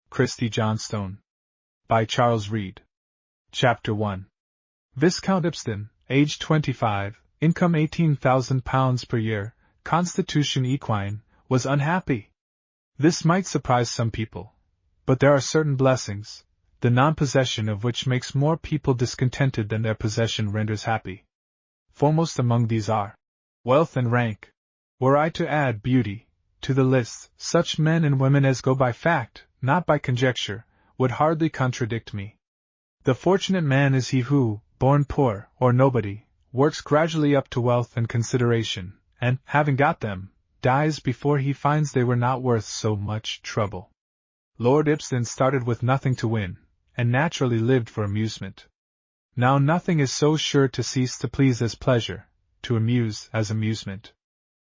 Christie Johnstone. By Charles Reade. Chapter 1. Viscount Ipsden, age 25, income £18,000 per year, constitution equine, was unhappy. This might surprise some people, but there are certain blessings, the non-possession of which makes more people discontented than their possession renders happy. Foremost among these are wealth and rank. Were I to add beauty to the list, such men and women as go by fact, not by conjecture, would hardly contradict me. The fortunate man is he who, born poor or nobody, works gradually up to wealth and consideration, and, having got them, dies before he finds they were not worth so much trouble. Lord Ipsden started with nothing to win, and naturally lived for amusement. Now nothing is so sure to cease to please as pleasure, to amuse as amusement.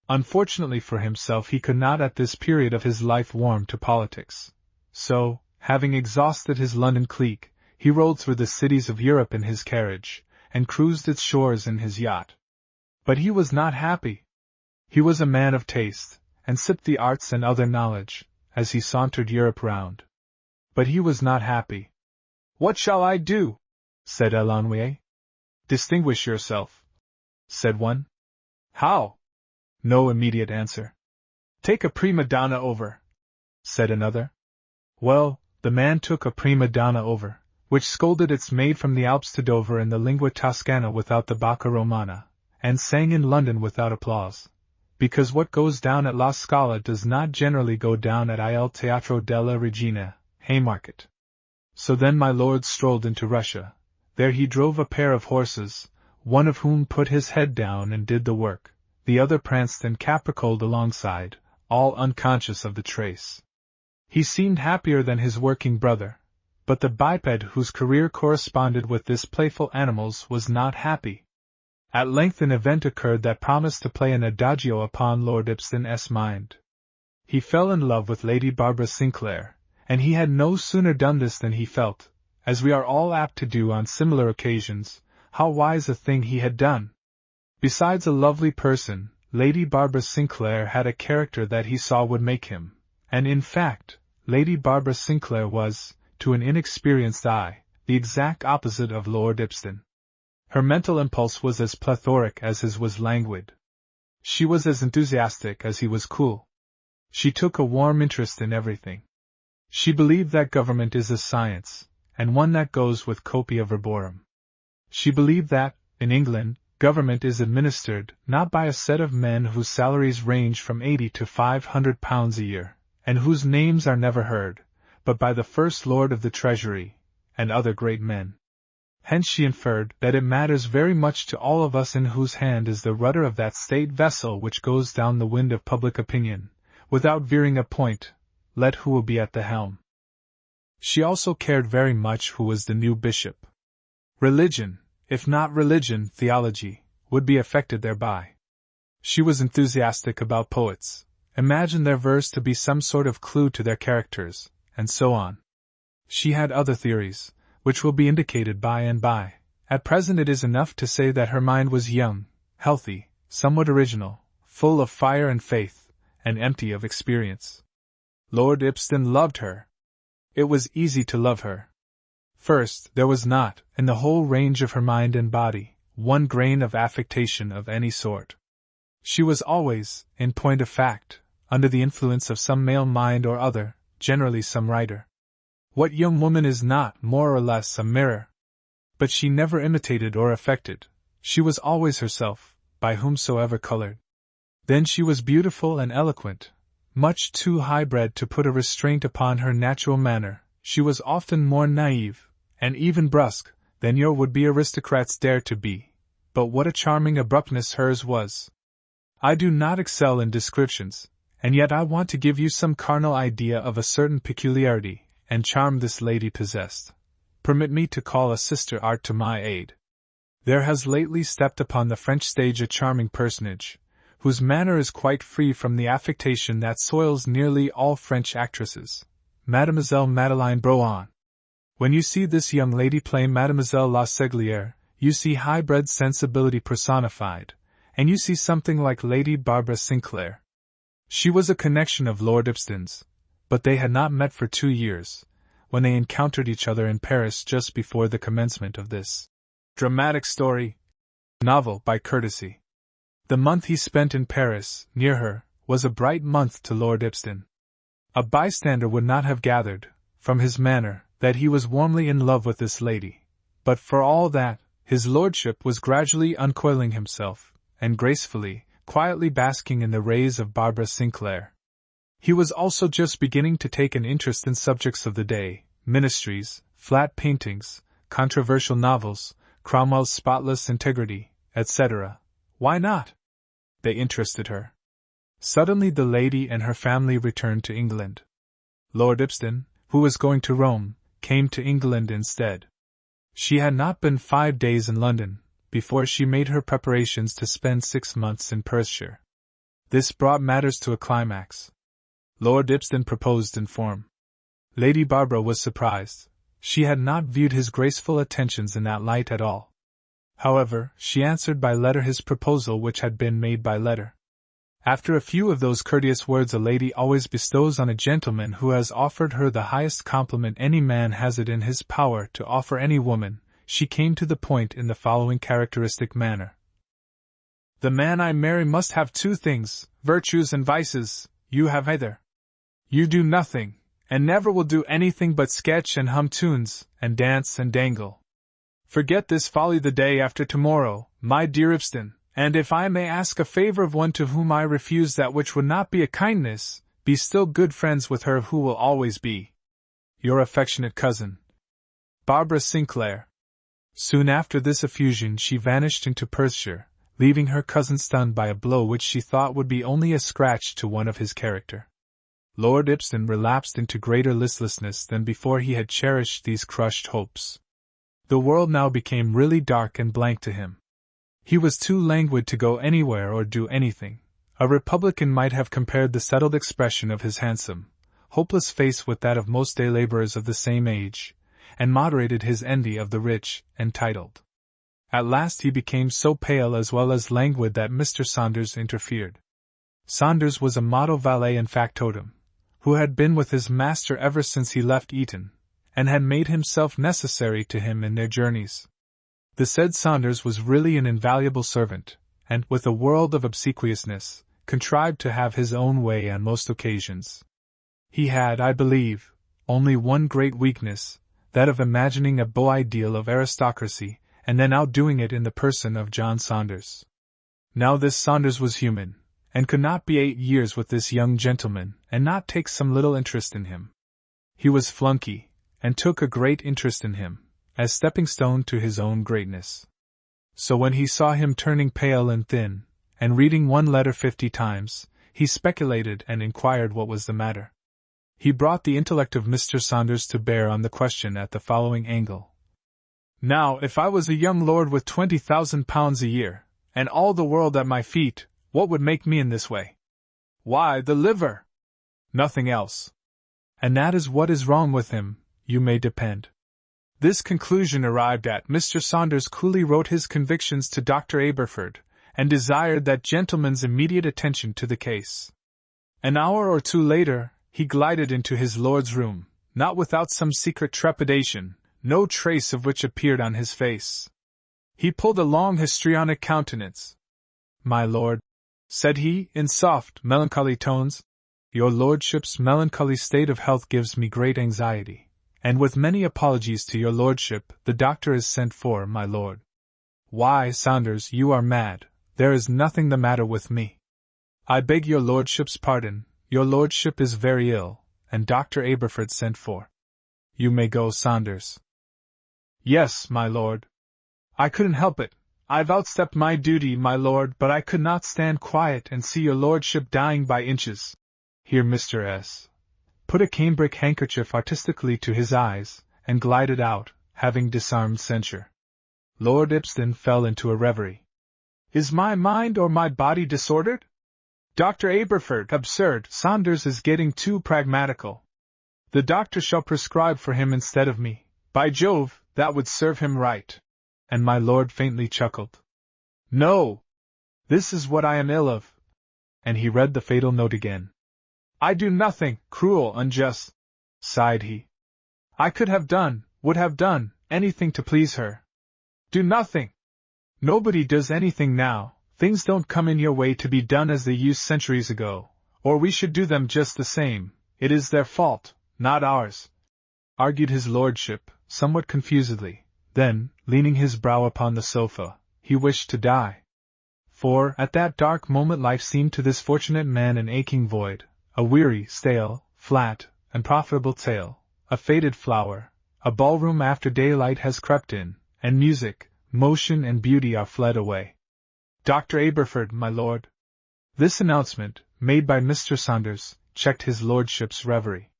Unfortunately for himself, he could not at this period of his life warm to politics. So, having exhausted his London clique, he rode through the cities of Europe in his carriage, and cruised its shores in his yacht. But he was not happy. He was a man of taste, and sipped the arts and other knowledge, as he sauntered Europe round. But he was not happy. "What shall I do?" said l'ennuyé. "Distinguish yourself," said one. "How?" No immediate answer. "Take a prima donna over," said another. Well, the man took a prima donna over, which scolded its maid from the Alps to Dover in the lingua toscana without the bacca romana, and sang in London without applause, because what goes down at La Scala does not generally go down at Il Teatro della Regina, Haymarket. So then my lord strolled into Russia. There he drove a pair of horses, one of whom put his head down and did the work, the other pranced and capricoled alongside, all unconscious of the trace. He seemed happier than his working brother, but the biped whose career corresponded with this playful animal's was not happy. At length an event occurred that promised to play an adagio upon Lord Ipsden's mind. He fell in love with Lady Barbara Sinclair, and he had no sooner done this than he felt, as we are all apt to do on similar occasions, how wise a thing he had done. Besides a lovely person, Lady Barbara Sinclair had a character that he saw would make him, and in fact, Lady Barbara Sinclair was, to an inexperienced eye, the exact opposite of Lord Ipsden. Her mental impulse was as plethoric as his was languid. She was as enthusiastic as he was cool. She took a warm interest in everything. She believed that government is a science, and one that goes with copia verborum. She believed that, in England, government is administered not by a set of men whose salaries range from £80 to £500 a year, and whose names are never heard, but by the First Lord of the Treasury, and other great men. Hence she inferred that it matters very much to all of us in whose hand is the rudder of that state vessel which goes down the wind of public opinion, without veering a point, let who will be at the helm. She also cared very much who was the new bishop. Religion, if not religion, theology, would be affected thereby. She was enthusiastic about poets, imagined their verse to be some sort of clue to their characters, and so on. She had other theories, which will be indicated by and by. At present it is enough to say that her mind was young, healthy, somewhat original, full of fire and faith, and empty of experience. Lord Ipsden loved her. It was easy to love her. First, there was not, in the whole range of her mind and body, one grain of affectation of any sort. She was always, in point of fact, under the influence of some male mind or other, generally some writer. What young woman is not, more or less, a mirror? But she never imitated or affected. She was always herself, by whomsoever colored. Then she was beautiful and eloquent, much too high-bred to put a restraint upon her natural manner. She was often more naive, and even brusque, than your would-be aristocrats dare to be. But what a charming abruptness hers was! I do not excel in descriptions, and yet I want to give you some carnal idea of a certain peculiarity and charm this lady possessed. Permit me to call a sister art to my aid. There has lately stepped upon the French stage a charming personage, whose manner is quite free from the affectation that soils nearly all French actresses, Mademoiselle Madeleine Brohan. When you see this young lady play Mademoiselle La Seglière, you see high-bred sensibility personified, and you see something like Lady Barbara Sinclair. She was a connection of Lord Ipsden's, but they had not met for 2 years, when they encountered each other in Paris just before the commencement of this dramatic story novel by courtesy. The month he spent in Paris, near her, was a bright month to Lord Ibston. A bystander would not have gathered, from his manner, that he was warmly in love with this lady, but for all that, his lordship was gradually uncoiling himself, and gracefully, quietly basking in the rays of Barbara Sinclair. He was also just beginning to take an interest in subjects of the day, ministries, flat paintings, controversial novels, Cromwell's spotless integrity, etc. Why not? They interested her. Suddenly the lady and her family returned to England. Lord Ibston, who was going to Rome, came to England instead. She had not been 5 days in London, before she made her preparations to spend 6 months in Perthshire. This brought matters to a climax. Lord Ibston proposed in form. Lady Barbara was surprised. She had not viewed his graceful attentions in that light at all. However, she answered by letter his proposal, which had been made by letter. After a few of those courteous words a lady always bestows on a gentleman who has offered her the highest compliment any man has it in his power to offer any woman, she came to the point in the following characteristic manner. The man I marry must have 2 things, virtues and vices. You have either. You do nothing, and never will do anything but sketch and hum tunes, and dance and dangle. Forget this folly the day after tomorrow, my dear Ibston, and if I may ask a favor of one to whom I refuse that which would not be a kindness, be still good friends with her who will always be your affectionate cousin, Barbara Sinclair. Soon after this effusion she vanished into Perthshire, leaving her cousin stunned by a blow which she thought would be only a scratch to one of his character. Lord Ibston relapsed into greater listlessness than before he had cherished these crushed hopes. The world now became really dark and blank to him. He was too languid to go anywhere or do anything. A republican might have compared the settled expression of his handsome, hopeless face with that of most day laborers of the same age, and moderated his envy of the rich and titled. At last he became so pale as well as languid that Mr. Saunders interfered. Saunders was a model valet and factotum, who had been with his master ever since he left Eton, and had made himself necessary to him in their journeys. The said Saunders was really an invaluable servant, and, with a world of obsequiousness, contrived to have his own way on most occasions. He had, I believe, only one great weakness, that of imagining a beau ideal of aristocracy, and then outdoing it in the person of John Saunders. Now this Saunders was human, and could not be 8 years with this young gentleman, and not take some little interest in him. He was flunkey, and took a great interest in him, as stepping-stone to his own greatness. So when he saw him turning pale and thin, and reading one letter 50 times, he speculated and inquired what was the matter. He brought the intellect of Mr. Saunders to bear on the question at the following angle. Now, if I was a young lord with £20,000 a year, and all the world at my feet, what would make me in this way? Why, the liver! Nothing else. And that is what is wrong with him, you may depend. This conclusion arrived at, Mr. Saunders coolly wrote his convictions to Dr. Aberford, and desired that gentleman's immediate attention to the case. An hour or 2 later, he glided into his lord's room, not without some secret trepidation, no trace of which appeared on his face. He pulled a long histrionic countenance. My lord, said he, in soft, melancholy tones, your lordship's melancholy state of health gives me great anxiety, and with many apologies to your lordship, the doctor is sent for, my lord. Why, Saunders, you are mad, there is nothing the matter with me. I beg your lordship's pardon, your lordship is very ill, and Dr. Aberford sent for. You may go, Saunders. Yes, my lord. I couldn't help it. I've outstepped my duty, my lord, but I could not stand quiet and see your lordship dying by inches. Here Mr. S. put a cambric handkerchief artistically to his eyes, and glided out, having disarmed censure. Lord Ibston fell into a reverie. Is my mind or my body disordered? Dr. Aberford, absurd, Saunders is getting too pragmatical. The doctor shall prescribe for him instead of me. By Jove, that would serve him right. And my lord faintly chuckled. No! This is what I am ill of. And he read the fatal note again. I do nothing, cruel, unjust, sighed he. I could have done, would have done, anything to please her. Do nothing. Nobody does anything now, things don't come in your way to be done as they used centuries ago, or we should do them just the same, it is their fault, not ours, argued his lordship, somewhat confusedly. Then, leaning his brow upon the sofa, he wished to die. For, at that dark moment life seemed to this fortunate man an aching void, a weary, stale, flat, unprofitable tale, a faded flower, a ballroom after daylight has crept in, and music, motion and beauty are fled away. Dr. Aberford, my lord. This announcement, made by Mr. Saunders, checked his lordship's reverie.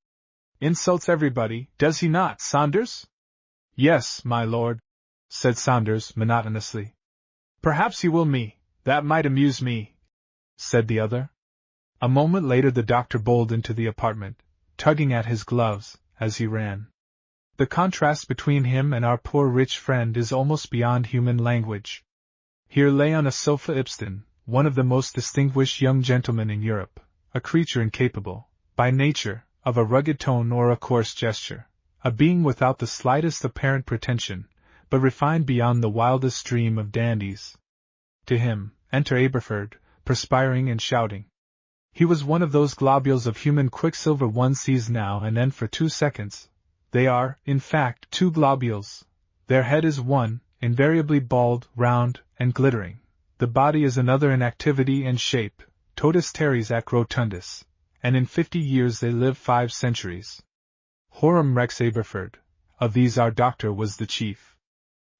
Insults everybody, does he not, Saunders? Yes, my lord, said Saunders monotonously. Perhaps he will me, that might amuse me, said the other. A moment later the doctor bowled into the apartment, tugging at his gloves as he ran. The contrast between him and our poor rich friend is almost beyond human language. Here lay on a sofa Ibsen, one of the most distinguished young gentlemen in Europe, a creature incapable, by nature, of a rugged tone or a coarse gesture, a being without the slightest apparent pretension, but refined beyond the wildest dream of dandies. To him, enter Aberford, perspiring and shouting. He was one of those globules of human quicksilver one sees now and then for 2 seconds. They are, in fact, 2 globules. Their head is one, invariably bald, round, and glittering. The body is another in activity and shape, totus teres ac rotundus, and in 50 years they live 5 centuries. Horum rex Aberford, of these our doctor was the chief.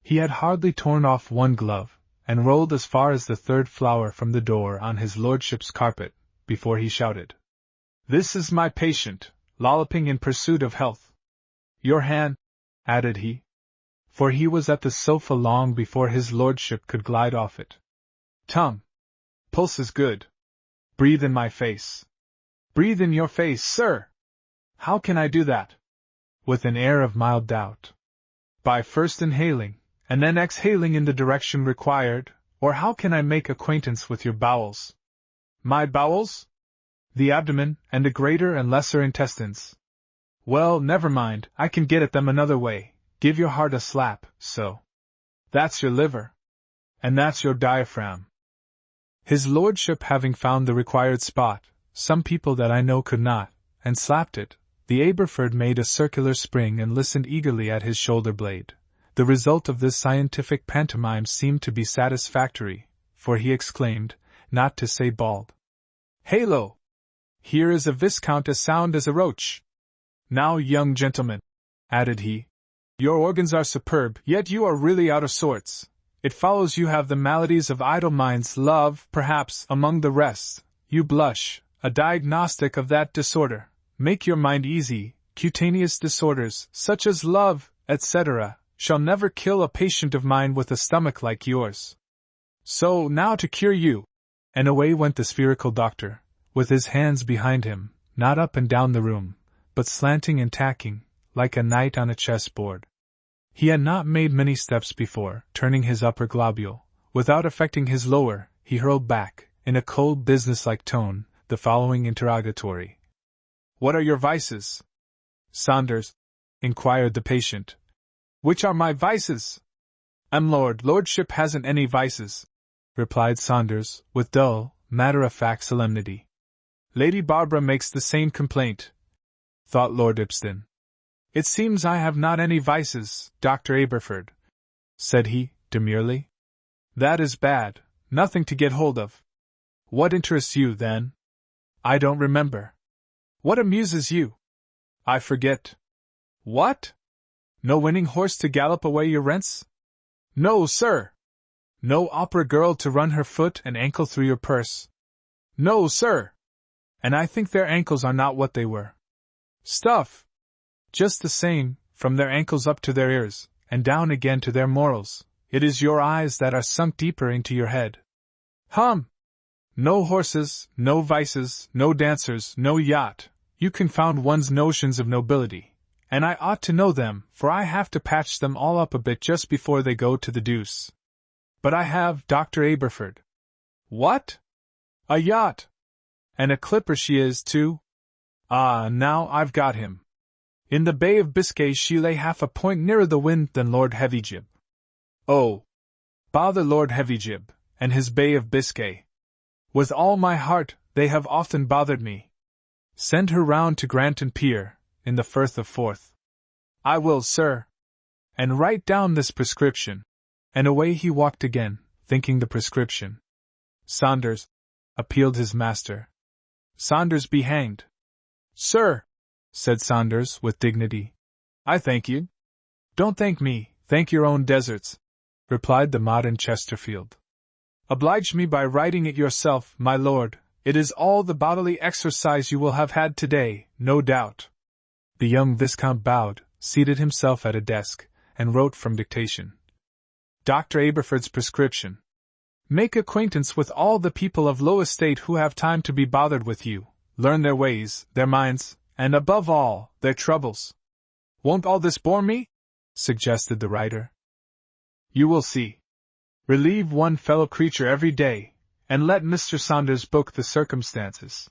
He had hardly torn off one glove, and rolled as far as the 3rd flower from the door on his lordship's carpet, before he shouted. This is my patient, lolloping in pursuit of health. Your hand, added he, for he was at the sofa long before his lordship could glide off it. Tongue. Pulse is good. Breathe in my face. Breathe in your face, sir. How can I do that? With an air of mild doubt. By first inhaling, and then exhaling in the direction required, or how can I make acquaintance with your bowels? My bowels? The abdomen, and the greater and lesser intestines. Well, never mind, I can get at them another way. Give your heart a slap, so. That's your liver. And that's your diaphragm. His lordship having found the required spot, some people that I know could not, and slapped it, the Aberford made a circular spring and listened eagerly at his shoulder blade. The result of this scientific pantomime seemed to be satisfactory, for he exclaimed, not to say bawled, Halo! Here is a viscount as sound as a roach. Now, young gentleman, added he, your organs are superb, yet you are really out of sorts. It follows you have the maladies of idle minds, love, perhaps, among the rest. You blush, a diagnostic of that disorder. Make your mind easy, cutaneous disorders, such as love, etc., shall never kill a patient of mine with a stomach like yours. So, now to cure you. And away went the spherical doctor, with his hands behind him, not up and down the room, but slanting and tacking, like a knight on a chessboard. He had not made many steps before, turning his upper globule, without affecting his lower, he hurled back, in a cold businesslike tone, the following interrogatory. What are your vices? Saunders, inquired the patient. Which are my vices? Lordship hasn't any vices, replied Saunders, with dull, matter-of-fact solemnity. Lady Barbara makes the same complaint, thought Lord Ibsen. It seems I have not any vices, Dr. Aberford, said he, demurely. That is bad, nothing to get hold of. What interests you, then? I don't remember. What amuses you? I forget. What? No winning horse to gallop away your rents? No, sir. No opera girl to run her foot and ankle through your purse? No, sir. And I think their ankles are not what they were. Stuff! Just the same, from their ankles up to their ears, and down again to their morals, it is your eyes that are sunk deeper into your head. Hum! No horses, no vices, no dancers, no yacht. You confound one's notions of nobility, and I ought to know them, for I have to patch them all up a bit just before they go to the deuce. But I have Dr. Aberford. What? A yacht! And a clipper she is, too? Ah, now I've got him. In the Bay of Biscay she lay half a point nearer the wind than Lord Heavyjib. Oh! Bother Lord Heavyjib, and his Bay of Biscay. With all my heart, they have often bothered me. Send her round to Granton Pier, in the Firth of Forth. I will, sir. And write down this prescription. And away he walked again, thinking the prescription. Saunders, appealed his master. Saunders be hanged. Sir, said Saunders with dignity, I thank you. Don't thank me, thank your own deserts, replied the modern Chesterfield. Oblige me by writing it yourself, my lord. It is all the bodily exercise you will have had today, no doubt. The young Viscount bowed, seated himself at a desk, and wrote from dictation. Dr. Aberford's prescription. Make acquaintance with all the people of low estate who have time to be bothered with you, learn their ways, their minds, and above all, their troubles. Won't all this bore me? Suggested the writer. You will see. Relieve one fellow creature every day, and let Mr. Saunders book the circumstances.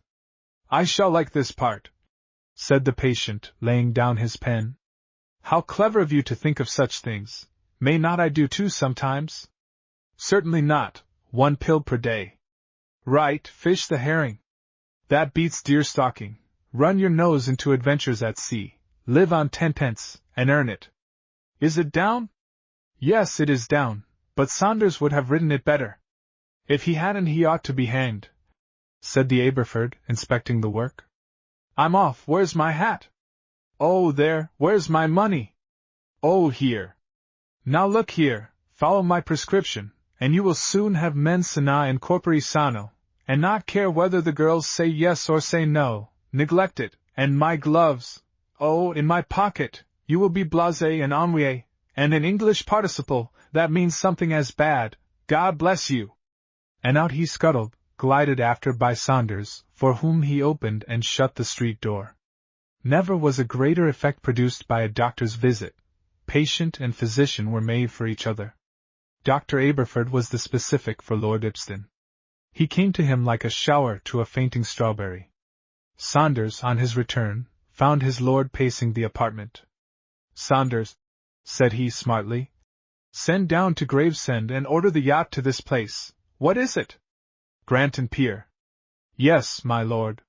I shall like this part, said the patient, laying down his pen. How clever of you to think of such things. May not I do too sometimes? Certainly not, 1 pill per day. Right, fish the herring. That beats deer stalking. Run your nose into adventures at sea, live on 10 pence, and earn it. Is it down? Yes, it is down, but Saunders would have written it better. If he hadn't he ought to be hanged, said the Aberford, inspecting the work. I'm off, where's my hat? Oh, there, where's my money? Oh, here. Now look here, follow my prescription, and you will soon have mens sana in corpore sano, and not care whether the girls say yes or say no, neglect it, and my gloves, oh, in my pocket, you will be blasé and ennuyé, and an English participle, that means something as bad, God bless you. And out he scuttled, glided after by Saunders, for whom he opened and shut the street door. Never was a greater effect produced by a doctor's visit. Patient and physician were made for each other. Dr. Aberford was the specific for Lord Ibston. He came to him like a shower to a fainting strawberry. Saunders, on his return, found his lord pacing the apartment. Saunders, said he smartly, send down to Gravesend and order the yacht to this place. What is it? Granton Pier. Yes, my lord.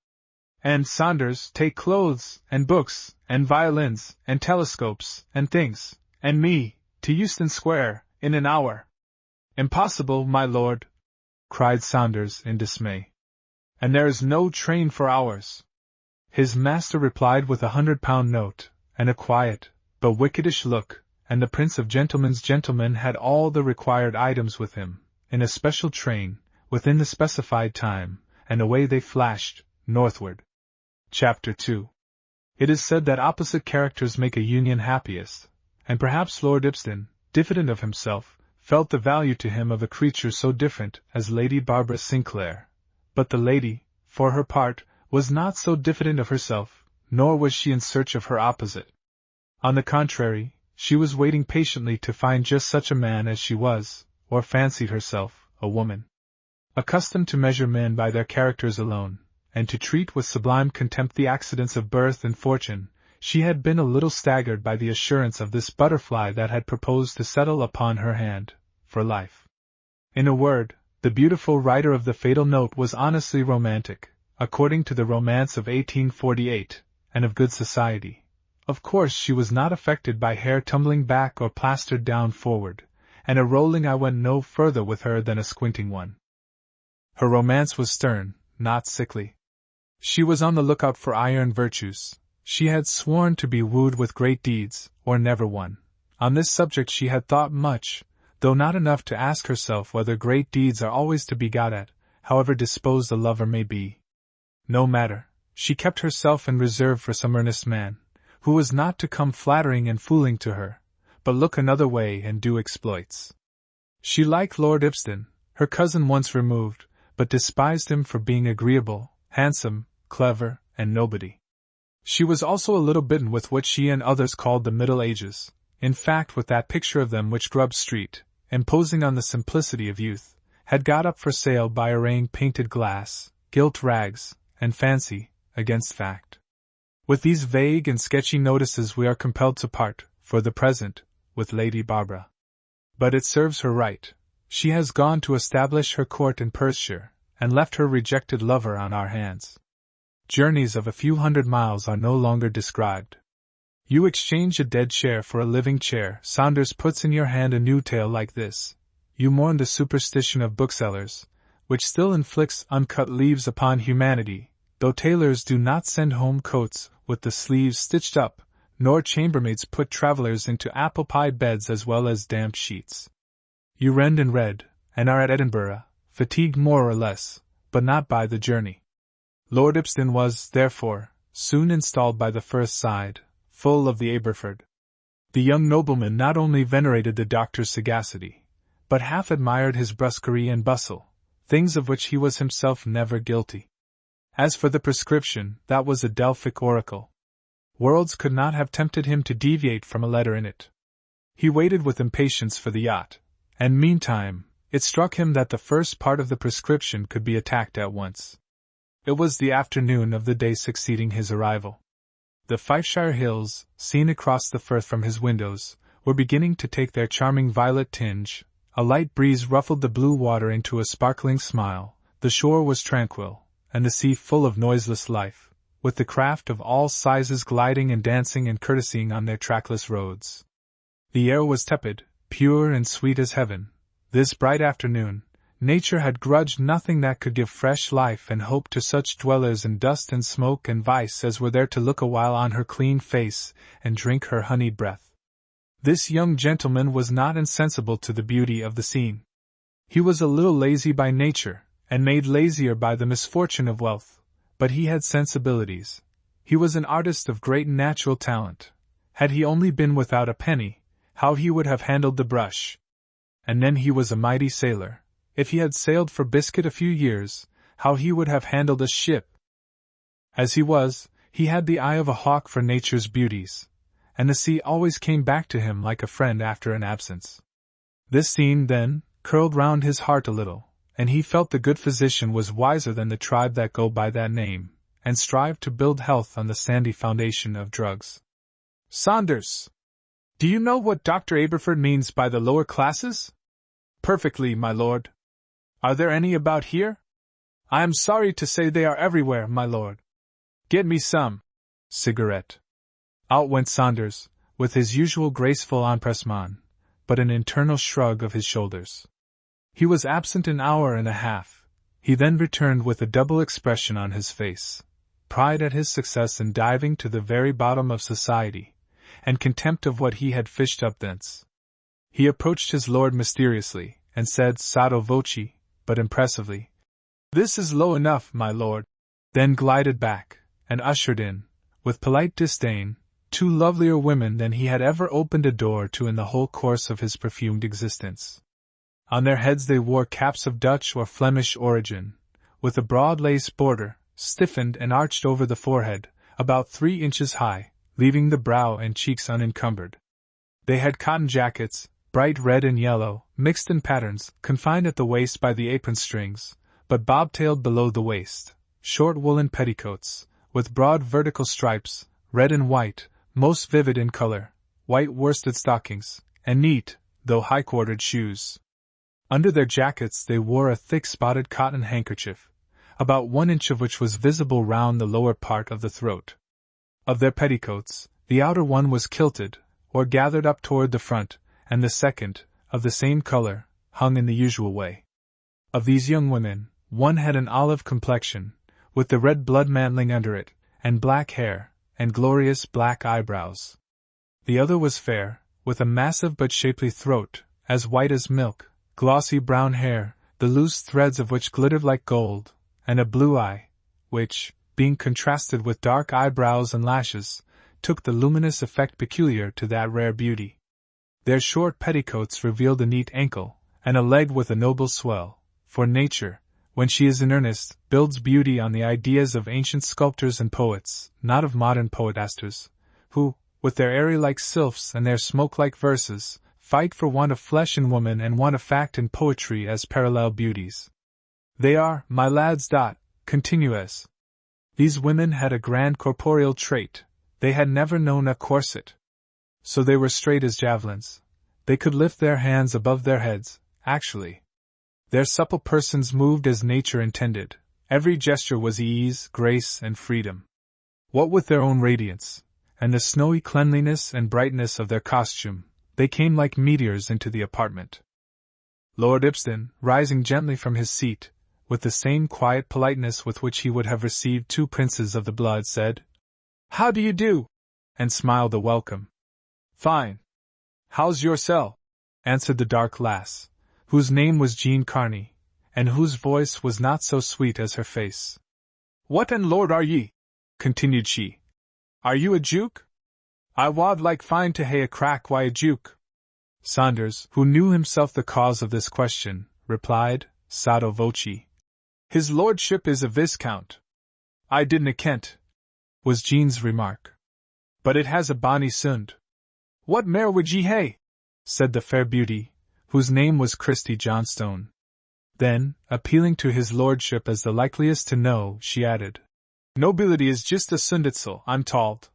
And Saunders, take clothes, and books, and violins, and telescopes, and things, and me, to Euston Square, in an hour. Impossible, my lord, cried Saunders in dismay. And there is no train for hours. His master replied with £100 note, and a quiet, but wickedish look, and the Prince of Gentlemen's gentleman had all the required items with him, in a special train, within the specified time, and away they flashed, northward. Chapter 2. It is said that opposite characters make a union happiest, and perhaps Lord Ibston, diffident of himself, felt the value to him of a creature so different as Lady Barbara Sinclair. But the lady, for her part, was not so diffident of herself, nor was she in search of her opposite. On the contrary, she was waiting patiently to find just such a man as she was, or fancied herself, a woman. Accustomed to measure men by their characters alone, and to treat with sublime contempt the accidents of birth and fortune, she had been a little staggered by the assurance of this butterfly that had proposed to settle upon her hand, for life. In a word, the beautiful writer of the fatal note was honestly romantic, according to the romance of 1848, and of good society. Of course she was not affected by hair tumbling back or plastered down forward, and a rolling eye went no further with her than a squinting one. Her romance was stern, not sickly. She was on the lookout for iron virtues. She had sworn to be wooed with great deeds, or never won. On this subject she had thought much, though not enough to ask herself whether great deeds are always to be got at, however disposed a lover may be. No matter, she kept herself in reserve for some earnest man, who was not to come flattering and fooling to her, but look another way and do exploits. She liked Lord Ibston, her cousin once removed, but despised him for being agreeable, handsome, clever, and nobody. She was also a little bitten with what she and others called the Middle Ages, in fact with that picture of them which Grub Street, imposing on the simplicity of youth, had got up for sale by arraying painted glass, gilt rags, and fancy, against fact. With these vague and sketchy notices we are compelled to part, for the present, with Lady Barbara. But it serves her right. She has gone to establish her court in Perthshire, and left her rejected lover on our hands. Journeys of a few hundred miles are no longer described. You exchange a dead chair for a living chair. Saunders puts in your hand a new tale like this. You mourn the superstition of booksellers, which still inflicts uncut leaves upon humanity, though tailors do not send home coats with the sleeves stitched up, nor chambermaids put travellers into apple-pie beds as well as damp sheets. You rend and read, and are at Edinburgh, fatigued more or less, but not by the journey. Lord Ibston was, therefore, soon installed by the first side, full of the Aberford. The young nobleman not only venerated the doctor's sagacity, but half admired his brusquerie and bustle, things of which he was himself never guilty. As for the prescription, that was a Delphic oracle. Worlds could not have tempted him to deviate from a letter in it. He waited with impatience for the yacht, and meantime, it struck him that the first part of the prescription could be attacked at once. It was the afternoon of the day succeeding his arrival. The Fifeshire hills, seen across the firth from his windows, were beginning to take their charming violet tinge. A light breeze ruffled the blue water into a sparkling smile, the shore was tranquil, and the sea full of noiseless life, with the craft of all sizes gliding and dancing and courtesying on their trackless roads. The air was tepid, pure and sweet as heaven. This bright afternoon, nature had grudged nothing that could give fresh life and hope to such dwellers in dust and smoke and vice as were there to look awhile on her clean face and drink her honeyed breath. This young gentleman was not insensible to the beauty of the scene. He was a little lazy by nature, and made lazier by the misfortune of wealth, but he had sensibilities. He was an artist of great natural talent. Had he only been without a penny, how he would have handled the brush! And then he was a mighty sailor. If he had sailed for biscuit a few years, how he would have handled a ship! As he was, he had the eye of a hawk for nature's beauties, and the sea always came back to him like a friend after an absence. This scene, then, curled round his heart a little, and he felt the good physician was wiser than the tribe that go by that name, and strive to build health on the sandy foundation of drugs. Saunders! Do you know what Dr. Aberford means by the lower classes? Perfectly, my lord. Are there any about here? I am sorry to say they are everywhere, my lord. Get me some. Cigarette. Out went Saunders, with his usual graceful empressement, but an internal shrug of his shoulders. He was absent an hour and a half. He then returned with a double expression on his face, pride at his success in diving to the very bottom of society, and contempt of what he had fished up thence. He approached his lord mysteriously, and said sotto voce, but impressively, "This is low enough, my lord," then glided back, and ushered in, with polite disdain, two lovelier women than he had ever opened a door to in the whole course of his perfumed existence. On their heads they wore caps of Dutch or Flemish origin, with a broad lace border, stiffened and arched over the forehead, about 3 inches high, leaving the brow and cheeks unencumbered. They had cotton jackets, bright red and yellow, mixed in patterns, confined at the waist by the apron strings, but bobtailed below the waist, short woolen petticoats, with broad vertical stripes, red and white, most vivid in color, white worsted stockings, and neat, though high-quartered shoes. Under their jackets they wore a thick spotted cotton handkerchief, about 1 inch of which was visible round the lower part of the throat. Of their petticoats, the outer one was kilted, or gathered up toward the front, and the second, of the same color, hung in the usual way. Of these young women, one had an olive complexion, with the red blood mantling under it, and black hair, and glorious black eyebrows. The other was fair, with a massive but shapely throat, as white as milk, glossy brown hair, the loose threads of which glittered like gold, and a blue eye, which, being contrasted with dark eyebrows and lashes, took the luminous effect peculiar to that rare beauty. Their short petticoats revealed a neat ankle, and a leg with a noble swell, for nature, when she is in earnest, builds beauty on the ideas of ancient sculptors and poets, not of modern poetasters, who, with their airy-like sylphs and their smoke-like verses, fight for want of flesh in woman and want of fact in poetry as parallel beauties. They are, my lads. Continuez. These women had a grand corporeal trait: they had never known a corset. So they were straight as javelins. They could lift their hands above their heads, actually. Their supple persons moved as nature intended. Every gesture was ease, grace, and freedom. What with their own radiance, and the snowy cleanliness and brightness of their costume, they came like meteors into the apartment. Lord Ibston, rising gently from his seat, with the same quiet politeness with which he would have received two princes of the blood, said, "How do you do?" and smiled a welcome. "Fine. How's yourself?" answered the dark lass, whose name was Jean Carney, and whose voice was not so sweet as her face. "What an lord are ye?" continued she. "Are you a juke?" "I wad like fine to hae a crack why a juke." Saunders, who knew himself the cause of this question, replied, sotto voce, "His lordship is a viscount." "I didna kent," was Jean's remark. "But it has a bonny sund." "What mare would ye hae?" said the fair beauty, whose name was Christie Johnstone. Then, appealing to his lordship as the likeliest to know, she added, "Nobility is just a sunditzel, I'm told."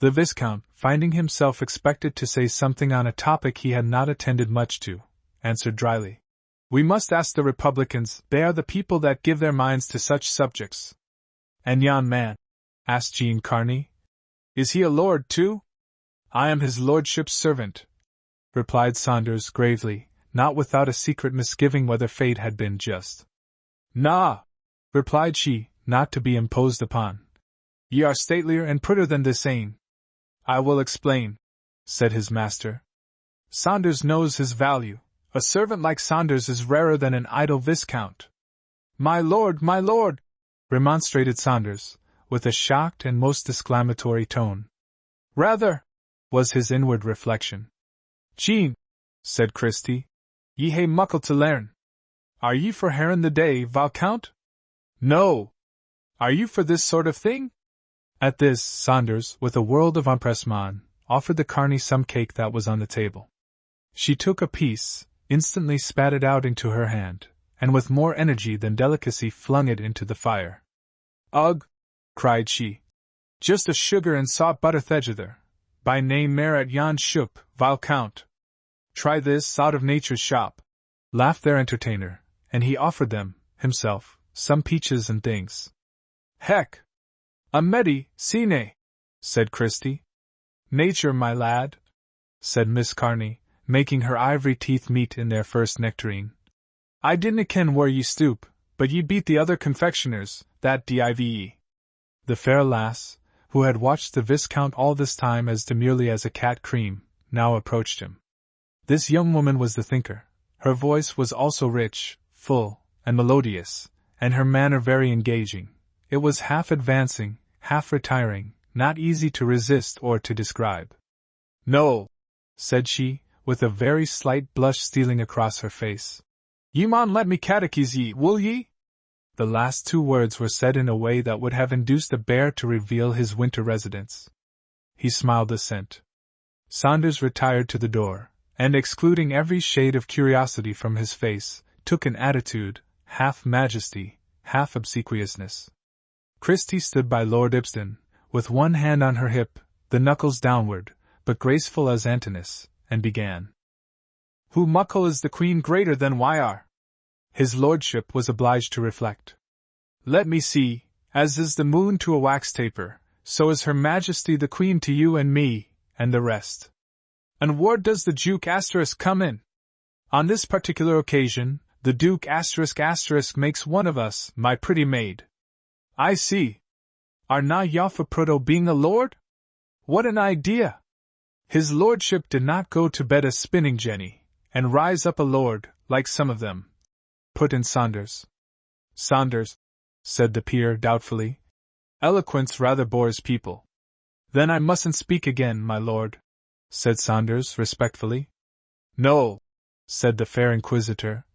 The Viscount, finding himself expected to say something on a topic he had not attended much to, answered dryly, "We must ask the Republicans, they are the people that give their minds to such subjects." "And yon man?" asked Jean Carney. "Is he a lord, too?" "I am his lordship's servant," replied Saunders gravely, not without a secret misgiving whether fate had been just. "Na," replied she, not to be imposed upon. "Ye are statelier and prettier than this ane." "I will explain," said his master. "Saunders knows his value. A servant like Saunders is rarer than an idle viscount." My lord," remonstrated Saunders, with a shocked and most exclamatory tone. "Rather," was his inward reflection. "Jean," said Christie, "ye hae muckle to learn. Are ye for herrin' the day, Viscount?" "No." "Are you for this sort of thing?" At this, Saunders, with a world of empressement, offered the Carney some cake that was on the table. She took a piece, instantly spat it out into her hand, and with more energy than delicacy flung it into the fire. "Ugh!" cried she. "Just a sugar and salt butter thegither, by nae mair at yon shop, Viscount. Try this out of nature's shop," laughed their entertainer, and he offered them, himself, some peaches and things. "Heck! A meddy, sine," said Christie. "Nature, my lad," said Miss Carney, making her ivory teeth meet in their first nectarine. "I dinna ken where ye stoop, but ye beat the other confectioners, that dive." The fair lass, who had watched the Viscount all this time as demurely as a cat cream, now approached him. This young woman was the thinker. Her voice was also rich, full, and melodious, and her manner very engaging. It was half advancing, half retiring, not easy to resist or to describe. "No," said she, with a very slight blush stealing across her face. "Ye maun let me catechise ye, will ye?" The last two words were said in a way that would have induced a bear to reveal his winter residence. He smiled assent. Saunders retired to the door, and excluding every shade of curiosity from his face, took an attitude, half majesty, half obsequiousness. Christie stood by Lord Ibston, with one hand on her hip, the knuckles downward, but graceful as Antinous, and began. "Who muckle is the Queen greater than we are?" His lordship was obliged to reflect. "Let me see, as is the moon to a wax taper, so is Her Majesty the Queen to you and me, and the rest." "And where does the Duke * come in?" "On this particular occasion, the Duke * makes one of us, my pretty maid." "I see. Are na ya for proto being a lord? What an idea! His lordship did not go to bed a spinning jenny, and rise up a lord, like some of them," put in Saunders. "Saunders," said the peer doubtfully, "eloquence rather bores people." "Then I mustn't speak again, my lord," said Saunders respectfully. "No," said the fair inquisitor.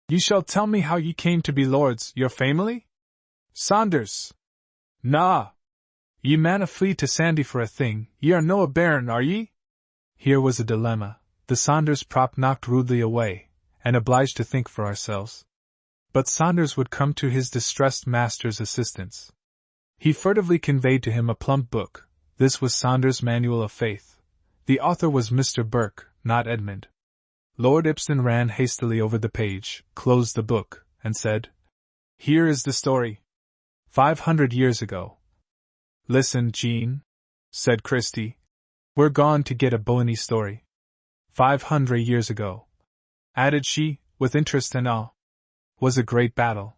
"You shall tell me how ye came to be lords, your family?" "Saunders! Na! Ye manna flee to Sandy for a thing, ye are no a bairn, are ye?" Here was a dilemma. The Saunders prop knocked rudely away, and obliged to think for ourselves. But Saunders would come to his distressed master's assistance. He furtively conveyed to him a plump book. This was Saunders' Manual of Faith. The author was Mr. Burke, not Edmund. Lord Ibsen ran hastily over the page, closed the book, and said, "Here is the story. 500 years ago." "Listen, Jean," said Christie. "We're gone to get a Bohemy story. 500 years ago," added she, with interest and awe, "was a great battle,"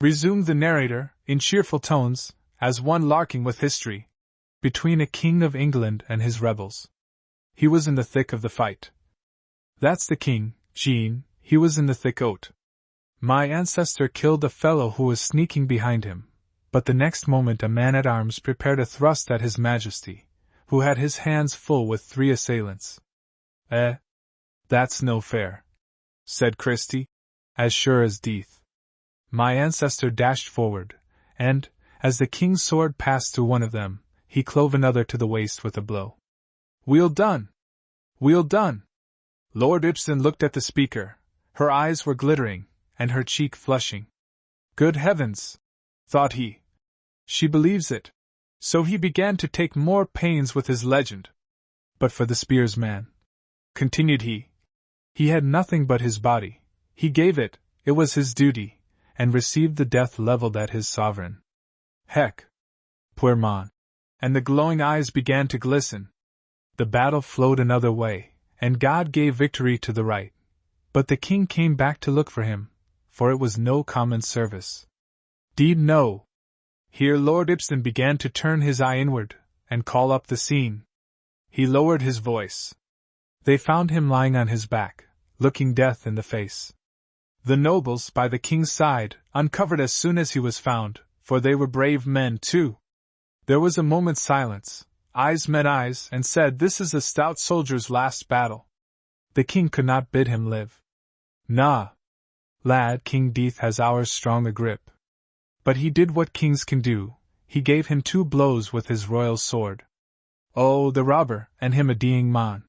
resumed the narrator, in cheerful tones, as one larking with history, "between a king of England and his rebels. He was in the thick of the fight." "That's the king, Jean, he was in the thick o't. My ancestor killed the fellow who was sneaking behind him, but the next moment a man-at-arms prepared a thrust at his majesty, who had his hands full with 3 assailants." "That's no fair," said Christie, "as sure as death. My ancestor dashed forward, and, as the king's sword passed through one of them, he clove another to the waist with a blow." "Weel done! Weel done!" Lord Ibsen looked at the speaker. Her eyes were glittering, and her cheek flushing. "Good heavens!" thought he. "She believes it." So he began to take more pains with his legend. "But for the spearsman," continued he had nothing but his body. He gave it, it was his duty, and received the death levelled at his sovereign. Heck! Poor man! And the glowing eyes began to glisten. The battle flowed another way, and God gave victory to the right. But the king came back to look for him, for it was no common service. "'Deed no." Here Lord Ibsen began to turn his eye inward, and call up the scene. He lowered his voice. They found him lying on his back, looking death in the face. The nobles by the king's side uncovered as soon as he was found, for they were brave men too. There was a moment's silence. Eyes met eyes, and said, "This is a stout soldier's last battle." The king could not bid him live. "Nah, lad, King Death has ours strong a grip." But he did what kings can do. He gave him 2 blows with his royal sword. Oh, the robber, and him a deeing man.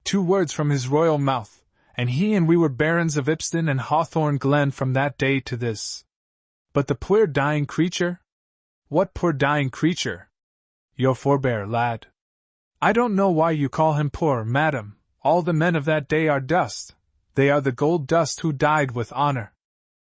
2 words from his royal mouth, and he and we were barons of Ipsden and Hawthorne Glen from that day to this. But the poor dying creature? What poor dying creature? Your forbear, lad. I don't know why you call him poor, madam. All the men of that day are dust. They are the gold dust who died with honor.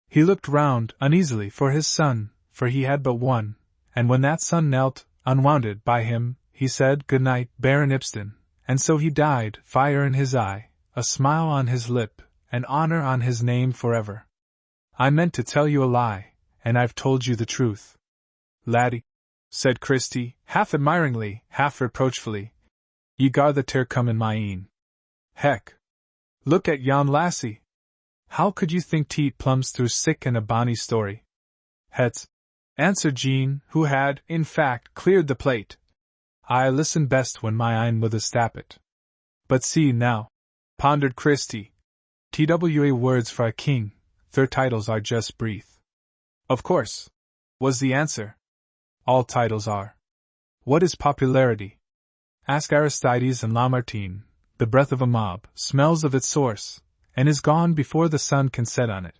He looked round uneasily for his son, for he had but one, and when that son knelt, unwounded by him, he said, "Good night, Baron Ipsden," and so he died, fire in his eye, a smile on his lip, and honor on his name forever. I meant to tell you a lie, and I've told you the truth. Laddie, said Christie, half admiringly, half reproachfully, ye gar the tear come in my een. Heck! Look at yon lassie! How could you think teat plums through sick and a bonny story? Het, answered Jean, who had, in fact, cleared the plate. I listen best when my een with a stap it. But see now, pondered Christie. TWA words for a king, their titles are just breath. Of course, was the answer. All titles are. What is popularity? Ask Aristides and Lamartine. The breath of a mob smells of its source, and is gone before the sun can set on it.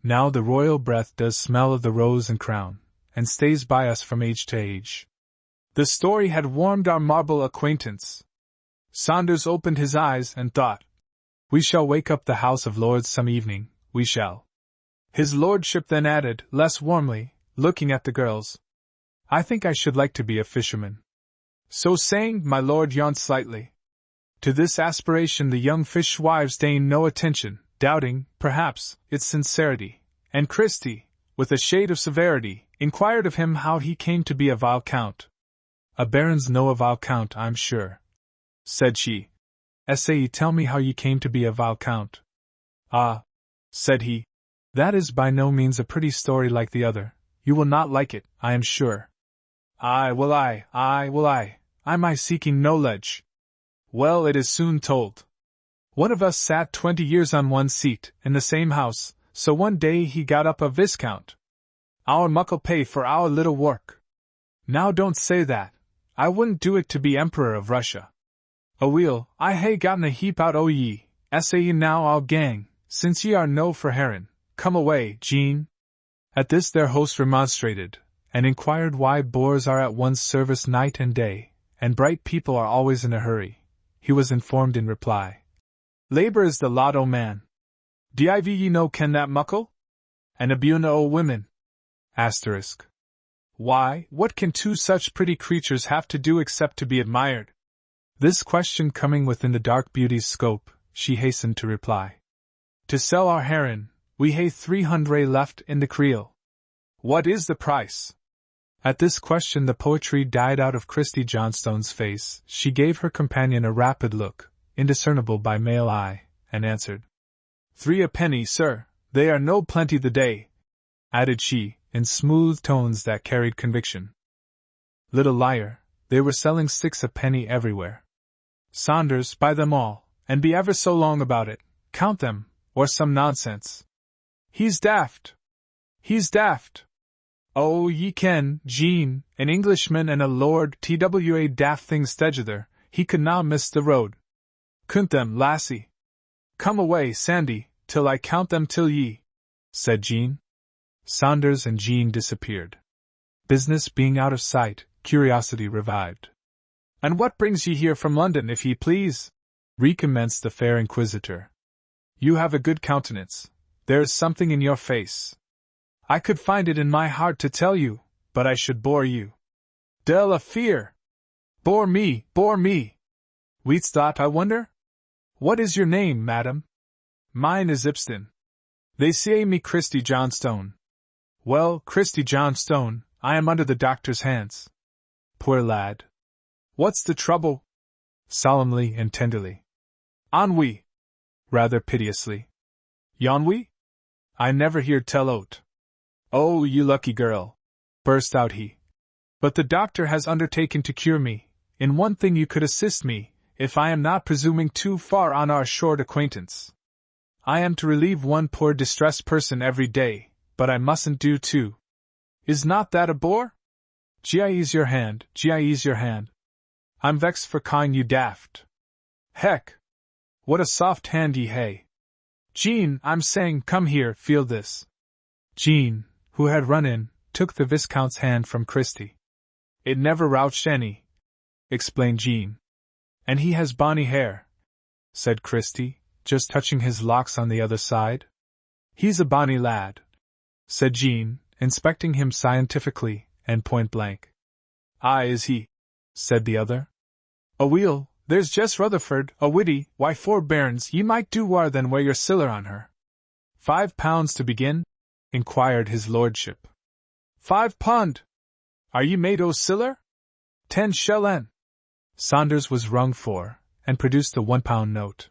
Now the royal breath does smell of the rose and crown, and stays by us from age to age. The story had warmed our marble acquaintance. Saunders opened his eyes and thought, we shall wake up the House of Lords some evening, we shall. His lordship then added, less warmly, looking at the girls, I think I should like to be a fisherman. So saying, my lord yawned slightly. To this aspiration the young fishwives deigned no attention, doubting, perhaps, its sincerity, and Christie, with a shade of severity, inquired of him how he came to be a Viscount. A baron's no a Viscount, I'm sure, said she. Essay tell me how ye came to be a Viscount. Ah, said he, that is by no means a pretty story like the other. You will not like it, I am sure. I will I my seeking knowledge. Well, it is soon told. One of us sat 20 years on one seat, in the same house, so one day he got up a Viscount. Our muckle pay for our little work. Now don't say that, I wouldn't do it to be Emperor of Russia. Aweel, I hae gotten a heap out o' ye, essay now I'll gang, since ye are no for Heron, come away, Jean. At this their host remonstrated, and inquired why bores are at one's service night and day, and bright people are always in a hurry. He was informed in reply, "Labor is the lot o' man. Div ye no ken that muckle? And abuna o' women." Asterisk. Why, what can two such pretty creatures have to do except to be admired? This question coming within the dark beauty's scope, she hastened to reply, "To sell our heron, we hae 300 left in the creel." "What is the price?" At this question the poetry died out of Christie Johnstone's face. She gave her companion a rapid look, indiscernible by male eye, and answered, "3 a penny, sir, they are no plenty the day," added she, in smooth tones that carried conviction. Little liar, they were selling 6 a penny everywhere. "Saunders, buy them all, and be ever so long about it, count them, or some nonsense." "He's daft! He's daft! Oh, ye ken, Jean, an Englishman and a Lord Twa daft things thegither, he could na miss the road. Count them, lassie. Come away, Sandy, till I count them till ye," said Jean. Saunders and Jean disappeared. Business being out of sight, curiosity revived. "And what brings ye here from London, if ye please?" recommenced the fair inquisitor. "You have a good countenance. There is something in your face. I could find it in my heart to tell you, but I should bore you." "Del a fear! Bore me, bore me! Weet's that, I wonder? What is your name, madam?" "Mine is Ipston. They say me Christie Johnstone." "Well, Christie Johnstone, I am under the doctor's hands." "Poor lad. What's the trouble?" Solemnly and tenderly. "Ennui." Rather piteously. "Yonwy? I never heard tell o't." "Oh, you lucky girl!" burst out he. "But the doctor has undertaken to cure me. In one thing you could assist me, if I am not presuming too far on our short acquaintance. I am to relieve one poor distressed person every day, but I mustn't do two. Is not that a bore? Ease your hand, ease your hand. I'm vexed for calling you daft. Heck! What a soft hand ye hae. Jean, I'm saying, come here, feel this." Jean, who had run in, took the Viscount's hand from Christie. "It never rouched any," explained Jean. "And he has bonny hair," said Christie, just touching his locks on the other side. "He's a bonny lad," said Jean, inspecting him scientifically, and point blank. "Aye, is he," said the other. "Aweel, there's Jess Rutherford, a widdy, why forbearance ye might do waur than wear your siller on her." £5 to begin?" inquired his lordship. £5! Are ye made o' siller? 10 shillin. Saunders was rung for, and produced a £1 note.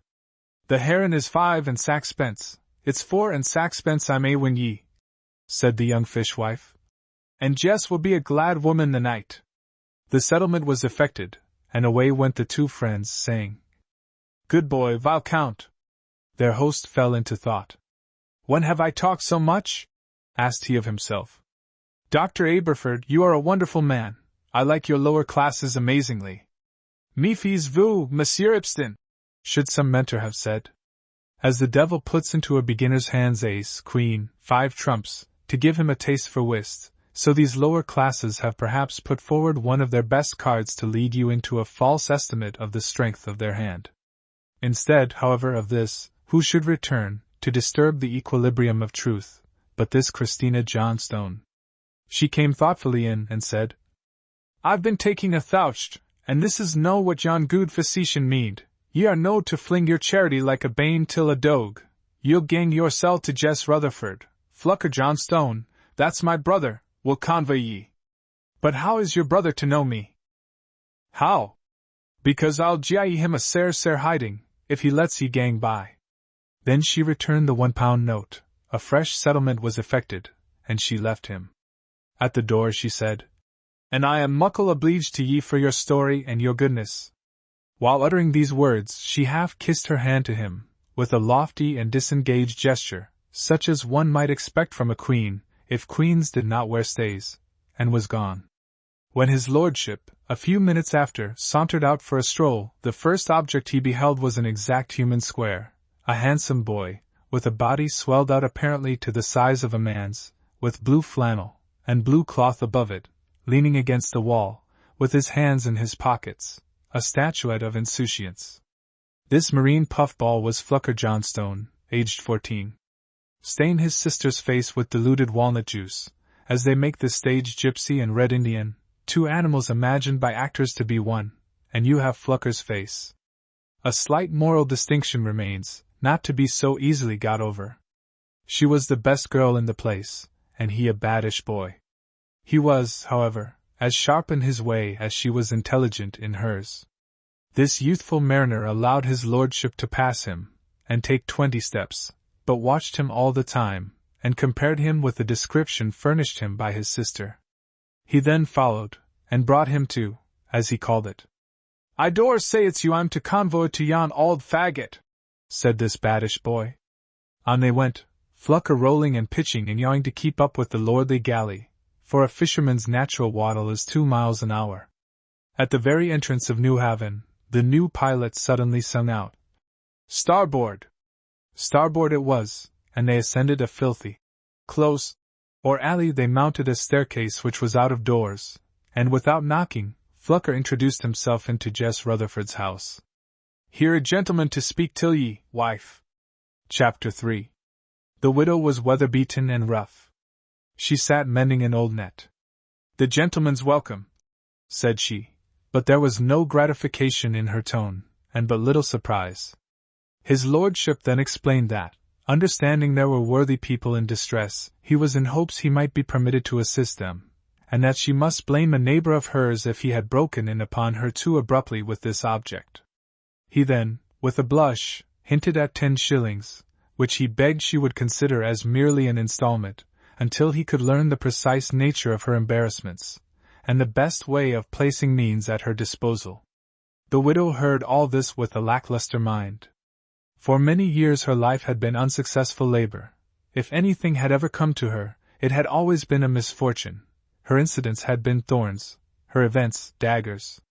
"The heron is 5 and saxpence, it's 4 and saxpence I may win ye," said the young fishwife. "And Jess will be a glad woman the night." The settlement was effected, and away went the two friends, saying, "Good boy, I'll count." Their host fell into thought. "When have I talked so much?" asked he of himself. "Dr. Aberford, you are a wonderful man. I like your lower classes amazingly." "Me fees vous, Monsieur Ipston," should some mentor have said. As the devil puts into a beginner's hands ace, queen, 5 trumps, to give him a taste for whist, so these lower classes have perhaps put forward one of their best cards to lead you into a false estimate of the strength of their hand. Instead, however, of this, who should return, to disturb the equilibrium of truth, but this Christina Johnstone. She came thoughtfully in, and said, "I've been taking a thoucht, and this is no what yon good physician mead. Ye are no to fling your charity like a bane till a dogue. Ye'll gang yoursel to Jess Rutherford, Flucker Johnstone, that's my brother, will convoy ye." "But how is your brother to know me?" "How? Because I'll gie him a sair hiding, if he lets ye gang by." Then she returned the £1 note, a fresh settlement was effected, and she left him. At the door she said, "And I am muckle obleeged to ye for your story and your goodness." While uttering these words she half kissed her hand to him, with a lofty and disengaged gesture, such as one might expect from a queen, if queens did not wear stays, and was gone. When his lordship, a few minutes after, sauntered out for a stroll, the first object he beheld was an exact human square, a handsome boy, with a body swelled out apparently to the size of a man's, with blue flannel, and blue cloth above it, leaning against the wall, with his hands in his pockets, a statuette of insouciance. This marine puffball was Flucker Johnstone, aged 14. Stain his sister's face with diluted walnut juice, as they make the stage gypsy and red Indian, two animals imagined by actors to be one, and you have Flucker's face. A slight moral distinction remains, not to be so easily got over. She was the best girl in the place, and he a baddish boy. He was, however, as sharp in his way as she was intelligent in hers. This youthful mariner allowed his lordship to pass him, and take 20 steps, but watched him all the time, and compared him with the description furnished him by his sister. He then followed, and brought him to, as he called it. "I dore say it's you I'm to convoy to yon auld faggot," said this baddish boy. On they went, Flucker rolling and pitching and yawing to keep up with the lordly galley, for a fisherman's natural waddle is 2 miles an hour. At the very entrance of New Haven, the new pilot suddenly sung out, "Starboard!" Starboard it was, and they ascended a filthy, close, or alley. They mounted a staircase which was out of doors, and without knocking, Flucker introduced himself into Jess Rutherford's house. "Here a gentleman to speak till ye, wife." Chapter 3. The widow was weather-beaten and rough. She sat mending an old net. "The gentleman's welcome," said she, but there was no gratification in her tone, and but little surprise. His lordship then explained that, understanding there were worthy people in distress, he was in hopes he might be permitted to assist them, and that she must blame a neighbor of hers if he had broken in upon her too abruptly with this object. He then, with a blush, hinted at 10 shillings, which he begged she would consider as merely an installment, until he could learn the precise nature of her embarrassments, and the best way of placing means at her disposal. The widow heard all this with a lackluster mind. For many years her life had been unsuccessful labor. If anything had ever come to her, it had always been a misfortune. Her incidents had been thorns, her events daggers.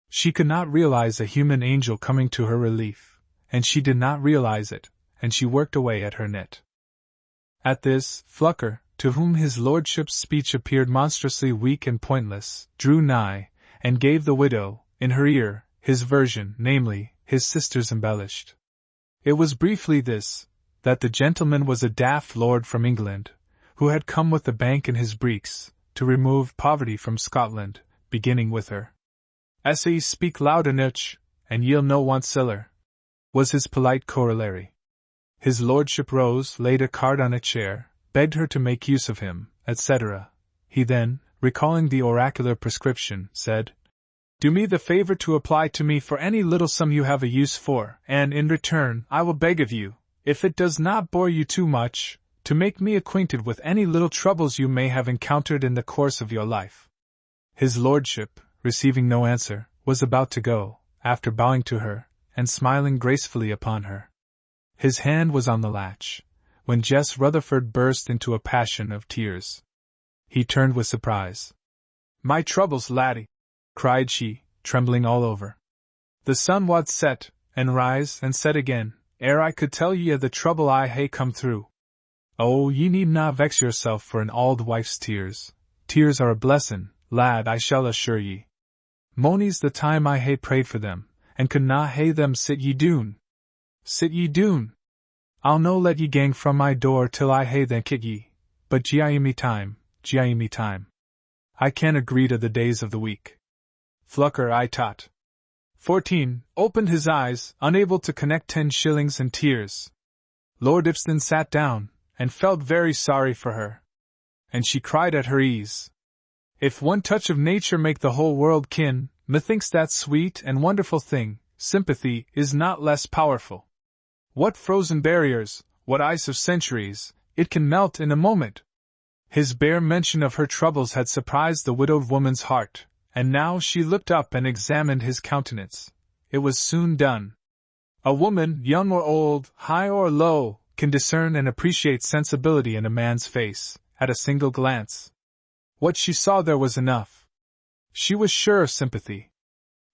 She could not realize a human angel coming to her relief, and she did not realize it, and she worked away at her net. At this, Flucker, to whom his lordship's speech appeared monstrously weak and pointless, drew nigh, and gave the widow, in her ear, his version, namely, his sister's embellished. It was briefly this, that the gentleman was a daft lord from England, who had come with the bank in his breeks, to remove poverty from Scotland, beginning with her. "Essays speak loud enough, and ye'll no want siller," was his polite corollary. His lordship rose, laid a card on a chair, begged her to make use of him, etc. He then, recalling the oracular prescription, said, "Do me the favor to apply to me for any little sum you have a use for, and in return, I will beg of you, if it does not bore you too much, to make me acquainted with any little troubles you may have encountered in the course of your life." His lordship, receiving no answer, was about to go, after bowing to her, and smiling gracefully upon her. His hand was on the latch, when Jess Rutherford burst into a passion of tears. He turned with surprise. "My troubles, laddie!" cried she, trembling all over. "The sun wad set, and rise, and set again, ere I could tell ye of the trouble I hae come through. Oh, ye need na vex yourself for an auld wife's tears. Tears are a blessin', lad, I shall assure ye. Mony's the time I hae prayed for them, and could na hae them sit ye doon. Sit ye doon. I'll no let ye gang from my door till I hae thankit ye, but gie me time, gie me time. I can agree to the days of the week." Flucker I tot. 14, opened his eyes, unable to connect 10 shillings and tears. Lord Ipsden sat down, and felt very sorry for her. And she cried at her ease. "If one touch of nature make the whole world kin, methinks that sweet and wonderful thing, sympathy, is not less powerful. What frozen barriers, what ice of centuries, it can melt in a moment." His bare mention of her troubles had surprised the widowed woman's heart, and now she looked up and examined his countenance. It was soon done. A woman, young or old, high or low, can discern and appreciate sensibility in a man's face, at a single glance. What she saw there was enough. She was sure of sympathy.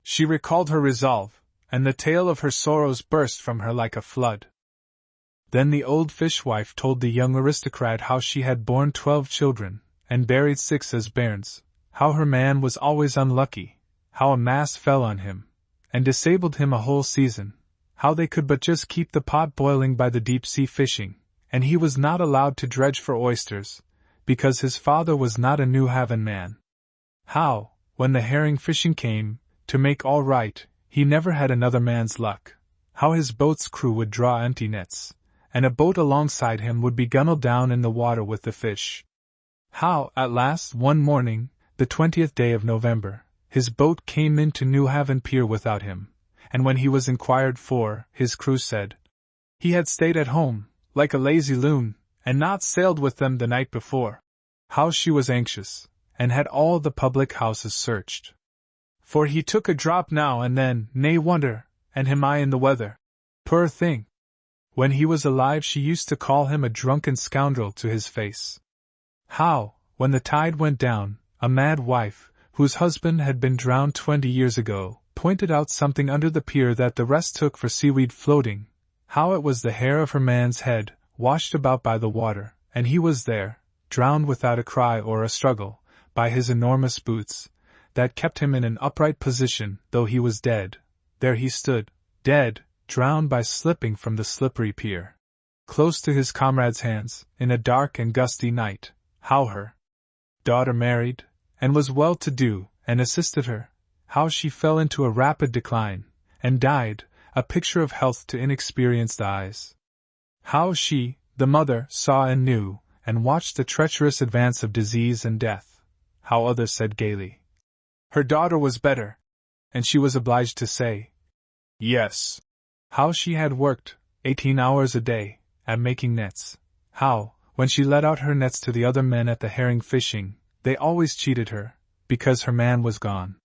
She recalled her resolve, and the tale of her sorrows burst from her like a flood. Then the old fishwife told the young aristocrat how she had borne 12 children, and buried 6 as bairns, how her man was always unlucky, how a mass fell on him, and disabled him a whole season, how they could but just keep the pot boiling by the deep-sea fishing, and he was not allowed to dredge for oysters, because his father was not a New Haven man. How, when the herring fishing came, to make all right, he never had another man's luck, how his boat's crew would draw empty nets, and a boat alongside him would be gunneled down in the water with the fish. How, at last, one morning, the 20th day of November, his boat came into New Haven pier without him, and when he was inquired for, his crew said he had stayed at home, like a lazy loon, and not sailed with them the night before. How she was anxious, and had all the public houses searched. For he took a drop now and then, nay wonder, and him I in the weather. Poor thing! When he was alive she used to call him a drunken scoundrel to his face. How, when the tide went down, a mad wife, whose husband had been drowned 20 years ago, pointed out something under the pier that the rest took for seaweed floating, how it was the hair of her man's head, washed about by the water, and he was there, drowned without a cry or a struggle, by his enormous boots, that kept him in an upright position, though he was dead. There he stood, dead, drowned by slipping from the slippery pier, close to his comrade's hands, in a dark and gusty night. How her daughter married, and was well-to-do, and assisted her, how she fell into a rapid decline, and died, a picture of health to inexperienced eyes. How she, the mother, saw and knew, and watched the treacherous advance of disease and death. How others said gaily, her daughter was better, and she was obliged to say, yes. How she had worked, 18 hours a day, at making nets. How, when she let out her nets to the other men at the herring fishing, they always cheated her, because her man was gone.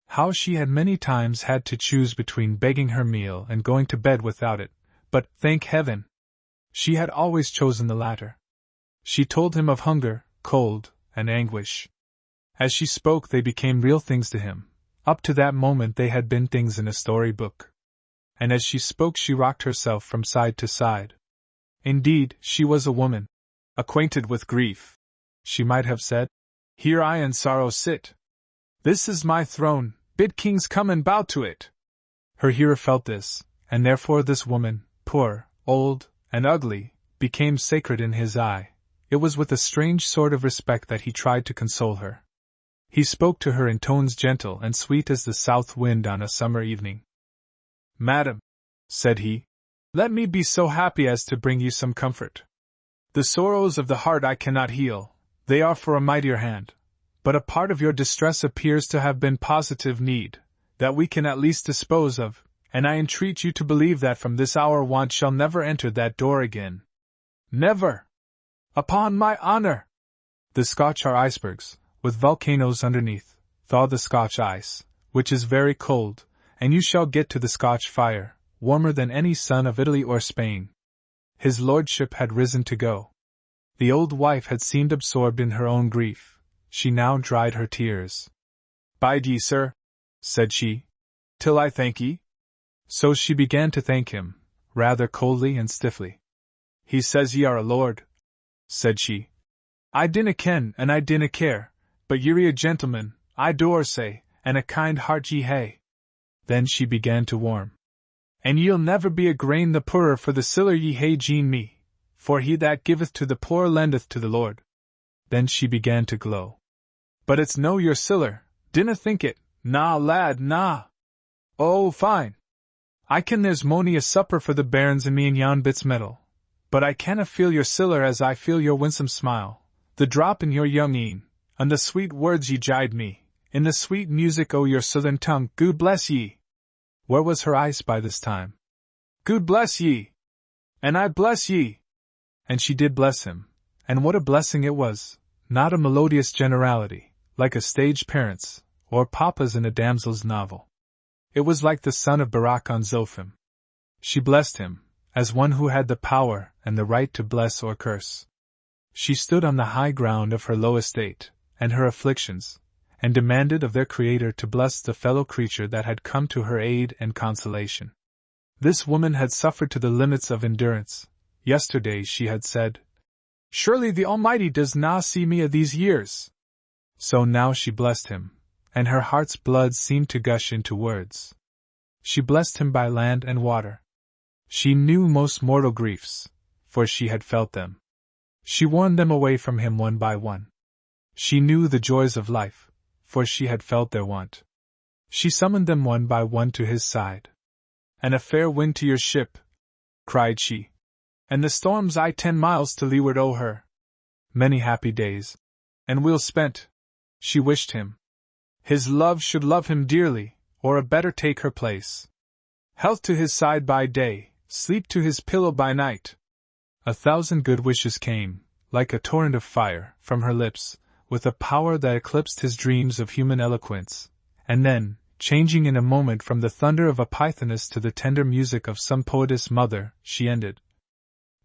How she had many times had to choose between begging her meal and going to bed without it, but, thank heaven, she had always chosen the latter. She told him of hunger, cold, and anguish. As she spoke they became real things to him. Up to that moment they had been things in a story-book. And as she spoke she rocked herself from side to side. Indeed, she was a woman, acquainted with grief. She might have said, here I in sorrow sit. This is my throne, bid kings come and bow to it. Her hearer felt this, and therefore this woman, poor, old, and ugly, became sacred in his eye. It was with a strange sort of respect that he tried to console her. He spoke to her in tones gentle and sweet as the south wind on a summer evening. Madam, said he, let me be so happy as to bring you some comfort. The sorrows of the heart I cannot heal, they are for a mightier hand, but a part of your distress appears to have been positive need, that we can at least dispose of, and I entreat you to believe that from this hour want shall never enter that door again. Never! Upon my honor! The Scotch are icebergs, with volcanoes underneath. Thaw the Scotch ice, which is very cold, and you shall get to the Scotch fire, warmer than any sun of Italy or Spain. His lordship had risen to go. The old wife had seemed absorbed in her own grief. She now dried her tears. Bide ye, sir, said she, till I thank ye. So she began to thank him, rather coldly and stiffly. He says ye are a lord, said she. I dinna ken and I dinna care, but ye're a gentleman, I dore say, and a kind heart ye hae. Then she began to warm. And ye'll never be a grain the poorer for the siller ye hae gene me, for he that giveth to the poor lendeth to the Lord. Then she began to glow. But it's no your siller, dinna think it, na lad, na. Oh, fine. I ken there's mony a supper for the bairns and me in yon bit's metal, but I canna feel your siller as I feel your winsome smile, the drop in your young een, and the sweet words ye gide me, in the sweet music o' your southern tongue. Good bless ye! Where was her ice by this time? Good bless ye! And I bless ye! And she did bless him, and what a blessing it was, not a melodious generality, like a stage parent's, or papa's in a damsel's novel. It was like the son of Barak on Zophim. She blessed him, as one who had the power and the right to bless or curse. She stood on the high ground of her low estate, and her afflictions, and demanded of their Creator to bless the fellow creature that had come to her aid and consolation. This woman had suffered to the limits of endurance. Yesterday she had said, Surely the Almighty does na see me a these years. So now she blessed him, and her heart's blood seemed to gush into words. She blessed him by land and water. She knew most mortal griefs, for she had felt them. She warned them away from him one by one. She knew the joys of life, for she had felt their want. She summoned them one by one to his side. "And a fair wind to your ship," cried she, "and the storms 10 miles to leeward o' her. Many happy days, and we'll spent," she wished him. "His love should love him dearly, or a better take her place. Health to his side by day, sleep to his pillow by night." 1,000 good wishes came, like a torrent of fire, from her lips, with a power that eclipsed his dreams of human eloquence, and then, changing in a moment from the thunder of a pythoness to the tender music of some poetess mother, she ended.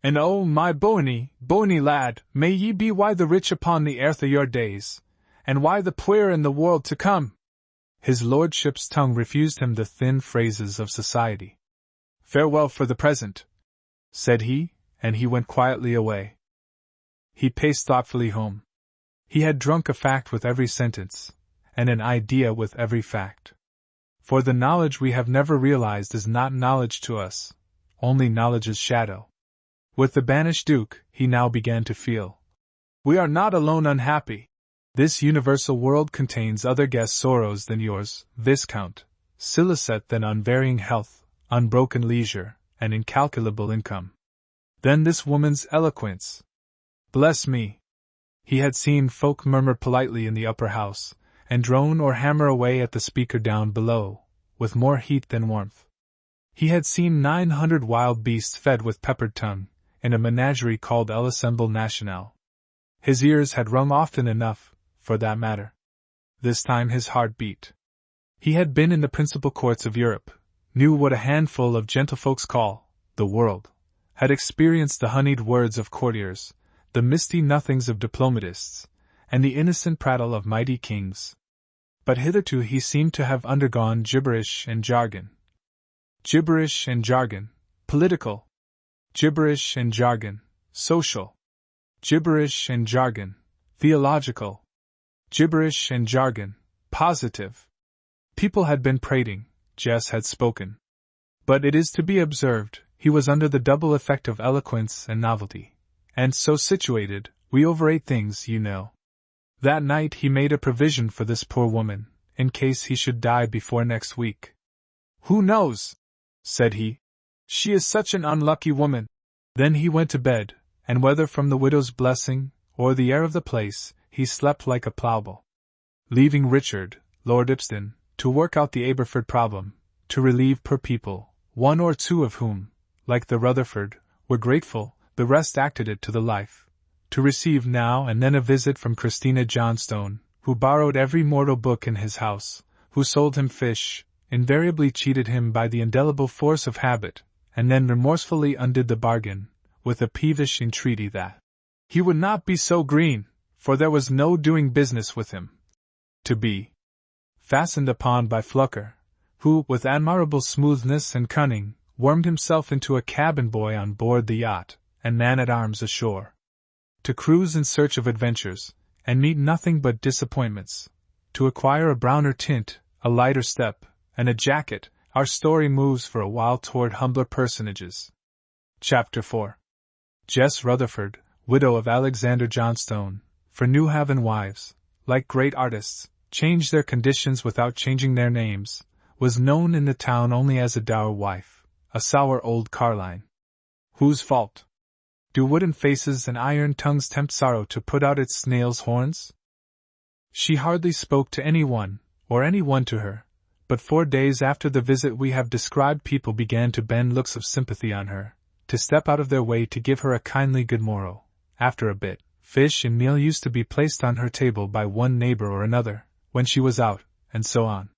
"And oh, my Boany, Boany lad, may ye be why the rich upon the earth o' your days, and why the puir in the world to come." His lordship's tongue refused him the thin phrases of society. "Farewell for the present," said he, and he went quietly away. He paced thoughtfully home. He had drunk a fact with every sentence, and an idea with every fact. For the knowledge we have never realized is not knowledge to us, only knowledge's shadow. With the banished Duke, he now began to feel. We are not alone unhappy. This universal world contains other guest sorrows than yours, Viscount, Silicet, than unvarying health, unbroken leisure, and incalculable income. Then this woman's eloquence. Bless me! He had seen folk murmur politely in the upper house, and drone or hammer away at the speaker down below, with more heat than warmth. He had seen 900 wild beasts fed with peppered tongue, in a menagerie called l'Assemblée Nationale. His ears had rung often enough, for that matter. This time his heart beat. He had been in the principal courts of Europe, knew what a handful of gentlefolks call the world, had experienced the honeyed words of courtiers, the misty nothings of diplomatists, and the innocent prattle of mighty kings. But hitherto he seemed to have undergone gibberish and jargon. Gibberish and jargon, political. Gibberish and jargon, social. Gibberish and jargon, theological. Gibberish and jargon, positive. People had been prating, Jess had spoken. But it is to be observed, he was under the double effect of eloquence and novelty. And so situated, we overrate things, you know. That night he made a provision for this poor woman, in case he should die before next week. "Who knows?" said he. "She is such an unlucky woman." Then he went to bed, and whether from the widow's blessing, or the air of the place, he slept like a ploughboy. Leaving Richard, Lord Ipsden, to work out the Aberford problem, to relieve poor people, one or two of whom, like the Rutherford, were grateful, the rest acted it to the life, to receive now and then a visit from Christie Johnstone, who borrowed every mortal book in his house, who sold him fish, invariably cheated him by the indelible force of habit, and then remorsefully undid the bargain, with a peevish entreaty that he would not be so green, for there was no doing business with him. To be fastened upon by Flucker, who, with admirable smoothness and cunning, wormed himself into a cabin boy on board the yacht, and man-at-arms ashore. To cruise in search of adventures, and meet nothing but disappointments. To acquire a browner tint, a lighter step, and a jacket, our story moves for a while toward humbler personages. Chapter 4. Jess Rutherford, widow of Alexander Johnstone, for New Haven wives, like great artists, change their conditions without changing their names, was known in the town only as a dour wife, a sour old carline. Whose fault? Do wooden faces and iron tongues tempt sorrow to put out its snail's horns? She hardly spoke to anyone, or anyone to her, but 4 days after the visit we have described people began to bend looks of sympathy on her, to step out of their way to give her a kindly good morrow. After a bit, fish and meal used to be placed on her table by one neighbor or another, when she was out, and so on.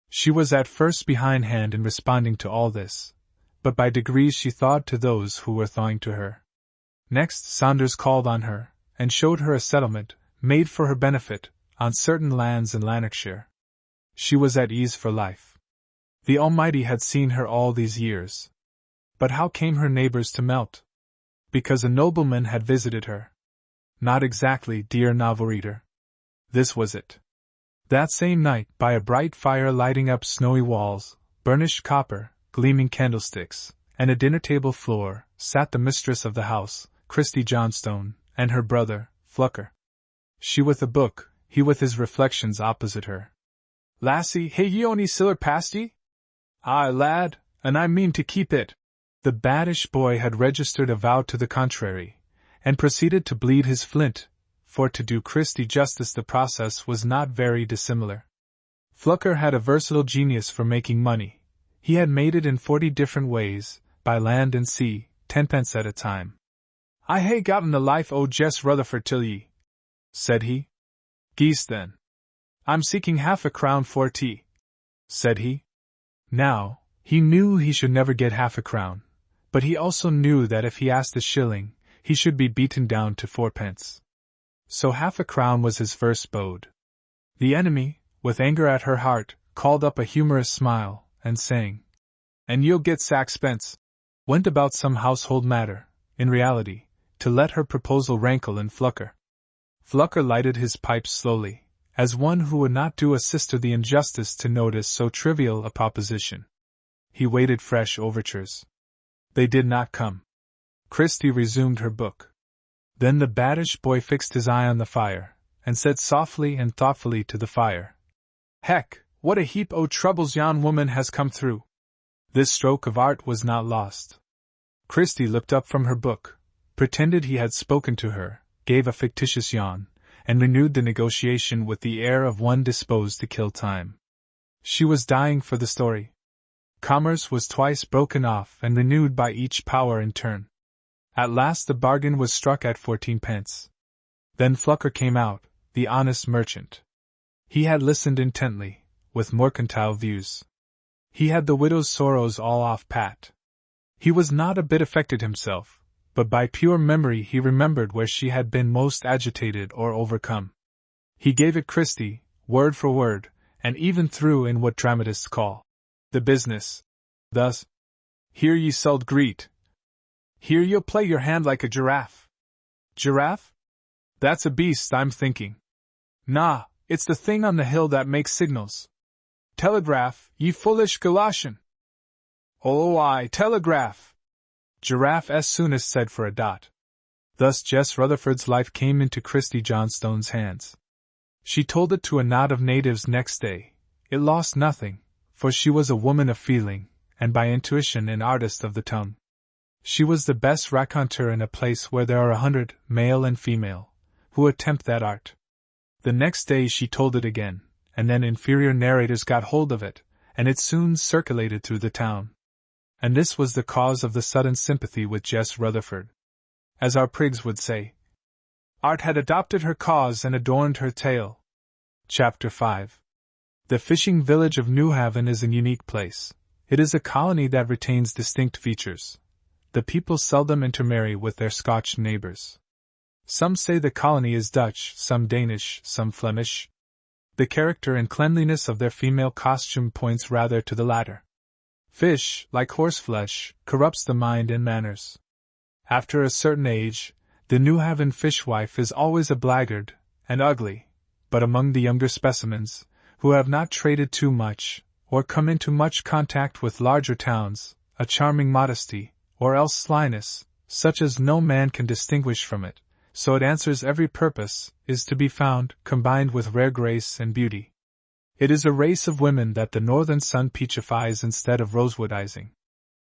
She was at first behindhand in responding to all this, but by degrees she thawed to those who were thawing to her. Next Saunders called on her, and showed her a settlement, made for her benefit, on certain lands in Lanarkshire. She was at ease for life. The Almighty had seen her all these years. But how came her neighbors to melt? Because a nobleman had visited her, Not exactly, dear novel reader. This was it. That same night, by a bright fire lighting up snowy walls, burnished copper, gleaming candlesticks, and a dinner-table floor, sat the mistress of the house, Christie Johnstone, and her brother, Flucker. She with a book, he with his reflections opposite her. "Lassie, hae ye ony siller past ye?" "Aye, lad, and I mean to keep it." The baddish boy had registered a vow to the contrary, and proceeded to bleed his flint, for to do Christie justice the process was not very dissimilar. Flucker had a versatile genius for making money. He had made it in 40 different ways, by land and sea, 10p at a time. "I hae gotten the life o' Jess Rutherford till ye," said he. "Geese then. I'm seeking half a crown for tea," said he. Now, he knew he should never get half a crown, but he also knew that if he asked a shilling, he should be beaten down to 4p. So half a crown was his first bode. The enemy, with anger at her heart, called up a humorous smile, and saying, "And you'll get saxpence," went about some household matter, in reality, to let her proposal rankle in Flucker. Flucker lighted his pipe slowly, as one who would not do a sister the injustice to notice so trivial a proposition. He waited fresh overtures. They did not come. Christie resumed her book. Then the baddish boy fixed his eye on the fire, and said softly and thoughtfully to the fire, "Heck, what a heap o' troubles yon woman has come through." This stroke of art was not lost. Christie looked up from her book, pretended he had spoken to her, gave a fictitious yawn, and renewed the negotiation with the air of one disposed to kill time. She was dying for the story. Commerce was twice broken off and renewed by each power in turn. At last the bargain was struck at 14p. Then Flucker came out, the honest merchant. He had listened intently, with mercantile views. He had the widow's sorrows all off pat. He was not a bit affected himself, but by pure memory he remembered where she had been most agitated or overcome. He gave it Christie, word for word, and even threw in what dramatists call the business. Thus, "Here ye sold greet. Here you'll play your hand like a giraffe." Giraffe? That's a beast, I'm thinking. Nah, it's the thing on the hill that makes signals. Telegraph, ye foolish Galatian. Oh, aye, telegraph. Giraffe as soon as said for a dot. Thus Jess Rutherford's life came into Christie Johnstone's hands. She told it to a knot of natives next day. It lost nothing, for she was a woman of feeling, and by intuition an artist of the tongue. She was the best raconteur in a place where there are 100, male and female, who attempt that art. The next day she told it again, and then inferior narrators got hold of it, and it soon circulated through the town. And this was the cause of the sudden sympathy with Jess Rutherford. As our prigs would say, art had adopted her cause and adorned her tale. Chapter 5. The fishing village of Newhaven is a unique place. It is a colony that retains distinct features. The people seldom intermarry with their Scotch neighbors. Some say the colony is Dutch, some Danish, some Flemish. The character and cleanliness of their female costume points rather to the latter. Fish, like horseflesh, corrupts the mind and manners. After a certain age, the Newhaven fishwife is always a blackguard, and ugly, but among the younger specimens, who have not traded too much, or come into much contact with larger towns, a charming modesty, or else slyness, such as no man can distinguish from it, so it answers every purpose, is to be found, combined with rare grace and beauty. It is a race of women that the northern sun peachifies instead of rosewoodizing.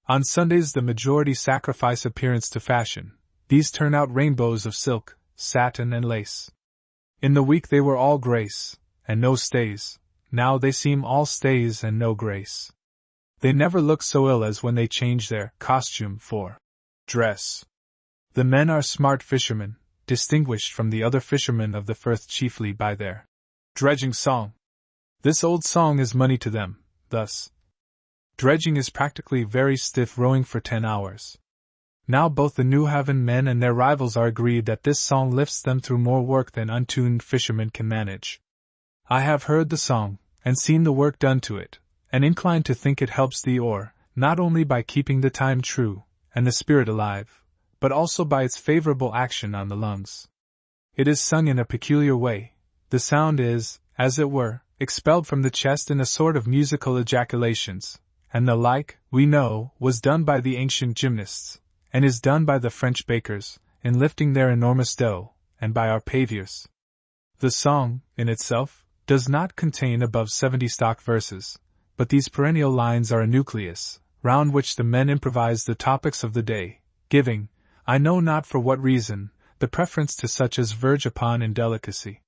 On Sundays the majority sacrifice appearance to fashion. These turn out rainbows of silk, satin and lace. In the week they were all grace, and no stays. Now they seem all stays and no grace. They never look so ill as when they change their costume for dress. The men are smart fishermen, distinguished from the other fishermen of the Firth chiefly by their dredging song. This old song is money to them, thus. Dredging is practically very stiff rowing for 10 hours. Now both the Newhaven men and their rivals are agreed that this song lifts them through more work than untuned fishermen can manage. I have heard the song, and seen the work done to it, and inclined to think it helps the oar, not only by keeping the time true, and the spirit alive, but also by its favorable action on the lungs. It is sung in a peculiar way. The sound is, as it were, expelled from the chest in a sort of musical ejaculations, and the like, we know, was done by the ancient gymnasts, and is done by the French bakers, in lifting their enormous dough, and by our paviors. The song, in itself, does not contain above 70 stock verses, but these perennial lines are a nucleus, round which the men improvise the topics of the day, giving, I know not for what reason, the preference to such as verge upon indelicacy.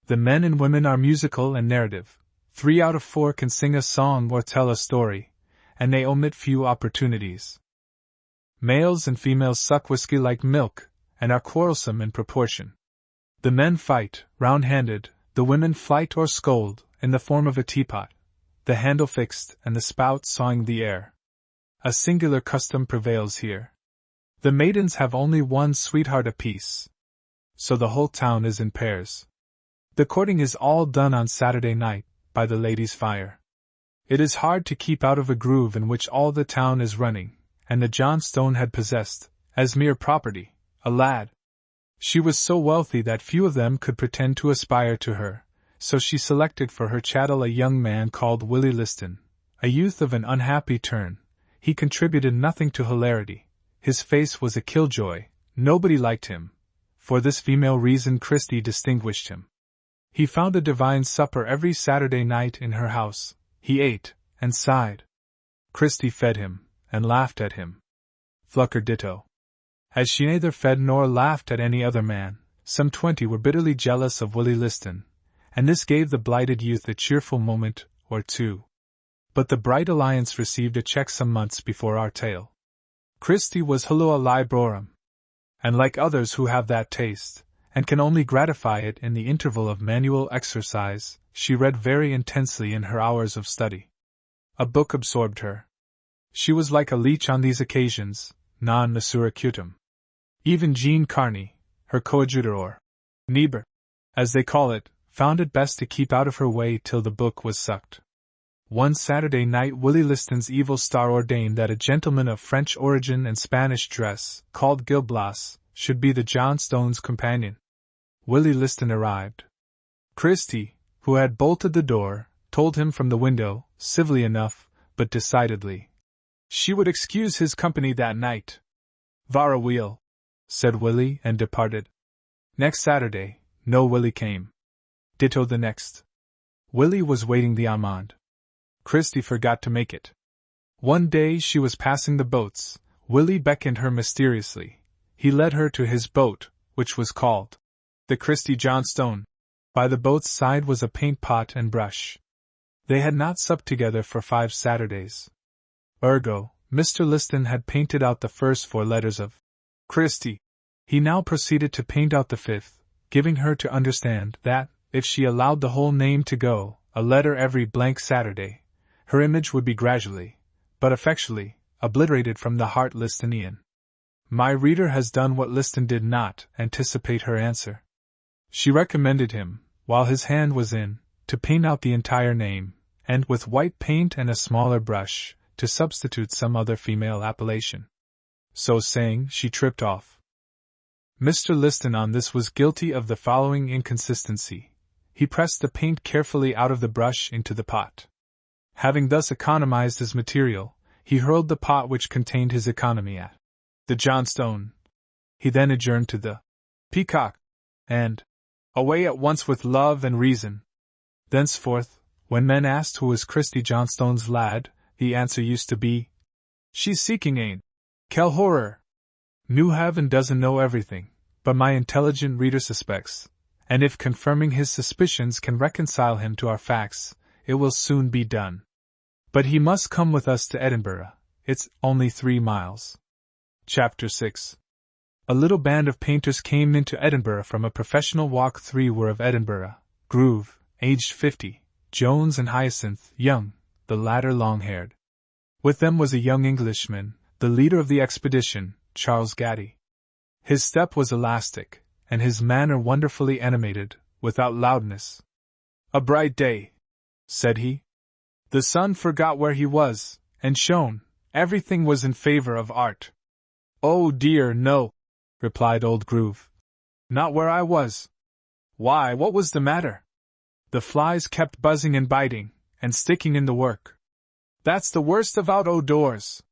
The men and women are musical and narrative. 3 out of 4 can sing a song or tell a story, and they omit few opportunities. Males and females suck whiskey like milk, and are quarrelsome in proportion. The men fight, round-handed, the women flight or scold, in the form of a teapot, the handle fixed and the spout sawing the air. A singular custom prevails here. The maidens have only one sweetheart apiece. So the whole town is in pairs. The courting is all done on Saturday night, by the ladies' fire. It is hard to keep out of a groove in which all the town is running, and the Johnstone had possessed, as mere property, a lad. She was so wealthy that few of them could pretend to aspire to her, so she selected for her chattel a young man called Willie Liston, a youth of an unhappy turn. He contributed nothing to hilarity. His face was a killjoy, nobody liked him. For this female reason Christie distinguished him. He found a divine supper every Saturday night in her house. He ate, and sighed. Christie fed him, and laughed at him. Flucker ditto. As she neither fed nor laughed at any other man, some 20 were bitterly jealous of Willie Liston, and this gave the blighted youth a cheerful moment or two. But the bright alliance received a check some months before our tale. Christie was halloa librorum, and like others who have that taste, and can only gratify it in the interval of manual exercise, she read very intensely in her hours of study. A book absorbed her. She was like a leech on these occasions, non nocere cutum. Even Jean Carney, her coadjutor or neighbor, as they call it, found it best to keep out of her way till the book was sucked. One Saturday night Willie Liston's evil star ordained that a gentleman of French origin and Spanish dress, called Gil Blas, should be the Johnstone's companion. Willie Liston arrived. Christie, who had bolted the door, told him from the window, civilly enough, but decidedly, she would excuse his company that night. Vara wheel, said Willie, and departed. Next Saturday, no Willie came. Ditto the next. Willie was waiting the amende. Christie forgot to make it. One day she was passing the boats. Willie beckoned her mysteriously. He led her to his boat, which was called the Christie Johnstone. By the boat's side was a paint pot and brush. They had not supped together for 5 Saturdays. Ergo, Mr. Liston had painted out the first 4 letters of Christie. He now proceeded to paint out the 5th, giving her to understand that, if she allowed the whole name to go, a letter every blank Saturday, her image would be gradually, but effectually, obliterated from the heart Listonian. My reader has done what Liston did not anticipate her answer. She recommended him, while his hand was in, to paint out the entire name, and with white paint and a smaller brush, to substitute some other female appellation. So saying, she tripped off. Mr. Liston on this was guilty of the following inconsistency. He pressed the paint carefully out of the brush into the pot. Having thus economized his material, he hurled the pot which contained his economy at the Johnstone. He then adjourned to the Peacock, and away at once with love and reason. Thenceforth, when men asked who was Christie Johnstone's lad, the answer used to be, "She's seeking ane. Quel horror!" New Haven doesn't know everything, but my intelligent reader suspects, and if confirming his suspicions can reconcile him to our facts, it will soon be done. But he must come with us to Edinburgh. It's only 3 miles. Chapter 6. A little band of painters came into Edinburgh from a professional walk. 3 were of Edinburgh: Groove, aged 50, Jones and Hyacinth, young, the latter long-haired. With them was a young Englishman, the leader of the expedition, Charles Reade. His step was elastic, and his manner wonderfully animated, without loudness. "A bright day," said he. "The sun forgot where he was, and shone. Everything was in favor of art." "Oh dear, no," replied old Groove. Not where I was. Why, what was the matter? The flies kept buzzing and biting, and sticking in the work. That's the worst of out-o-doors.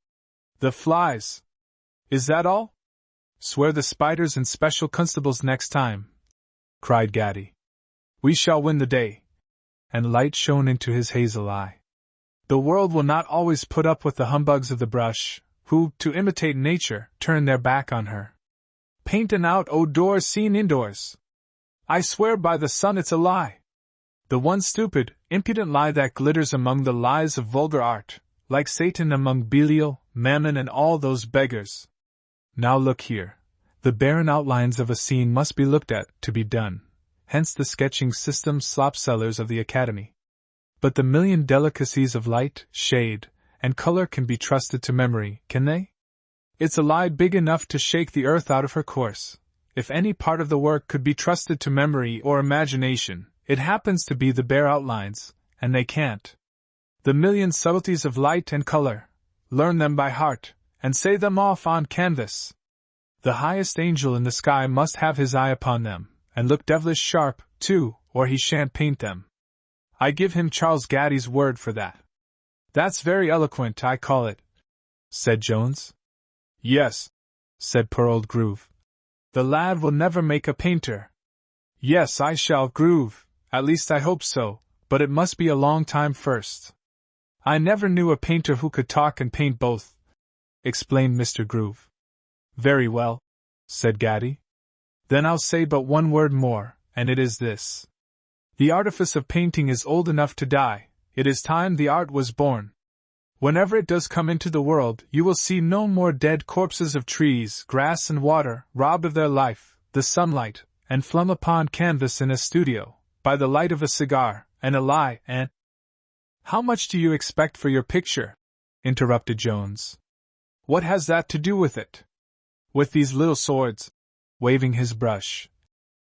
The flies. Is that all? Swear the spiders and special constables next time, cried Gaddy. We shall win the day. And light shone into his hazel eye. The world will not always put up with the humbugs of the brush, who, to imitate nature, turn their back on her. Paint an out-o-doors scene indoors. I swear by the sun it's a lie. The one stupid, impudent lie that glitters among the lies of vulgar art, like Satan among Belial, Mammon and all those beggars. Now look here. The barren outlines of a scene must be looked at, to be done, hence the sketching system slop-sellers of the Academy. But the million delicacies of light, shade, and color can be trusted to memory, can they? It's a lie big enough to shake the earth out of her course. If any part of the work could be trusted to memory or imagination, it happens to be the bare outlines, and they can't. The million subtleties of light and color, learn them by heart, and say them off on canvas. The highest angel in the sky must have his eye upon them, and look devilish sharp, too, or he shan't paint them. I give him Charles Gaddy's word for that. That's very eloquent, I call it, said Jones. Yes, said poor old Groove. The lad will never make a painter. Yes, I shall, Groove, at least I hope so, but it must be a long time first. I never knew a painter who could talk and paint both, explained Mr. Groove. Very well, said Gaddy. Then I'll say but one word more, and it is this. The artifice of painting is old enough to die, it is time the art was born. Whenever it does come into the world, you will see no more dead corpses of trees, grass and water, robbed of their life, the sunlight, and flung upon canvas in a studio, by the light of a cigar, and a lie, and— How much do you expect for your picture? Interrupted Jones. What has that to do with it? With these little swords, waving his brush.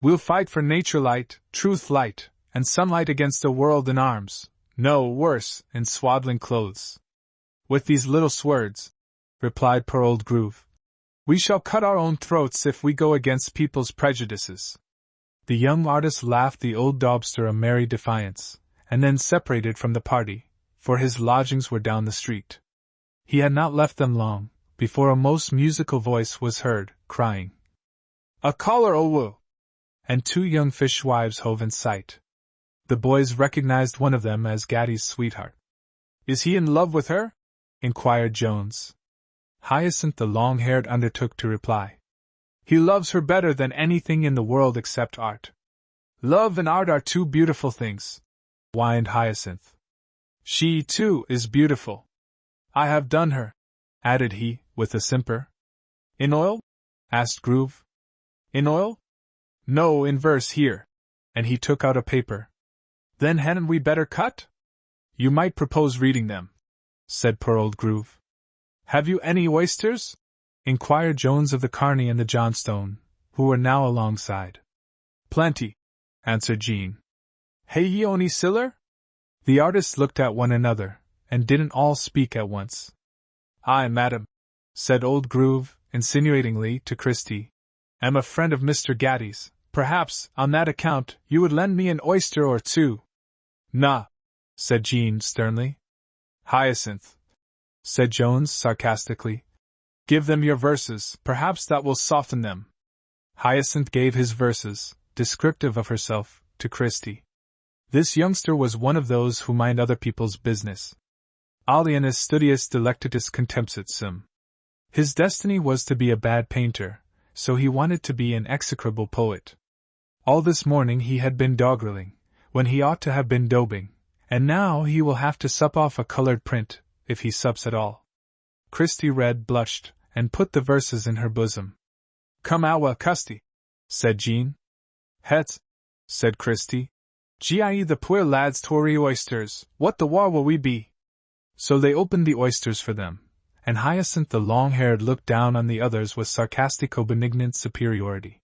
We'll fight for nature light, truth light, and sunlight against the world in arms, no, worse, in swaddling clothes. With these little swords, replied poor old Groove. We shall cut our own throats if we go against people's prejudices. The young artist laughed the old Dobster a merry defiance, and then separated from the party, for his lodgings were down the street. He had not left them long, before a most musical voice was heard, crying, A caller, O woo! And two young fishwives hove in sight. The boys recognized one of them as Gaddy's sweetheart. Is he in love with her? Inquired Jones. Hyacinth the long-haired undertook to reply. He loves her better than anything in the world except art. Love and art are two beautiful things, whined Hyacinth. She, too, is beautiful. I have done her, added he, with a simper. In oil? Asked Groove. In oil? No, in verse here. And he took out a paper. Then hadn't we better cut? You might propose reading them, said poor old Groove. Have you any oysters? Inquired Jones of the Carney and the Johnstone, who were now alongside. Plenty, answered Jean. Hey ye ony siller? The artists looked at one another, and didn't all speak at once. I, madam, said old Groove, insinuatingly, to Christie, am a friend of Mr. Gaddy's. Perhaps, on that account, you would lend me an oyster or two. Nah, said Jean sternly. Hyacinth, said Jones sarcastically. Give them your verses, perhaps that will soften them. Hyacinth gave his verses, descriptive of herself, to Christie. This youngster was one of those who mind other people's business. Alienus studius delectatus contempsit sum. His destiny was to be a bad painter, so he wanted to be an execrable poet. All this morning he had been doggerelling, when he ought to have been daubing, and now he will have to sup off a colored print, if he sups at all. Christie read, blushed, and put the verses in her bosom. Come awa custy, said Jean. Het, said Christie. Gie the poor lads tory oysters, what the war will we be? So they opened the oysters for them, and Hyacinth the long-haired looked down on the others with sarcastico-benignant superiority.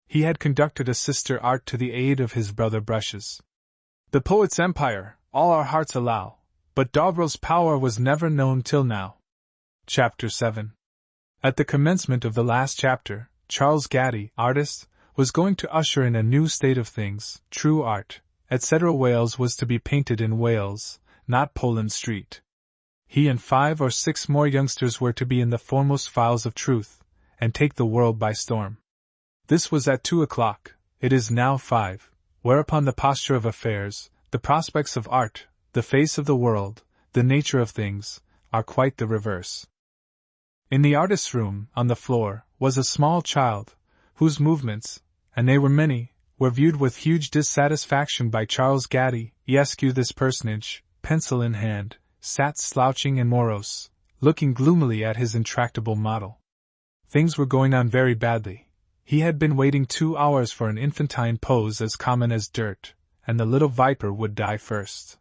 He had conducted a sister art to the aid of his brother brushes. The poet's empire, all our hearts allow, but Dobrel's power was never known till now. Chapter 7. At the commencement of the last chapter, Charles Gaddy, artist, was going to usher in a new state of things, true art, etc. Wales was to be painted in Wales, not Poland Street. He and 5 or 6 more youngsters were to be in the foremost files of truth, and take the world by storm. This was at 2 o'clock, it is now 5, whereupon the posture of affairs, the prospects of art, the face of the world, the nature of things, are quite the reverse. In the artist's room, on the floor, was a small child, whose movements, and they were many, were viewed with huge dissatisfaction by Charles Gaddy. Esq. This personage, pencil in hand, sat slouching and morose, looking gloomily at his intractable model. Things were going on very badly. He had been waiting 2 hours for an infantine pose as common as dirt, and the little viper would die first.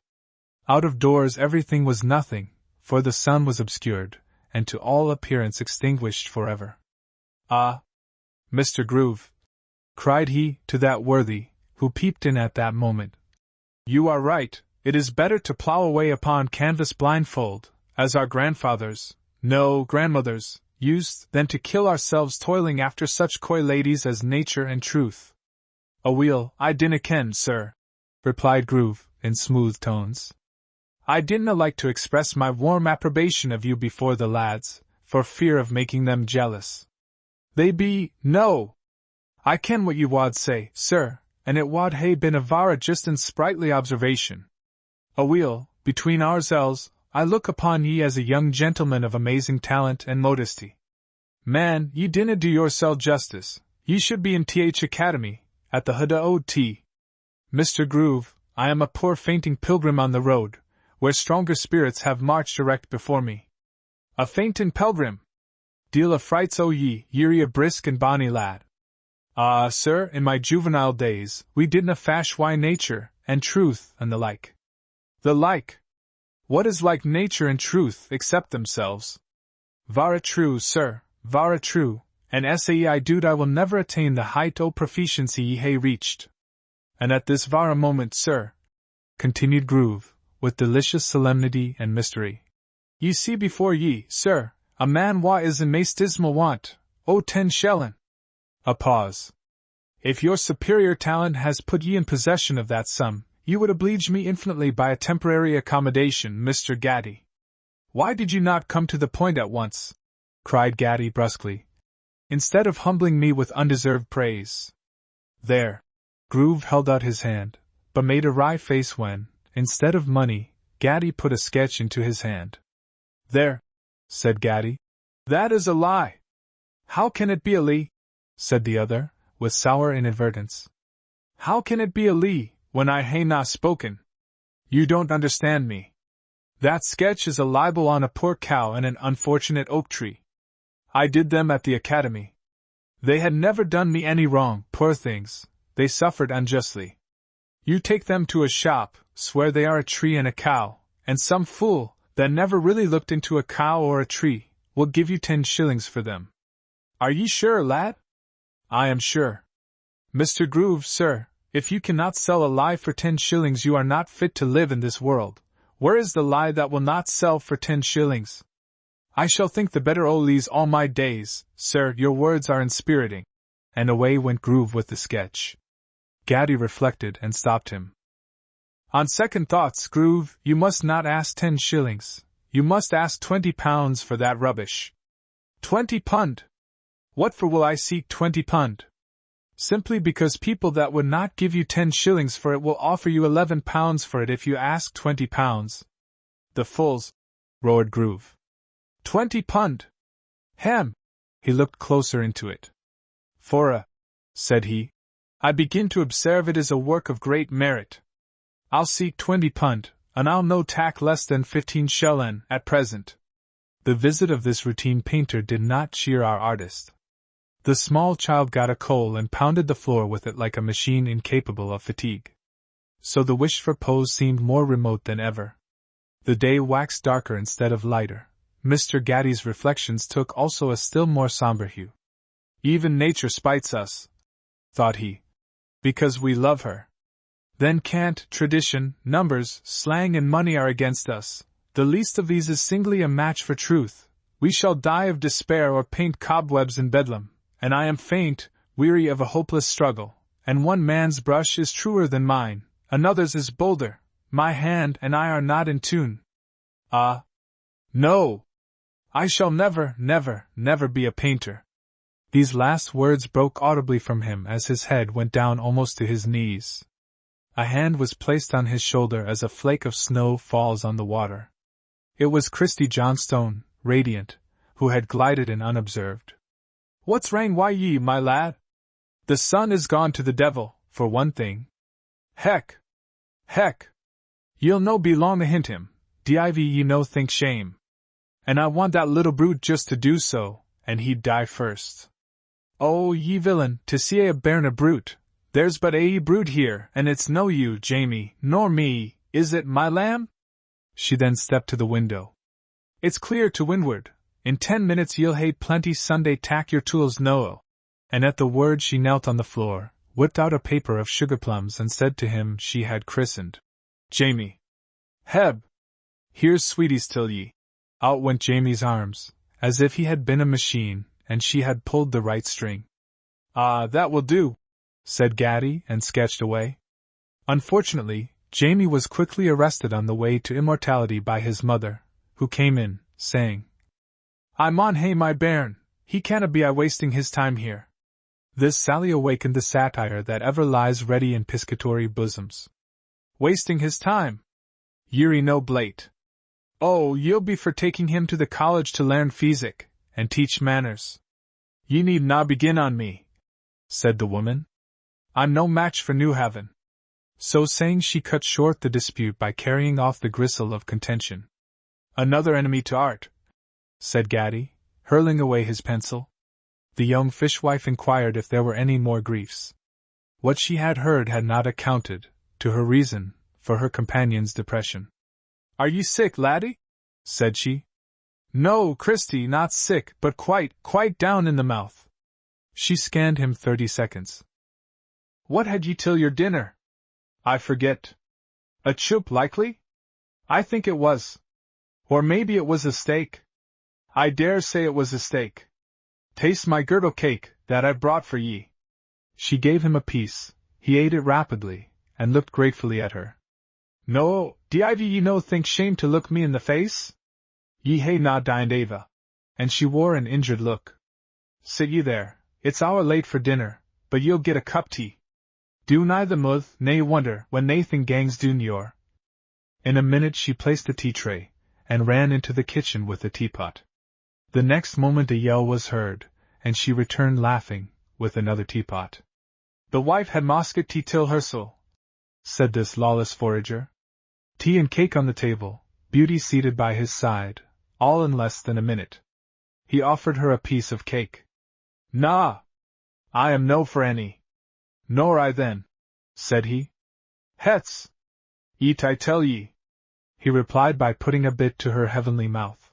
Out of doors everything was nothing, for the sun was obscured, and to all appearance extinguished forever. "Ah, Mr. Groove," cried he to that worthy, who peeped in at that moment, "you are right, it is better to plough away upon canvas blindfold, as our grandfathers, no, grandmothers, used, than to kill ourselves toiling after such coy ladies as nature and truth." "Aweel, I dinna ken, sir," replied Groove, in smooth tones. "I dinna like to express my warm approbation of you before the lads, for fear of making them jealous. They be, no! I ken what you wad say, sir, and it wad hae been a vara just and sprightly observation. Aweel, between ourselves, I look upon ye as a young gentleman of amazing talent and modesty. Man, ye dinna do yoursel justice, ye should be in Th Academy, at the Huda O.T. Mr. Groove, I am a poor fainting pilgrim on the road, where stronger spirits have marched erect before me. A faintin' pilgrim! Deal of frights o' ye, ye're a brisk and bonny lad. Ah, sir, in my juvenile days, we didna fash why nature, and truth, and the like. The like? What is like nature and truth, except themselves? Vara true, sir, vara true, and sae I doot I will never attain the height o' proficiency ye hae reached. And at this vara moment, sir," continued Groove, with delicious solemnity and mystery, "ye see before ye, sir, a man wha is in maist dismal want, o 10 shillin'. A pause. If your superior talent has put ye in possession of that sum, you would oblige me infinitely by a temporary accommodation, Mr. Gaddy." "Why did you not come to the point at once?" cried Gaddy brusquely, "instead of humbling me with undeserved praise?" "There." Groove held out his hand, but made a wry face when, instead of money, Gaddy put a sketch into his hand. "There," said Gaddy. "That is a lie." "How can it be a lee?" said the other, with sour inadvertence. "How can it be a lee, when I hae na spoken? You don't understand me. That sketch is a libel on a poor cow and an unfortunate oak tree. I did them at the Academy. They had never done me any wrong, poor things, they suffered unjustly. You take them to a shop, swear they are a tree and a cow, and some fool, that never really looked into a cow or a tree, will give you 10 shillings for them. Are ye sure, lad?" "I am sure." "Mr. Groove, sir, if you cannot sell a lie for 10 shillings you are not fit to live in this world. Where is the lie that will not sell for 10 shillings? I shall think the better o' lees all my days, sir, your words are inspiriting." And away went Groove with the sketch. Gaddy reflected and stopped him. "On second thoughts, Groove, you must not ask 10 shillings, you must ask £20 for that rubbish." £20? What for will I seek £20? Simply because people that would not give you 10 shillings for it will offer you £11 for it if you ask £20. "The fools!" roared Groove. £20! Hem! He looked closer into it. "Fora," said he, "I begin to observe it is a work of great merit. I'll seek £20, and I'll no tack less than 15 shillin' at present." The visit of this routine painter did not cheer our artist. The small child got a coal and pounded the floor with it like a machine incapable of fatigue. So the wished-for pose seemed more remote than ever. The day waxed darker instead of lighter. Mr. Gaddy's reflections took also a still more somber hue. "Even nature spites us," thought he, "because we love her. Then cant, tradition, numbers, slang and money are against us. The least of these is singly a match for truth. We shall die of despair or paint cobwebs in Bedlam, and I am faint, weary of a hopeless struggle, and one man's brush is truer than mine, another's is bolder, my hand and I are not in tune. Ah! No! I shall never, never, never be a painter. These last words broke audibly from him as his head went down almost to his knees. A hand was placed on his shoulder as a flake of snow falls on the water. It was Christie Johnstone, radiant, who had glided in unobserved. What's wrang wi' ye, my lad? The sun is gone to the devil, for one thing. Heck! Heck! Ye'll no be long to hint him, div ye no think shame. And I want that little brute just to do so, and he'd die first. Oh, ye villain, to see a bairn a brute! There's but a brute here, and it's no you, Jamie, nor me, is it, my lamb? She then stepped to the window. It's clear to windward. In 10 minutes ye'll hae plenty Sunday tack your tools no. And at the word she knelt on the floor, whipped out a paper of sugar plums and said to him she had christened Jamie. Heb! Here's sweeties till ye. Out went Jamie's arms, as if he had been a machine, and she had pulled the right string. Ah, that will do, said Gaddy, and sketched away. Unfortunately, Jamie was quickly arrested on the way to immortality by his mother, who came in, saying, I maun hae my bairn, he canna be wasting his time here. This sally awakened the satire that ever lies ready in piscatory bosoms. Wasting his time? Ye're no blate. Oh, ye'll be for taking him to the college to learn physic, and teach manners. Ye need na begin on me, said the woman. I'm no match for New Haven. So saying she cut short the dispute by carrying off the gristle of contention. Another enemy to art, said Gaddy, hurling away his pencil. The young fishwife inquired if there were any more griefs. What she had heard had not accounted, to her reason, for her companion's depression. Are you sick, laddie? Said she. No, Christie, not sick, but quite down in the mouth. She scanned him 30 seconds. What had ye till your dinner? I forget. A choop, likely? I think it was. Or maybe it was a steak. I dare say it was a steak. Taste my girdle cake, that I brought for ye. She gave him a piece, he ate it rapidly, and looked gratefully at her. No, div ye no think shame to look me in the face? Ye hae na dined Ava. And she wore an injured look. Sit ye there, it's hour late for dinner, but ye'll get a cup tea. Do nigh the muth, nae wonder, when naething gangs doon your. In a minute she placed the tea tray, and ran into the kitchen with the teapot. The next moment a yell was heard, and she returned laughing, with another teapot. The wife had mosket tea till hersel, said this lawless forager. Tea and cake on the table, Beauty seated by his side, all in less than a minute. He offered her a piece of cake. Na! I am no for any. Nor I then, said he. Hets! Eat I tell ye, he replied by putting a bit to her heavenly mouth.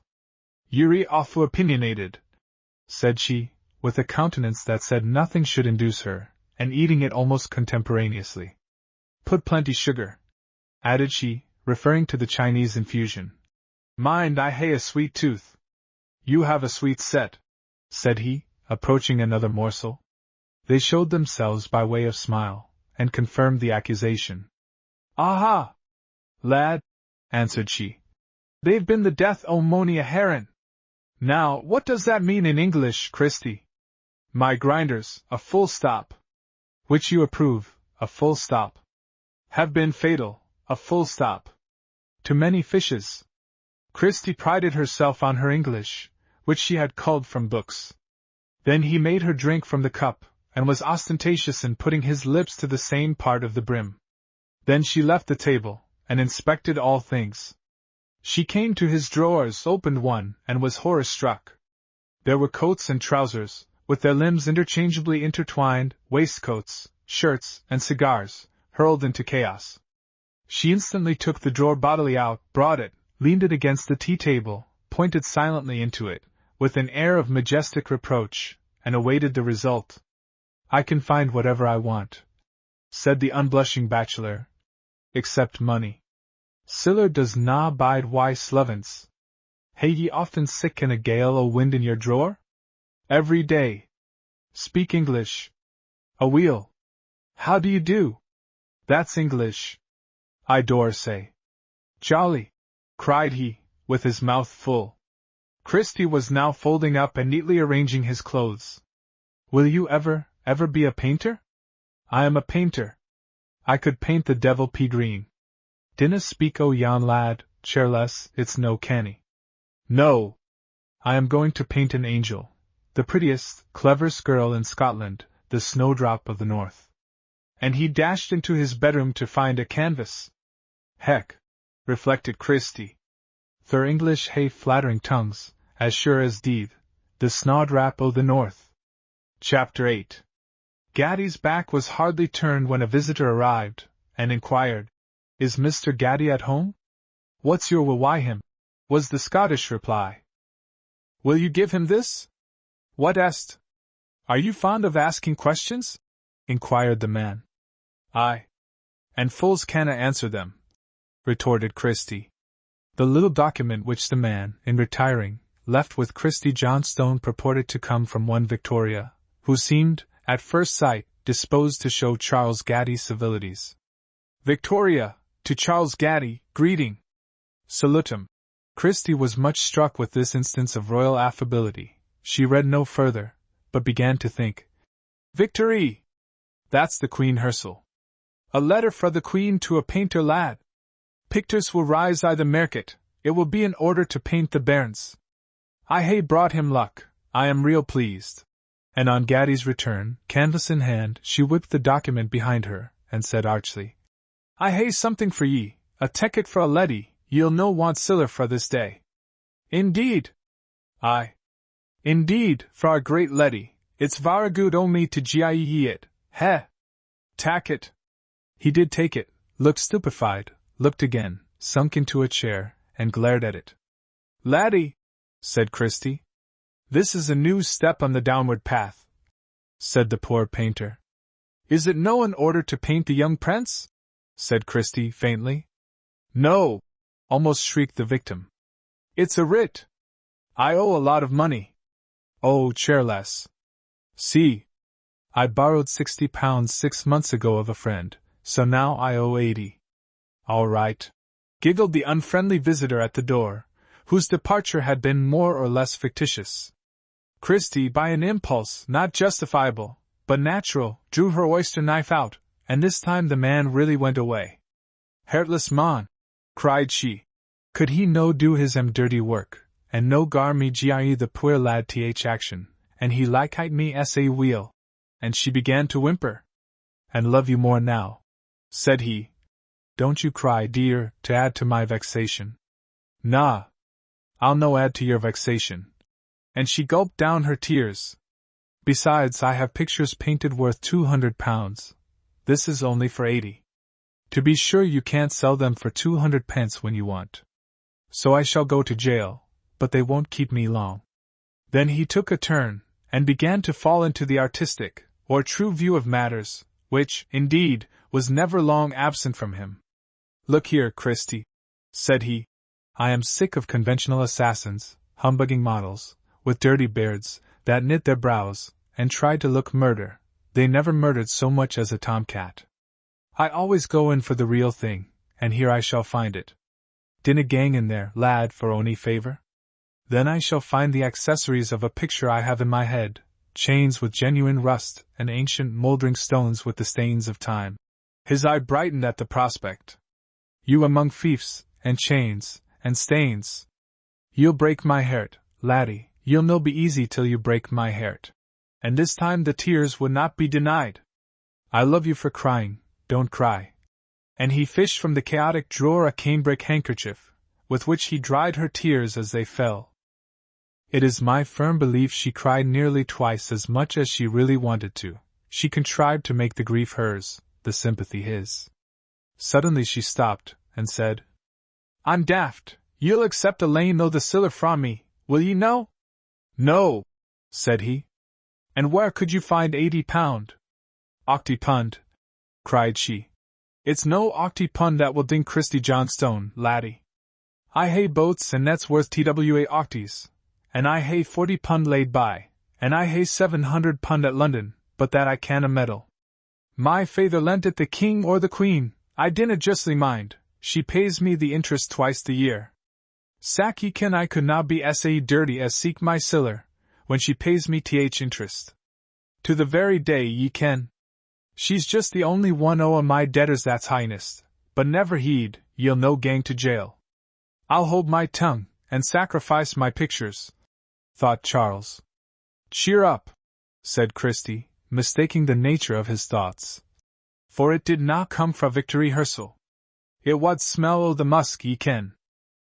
Ye're awfu' opinionated, said she, with a countenance that said nothing should induce her, and eating it almost contemporaneously. Put plenty sugar, added she, referring to the Chinese infusion. Mind, I hae a sweet tooth. You have a sweet set, said he, approaching another morsel. They showed themselves by way of smile, and confirmed the accusation. Aha! Lad, answered she. They've been the death o' mony a heron. Now, what does that mean in English, Christie? My grinders, a full stop. Which you approve, a full stop. Have been fatal, a full stop. To many fishes. Christie prided herself on her English, which she had culled from books. Then he made her drink from the cup, and was ostentatious in putting his lips to the same part of the brim. Then she left the table, and inspected all things. She came to his drawers, opened one, and was horror-struck. There were coats and trousers, with their limbs interchangeably intertwined, waistcoats, shirts, and cigars, hurled into chaos. She instantly took the drawer bodily out, brought it, leaned it against the tea-table, pointed silently into it, with an air of majestic reproach, and awaited the result. I can find whatever I want, said the unblushing bachelor, except money. Siller does na bide why slevins. Hae ye often sick in a gale o' wind in your drawer? Every day. Speak English, A wheel. How do you do? That's English. I dare say. Jolly, cried he, with his mouth full. Christie was now folding up and neatly arranging his clothes. Will you ever be a painter? I am a painter. I could paint the devil pea green. Dinna speak o' yon lad, Charles, it's no canny. No. I am going to paint an angel, the prettiest, cleverest girl in Scotland, the snowdrop of the north. And he dashed into his bedroom to find a canvas. Heck, reflected Christie. Thur English hae flattering tongues, as sure as deed, the snowdrop o' the north. Chapter 8. Gaddy's back was hardly turned when a visitor arrived, and inquired, Is Mr. Gaddy at home? What's your will why him? Was the Scottish reply. Will you give him this? What est? Are you fond of asking questions? Inquired the man. Aye. And fools canna answer them, retorted Christie. The little document which the man, in retiring, left with Christie Johnstone purported to come from one Victoria, who seemed, at first sight, disposed to show Charles Gaddy civilities. Victoria, to Charles Gaddy, greeting. Salutum. Christie was much struck with this instance of royal affability. She read no further, but began to think. Victory! That's the Queen hersel. A letter fra the Queen to a painter lad. Pictures will rise I the market, it will be in order to paint the bairns. I hae brought him luck, I am real pleased. And on Gaddy's return, canvas in hand, she whipped the document behind her, and said archly, I hae something for ye, a ticket for a leddy, ye'll no want siller fra this day. Indeed? Aye. Indeed, fra our great leddy, it's vara good only to gie it, heh. Tak it. He did take it, looked stupefied, looked again, sunk into a chair, and glared at it. Laddie, said Christie. This is a new step on the downward path, said the poor painter. Is it no in order to paint the young prince? Said Christie faintly. No, almost shrieked the victim. It's a writ. I owe a lot of money. Oh, Charles. See. I borrowed £60 6 months ago of a friend, so now I owe 80. All right, giggled the unfriendly visitor at the door, whose departure had been more or less fictitious. Christie, by an impulse not justifiable, but natural, drew her oyster knife out, and this time the man really went away. Heartless mon, cried she. Could he no do his dirty work, and no gar me gie the poor lad th action, and he likite me sa wheel. And she began to whimper. And love you more now, said he. Don't you cry, dear, to add to my vexation. Nah, I'll no add to your vexation. And she gulped down her tears. Besides, I have pictures painted worth £200. This is only for 80. To be sure you can't sell them for 200 pence when you want. So I shall go to jail, but they won't keep me long. Then he took a turn, and began to fall into the artistic, or true view of matters, which, indeed, was never long absent from him. Look here, Christie, said he. I am sick of conventional assassins, humbugging models, with dirty beards, that knit their brows, and try to look murder. They never murdered so much as a tomcat. I always go in for the real thing, and here I shall find it. Dinna gang in there, lad, for ony favour? Then I shall find the accessories of a picture I have in my head, chains with genuine rust, and ancient mouldering stones with the stains of time. His eye brightened at the prospect. You among fiefs, and chains, and stains. You'll break my heart, laddie, you'll no be easy till you break my heart. And this time the tears would not be denied. I love you for crying, don't cry. And he fished from the chaotic drawer a cambric handkerchief, with which he dried her tears as they fell. It is my firm belief she cried nearly twice as much as she really wanted to. She contrived to make the grief hers, the sympathy his. Suddenly she stopped, and said, I'm daft, you'll accept a lane though the siller from me, will ye no? No, said he. And where could you find £80? Octipund, cried she. It's no octipund that will ding Christie Johnstone, laddie. I hae boats and nets worth twa octies, and I hae £40 laid by, and I hae £700 at London, but that I canna meddle. My feyther lent it the king or the queen, I dinna justly mind, she pays me the interest twice the year. Sack ye ken I could not be sae dirty as seek my siller, when she pays me th interest. To the very day ye ken. She's just the only one o' my debtors that's highest, but never heed, ye'll no gang to jail. I'll hold my tongue, and sacrifice my pictures, thought Charles. Cheer up, said Christie, mistaking the nature of his thoughts. For it did not come fra Victory Hersel. It wad smell o' the musk ye ken.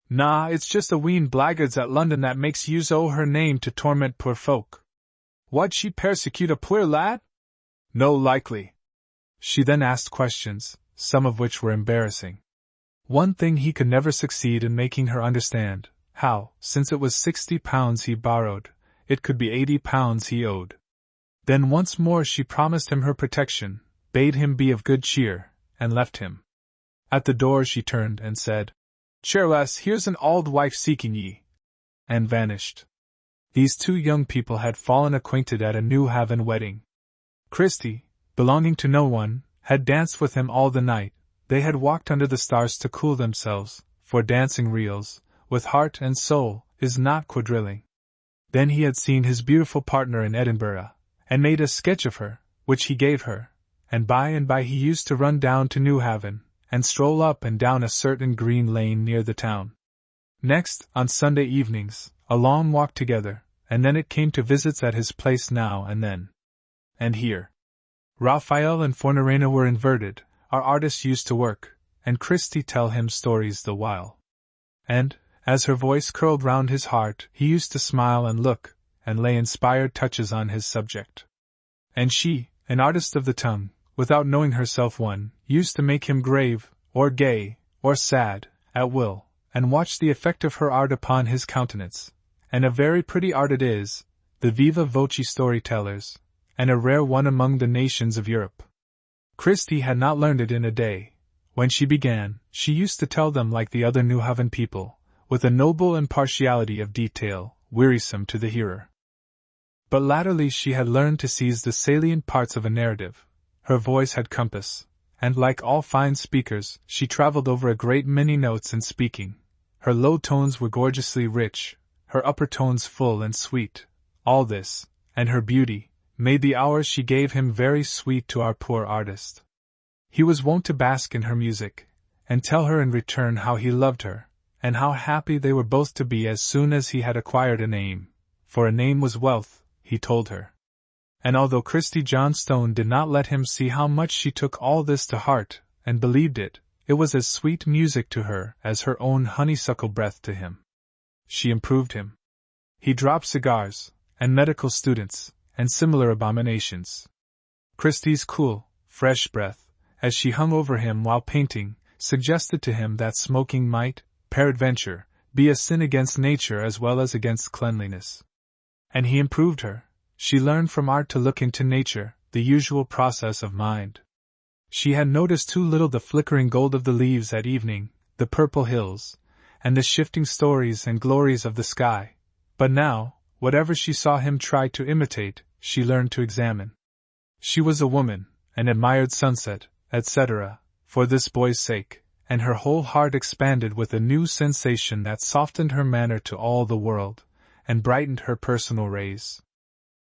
Nah, it's just a wheen blackguards at London that makes use o' her name to torment poor folk. Wad she persecute a poor lad? No likely. She then asked questions, some of which were embarrassing. One thing he could never succeed in making her understand, how, since it was £60 he borrowed, it could be £80 he owed. Then once more she promised him her protection, bade him be of good cheer, and left him. At the door she turned and said, Charles, here's an auld wife seeking ye, and vanished. These two young people had fallen acquainted at a New Haven wedding. Christie, belonging to no one, had danced with him all the night. They had walked under the stars to cool themselves, for dancing reels, with heart and soul, is not quadrilling. Then he had seen his beautiful partner in Edinburgh, and made a sketch of her, which he gave her, and by he used to run down to New Haven, and stroll up and down a certain green lane near the town. Next, on Sunday evenings, a long walk together, and then it came to visits at his place now and then. And here. Raphael and Fornarina were inverted, our artist used to work, and Christie tell him stories the while. And, as her voice curled round his heart, he used to smile and look, and lay inspired touches on his subject. And she, an artist of the tongue, without knowing herself one, used to make him grave, or gay, or sad, at will, and watch the effect of her art upon his countenance. And a very pretty art it is, the viva voce storytellers, and a rare one among the nations of Europe. Christie had not learned it in a day. When she began, she used to tell them like the other New Haven people, with a noble impartiality of detail, wearisome to the hearer. But latterly she had learned to seize the salient parts of a narrative. Her voice had compass, and like all fine speakers, she travelled over a great many notes in speaking. Her low tones were gorgeously rich, her upper tones full and sweet. All this, and her beauty, made the hours she gave him very sweet to our poor artist. He was wont to bask in her music, and tell her in return how he loved her, and how happy they were both to be as soon as he had acquired a name, for a name was wealth, he told her. And although Christie Johnstone did not let him see how much she took all this to heart, and believed it, it was as sweet music to her as her own honeysuckle breath to him. She improved him. He dropped cigars, and medical students, and similar abominations. Christie's cool, fresh breath, as she hung over him while painting, suggested to him that smoking might, peradventure, be a sin against nature as well as against cleanliness. And he improved her. She learned from art to look into nature, the usual process of mind. She had noticed too little the flickering gold of the leaves at evening, the purple hills, and the shifting stories and glories of the sky. But now, whatever she saw him try to imitate, she learned to examine. She was a woman, and admired sunset, etc., for this boy's sake, and her whole heart expanded with a new sensation that softened her manner to all the world, and brightened her personal rays.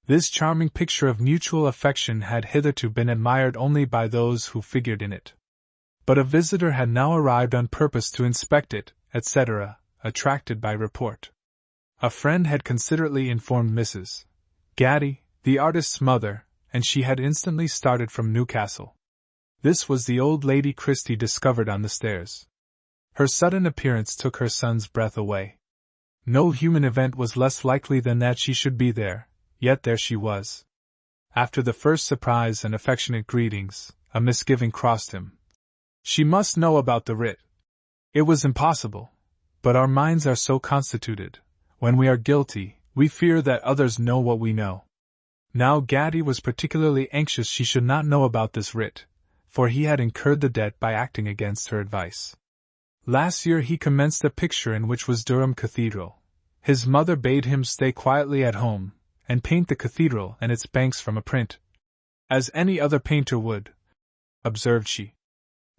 This charming picture of mutual affection had hitherto been admired only by those who figured in it. But a visitor had now arrived on purpose to inspect it, etc., attracted by report. A friend had considerately informed Mrs. Gaddy, the artist's mother, and she had instantly started from Newcastle. This was the old lady Christie discovered on the stairs. Her sudden appearance took her son's breath away. No human event was less likely than that she should be there, yet there she was. After the first surprise and affectionate greetings, a misgiving crossed him. She must know about the writ. It was impossible, but our minds are so constituted. When we are guilty, we fear that others know what we know. Now Gaddy was particularly anxious she should not know about this writ, for he had incurred the debt by acting against her advice. Last year he commenced a picture in which was Durham Cathedral. His mother bade him stay quietly at home, and paint the cathedral and its banks from a print, as any other painter would, observed she.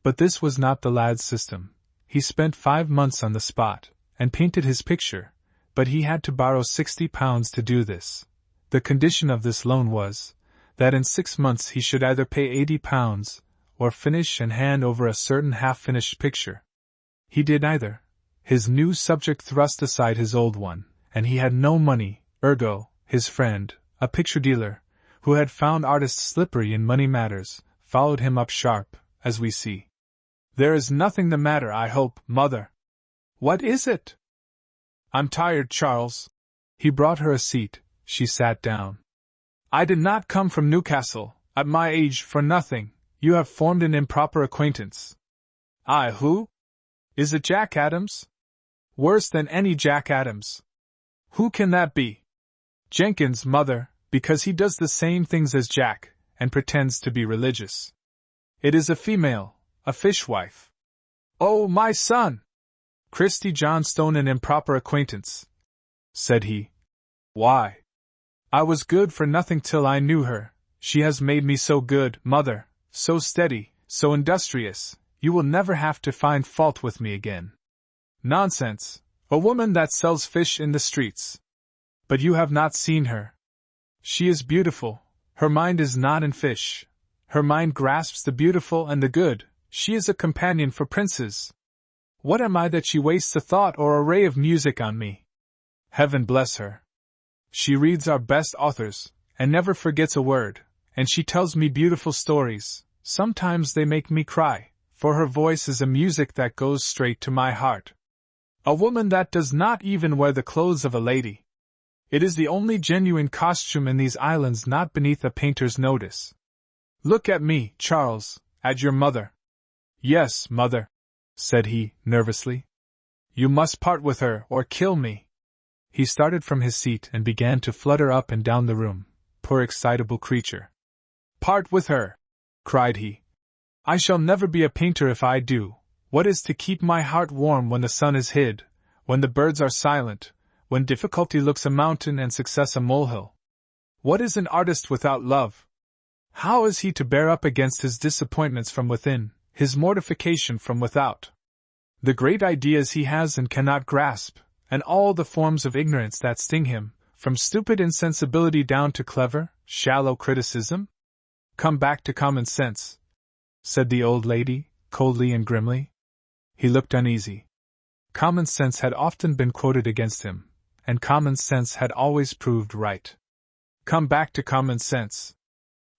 But this was not the lad's system. He spent 5 months on the spot, and painted his picture, but he had to borrow £60 to do this. The condition of this loan was, that in 6 months he should either pay £80, or finish and hand over a certain half-finished picture. He did neither. His new subject thrust aside his old one, and he had no money, ergo, his friend, a picture dealer, who had found artists slippery in money matters, followed him up sharp, as we see. "There is nothing the matter, I hope, mother." "What is it?" "I'm tired, Charles." He brought her a seat. She sat down. "I did not come from Newcastle, at my age, for nothing. You have formed an improper acquaintance." "I who? Is it Jack Adams?" "Worse than any Jack Adams." "Who can that be?" "Jenkins, mother, because he does the same things as Jack, and pretends to be religious." "It is a female, a fishwife." "Oh, my son!" "Christie Johnstone an improper acquaintance," said he. "Why? I was good for nothing till I knew her. She has made me so good, mother, so steady, so industrious, you will never have to find fault with me again." "Nonsense! A woman that sells fish in the streets." "But you have not seen her. She is beautiful. Her mind is not in fish. Her mind grasps the beautiful and the good. She is a companion for princes. What am I that she wastes a thought or a ray of music on me? Heaven bless her! She reads our best authors, and never forgets a word, and she tells me beautiful stories. Sometimes they make me cry, for her voice is a music that goes straight to my heart. A woman that does not even wear the clothes of a lady. It is the only genuine costume in these islands not beneath a painter's notice. Look at me, Charles, at your mother." "Yes, mother," said he, nervously. "You must part with her, or kill me." He started from his seat and began to flutter up and down the room. Poor excitable creature. "Part with her!" cried he. "I shall never be a painter if I do. What is to keep my heart warm when the sun is hid, when the birds are silent, when difficulty looks a mountain and success a molehill? What is an artist without love? How is he to bear up against his disappointments from within, his mortification from without? The great ideas he has and cannot grasp, and all the forms of ignorance that sting him, from stupid insensibility down to clever, shallow criticism? Come back to common sense," said the old lady, coldly and grimly. He looked uneasy. Common sense had often been quoted against him, and common sense had always proved right. "Come back to common sense.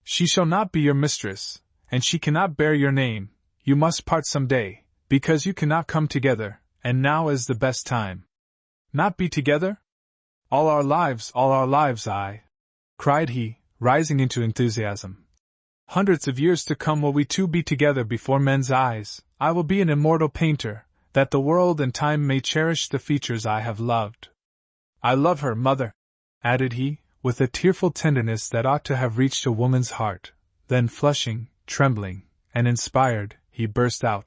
She shall not be your mistress, and she cannot bear your name. You must part some day, because you cannot come together, and now is the best time." "Not be together? All our lives, I," cried he, rising into enthusiasm. "Hundreds of years to come will we two be together before men's eyes. I will be an immortal painter, that the world and time may cherish the features I have loved. I love her, mother," added he, with a tearful tenderness that ought to have reached a woman's heart. Then flushing, trembling, and inspired, he burst out.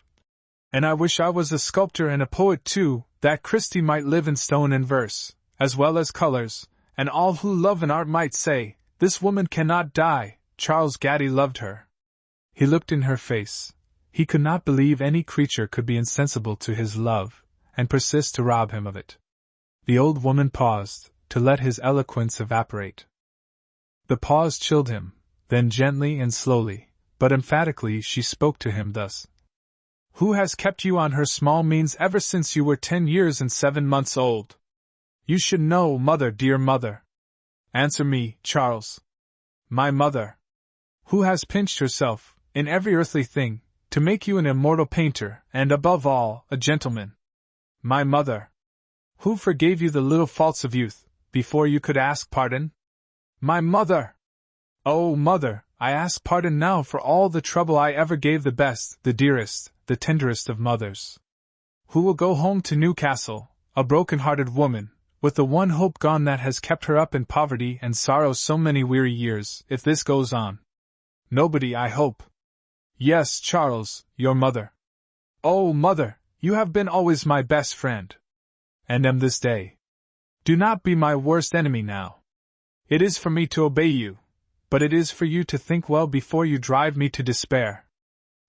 "And I wish I was a sculptor and a poet too, that Christie might live in stone and verse, as well as colors, and all who love an art might say, 'This woman cannot die, Charles Gaddy loved her.'" He looked in her face. He could not believe any creature could be insensible to his love, and persist to rob him of it. The old woman paused, to let his eloquence evaporate. The pause chilled him. Then gently and slowly, but emphatically, she spoke to him thus. "Who has kept you on her small means ever since you were 10 years and 7 months old? You should know, mother, dear mother. Answer me, Charles." "My mother." "Who has pinched herself, in every earthly thing, to make you an immortal painter, and above all, a gentleman?" "My mother." "Who forgave you the little faults of youth, before you could ask pardon?" "My mother." "Oh, mother, I ask pardon now for all the trouble I ever gave the best, the dearest, the tenderest of mothers. Who will go home to Newcastle, a broken-hearted woman, with the one hope gone that has kept her up in poverty and sorrow so many weary years, if this goes on? Nobody, I hope." "Yes, Charles, your mother." "Oh, mother, you have been always my best friend." "And am this day. Do not be my worst enemy now. It is for me to obey you, but it is for you to think well before you drive me to despair."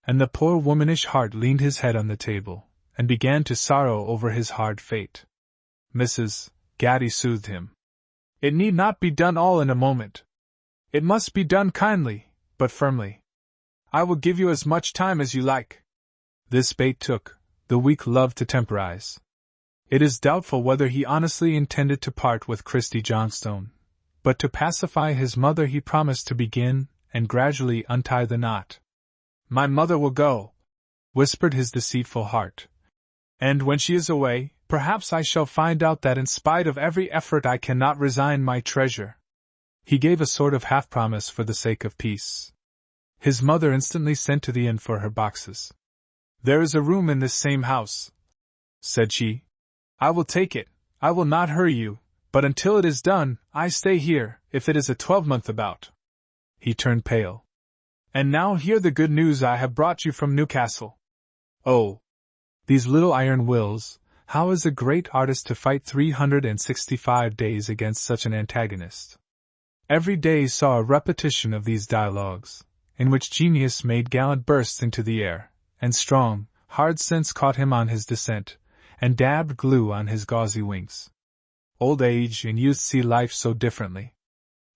and the poor womanish heart leaned his head on the table, and began to sorrow over his hard fate. Mrs. Gaddy soothed him. It need not be done all in a moment. It must be done kindly, but firmly. I will give you as much time as you like. This bait took, the weak loved to temporize. It is doubtful whether he honestly intended to part with Christie Johnstone, but to pacify his mother he promised to begin and gradually untie the knot. My mother will go, whispered his deceitful heart. And when she is away, perhaps I shall find out that in spite of every effort I cannot resign my treasure. He gave a sort of half-promise for the sake of peace. His mother instantly sent to the inn for her boxes. There is a room in this same house, said she. I will take it. I will not hurry you, but until it is done, I stay here, if it is a 12-month about. He turned pale. And now hear the good news I have brought you from Newcastle. Oh! These little iron wills, how is a great artist to fight 365 days against such an antagonist? Every day saw a repetition of these dialogues, in which genius made gallant bursts into the air, and strong, hard sense caught him on his descent, and dabbed glue on his gauzy wings. Old age and youth see life so differently.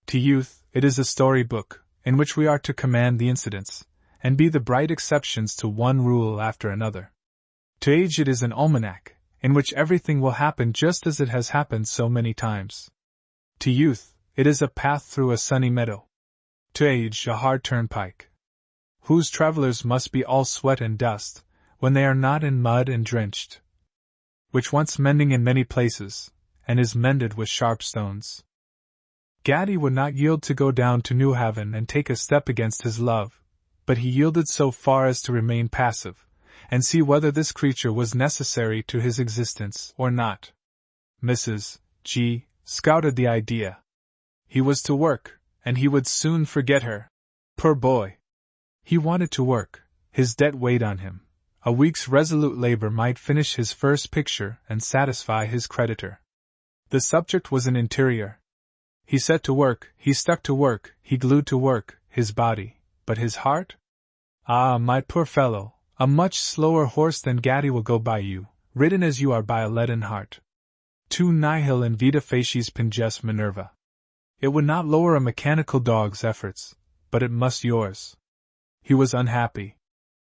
To youth, it is a story-book, in which we are to command the incidents, and be the bright exceptions to one rule after another. To age it is an almanac, in which everything will happen just as it has happened so many times. To youth, it is a path through a sunny meadow. To age, a hard turnpike, whose travelers must be all sweat and dust, when they are not in mud and drenched, which wants mending in many places, and is mended with sharp stones. Gaddy would not yield to go down to New Haven and take a step against his love, but he yielded so far as to remain passive, and see whether this creature was necessary to his existence or not. Mrs. G. scouted the idea. He was to work, and he would soon forget her. Poor boy! He wanted to work, his debt weighed on him. A week's resolute labor might finish his first picture and satisfy his creditor. The subject was an interior. He set to work, he stuck to work, he glued to work, his body, but his heart? Ah, my poor fellow, a much slower horse than Gaddy will go by you, ridden as you are by a leaden heart. Tu nihil in vita facies pinges Minerva. It would not lower a mechanical dog's efforts, but it must yours. He was unhappy.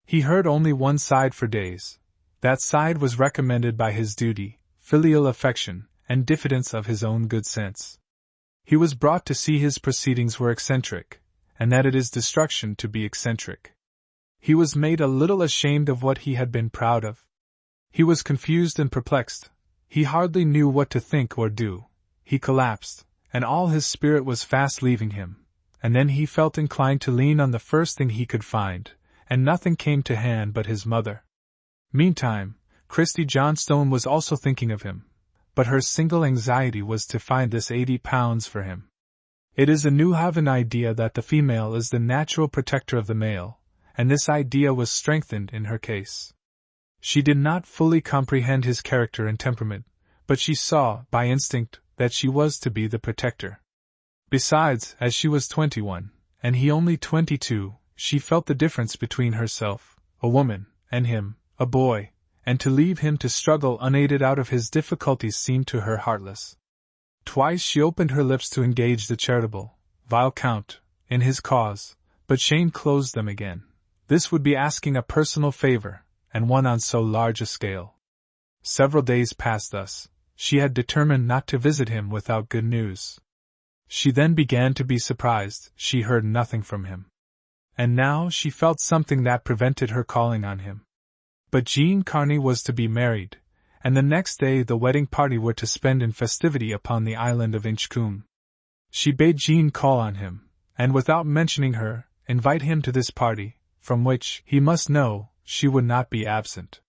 He heard only one side for days. That side was recommended by his duty, filial affection, and diffidence of his own good sense. He was brought to see his proceedings were eccentric, and that it is destruction to be eccentric. He was made a little ashamed of what he had been proud of. He was confused and perplexed. He hardly knew what to think or do. He collapsed, and all his spirit was fast leaving him, and then he felt inclined to lean on the first thing he could find, and nothing came to hand but his mother. Meantime, Christie Johnstone was also thinking of him, but her single anxiety was to find this £80 for him. It is a New Haven idea that the female is the natural protector of the male, and this idea was strengthened in her case. She did not fully comprehend his character and temperament, but she saw, by instinct, that she was to be the protector. Besides, as she was 21, and he only 22, she felt the difference between herself, a woman, and him, a boy, and to leave him to struggle unaided out of his difficulties seemed to her heartless. Twice she opened her lips to engage the charitable, vile Count, in his cause, but Shane closed them again. This would be asking a personal favor, and one on so large a scale. Several days passed thus. She had determined not to visit him without good news. She then began to be surprised, she heard nothing from him. And now she felt something that prevented her calling on him. But Jean Carney was to be married, and the next day the wedding party were to spend in festivity upon the island of Inchcoombe. She bade Jean call on him, and without mentioning her, invite him to this party, from which, he must know, she would not be absent.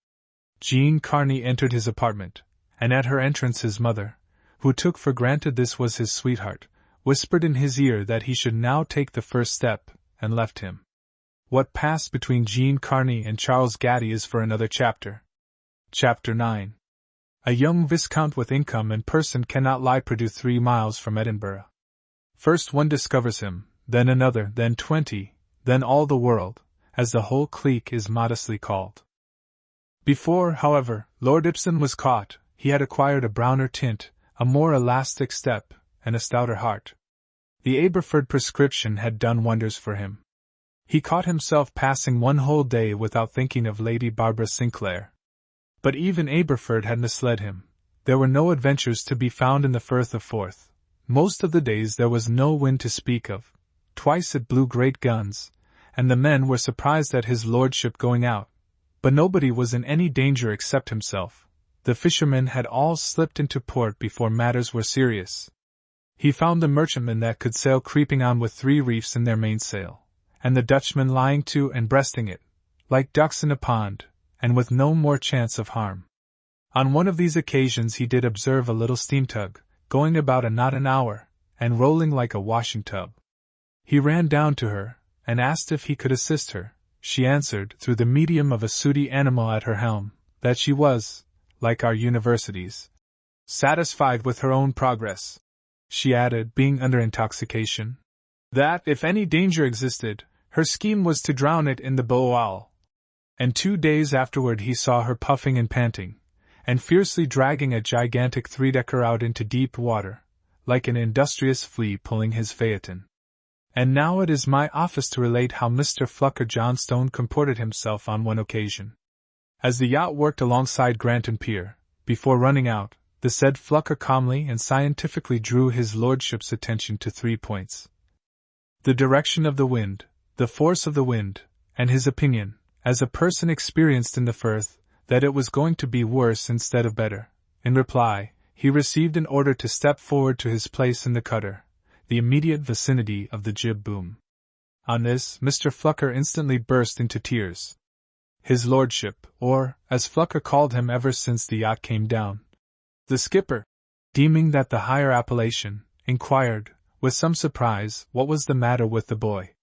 Jean Carney entered his apartment, and at her entrance his mother, who took for granted this was his sweetheart, whispered in his ear that he should now take the first step, and left him. What passed between Jean Carney and Charles Gaddy is for another chapter. Chapter 9. A young viscount with income and person cannot lie perdu 3 miles from Edinburgh. First one discovers him, then another, then 20, then all the world, as the whole clique is modestly called. Before, however, Lord Ibsen was caught, he had acquired a browner tint, a more elastic step, and a stouter heart. The Aberford prescription had done wonders for him. He caught himself passing one whole day without thinking of Lady Barbara Sinclair. But even Aberford had misled him. There were no adventures to be found in the Firth of Forth. Most of the days there was no wind to speak of. Twice it blew great guns, and the men were surprised at his lordship going out. But nobody was in any danger except himself. The fishermen had all slipped into port before matters were serious. He found the merchantmen that could sail creeping on with 3 reefs in their mainsail, and the Dutchmen lying to and breasting it, like ducks in a pond, and with no more chance of harm. On one of these occasions he did observe a little steam tug, going about a knot an hour, and rolling like a washing tub. He ran down to her, and asked if he could assist her. She answered, through the medium of a sooty animal at her helm, that she was, like our universities, satisfied with her own progress. She added, being under intoxication, that, if any danger existed, her scheme was to drown it in the Boal. And 2 days afterward he saw her puffing and panting, and fiercely dragging a gigantic 3-decker out into deep water, like an industrious flea pulling his phaeton. And now it is my office to relate how Mr. Flucker Johnstone comported himself on one occasion. As the yacht worked alongside Granton Pier, before running out, the said Flucker calmly and scientifically drew his lordship's attention to 3 points. The direction of the wind, the force of the wind, and his opinion, as a person experienced in the Firth, that it was going to be worse instead of better. In reply, he received an order to step forward to his place in the cutter, the immediate vicinity of the jib boom. On this, Mr. Flucker instantly burst into tears. His lordship, or, as Flucker called him ever since the yacht came down, the skipper, deeming that the higher appellation, inquired, with some surprise, what was the matter with the boy.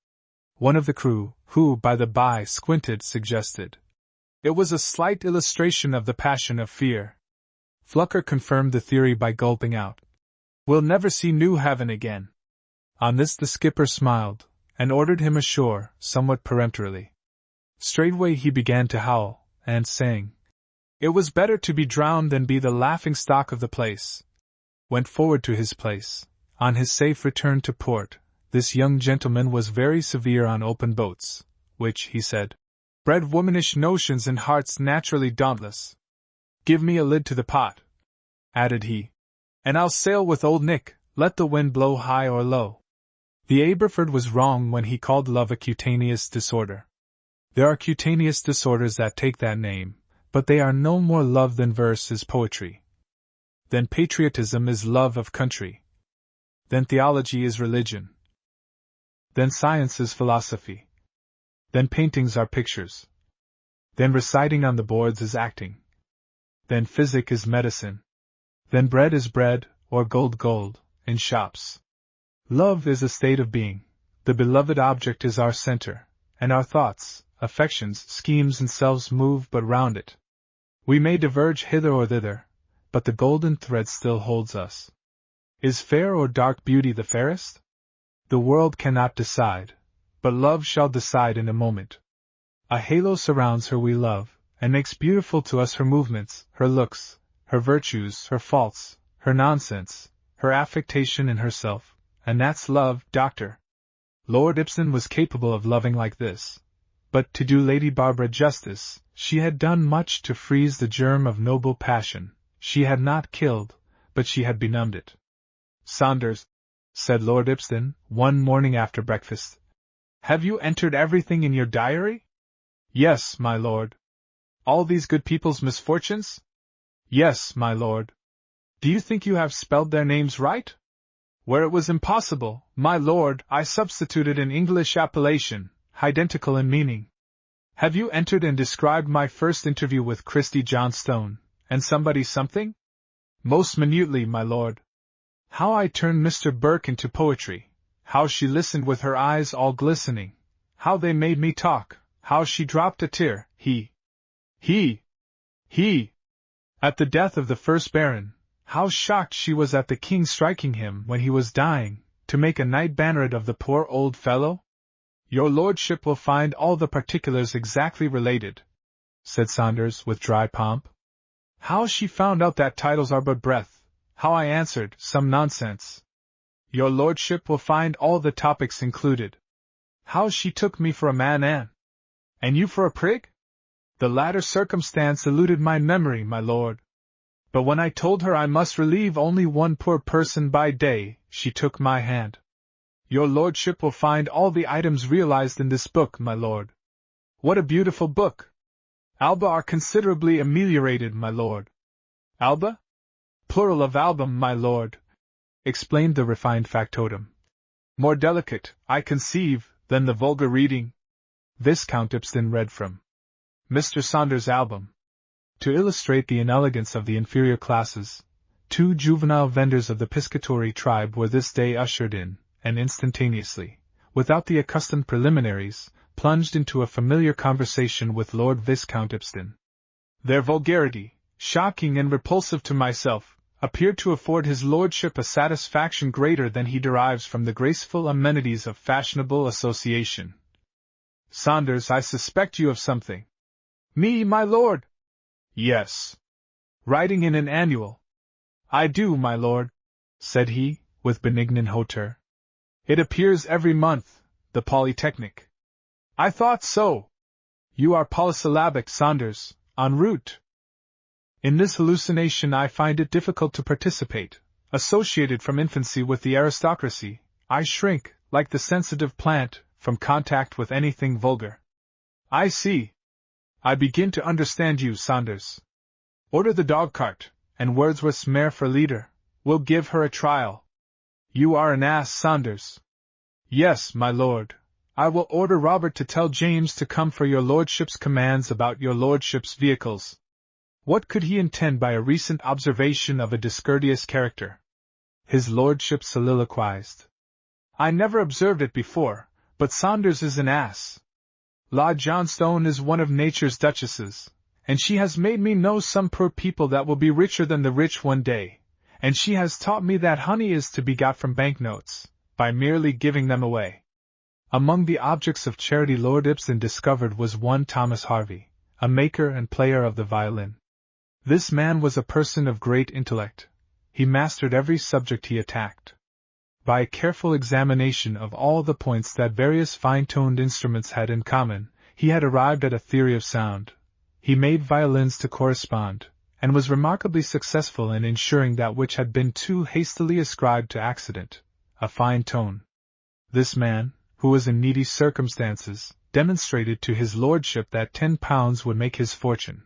One of the crew, who, by the by, squinted, suggested, it was a slight illustration of the passion of fear. Flucker confirmed the theory by gulping out, we'll never see New Haven again. On this the skipper smiled, and ordered him ashore, somewhat peremptorily. Straightway he began to howl, and saying, it was better to be drowned than be the laughing-stock of the place, went forward to his place. On his safe return to port, this young gentleman was very severe on open boats, which, he said, bred womanish notions in hearts naturally dauntless. Give me a lid to the pot, added he, and I'll sail with old Nick, let the wind blow high or low. The Aberford was wrong when he called love a cutaneous disorder. There are cutaneous disorders that take that name, but they are no more love than verse is poetry, than patriotism is love of country, than theology is religion, than science is philosophy, than paintings are pictures, than reciting on the boards is acting, than physic is medicine, than bread is bread, or gold, in shops. Love is a state of being, the beloved object is our center, and our thoughts, affections, schemes and selves move but round it. We may diverge hither or thither, but the golden thread still holds us. Is fair or dark beauty the fairest? The world cannot decide, but love shall decide in a moment. A halo surrounds her we love, and makes beautiful to us her movements, her looks, her virtues, her faults, her nonsense, her affectation and herself, and that's love, Doctor. Lord Ibsen was capable of loving like this. But to do Lady Barbara justice, she had done much to freeze the germ of noble passion. She had not killed, but she had benumbed it. Saunders, said Lord Ibsen, one morning after breakfast, have you entered everything in your diary? Yes, my lord. All these good people's misfortunes? Yes, my lord. Do you think you have spelled their names right? Where it was impossible, my lord, I substituted an English appellation, identical in meaning. Have you entered and described my first interview with Christie Johnstone, and somebody something? Most minutely, my lord. How I turned Mr. Burke into poetry, how she listened with her eyes all glistening, how they made me talk, how she dropped a tear, at the death of the first Baron, how shocked she was at the king striking him when he was dying, to make a knight banneret of the poor old fellow. Your lordship will find all the particulars exactly related, said Saunders with dry pomp. How she found out that titles are but breath, how I answered, some nonsense. Your lordship will find all the topics included. How she took me for a man and you for a prig? The latter circumstance eluded my memory, my lord. But when I told her I must relieve only one poor person by day, she took my hand. Your lordship will find all the items realized in this book, my lord. What a beautiful book! Alba are considerably ameliorated, my lord. Alba? Plural of album, my lord, explained the refined factotum. More delicate, I conceive, than the vulgar reading. Viscount Ipsden read from Mr. Saunders' album. To illustrate the inelegance of the inferior classes, 2 juvenile vendors of the piscatory tribe were this day ushered in, and instantaneously, without the accustomed preliminaries, plunged into a familiar conversation with Lord Viscount Ipsden. Their vulgarity, shocking and repulsive to myself, appeared to afford his lordship a satisfaction greater than he derives from the graceful amenities of fashionable association. Saunders, I suspect you of something. Me, my lord? Yes. Writing in an annual. I do, my lord, said he, with benignant hauteur. It appears every month, the Polytechnic. I thought so. You are polysyllabic, Saunders, en route. In this hallucination I find it difficult to participate. Associated from infancy with the aristocracy, I shrink, like the sensitive plant, from contact with anything vulgar. I see. I begin to understand you, Saunders. Order the dog-cart, and Wordsworth's mare for leader. We'll give her a trial. You are an ass, Saunders. Yes, my lord. I will order Robert to tell James to come for your lordship's commands about your lordship's vehicles. What could he intend by a recent observation of a discourteous character? His lordship soliloquized. I never observed it before, but Saunders is an ass. Lady Johnstone is one of nature's duchesses, and she has made me know some poor people that will be richer than the rich one day, and she has taught me that honey is to be got from banknotes, by merely giving them away. Among the objects of charity Lord Ipsden discovered was one Thomas Harvey, a maker and player of the violin. This man was a person of great intellect. He mastered every subject he attacked. By a careful examination of all the points that various fine-toned instruments had in common, he had arrived at a theory of sound. He made violins to correspond, and was remarkably successful in ensuring that which had been too hastily ascribed to accident, a fine tone. This man, who was in needy circumstances, demonstrated to his lordship that £10 would make his fortune,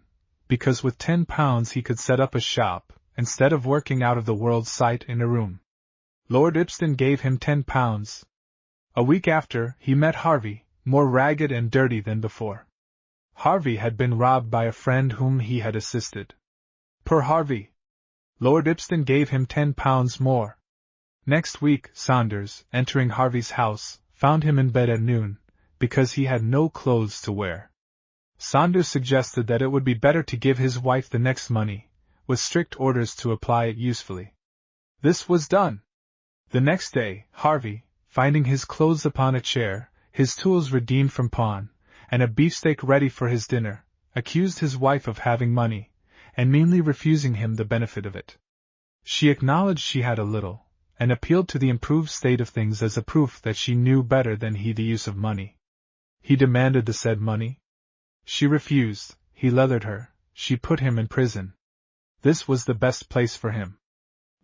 because with £10 he could set up a shop, instead of working out of the world's sight in a room. Lord Ipsden gave him £10. A week after, he met Harvey, more ragged and dirty than before. Harvey had been robbed by a friend whom he had assisted. Poor Harvey! Lord Ipsden gave him £10 more. Next week, Saunders, entering Harvey's house, found him in bed at noon, because he had no clothes to wear. Saunders suggested that it would be better to give his wife the next money, with strict orders to apply it usefully. This was done. The next day, Harvey, finding his clothes upon a chair, his tools redeemed from pawn, and a beefsteak ready for his dinner, accused his wife of having money, and meanly refusing him the benefit of it. She acknowledged she had a little, and appealed to the improved state of things as a proof that she knew better than he the use of money. He demanded the said money. She refused, he leathered her, she put him in prison. This was the best place for him.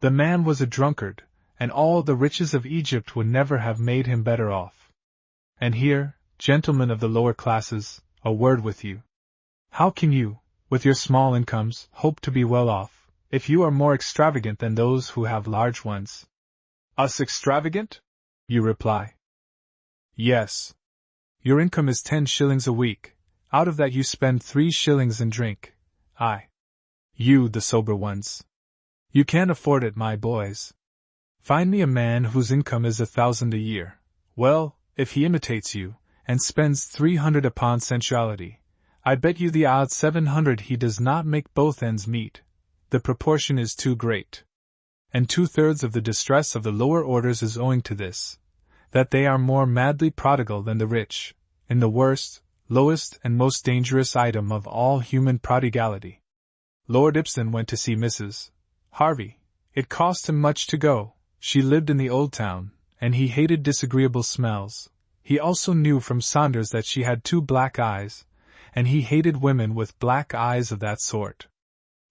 The man was a drunkard, and all the riches of Egypt would never have made him better off. And here, gentlemen of the lower classes, a word with you. How can you, with your small incomes, hope to be well off, if you are more extravagant than those who have large ones? Us extravagant? You reply. Yes. Your income is 10 shillings a week. Out of that you spend 3 shillings in drink. You, the sober ones. You can't afford it, my boys. Find me a man whose income is 1,000 a year. Well, if he imitates you, and spends 300 upon sensuality, I bet you the odds 700 he does not make both ends meet. The proportion is too great. And 2/3 of the distress of the lower orders is owing to this, that they are more madly prodigal than the rich, in the worst, lowest and most dangerous item of all human prodigality. Lord Ibsen went to see Mrs. Harvey. It cost him much to go. She lived in the old town, and he hated disagreeable smells. He also knew from Saunders that she had 2 black eyes, and he hated women with black eyes of that sort.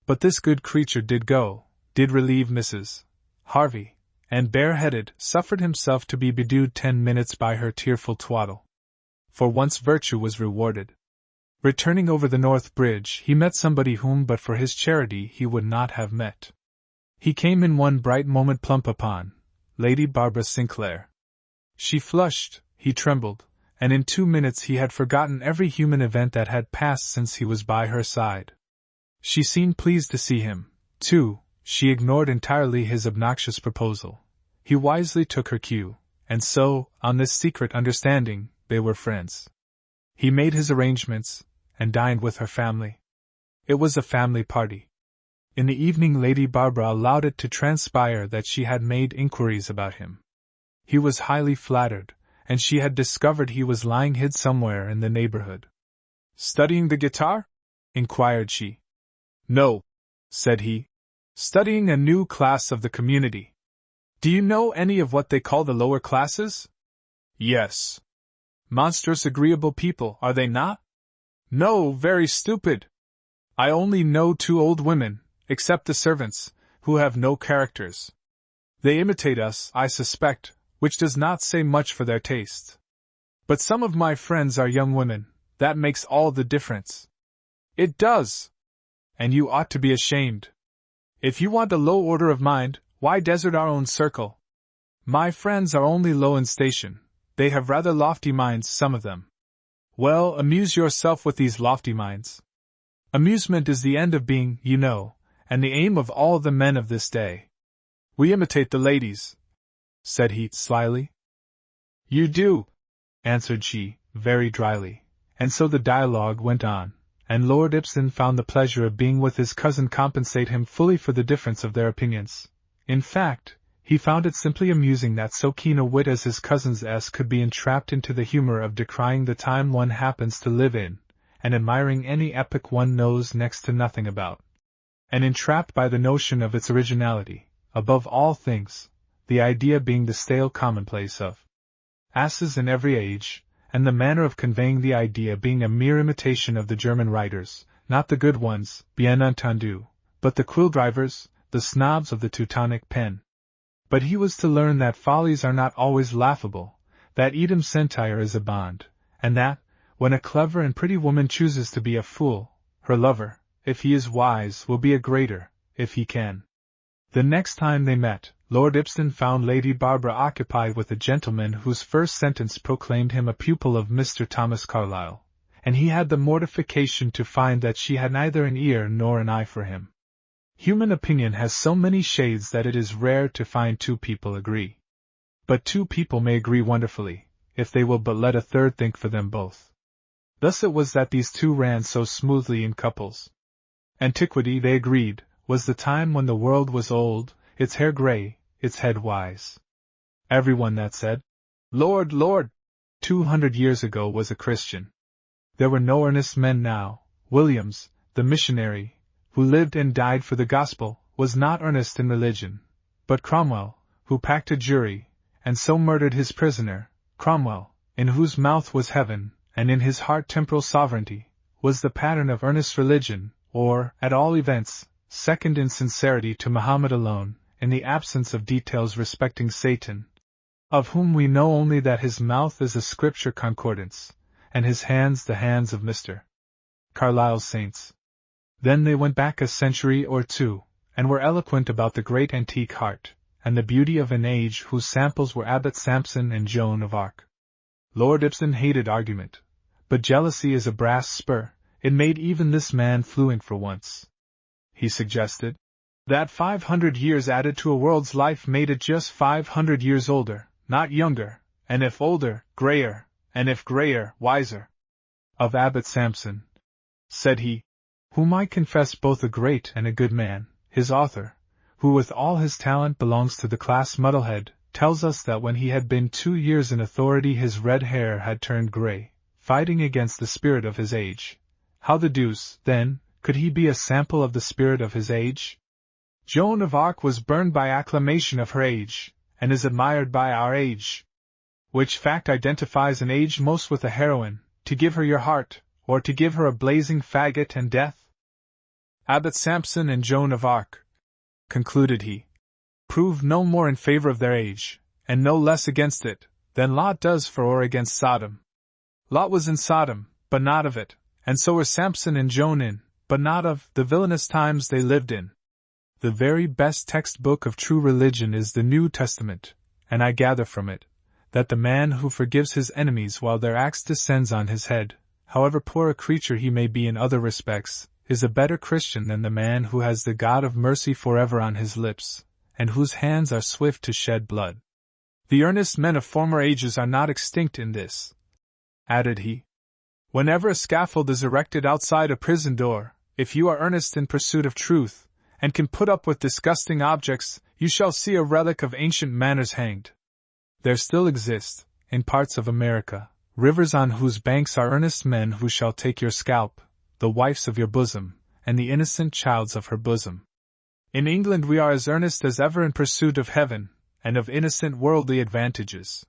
But this good creature did go, did relieve Mrs. Harvey, and bareheaded, suffered himself to be bedewed 10 minutes by her tearful twaddle. For once virtue was rewarded. Returning over the North Bridge, he met somebody whom but for his charity he would not have met. He came in one bright moment plump upon Lady Barbara Sinclair. She flushed, he trembled, and in 2 minutes he had forgotten every human event that had passed since he was by her side. She seemed pleased to see him, too. She ignored entirely his obnoxious proposal. He wisely took her cue, and so, on this secret understanding, they were friends. He made his arrangements, and dined with her family. It was a family party. In the evening Lady Barbara allowed it to transpire that she had made inquiries about him. He was highly flattered, and she had discovered he was lying hid somewhere in the neighborhood. "Studying the guitar?" inquired she. "No," said he. "Studying a new class of the community. Do you know any of what they call the lower classes?" "Yes." "Monstrous agreeable people, are they not?" "No, very stupid. I only know 2 old women, except the servants, who have no characters. They imitate us, I suspect, which does not say much for their taste. But some of my friends are young women, that makes all the difference." "It does. And you ought to be ashamed. If you want a low order of mind, why desert our own circle? My friends are only low in station. They have rather lofty minds, some of them. Well, amuse yourself with these lofty minds. Amusement is the end of being, you know, and the aim of all the men of this day. We imitate the ladies," said he, slyly. "You do," answered she, very dryly, and so the dialogue went on, and Lord Ibsen found the pleasure of being with his cousin compensate him fully for the difference of their opinions. In fact, he found it simply amusing that so keen a wit as his cousin's could be entrapped into the humor of decrying the time one happens to live in, and admiring any epoch one knows next to nothing about. And entrapped by the notion of its originality, above all things, the idea being the stale commonplace of asses in every age, and the manner of conveying the idea being a mere imitation of the German writers, not the good ones, bien entendu, but the quill-drivers, the snobs of the Teutonic pen. But he was to learn that follies are not always laughable, that idem sentire is a bond, and that, when a clever and pretty woman chooses to be a fool, her lover, if he is wise, will be a greater, if he can. The next time they met, Lord Ibsen found Lady Barbara occupied with a gentleman whose first sentence proclaimed him a pupil of Mr. Thomas Carlyle, and he had the mortification to find that she had neither an ear nor an eye for him. Human opinion has so many shades that it is rare to find 2 people agree. But 2 people may agree wonderfully, if they will but let a third think for them both. Thus it was that these 2 ran so smoothly in couples. Antiquity, they agreed, was the time when the world was old, its hair grey, its head wise. Everyone that said, "Lord, Lord," 200 years ago was a Christian. There were no earnest men now. Williams, the missionary, who lived and died for the gospel, was not earnest in religion, but Cromwell, who packed a jury, and so murdered his prisoner, Cromwell, in whose mouth was heaven, and in his heart temporal sovereignty, was the pattern of earnest religion, or, at all events, second in sincerity to Muhammad alone, in the absence of details respecting Satan, of whom we know only that his mouth is a scripture concordance, and his hands the hands of Mr. Carlyle's saints. Then they went back a century or 2, and were eloquent about the great antique heart, and the beauty of an age whose samples were Abbot Sampson and Joan of Arc. Lord Ibsen hated argument, but jealousy is a brass spur. It made even this man fluent for once. He suggested that 500 years added to a world's life made it just 500 years older, not younger, and if older, grayer, and if grayer, wiser. Of Abbot Sampson, said he, whom I confess both a great and a good man, his author, who with all his talent belongs to the class muddlehead, tells us that when he had been 2 years in authority his red hair had turned grey, fighting against the spirit of his age. How the deuce, then, could he be a sample of the spirit of his age? Joan of Arc was burned by acclamation of her age, and is admired by our age. Which fact identifies an age most with a heroine, to give her your heart, or to give her a blazing faggot and death? Abbot Samson and Joan of Arc, concluded he, prove no more in favor of their age, and no less against it, than Lot does for or against Sodom. Lot was in Sodom, but not of it, and so were Samson and Joan in, but not of, the villainous times they lived in. The very best textbook of true religion is the New Testament, and I gather from it, that the man who forgives his enemies while their axe descends on his head, however poor a creature he may be in other respects, is a better Christian than the man who has the God of mercy forever on his lips, and whose hands are swift to shed blood. The earnest men of former ages are not extinct in this, added he. Whenever a scaffold is erected outside a prison door, if you are earnest in pursuit of truth, and can put up with disgusting objects, you shall see a relic of ancient manners hanged. There still exist, in parts of America, rivers on whose banks are earnest men who shall take your scalp, the wifes of your bosom, and the innocent childs of her bosom. In England we are as earnest as ever in pursuit of heaven, and of innocent worldly advantages.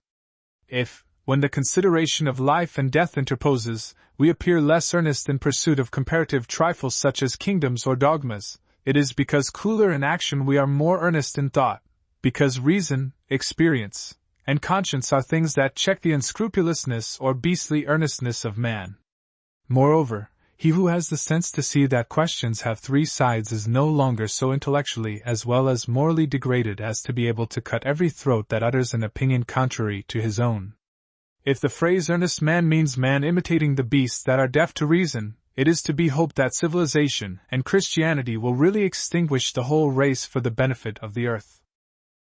If, when the consideration of life and death interposes, we appear less earnest in pursuit of comparative trifles such as kingdoms or dogmas, it is because cooler in action we are more earnest in thought, because reason, experience, and conscience are things that check the unscrupulousness or beastly earnestness of man. Moreover, he who has the sense to see that questions have 3 sides is no longer so intellectually as well as morally degraded as to be able to cut every throat that utters an opinion contrary to his own. If the phrase earnest man means man imitating the beasts that are deaf to reason, it is to be hoped that civilization and Christianity will really extinguish the whole race for the benefit of the earth.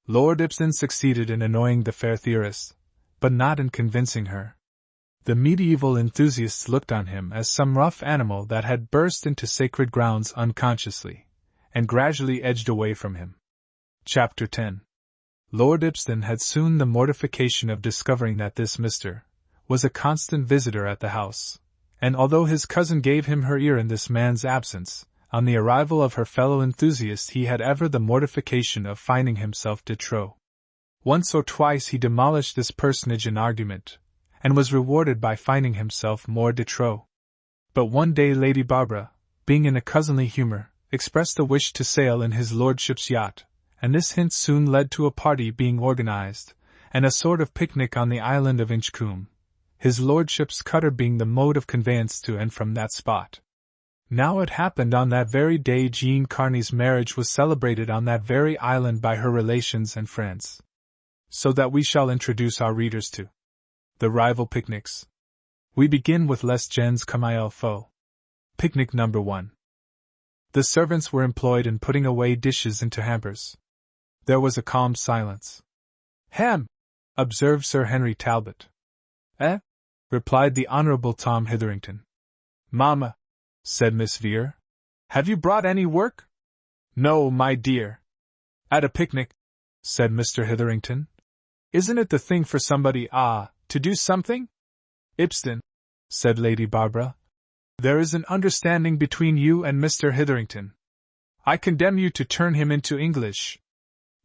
Lord Ibsen succeeded in annoying the fair theorist, but not in convincing her. The medieval enthusiasts looked on him as some rough animal that had burst into sacred grounds unconsciously, and gradually edged away from him. Chapter 10. Lord Ibsen had soon the mortification of discovering that this Mr. was a constant visitor at the house, and although his cousin gave him her ear in this man's absence, on the arrival of her fellow enthusiast he had ever the mortification of finding himself de trop. Once or twice he demolished this personage in argument, and was rewarded by finding himself more de trop. But one day Lady Barbara, being in a cousinly humor, expressed a wish to sail in his lordship's yacht, and this hint soon led to a party being organized, and a sort of picnic on the island of Inchcoombe, his lordship's cutter being the mode of conveyance to and from that spot. Now it happened on that very day Jean Carney's marriage was celebrated on that very island by her relations and friends. So that we shall introduce our readers to the rival picnics. We begin with Les gens comme il faut. Picnic number 1. The servants were employed in putting away dishes into hampers. There was a calm silence. Ham! Observed Sir Henry Talbot. Eh? Replied the Honourable Tom Hitherington. Mamma, said Miss Vere, have you brought any work? No, my dear. At a picnic, said Mr. Hitherington. Isn't it the thing for somebody, to do something? Ibsen, said Lady Barbara, there is an understanding between you and Mr. Hitherington. I condemn you to turn him into English.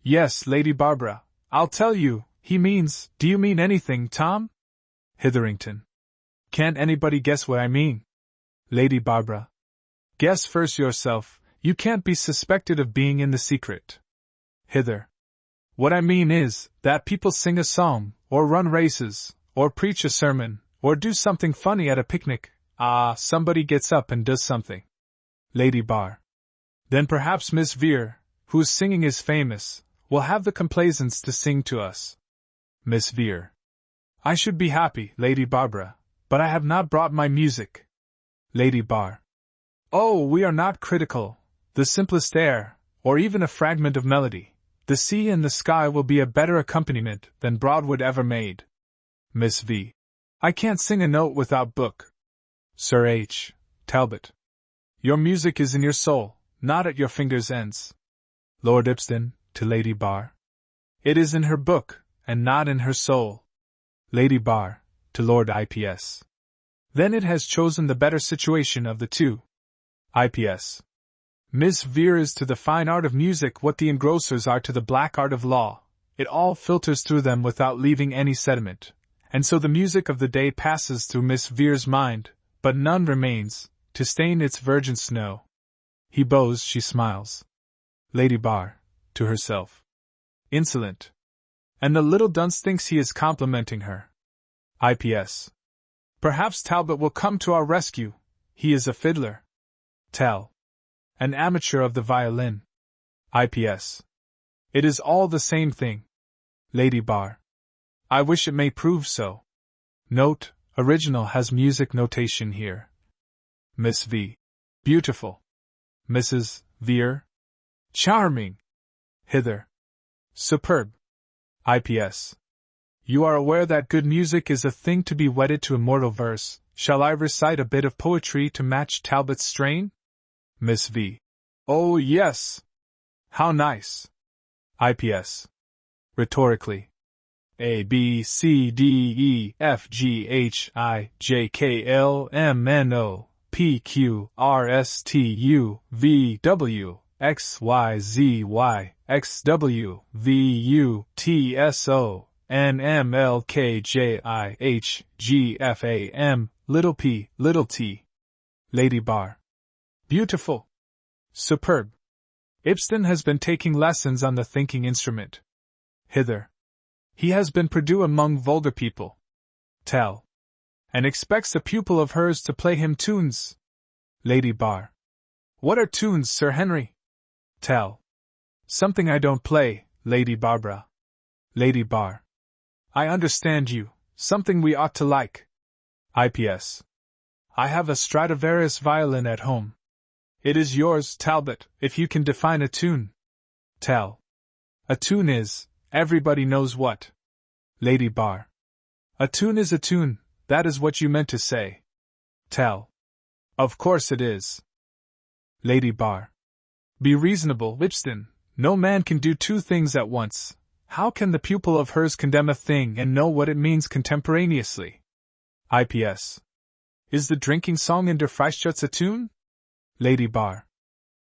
Yes, Lady Barbara, I'll tell you, he means, do you mean anything, Tom? Hitherington. Can't anybody guess what I mean? Lady Barbara. Guess first yourself, you can't be suspected of being in the secret. Hither. What I mean is, that people sing a song, or run races, or preach a sermon, or do something funny at a picnic. Somebody gets up and does something. Lady Bar. Then perhaps Miss Vere, whose singing is famous, will have the complaisance to sing to us. Miss Vere. I should be happy, Lady Barbara, but I have not brought my music. Lady Bar. Oh, we are not critical. The simplest air, or even a fragment of melody, the sea and the sky will be a better accompaniment than Broadwood ever made. Miss V. I can't sing a note without book. Sir H. Talbot. Your music is in your soul, not at your fingers' ends. Lord Ibsen, to Lady Bar. It is in her book, and not in her soul. Lady Bar, to Lord IPS. Then it has chosen the better situation of the two. IPS. Miss Vere is to the fine art of music what the engrossers are to the black art of law. It all filters through them without leaving any sediment, and so the music of the day passes through Miss Vere's mind, but none remains, to stain its virgin snow. He bows, she smiles. Lady Bar, to herself. Insolent. And the little dunce thinks he is complimenting her. IPS. Perhaps Talbot will come to our rescue. He is a fiddler. Tal. An amateur of the violin. IPS. It is all the same thing. Lady Bar. I wish it may prove so. Note, original has music notation here. Miss V. Beautiful. Mrs. Vere. Charming. Hither. Superb. IPS. You are aware that good music is a thing to be wedded to immortal verse. Shall I recite a bit of poetry to match Talbot's strain? Miss V. Oh, yes. How nice. IPS. Rhetorically. A, B, C, D, E, F, G, H, I, J, K, L, M, N, O, P, Q, R, S, T, U, V, W, X, Y, Z, Y, X, W, V, U, T, S, O, N, M, L, K, J, I, H, G, F, A, M, little p, little t. Lady Bar. Beautiful. Superb. Ibsen has been taking lessons on the thinking instrument. Hither. He has been Purdue among vulgar people. Tell. And expects a pupil of hers to play him tunes. Lady Bar. What are tunes, Sir Henry? Tell. Something I don't play, Lady Barbara. Lady Bar. I understand you, something we ought to like. IPS. I have a Stradivarius violin at home. It is yours, Talbot, if you can define a tune. Tell. A tune is, everybody knows what. Lady Bar. A tune is a tune, that is what you meant to say. Tell. Of course it is. Lady Bar. Be reasonable, Ibsen. No man can do two things at once. How can the pupil of hers condemn a thing and know what it means contemporaneously? IPS. Is the drinking song in Der Freischütz a tune? Lady Bar.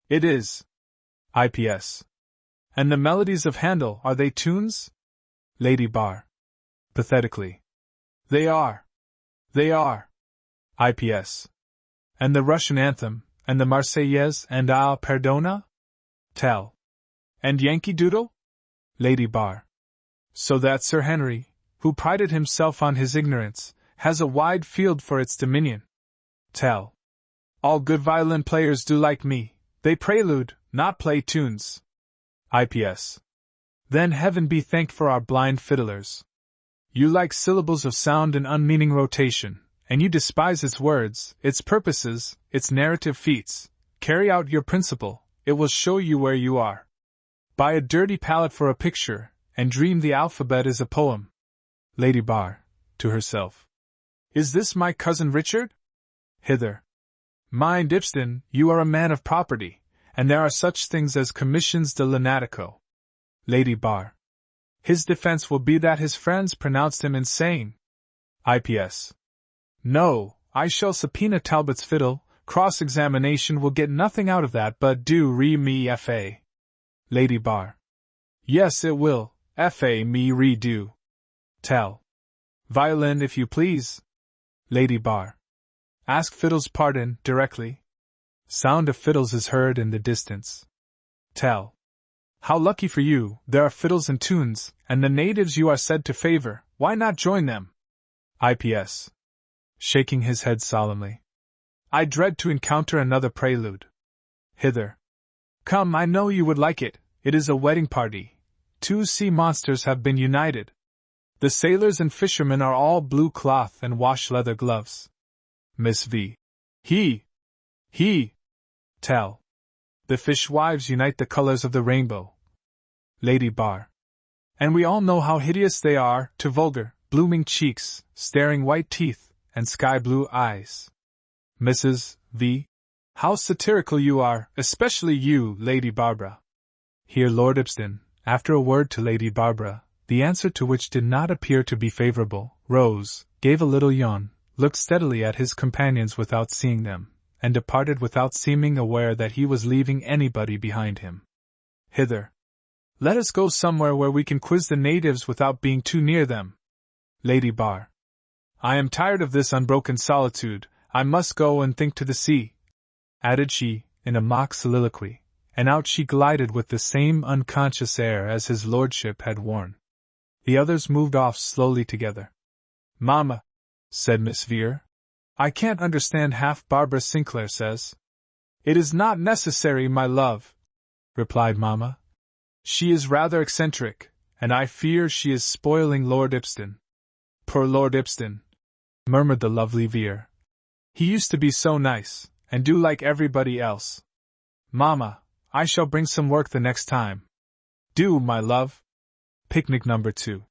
It is. IPS. And the melodies of Handel, are they tunes? Lady Bar. Pathetically. They are. They are. IPS. And the Russian anthem, and the Marseillaise and Ah Perdona? Tell. And Yankee Doodle? Lady Bar. So that Sir Henry, who prided himself on his ignorance, has a wide field for its dominion. Tell. All good violin players do like me, they prelude, not play tunes. IPS. Then heaven be thanked for our blind fiddlers. You like syllables of sound and unmeaning rotation, and you despise its words, its purposes, its narrative feats. Carry out your principle, it will show you where you are. Buy a dirty palette for a picture, and dream the alphabet is a poem. Lady Bar, to herself. Is this my cousin Richard? Hither. Mind, Ibsen, you are a man of property, and there are such things as commissions de lunatico. Lady Bar. His defense will be that his friends pronounced him insane. IPS. No, I shall subpoena Talbot's fiddle, cross-examination will get nothing out of that but do re mi fa. Lady Bar. Yes, it will, fa me redo. Tell. Violin, if you please. Lady Bar. Ask fiddle's pardon, directly. Sound of fiddles is heard in the distance. Tell. How lucky for you, there are fiddles and tunes, and the natives you are said to favor, why not join them? IPS. Shaking his head solemnly. I dread to encounter another prelude. Hither. Come, I know you would like it, it is a wedding party. Two sea monsters have been united. The sailors and fishermen are all blue cloth and wash leather gloves. Miss V. He. Tell. The fishwives unite the colors of the rainbow. Lady Bar. And we all know how hideous they are, to vulgar, blooming cheeks, staring white teeth, and sky-blue eyes. Mrs. V. How satirical you are, especially you, Lady Barbara. Here Lord Ibsen, after a word to Lady Barbara, the answer to which did not appear to be favorable, rose, gave a little yawn, looked steadily at his companions without seeing them, and departed without seeming aware that he was leaving anybody behind him. Hither. Let us go somewhere where we can quiz the natives without being too near them. Lady Barr. I am tired of this unbroken solitude, I must go and think to the sea, added she, in a mock soliloquy, and out she glided with the same unconscious air as his lordship had worn. The others moved off slowly together. Mamma, said Miss Vere, I can't understand half Barbara Sinclair says. It is not necessary, my love, replied Mamma. She is rather eccentric, and I fear she is spoiling Lord Ibston. Poor Lord Ibston, murmured the lovely Vere. He used to be so nice, and do like everybody else. Mamma, I shall bring some work the next time. Do, my love. Picnic number 2.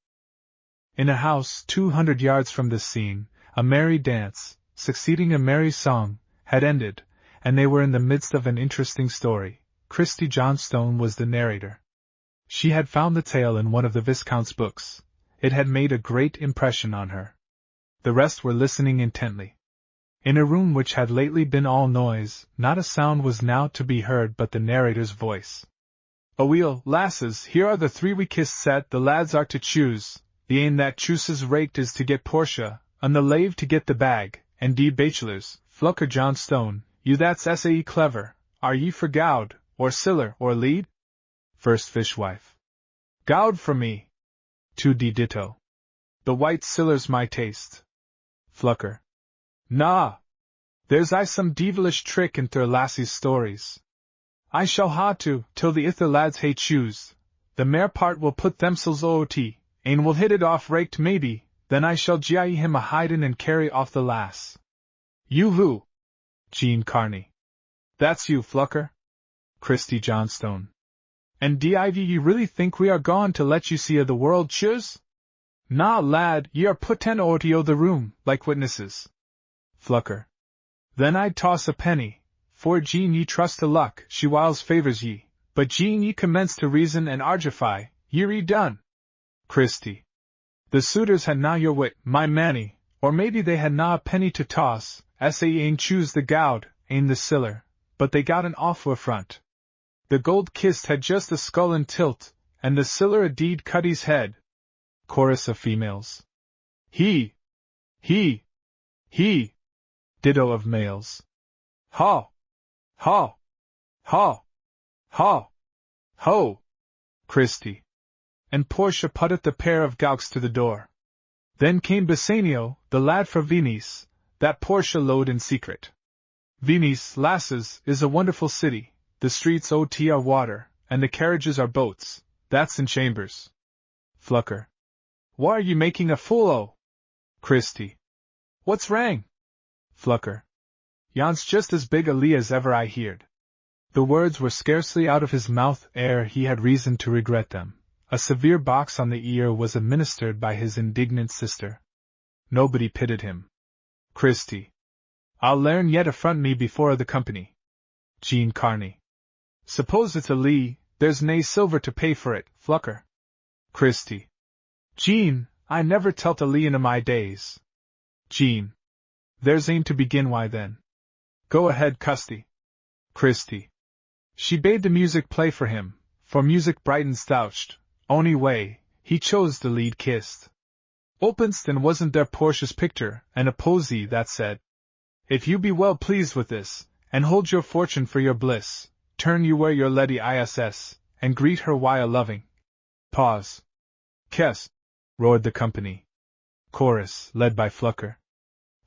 In a house 200 yards from this scene, a merry dance, succeeding a merry song, had ended, and they were in the midst of an interesting story. Christie Johnstone was the narrator. She had found the tale in one of the Viscount's books. It had made a great impression on her. The rest were listening intently. In a room which had lately been all noise, not a sound was now to be heard but the narrator's voice. Aweel, lasses, here are the 3 we kissed set the lads are to choose. The ane that chooses raked is to get Portia, and the lave to get the bag, and de bachelors, Flucker Johnstone, you that's sae clever, are ye for Gowd, or Siller, or Lead? First Fishwife. Gowd for me. 2d ditto. The white Siller's my taste. Flucker. Nah. There's some devilish trick in their lassie's stories. I shall ha to, till the ither lads hae choose. The mair part will put themselves oot, ane will hit it off raked maybe, then I shall gie him a hidin' and carry off the lass. You who? Jean Carney. That's you, Flucker? Christie Johnstone. And ye really think we are gone to let you see a the world choose? Na, lad, ye are putten oot o' the room, like witnesses. Flucker. Then I'd toss a penny, for Jean ye trust to luck, she whiles favours ye, but Jean ye commence to reason and argify, ye done. Christie. The suitors had na your wit, my manny, or maybe they had na a penny to toss, as they ane choose the Gowd, ane the Siller, but they got an awfu' affront. The gold kist had just a skull and tilt, and the Siller a deed Cuddy's head. Chorus of females. He. Ditto of males. Haw. Haw. Haw. Haw. Ho. Christie. And Portia putted the pair of gowks to the door. Then came Bassanio, the lad for Venice, that Portia load in secret. Venice, lasses, is a wonderful city, the streets ot are water, and the carriages are boats, that's in chambers. Flucker. Why are you making a fool o'? Christie. What's wrang? Flucker. Yon's just as big a lee as ever I heerd. The words were scarcely out of his mouth ere he had reason to regret them. A severe box on the ear was administered by his indignant sister. Nobody pitied him. Christie. I'll learn yet affront me before the company. Jean Carney. Suppose it's a lee, there's nae silver to pay for it, Flucker. Christie. Jean, I never telt a lee in my days. Jean. There's ane to begin why then. Go ahead, Custy. Christie. She bade the music play for him, for music brightens douched, ony way, he chose the lead kissed. Openston wasn't there Portia's picture, and a posy that said, if you be well pleased with this, and hold your fortune for your bliss, turn you where your leddy iss, and greet her while loving. Pause. Kes, roared the company. Chorus, led by Flucker.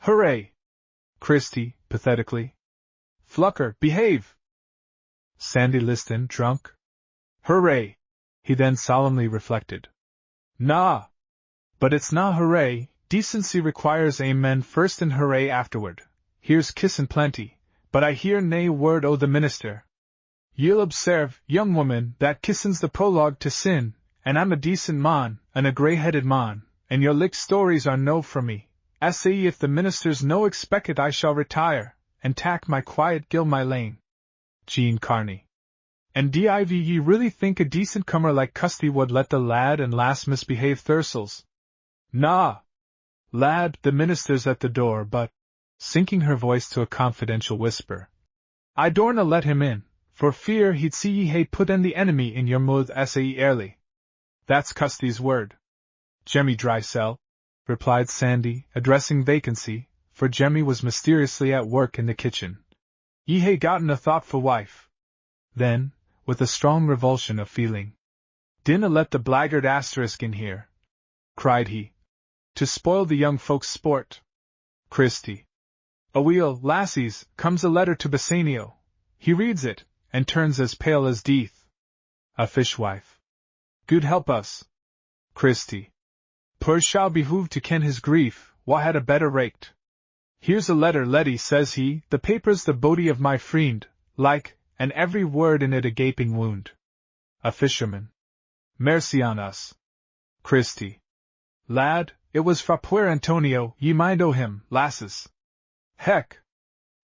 Hooray! Christie, pathetically. Flucker, behave! Sandy Liston, drunk. Hooray! He then solemnly reflected. Nah! But it's na hooray, decency requires amen first and hooray afterward. Here's kissin' plenty, but I hear nae word o' the minister. Ye'll observe, young woman, that kissin's the prologue to sin, and I'm a decent mon, and a grey-headed mon, and your lick stories are no for me. Say if the minister's no expect it I shall retire, and tack my quiet gil my lane. Jean Carney. And div ye really think a decent comer like Christie would let the lad and lass misbehave Thursels? Nah, lad, the minister's at the door, but, sinking her voice to a confidential whisper, I dorna let him in, for fear he'd see ye hae put in the enemy in your mouth sae early. That's Christie's word. Jemmy Drysell, replied Sandy, addressing vacancy, for Jemmy was mysteriously at work in the kitchen. Ye hae gotten a thoughtful wife. Then, with a strong revulsion of feeling, dinna let the blackguard asterisk in here, cried he, to spoil the young folks' sport. Christie. Aweel, lassies, comes a letter to Bassanio. He reads it, and turns as pale as death. A fishwife. Good help us. Christie. Poor shall behoove to ken his grief, wha had a better raked. Here's a letter, Letty, says he, the paper's the body of my friend, like, and every word in it a gaping wound. A fisherman. Mercy on us. Christie. Lad, it was fra poor Antonio, ye mind o' him, lasses. Heck!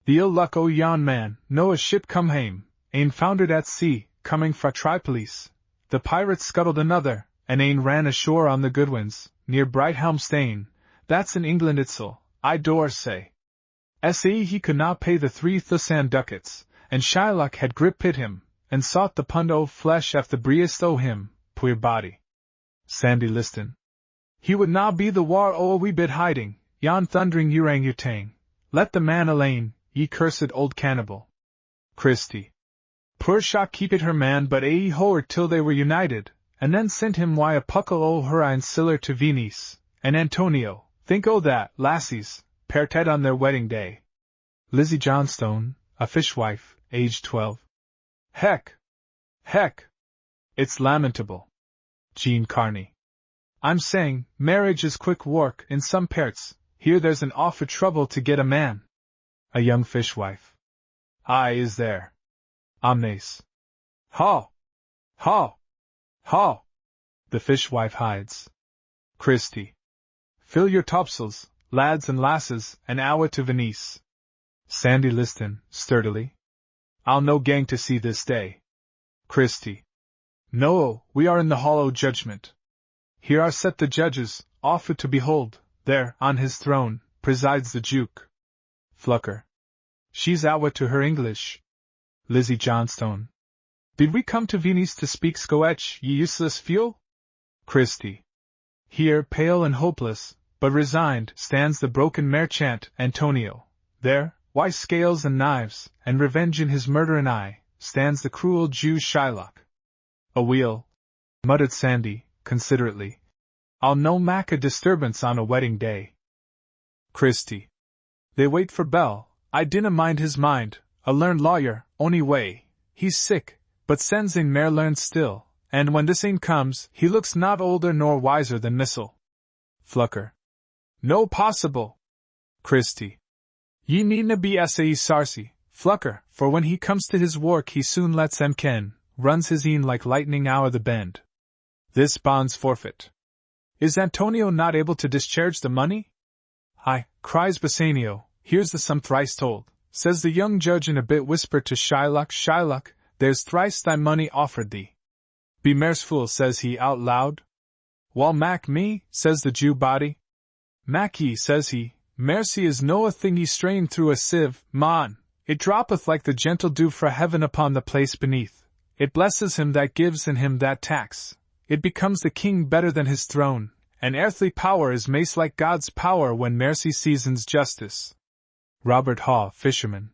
The ill luck o' yon man, no a ship come hame, ane foundered at sea, coming fra Tripolis. The pirates scuttled another, and ane ran ashore on the Goodwins, near Brighthelmstone, that's in England itsel, I dore say. Sae he could not pay the 3,000 ducats, and Shylock had grip pit him, and sought the pund o' flesh af the breast o' him, poor body. Sandy Liston. He would not be the war o' a wee bit hiding, yon thundering orang-utang. Let the man alane, ye cursed old cannibal. Christie. Poor Shaw keepit her man but ae hoer till they were united, and then sent him why a puckle o' her ein siller to Venice, and Antonio, think o' that, lassies, parted on their wedding day. Lizzie Johnstone, a fishwife, aged 12. Heck! Heck! It's lamentable. Jean Carney. I'm saying, marriage is quick work in some parts, here there's an awful trouble to get a man. A young fishwife. Aye, is there. Omnes. Haw! Haw! Haw! The fishwife hides. Christie. Fill your topsails, lads and lasses, and awa to Venice. Sandy Liston, sturdily. I'll no gang to see this day. Christie. No, we are in the hall o' judgment. Here are set the judges, awfu' to behold, there, on his throne, presides the Duke. Flucker. She's awa to her English. Lizzie Johnstone. Did we come to Venice to speak Scotch, ye useless fuel? Christie. Here, pale and hopeless, but resigned, stands the broken merchant, Antonio. There, why scales and knives, and revenge in his murdering eye, stands the cruel Jew Shylock. Aweel, muttered Sandy, considerately. I'll no mak a disturbance on a wedding day. Christie. They wait for Bell, I dinna mind his mind, a learned lawyer, ony way, he's sick, but sends in mair learned still, and when this ane comes, he looks not older nor wiser than Missel. Flucker. No possible. Christie. Ye needna be sae sarcy, Flucker, for when he comes to his work he soon lets them ken, runs his een like lightning ower the bend. This bond's forfeit. Is Antonio not able to discharge the money? Aye, cries Bassanio, here's the sum thrice told, says the young judge in a bit whisper to Shylock, Shylock, there's thrice thy money offered thee. Be merciful, says he out loud. Wal mac me, says the Jew body. Mac ye, says he, mercy is no a thing ye strain through a sieve, man, it droppeth like the gentle dew fra heaven upon the place beneath, it blesses him that gives and him that tax. It becomes the king better than his throne, and earthly power is mace like God's power when mercy seasons justice. Robert Haw, fisherman.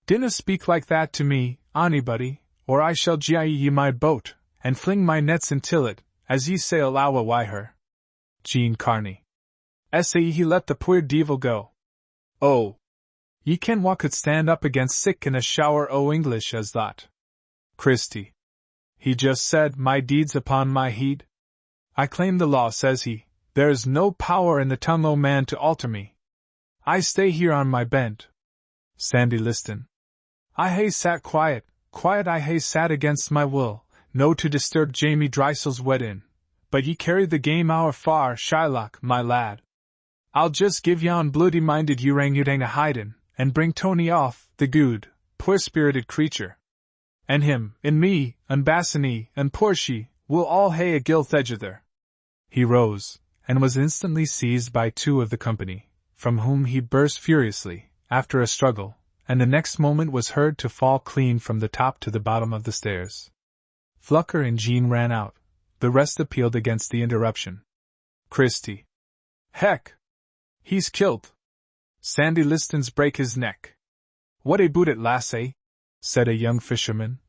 Dinna speak like that to me, anybody, or I shall gie ye my boat, and fling my nets intil it, as ye sail awa wy her. Jean Carney. Sae he let the poor deevil go. Oh! Ye ken wha could stand up against sick in a shower o' English as that. Christie. He just said, my deeds upon my heed. I claim the law, says he, there is no power in the tongue o' man to alter me. I stay here on my bent. Sandy Liston. I hae sat quiet I hae sat against my will, no to disturb Jamie Drysell's weddin', but ye carried the game ower far, Shylock, my lad. I'll just give yon bloody-minded orang-utang a hidin', and bring Tony off, the good, poor-spirited creature. And him, and me, and Bassany, and Portia, we'll all hae a gilth edgether. He rose, and was instantly seized by two of the company, from whom he burst furiously, after a struggle, and the next moment was heard to fall clean from the top to the bottom of the stairs. Flucker and Jean ran out. The rest appealed against the interruption. Christie. Heck! He's killed. Sandy Liston's break his neck. What aboot it, lassie? Said a young fisherman.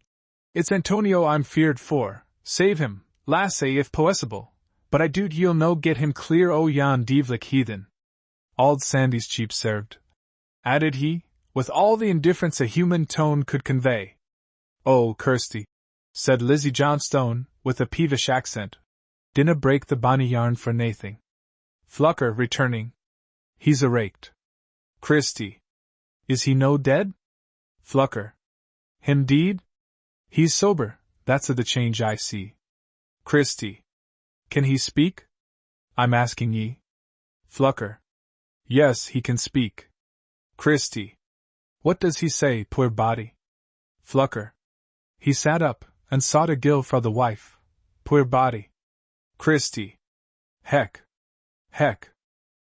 It's Antonio I'm feared for. Save him, lassie, if possible. But I doot ye'll no get him clear o' yon deevlik heathen. Auld Sandy's cheap served, added he, with all the indifference a human tone could convey. Oh, Kirsty, said Lizzie Johnstone, with a peevish accent, dinna break the bonny yarn for naething. Flucker, returning. He's a raked. Christie. Is he no dead? Flucker. Him deed? He's sober, that's a the change I see. Christie. Can he speak? I'm asking ye. Flucker. Yes, he can speak. Christie. What does he say, poor body? Flucker. He sat up, and sought a gill for the wife. Poor body. Christie. Heck. Heck.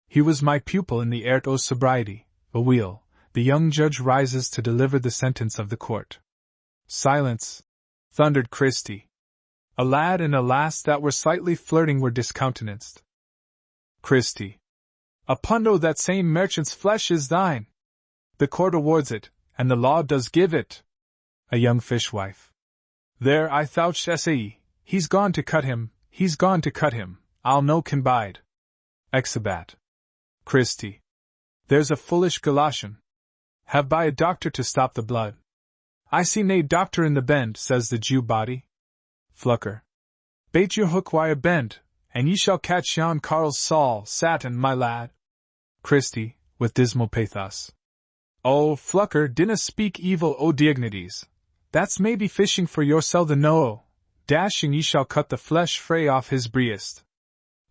He was my pupil in the art o' sobriety. Aweel, the young judge rises to deliver the sentence of the court. Silence, thundered Christie. A lad and a lass that were slightly flirting were discountenanced. Christie. A pund o' that same merchant's flesh is thine. The court awards it, and the law does give it. A young fishwife. There I thoucht S.A.E. He's gone to cut him, I'll no can bide. Exhibat. Christie. There's a foolish Galatian. Have by a doctor to stop the blood. I see nae doctor in the bend, says the Jew body. Flucker. Bait your hook wire bend, and ye shall catch yon Carl's Saul Satin, my lad. Christie, with dismal pathos. Oh, Flucker, dinna speak evil o' dignities. That's maybe fishing for yoursel the no. Dashing ye shall cut the flesh frae off his breast.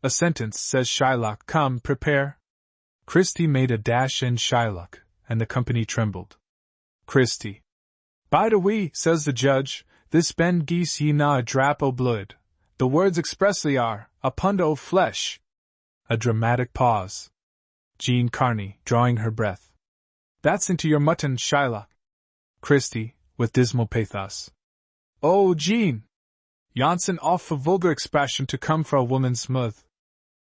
A sentence, says Shylock, come, prepare. Christie made a dash in Shylock, and the company trembled. Christie. Bide a wee, says the judge, this ben geese ye na a drap o' blood. The words expressly are, a pund o' flesh. A dramatic pause. Jean Carney, drawing her breath. That's into your mutton, Shylock. Christie, with dismal pathos. Oh, Jean! Yonsen off a vulgar expression to come fra a woman's mouth.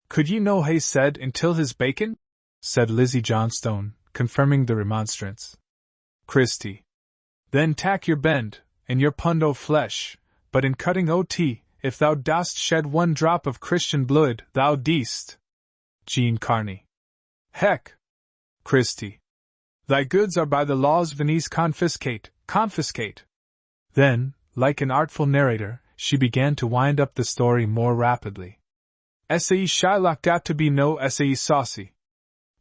Could ye no hae said until his bacon? Said Lizzie Johnstone, confirming the remonstrance. Christie. Then tack your bend, and your pund o' flesh, but in cutting o' if thou dost shed one drop of Christian blood, thou deest. Jean Carney. Heck! Christie. Thy goods are by the laws Venice confiscate. Then, like an artful narrator, she began to wind up the story more rapidly. S.A.E. Shylock got to be no S.A.E. saucy.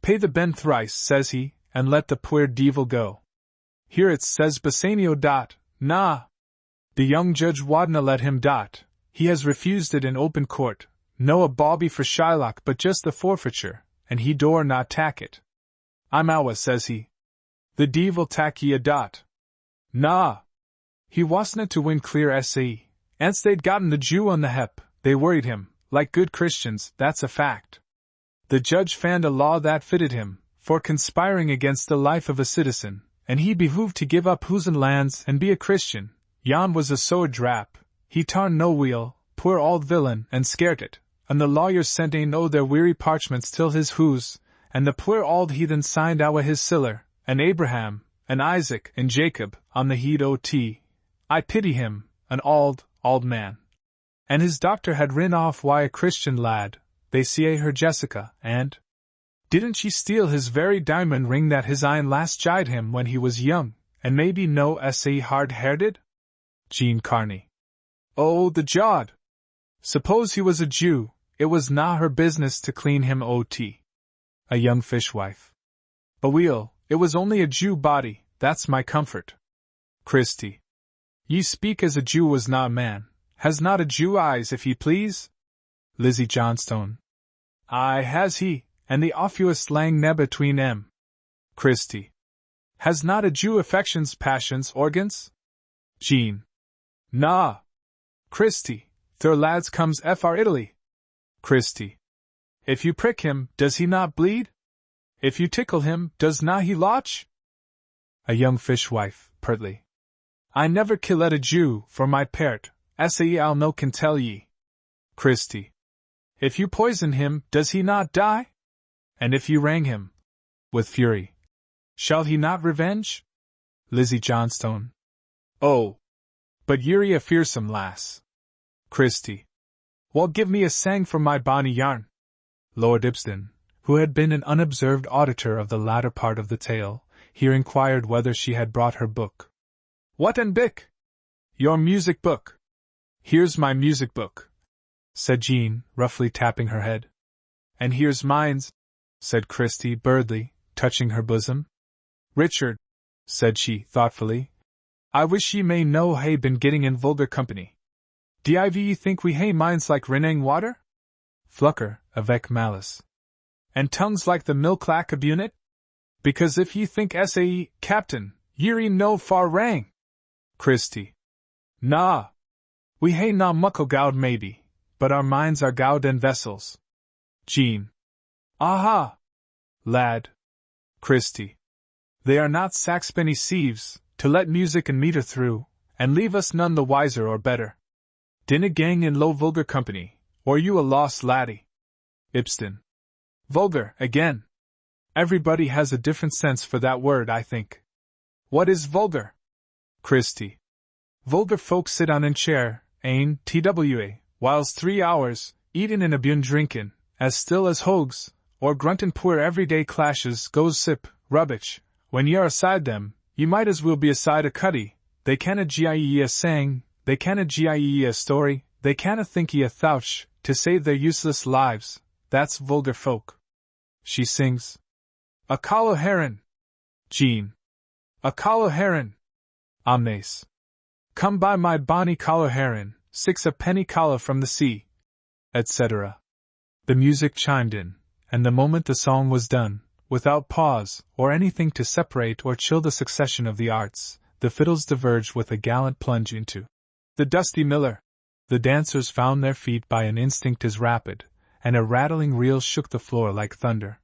Pay the ben thrice, says he, and let the puir devil go. Here it says Bassanio dot, nah. The young judge wadna let him dot, he has refused it in open court, no a bawbee for Shylock but just the forfeiture, and he dore not tack it. I'm awa, says he. The devil tack ye a dot. Nah. He wasna to win clear S.A.E. Ance they'd gotten the Jew on the hep, they worried him, like good Christians, that's a fact. The judge fanned a law that fitted him, for conspiring against the life of a citizen, and he behooved to give up hoosen lands and be a Christian. Yon was a sore drap, he tarn no wheel, poor auld villain, and scared it, and the lawyers sent in o' their weary parchments till his hoose, and the poor auld heathen signed awa his siller, and Abraham, and Isaac, and Jacob, on the heed o' I pity him, an auld man. And his doctor had rin off why a Christian lad, they see her Jessica, and didn't she steal his very diamond ring that his ain last jide him when he was young, and maybe no S.A. hard-hearted? Jean Carney. Oh, the jod! Suppose he was a Jew, it was na her business to clean him o.t. A young fishwife. Aweel, it was only a Jew body, that's my comfort. Christie. Ye speak as a Jew was na a man, has not a Jew eyes if ye please? Lizzie Johnstone. Aye has he, and the awfuest lang ne between em. Christie. Has not a Jew affections, passions, organs? Jean. Nah. Christie, thur lads comes fr Italy. Christie. If you prick him, does he not bleed? If you tickle him, does not he lotch? A young fishwife, pertly. I never kill at a Jew, for my part, I'll no can tell ye. Christie. If you poison him, does he not die? And if you wrang him, with fury, shall he not revenge? Lizzie Johnstone. Oh, but you're a fearsome lass. Christie. Well, give me a sang for my bonny yarn. Lord Ibston, who had been an unobserved auditor of the latter part of the tale, here inquired whether she had brought her book. What an bick? Your music book. Here's my music book, said Jean, roughly tapping her head. And here's mine's, said Christie Birdly, touching her bosom. Richard, said she, thoughtfully, I wish ye may know hae been getting in vulgar company. Div ye think we hae minds like rinnang water? Flucker, avec malice. And tongues like the milk-lack abunit? Because if ye think sae, Captain, ye're no far wrang. Christie. Nah. We hae na muckle gowd maybe, but our minds are gowd and vessels. Jean. Aha! Lad. Christie. They are not saxpenny sieves, to let music and metre through, and leave us none the wiser or better. Dinna gang in low vulgar company, or you a lost laddie. Ibston. Vulgar, again. Everybody has a different sense for that word, I think. What is vulgar? Christie. Vulgar folks sit on in chair, ain, twa, whiles 3 hours, eatin' and abune drinkin', as still as hogs, or gruntin' poor everyday clashes goes sip, rubbish. When ye are aside them, ye might as well be aside a cuddy. They canna gie a sang, they canna gie a story, they canna think ye a thouch, to save their useless lives. That's vulgar folk. She sings. A callow heron. Jean. A callow heron. Omnes. Come by my bonny callow heron, 6 a penny callow from the sea, etc. The music chimed in, and the moment the song was done, without pause, or anything to separate or chill the succession of the arts, the fiddles diverged with a gallant plunge into the dusty miller. The dancers found their feet by an instinct as rapid, and a rattling reel shook the floor like thunder.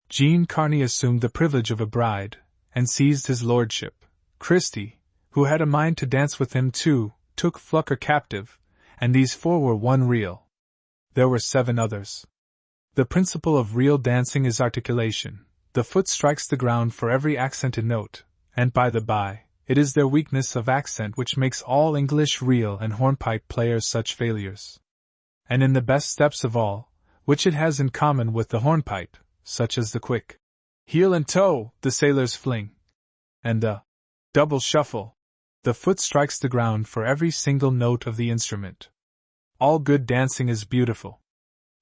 Jean Carney assumed the privilege of a bride, and seized his lordship. Christie, who had a mind to dance with him too, took Flucker captive, and these 4 were one reel. There were 7 others. The principle of reel dancing is articulation. The foot strikes the ground for every accented note, and by the by, it is their weakness of accent which makes all English reel and hornpipe players such failures. And in the best steps of all, which it has in common with the hornpipe, such as the quick heel and toe, the sailor's fling, and the double shuffle, the foot strikes the ground for every single note of the instrument. All good dancing is beautiful.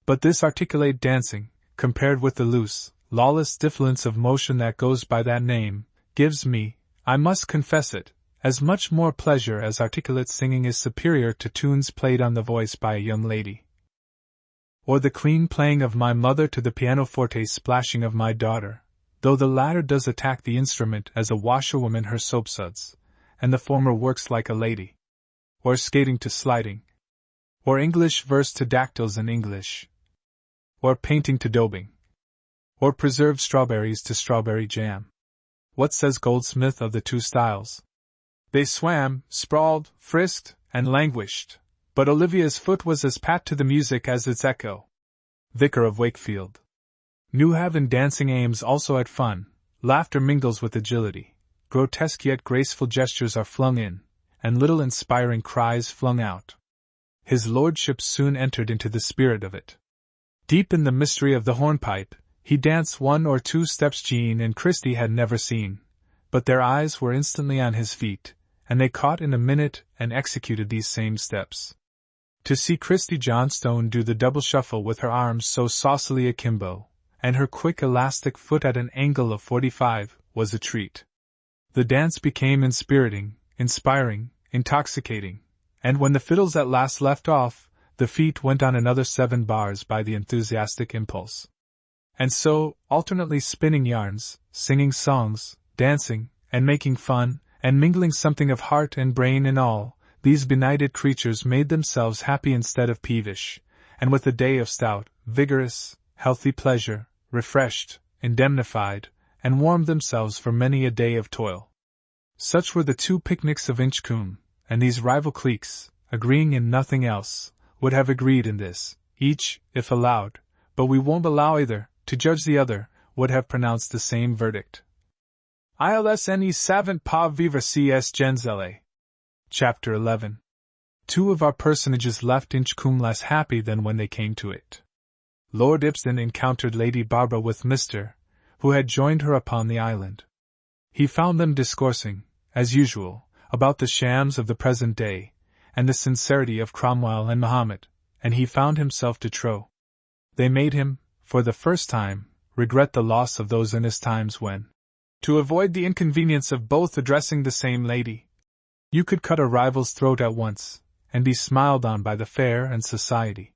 But this articulate dancing, compared with the loose, lawless diffluence of motion that goes by that name, gives me, I must confess it, as much more pleasure as articulate singing is superior to tunes played on the voice by a young lady. Or the clean playing of my mother to the pianoforte splashing of my daughter, though the latter does attack the instrument as a washerwoman her soapsuds, and the former works like a lady. Or skating to sliding. Or English verse to dactyls in English. Or painting to daubing. Or preserved strawberries to strawberry jam. What says Goldsmith of the 2 styles? They swam, sprawled, frisked, and languished, but Olivia's foot was as pat to the music as its echo. Vicar of Wakefield. New Haven dancing aims also at fun, laughter mingles with agility, grotesque yet graceful gestures are flung in, and little inspiring cries flung out. His lordship soon entered into the spirit of it. Deep in the mystery of the hornpipe, he danced 1 or 2 steps Jean and Christie had never seen, but their eyes were instantly on his feet, and they caught in a minute and executed these same steps. To see Christie Johnstone do the double shuffle with her arms so saucily akimbo, and her quick elastic foot at an angle of 45, was a treat. The dance became inspiriting, inspiring, intoxicating, and when the fiddles at last left off, the feet went on another 7 bars by the enthusiastic impulse. And so, alternately spinning yarns, singing songs, dancing, and making fun, and mingling something of heart and brain in all, these benighted creatures made themselves happy instead of peevish, and with a day of stout, vigorous, healthy pleasure, refreshed, indemnified, and warmed themselves for many a day of toil. Such were the two picnics of Inchcoombe, and these rival cliques, agreeing in nothing else, would have agreed in this, each, if allowed, but we won't allow either, to judge the other, would have pronounced the same verdict. Ils ne savent pas vivre cs genzelle. Chapter 11. Two of our personages left Inchcoombe less happy than when they came to it. Lord Ibston encountered Lady Barbara with Mr., who had joined her upon the island. He found them discoursing, as usual, about the shams of the present day, and the sincerity of Cromwell and Mahomet, and he found himself de trop. They made him, for the first time, regret the loss of those earnest times when, to avoid the inconvenience of both addressing the same lady, you could cut a rival's throat at once, and be smiled on by the fair and society.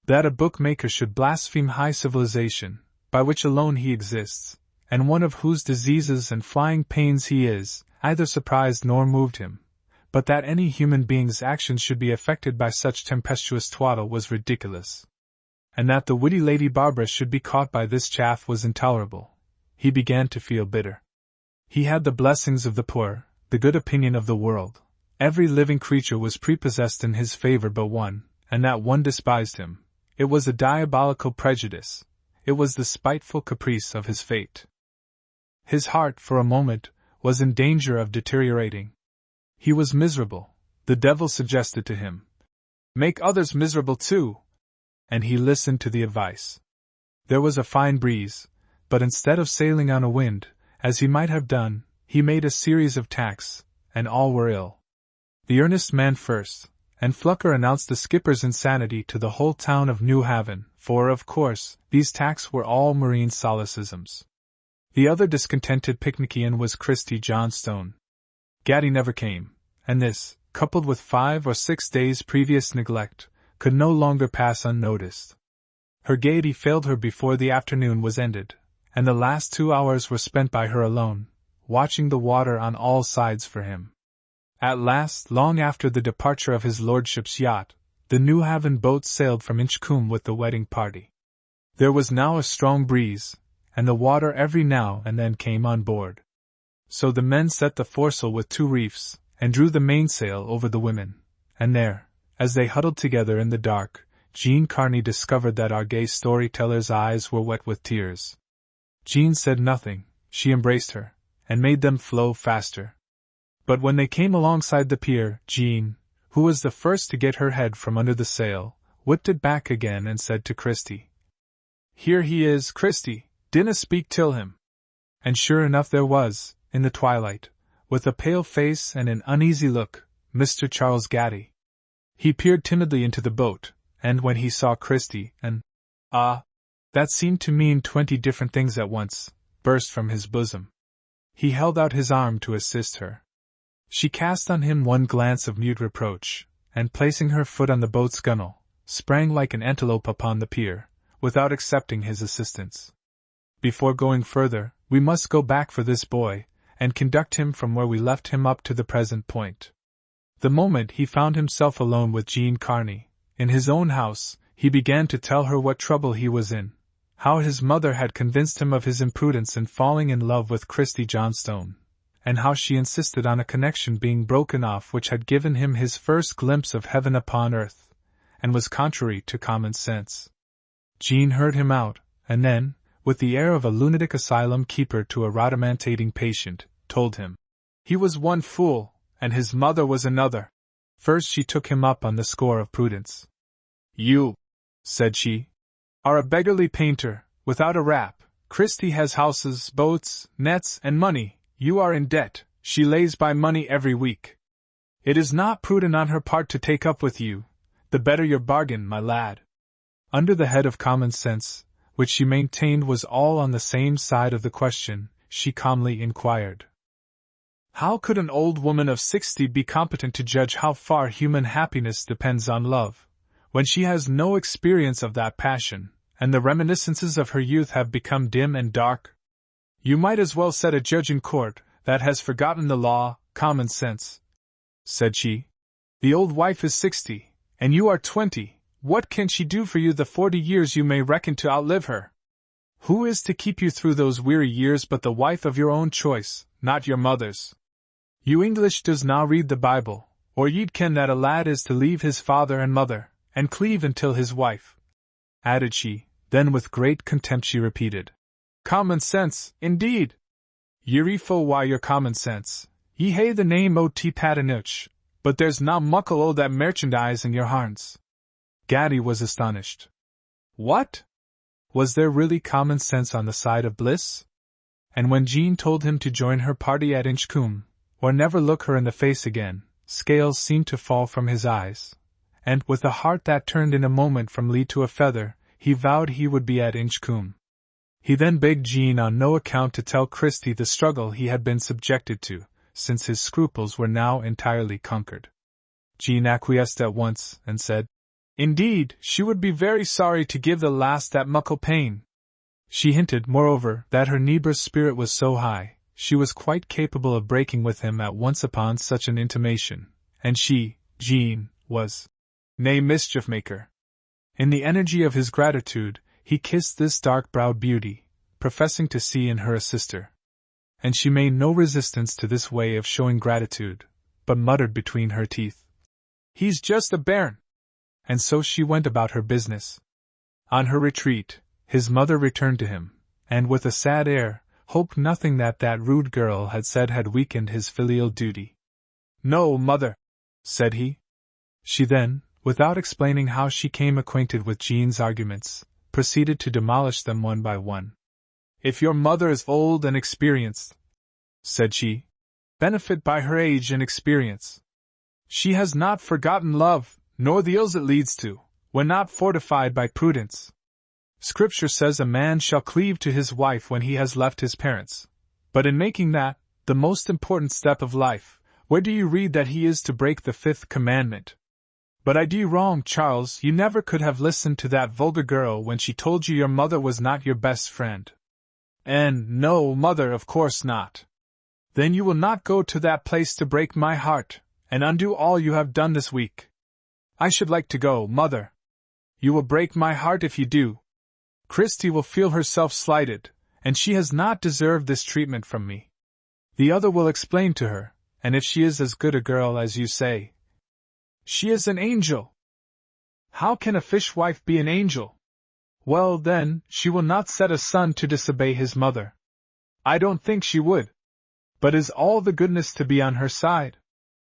That a bookmaker should blaspheme high civilization, by which alone he exists, and one of whose diseases and flying pains he is, neither surprised nor moved him, but that any human being's actions should be affected by such tempestuous twaddle was ridiculous. And that the witty Lady Barbara should be caught by this chaff was intolerable. He began to feel bitter. He had the blessings of the poor, the good opinion of the world. Every living creature was prepossessed in his favor but one, and that one despised him. It was a diabolical prejudice. It was the spiteful caprice of his fate. His heart, for a moment, was in danger of deteriorating. He was miserable. The devil suggested to him, "Make others miserable too," and he listened to the advice. There was a fine breeze, but instead of sailing on a wind, as he might have done, he made a series of tacks, and all were ill. The earnest man first, and Flucker announced the skipper's insanity to the whole town of New Haven, for, of course, these tacks were all marine solecisms. The other discontented picnician was Christie Johnstone. Gatty never came, and this, coupled with 5 or 6 days' previous neglect, could no longer pass unnoticed. Her gaiety failed her before the afternoon was ended, and the last 2 hours were spent by her alone, watching the water on all sides for him. At last, long after the departure of his lordship's yacht, the New Haven boat sailed from Inchcoombe with the wedding party. There was now a strong breeze, and the water every now and then came on board. So the men set the foresail with 2 reefs, and drew the mainsail over the women, and there, as they huddled together in the dark, Jean Carney discovered that our gay storyteller's eyes were wet with tears. Jean said nothing, she embraced her, and made them flow faster. But when they came alongside the pier, Jean, who was the first to get her head from under the sail, whipped it back again and said to Christie, "Here he is, Christie, dinna speak till him." And sure enough there was, in the twilight, with a pale face and an uneasy look, Mr. Charles Gatty. He peered timidly into the boat, and when he saw Christie, an "Ah!" that seemed to mean 20 different things at once, burst from his bosom. He held out his arm to assist her. She cast on him one glance of mute reproach, and placing her foot on the boat's gunwale, sprang like an antelope upon the pier, without accepting his assistance. Before going further, we must go back for this boy, and conduct him from where we left him up to the present point. The moment he found himself alone with Jean Carney, in his own house, he began to tell her what trouble he was in, how his mother had convinced him of his imprudence in falling in love with Christie Johnstone, and how she insisted on a connection being broken off which had given him his first glimpse of heaven upon earth, and was contrary to common sense. Jean heard him out, and then, with the air of a lunatic asylum keeper to a rhodomantating patient, told him he was one fool, and his mother was another. First she took him up on the score of prudence. "You," said she, "are a beggarly painter, without a rap. Christie has houses, boats, nets, and money. You are in debt. She lays by money every week. It is not prudent on her part to take up with you. The better your bargain, my lad." Under the head of common sense, which she maintained was all on the same side of the question, she calmly inquired, "How could an old woman of 60 be competent to judge how far human happiness depends on love, when she has no experience of that passion, and the reminiscences of her youth have become dim and dark? You might as well set a judge in court, that has forgotten the law, common sense," said she. "The old wife is 60, and you are 20. What can she do for you the 40 years you may reckon to outlive her? Who is to keep you through those weary years but the wife of your own choice, not your mother's? You English does now read the Bible, or ye'd ken that a lad is to leave his father and mother, and cleave until his wife," added she. Then with great contempt she repeated, "Common sense, indeed! Ye fo why your common sense, ye hae the name o' T Patanuch, but there's na muckle o' that merchandise in your harns." Gatty was astonished. What? Was there really common sense on the side of Bliss? And when Jean told him to join her party at Inchcoombe, or never look her in the face again, scales seemed to fall from his eyes, and, with a heart that turned in a moment from lead to a feather, he vowed he would be at Inchcoombe. He then begged Jean on no account to tell Christie the struggle he had been subjected to, since his scruples were now entirely conquered. Jean acquiesced at once, and said, "Indeed, she would be very sorry to give the lass that muckle pain." She hinted, moreover, that her neighbour's spirit was so high, she was quite capable of breaking with him at once upon such an intimation, and she, Jean, was nay mischief-maker. In the energy of his gratitude, he kissed this dark-browed beauty, professing to see in her a sister. And she made no resistance to this way of showing gratitude, but muttered between her teeth, "He's just a bairn." And so she went about her business. On her retreat, his mother returned to him, and with a sad air, hoped nothing that rude girl had said had weakened his filial duty. "No, mother," said he. She then, without explaining how she came acquainted with Jean's arguments, proceeded to demolish them one by one. "If your mother is old and experienced," said she, "benefit by her age and experience. She has not forgotten love, nor the ills it leads to, when not fortified by prudence. Scripture says a man shall cleave to his wife when he has left his parents. But in making that, the most important step of life, where do you read that he is to break the 5th commandment? But I do wrong, Charles. You never could have listened to that vulgar girl when she told you your mother was not your best friend. And, no, mother, of course not. Then you will not go to that place to break my heart, and undo all you have done this week. I should like to go, mother. You will break my heart if you do. Christie will feel herself slighted, and she has not deserved this treatment from me. The other will explain to her, and if she is as good a girl as you say, she is an angel." "How can a fishwife be an angel?" "Well, then, she will not set a son to disobey his mother." "I don't think she would. But is all the goodness to be on her side?"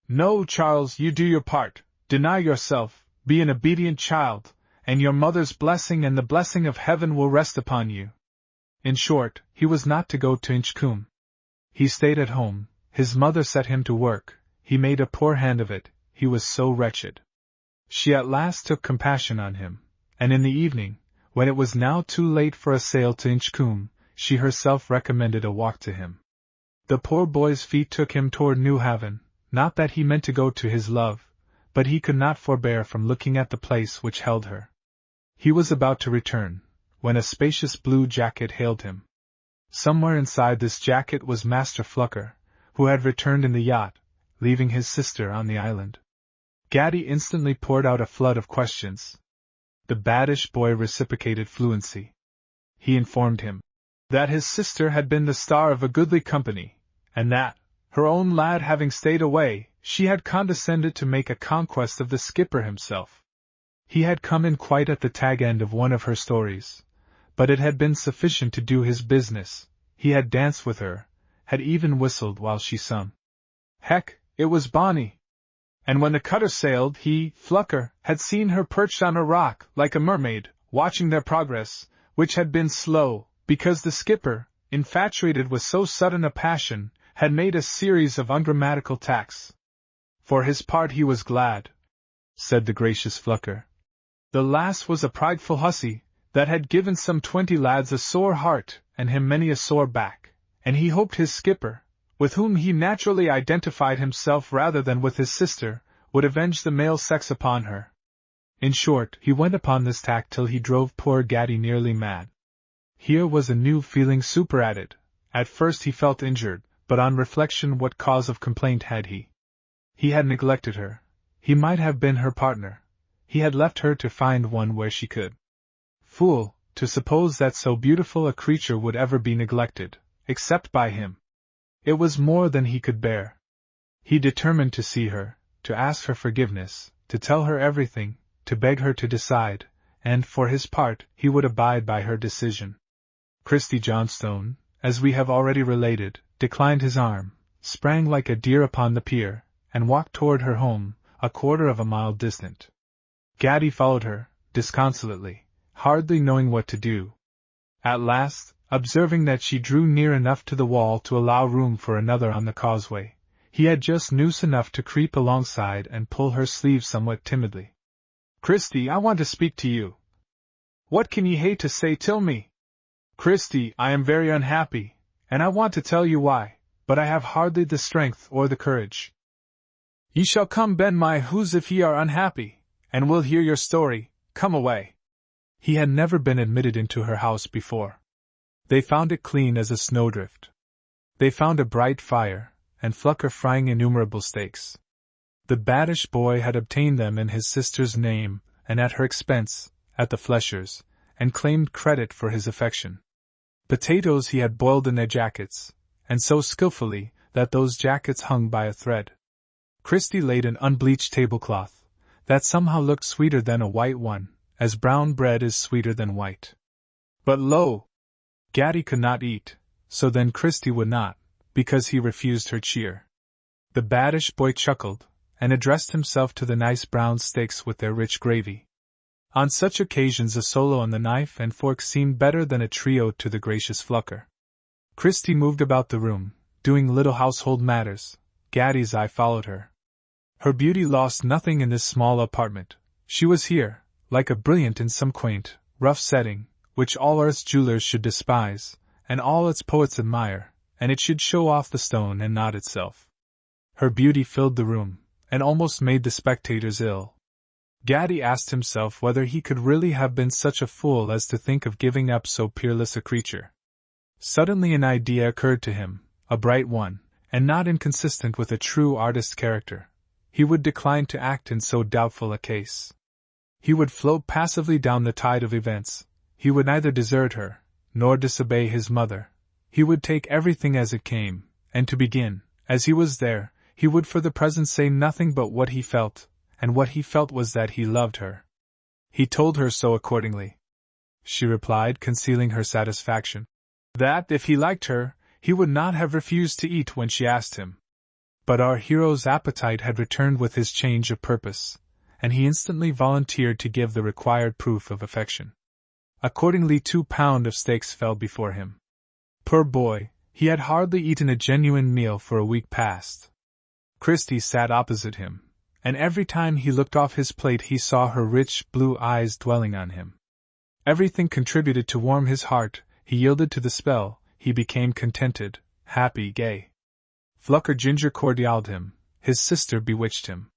"No, Charles, you do your part, deny yourself, be an obedient child, and your mother's blessing and the blessing of heaven will rest upon you." In short, he was not to go to Inchcoombe. He stayed at home, his mother set him to work, he made a poor hand of it, he was so wretched. She at last took compassion on him, and in the evening, when it was now too late for a sail to Inchcoombe, she herself recommended a walk to him. The poor boy's feet took him toward New Haven, not that he meant to go to his love, but he could not forbear from looking at the place which held her. He was about to return, when a spacious blue jacket hailed him. Somewhere inside this jacket was Master Flucker, who had returned in the yacht, leaving his sister on the island. Gatty instantly poured out a flood of questions. The baddish boy reciprocated fluency. He informed him that his sister had been the star of a goodly company, and that, her own lad having stayed away, she had condescended to make a conquest of the skipper himself. He had come in quite at the tag end of one of her stories, but it had been sufficient to do his business. He had danced with her, had even whistled while she sung. Heck, it was bonny. And when the cutter sailed, he, Flucker, had seen her perched on a rock, like a mermaid, watching their progress, which had been slow, because the skipper, infatuated with so sudden a passion, had made a series of ungrammatical tacks. For his part he was glad, said the gracious Flucker. The lass was a prideful hussy, that had given some 20 lads a sore heart, and him many a sore back, and he hoped his skipper, with whom he naturally identified himself rather than with his sister, would avenge the male sex upon her. In short, he went upon this tack till he drove poor Gatty nearly mad. Here was a new feeling superadded. At first he felt injured, but on reflection what cause of complaint had he? He had neglected her. He might have been her partner. He had left her to find one where she could. Fool, to suppose that so beautiful a creature would ever be neglected, except by him. It was more than he could bear. He determined to see her, to ask her forgiveness, to tell her everything, to beg her to decide, and, for his part, he would abide by her decision. Christie Johnstone, as we have already related, declined his arm, sprang like a deer upon the pier, and walked toward her home, a quarter of a mile distant. Gatty followed her, disconsolately, hardly knowing what to do. At last, observing that she drew near enough to the wall to allow room for another on the causeway, he had just nous enough to creep alongside and pull her sleeve somewhat timidly. "Christie, I want to speak to you. What can ye hae to say till me? Christie, I am very unhappy, and I want to tell you why, but I have hardly the strength or the courage. Ye shall come bend my hoos if ye are unhappy, and we'll hear your story. Come away." He had never been admitted into her house before. They found it clean as a snowdrift. They found a bright fire, and Flucker frying innumerable steaks. The baddish boy had obtained them in his sister's name, and at her expense, at the flesher's, and claimed credit for his affection. Potatoes he had boiled in their jackets, and so skilfully that those jackets hung by a thread. Christie laid an unbleached tablecloth, that somehow looked sweeter than a white one, as brown bread is sweeter than white. But lo! Gatty could not eat, so then Christie would not, because he refused her cheer. The baddish boy chuckled, and addressed himself to the nice brown steaks with their rich gravy. On such occasions a solo on the knife and fork seemed better than a trio to the gracious Flucker. Christie moved about the room, doing little household matters. Gatty's eye followed her. Her beauty lost nothing in this small apartment. She was here, like a brilliant in some quaint, rough setting, which all earth's jewelers should despise, and all its poets admire, and it should show off the stone and not itself. Her beauty filled the room, and almost made the spectators ill. Gatty asked himself whether he could really have been such a fool as to think of giving up so peerless a creature. Suddenly an idea occurred to him, a bright one, and not inconsistent with a true artist's character. He would decline to act in so doubtful a case. He would float passively down the tide of events. He would neither desert her, nor disobey his mother. He would take everything as it came, and to begin, as he was there, he would for the present say nothing but what he felt, and what he felt was that he loved her. He told her so accordingly. She replied, concealing her satisfaction, that, if he liked her, he would not have refused to eat when she asked him. But our hero's appetite had returned with his change of purpose, and he instantly volunteered to give the required proof of affection. Accordingly 2 pounds of steaks fell before him. Poor boy, he had hardly eaten a genuine meal for a week past. Christie sat opposite him, and every time he looked off his plate he saw her rich blue eyes dwelling on him. Everything contributed to warm his heart. He yielded to the spell, he became contented, happy, gay. Flucker ginger cordialed him, his sister bewitched him.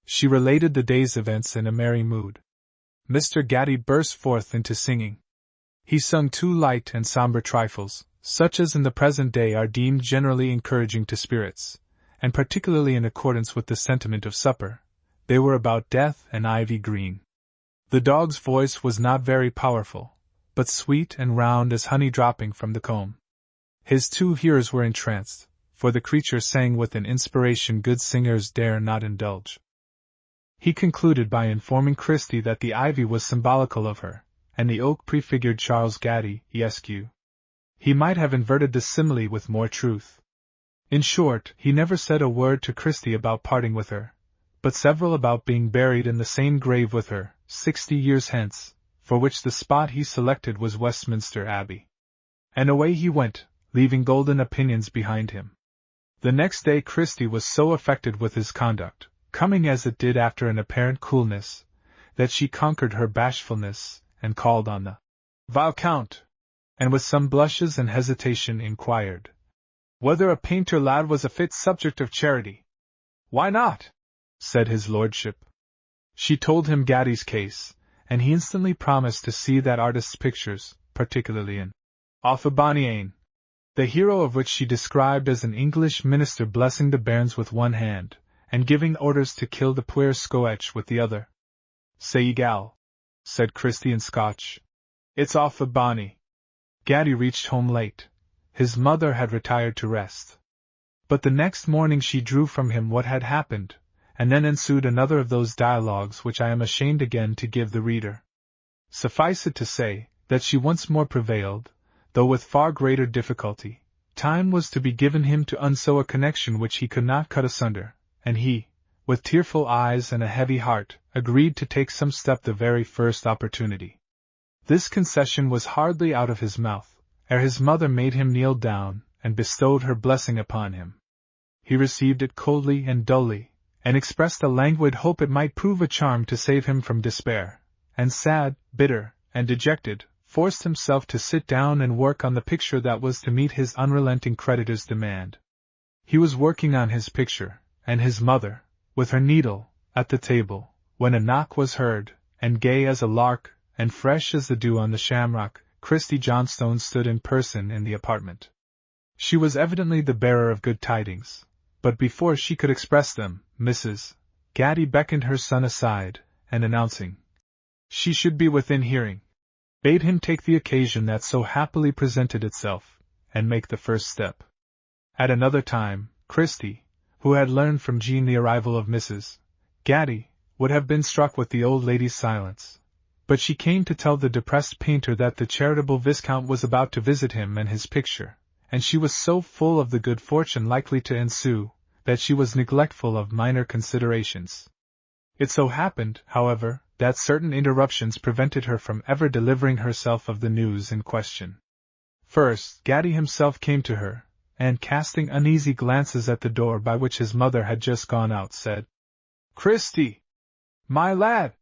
She related the day's events in a merry mood. Mr. Gatty burst forth into singing. He sung 2 light and somber trifles, such as in the present day are deemed generally encouraging to spirits, and particularly in accordance with the sentiment of supper. They were about death and ivy green. The dog's voice was not very powerful, but sweet and round as honey dropping from the comb. His 2 hearers were entranced, for the creature sang with an inspiration good singers dare not indulge. He concluded by informing Christie that the ivy was symbolical of her, and the oak prefigured Charles Gatty, Esq. He might have inverted the simile with more truth. In short, he never said a word to Christie about parting with her, but several about being buried in the same grave with her, 60 years hence, for which the spot he selected was Westminster Abbey. And away he went, leaving golden opinions behind him. The next day Christie was so affected with his conduct, coming as it did after an apparent coolness, that she conquered her bashfulness, and called on the Viscount, and with some blushes and hesitation inquired whether a painter lad was a fit subject of charity. Why not? Said his lordship. She told him Gatty's case, and he instantly promised to see that artist's pictures, particularly in Off a Bonny Ane. the hero of which she described as an English minister blessing the bairns with one hand, and giving orders to kill the puir scoech with the other. "Say ye gal," said Christie in Scotch. "It's awfu' bonny." Gatty reached home late. His mother had retired to rest. But the next morning she drew from him what had happened, and then ensued another of those dialogues which I am ashamed again to give the reader. Suffice it to say, that she once more prevailed, though with far greater difficulty. Time was to be given him to unsew a connection which he could not cut asunder, and he, with tearful eyes and a heavy heart, agreed to take some step the very first opportunity. This concession was hardly out of his mouth, ere his mother made him kneel down, and bestowed her blessing upon him. He received it coldly and dully, and expressed a languid hope it might prove a charm to save him from despair, and sad, bitter, and dejected, forced himself to sit down and work on the picture that was to meet his unrelenting creditor's demand. He was working on his picture, and his mother, with her needle, at the table, when a knock was heard, and gay as a lark, and fresh as the dew on the shamrock, Christie Johnstone stood in person in the apartment. She was evidently the bearer of good tidings, but before she could express them, Mrs. Gatty beckoned her son aside, and announcing she should be within hearing, bade him take the occasion that so happily presented itself, and make the first step. At another time, Christie, who had learned from Jean the arrival of Mrs. Gatty, would have been struck with the old lady's silence. But she came to tell the depressed painter that the charitable Viscount was about to visit him and his picture, and she was so full of the good fortune likely to ensue, that she was neglectful of minor considerations. It so happened, however, that certain interruptions prevented her from ever delivering herself of the news in question. First, Gatty himself came to her, and casting uneasy glances at the door by which his mother had just gone out, said, "Christie, my lad,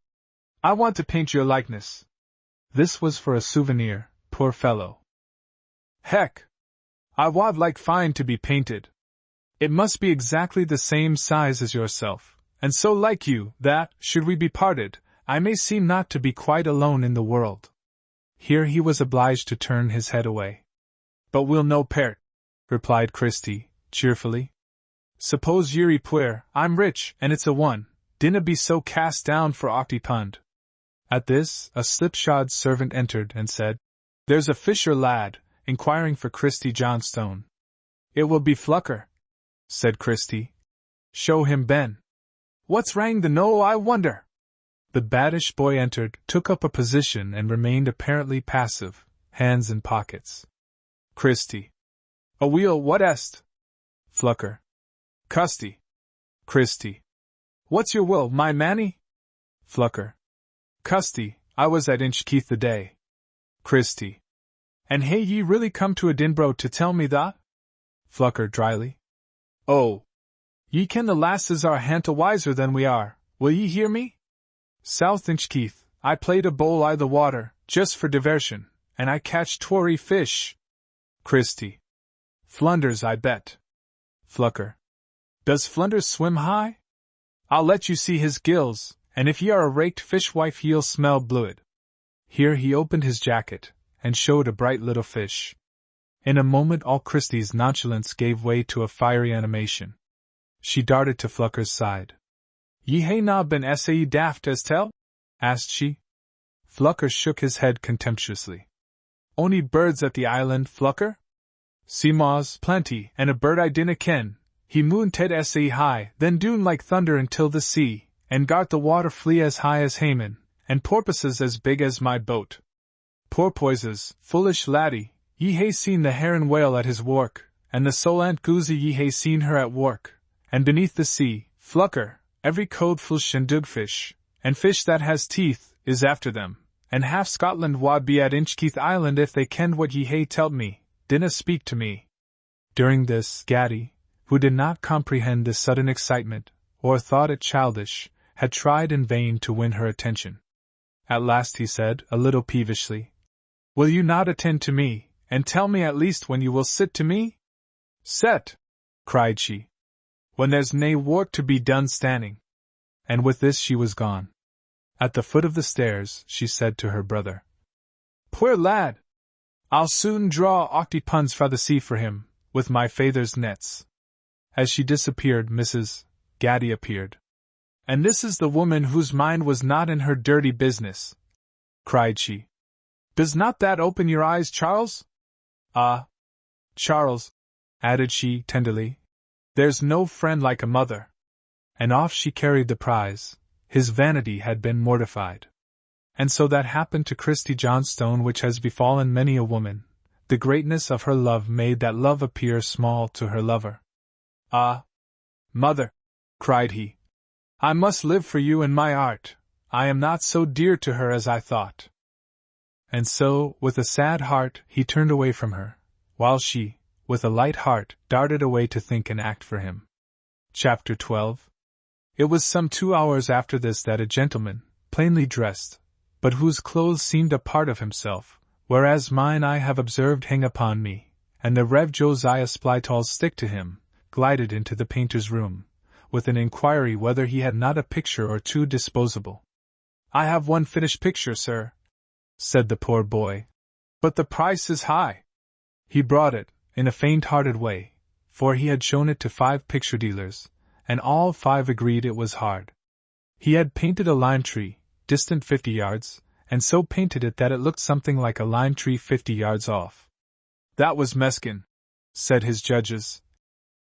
I want to paint your likeness." This was for a souvenir, poor fellow. "Heck! I wad like fine to be painted. It must be exactly the same size as yourself, and so like you, that, should we be parted, I may seem not to be quite alone in the world." Here he was obliged to turn his head away. "But we'll no part," replied Christie, cheerfully. "Suppose ye're puir, I'm rich, and it's a one, dinna be so cast down for £80. At this, a slipshod servant entered and said, "There's a fisher lad, inquiring for Christie Johnstone." "It will be Flucker," said Christie. "Show him Ben." "What's rang the no, I wonder?" The baddish boy entered, took up a position and remained apparently passive, hands in pockets. Christie. "Aweel, what est?" Flucker. "Custy." Christie. "What's your will, my manny?" Flucker. "Custy, I was at Inchkeith the day." Christie. "And hae ye really come to Edinburgh to tell me that?" Flucker dryly. "Oh! Ye ken the lasses are a hanta wiser than we are, will ye hear me? South Inchkeith, I played a bowl i' the water, just for diversion, and I catched 20 fish." Christie. "Flunders, I bet." Flucker. "Does Flunders swim high? I'll let you see his gills, and if ye are a raked fishwife ye'll smell bluid." Here he opened his jacket, and showed a bright little fish. In a moment all Christie's nonchalance gave way to a fiery animation. She darted to Flucker's side. "Ye hae na been sae daft as tell?" asked she. Flucker shook his head contemptuously. "Ony birds at the island, Flucker? Seamoths plenty, and a bird I dinna ken. He moon ted sae high, then doon like thunder until the sea, and gart the water flee as high as Haman, and porpoises as big as my boat." "Porpoises, foolish laddie, ye hae seen the heron whale at his work, and the solant goosey ye hae seen her at work, and beneath the sea, Flucker, every codefish and dugfish, and fish that has teeth, is after them, and half Scotland wad be at Inchkeith Island if they kenned what ye hae telled me. Dinna speak to me." During this, Gatty, who did not comprehend this sudden excitement, or thought it childish, had tried in vain to win her attention. At last he said, a little peevishly, "Will you not attend to me, and tell me at least when you will sit to me?" "Set!" cried she. "When there's nae work to be done standing." And with this she was gone. At the foot of the stairs, she said to her brother, "Puir lad! I'll soon draw octopuns fra the sea for him, with my father's nets. As she disappeared, Mrs. Gaddy appeared. And this is the woman whose mind was not in her dirty business, cried she. Does not that open your eyes, Charles? Ah, Charles, added she tenderly, there's no friend like a mother. And off she carried the prize. His vanity had been mortified. And so that happened to Christie Johnstone which has befallen many a woman. The greatness of her love made that love appear small to her lover. Ah, mother, cried he, I must live for you and my art. I am not so dear to her as I thought. And so, with a sad heart, he turned away from her, while she, with a light heart, darted away to think and act for him. Chapter 12. It was some 2 hours after this that a gentleman, plainly dressed, but whose clothes seemed a part of himself, whereas mine I have observed hang upon me, and the Rev. Josiah Splytall stick to him, glided into the painter's room, with an inquiry whether he had not a picture or two disposable. I have one finished picture, sir, said the poor boy, but the price is high. He brought it, in a faint-hearted way, for he had shown it to 5 picture dealers, and all 5 agreed it was hard. He had painted a lime tree, distant 50 yards, and so painted it that it looked something like a lime tree 50 yards off. That was mesquin, said his judges.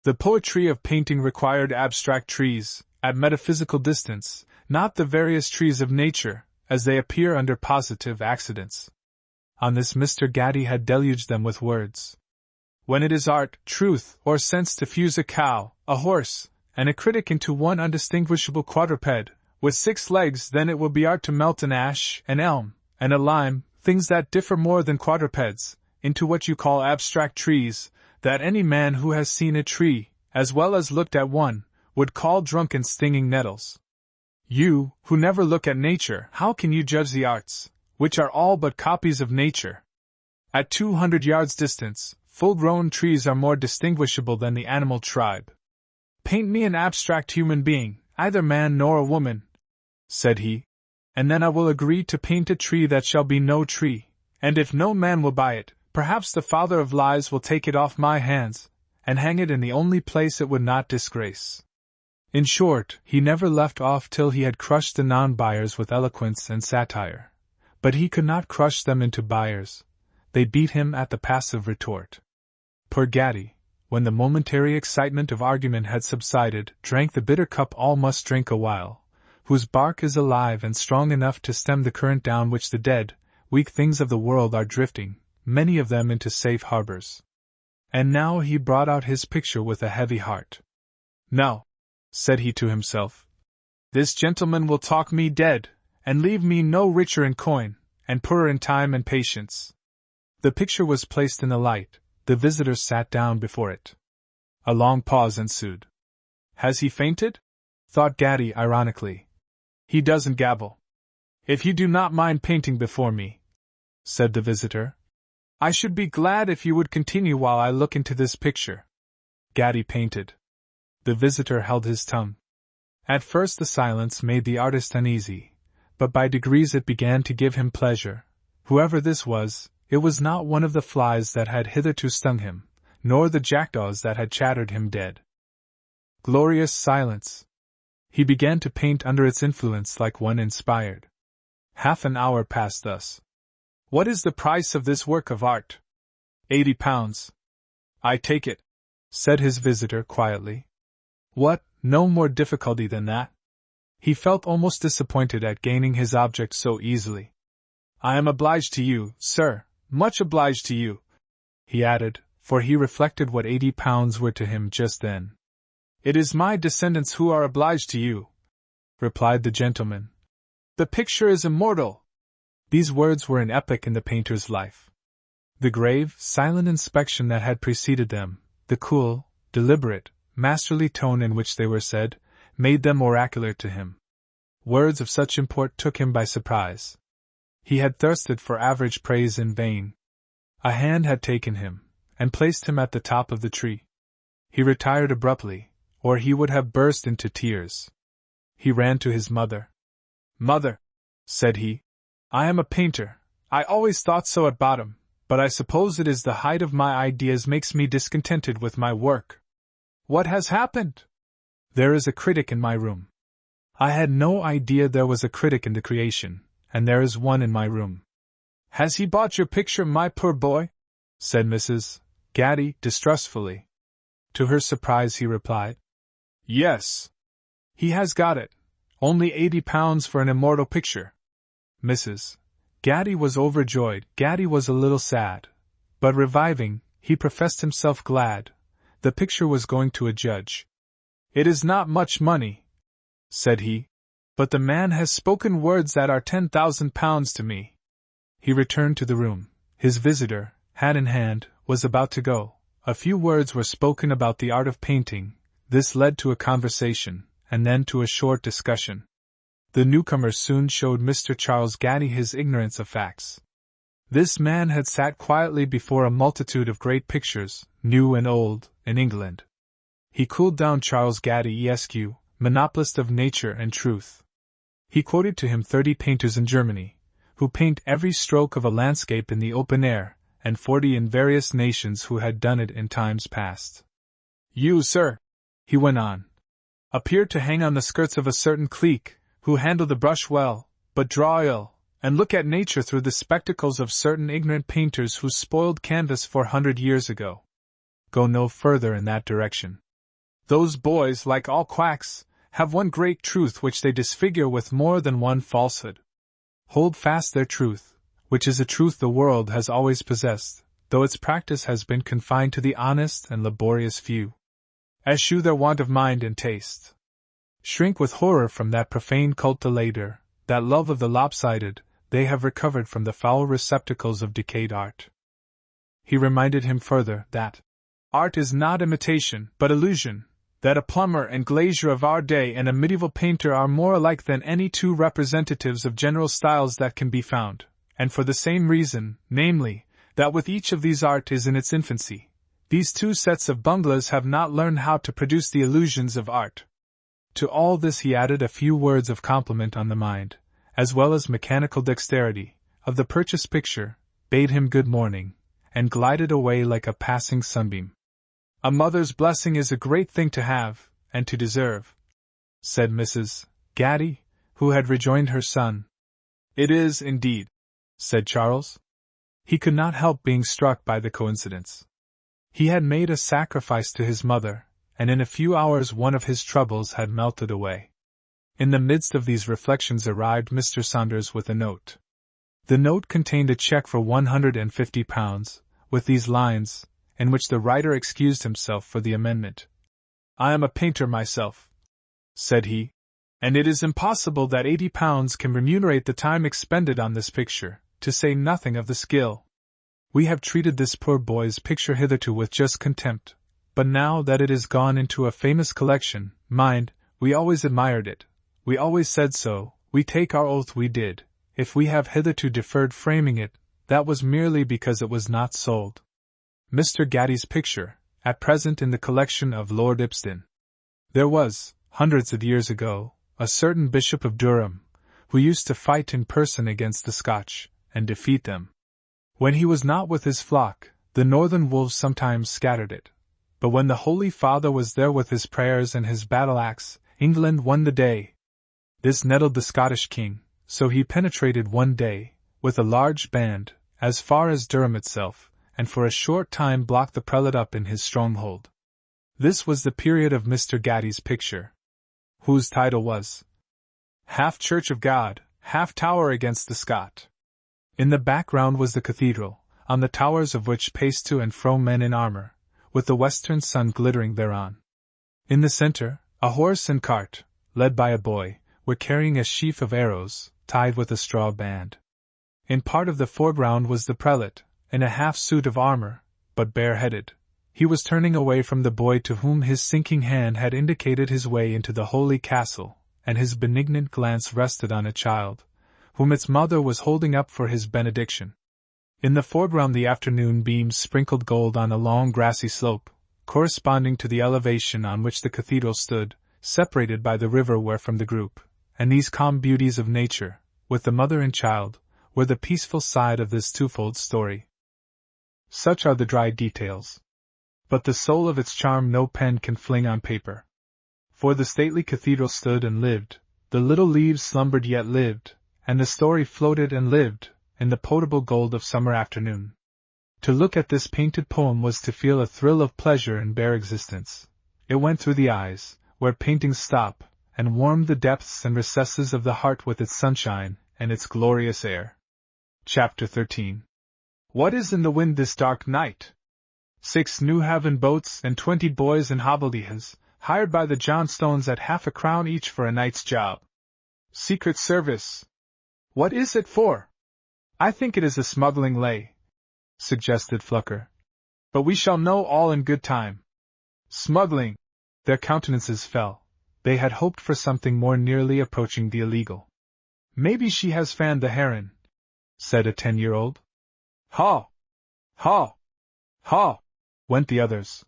The poetry of painting required abstract trees, at metaphysical distance, not the various trees of nature, as they appear under positive accidents. On this Mr. Gaddy had deluged them with words. When it is art, truth, or sense to fuse a cow, a horse, and a critic into one undistinguishable quadruped, with 6 legs, then it will be art to melt an ash, an elm, and a lime, things that differ more than quadrupeds, into what you call abstract trees, that any man who has seen a tree, as well as looked at one, would call drunken stinging nettles. You, who never look at nature, how can you judge the arts, which are all but copies of nature? At 200 yards distance, full-grown trees are more distinguishable than the animal tribe. Paint me an abstract human being, either man nor a woman, said he, and then I will agree to paint a tree that shall be no tree, and if no man will buy it, perhaps the father of lies will take it off my hands, and hang it in the only place it would not disgrace. In short, he never left off till he had crushed the non-buyers with eloquence and satire. But he could not crush them into buyers. They beat him at the passive retort. Poor Gaddy, when the momentary excitement of argument had subsided, drank the bitter cup all must drink a while, whose bark is alive and strong enough to stem the current down which the dead, weak things of the world are drifting, many of them into safe harbors. And now he brought out his picture with a heavy heart. Now, said he to himself, this gentleman will talk me dead, and leave me no richer in coin, and poorer in time and patience. The picture was placed in the light, the visitors sat down before it. A long pause ensued. Has he fainted? Thought Gaddy ironically. He doesn't gabble. If you do not mind painting before me, said the visitor, I should be glad if you would continue while I look into this picture. Gaddy painted. The visitor held his tongue. At first the silence made the artist uneasy, but by degrees it began to give him pleasure. Whoever this was, it was not one of the flies that had hitherto stung him, nor the jackdaws that had chattered him dead. Glorious silence! He began to paint under its influence like one inspired. Half an hour passed thus. What is the price of this work of art? £80. I take it, said his visitor quietly. What, no more difficulty than that? He felt almost disappointed at gaining his object so easily. I am obliged to you, sir, much obliged to you, he added, for he reflected what £80 were to him just then. It is my descendants who are obliged to you, replied the gentleman. The picture is immortal. These words were an epoch in the painter's life. The grave, silent inspection that had preceded them, the cool, deliberate, masterly tone in which they were said, made them oracular to him. Words of such import took him by surprise. He had thirsted for average praise in vain. A hand had taken him, and placed him at the top of the tree. He retired abruptly, or he would have burst into tears. He ran to his mother. Mother, said he, I am a painter. I always thought so at bottom, but I suppose it is the height of my ideas makes me discontented with my work. What has happened? There is a critic in my room. I had no idea there was a critic in the creation, and there is one in my room. Has he bought your picture, my poor boy? Said Mrs. Gaddy distrustfully. To her surprise he replied, Yes. He has got it. Only £80 for an immortal picture. Mrs. Gaddy was overjoyed. Gaddy was a little sad, but reviving, he professed himself glad. The picture was going to a judge. It is not much money, said he, but the man has spoken words that are £10,000 to me. He returned to the room. His visitor, hat in hand, was about to go. A few words were spoken about the art of painting. This led to a conversation, and then to a short discussion. The newcomer soon showed Mr. Charles Gaddy his ignorance of facts. This man had sat quietly before a multitude of great pictures, new and old, in England. He cooled down Charles Gaddy Esq., monopolist of nature and truth. He quoted to him 30 painters in Germany, who paint every stroke of a landscape in the open air, and 40 in various nations who had done it in times past. You, sir, he went on, appear to hang on the skirts of a certain clique, who handle the brush well, but draw ill, and look at nature through the spectacles of certain ignorant painters who spoiled canvas 400 years ago. Go no further in that direction. Those boys, like all quacks, have one great truth which they disfigure with more than one falsehood. Hold fast their truth, which is a truth the world has always possessed, though its practice has been confined to the honest and laborious few. Eschew their want of mind and taste. Shrink with horror from that profane cult de later, that love of the lopsided, they have recovered from the foul receptacles of decayed art. He reminded him further that art is not imitation, but illusion, that a plumber and glazier of our day and a medieval painter are more alike than any two representatives of general styles that can be found, and for the same reason, namely, that with each of these art is in its infancy, these two sets of bunglers have not learned how to produce the illusions of art. To all this he added a few words of compliment on the mind, as well as mechanical dexterity, of the purchased picture, bade him good morning, and glided away like a passing sunbeam. A mother's blessing is a great thing to have, and to deserve, said Mrs. Gaddy, who had rejoined her son. It is, indeed, said Charles. He could not help being struck by the coincidence. He had made a sacrifice to his mother, and in a few hours one of his troubles had melted away. In the midst of these reflections arrived Mr. Saunders with a note. The note contained a cheque for £150, with these lines, in which the writer excused himself for the amendment. I am a painter myself, said he, and it is impossible that £80 can remunerate the time expended on this picture, to say nothing of the skill. We have treated this poor boy's picture hitherto with just contempt, but now that it is gone into a famous collection, mind, we always admired it, we always said so, we take our oath we did. If we have hitherto deferred framing it, that was merely because it was not sold. Mr. Gaddy's picture, at present in the collection of Lord Ibston. There was, hundreds of years ago, a certain Bishop of Durham, who used to fight in person against the Scotch, and defeat them. When he was not with his flock, the northern wolves sometimes scattered it. But when the Holy Father was there with his prayers and his battle-axe, England won the day. This nettled the Scottish king, so he penetrated one day, with a large band, as far as Durham itself, and for a short time blocked the prelate up in his stronghold. This was the period of Mr. Gaddy's picture, whose title was Half Church of God, Half Tower against the Scot. In the background was the cathedral, on the towers of which paced to and fro men in armor, with the western sun glittering thereon. In the center, a horse and cart, led by a boy, were carrying a sheaf of arrows, tied with a straw band. In part of the foreground was the prelate, in a half-suit of armor, but bareheaded. He was turning away from the boy to whom his sinking hand had indicated his way into the holy castle, and his benignant glance rested on a child, whom its mother was holding up for his benediction. In the foreground the afternoon beams sprinkled gold on a long grassy slope, corresponding to the elevation on which the cathedral stood, separated by the river wherefrom the group, and these calm beauties of nature, with the mother and child, were the peaceful side of this twofold story. Such are the dry details. But the soul of its charm no pen can fling on paper. For the stately cathedral stood and lived, the little leaves slumbered yet lived, and the story floated and lived, in the potable gold of summer afternoon. To look at this painted poem was to feel a thrill of pleasure in bare existence. It went through the eyes, where paintings stop, and warmed the depths and recesses of the heart with its sunshine and its glorious air. Chapter 13. What is in the wind this dark night? 6 New Haven boats and 20 boys in hobbledehoys, hired by the Johnstones at £half-a-crown each for a night's job. Secret Service. What is it for? I think it is a smuggling lay, suggested Flucker. But we shall know all in good time. Smuggling. Their countenances fell. They had hoped for something more nearly approaching the illegal. Maybe she has fanned the heron, said a 10-year-old. Haw! Haw! Haw! Went the others.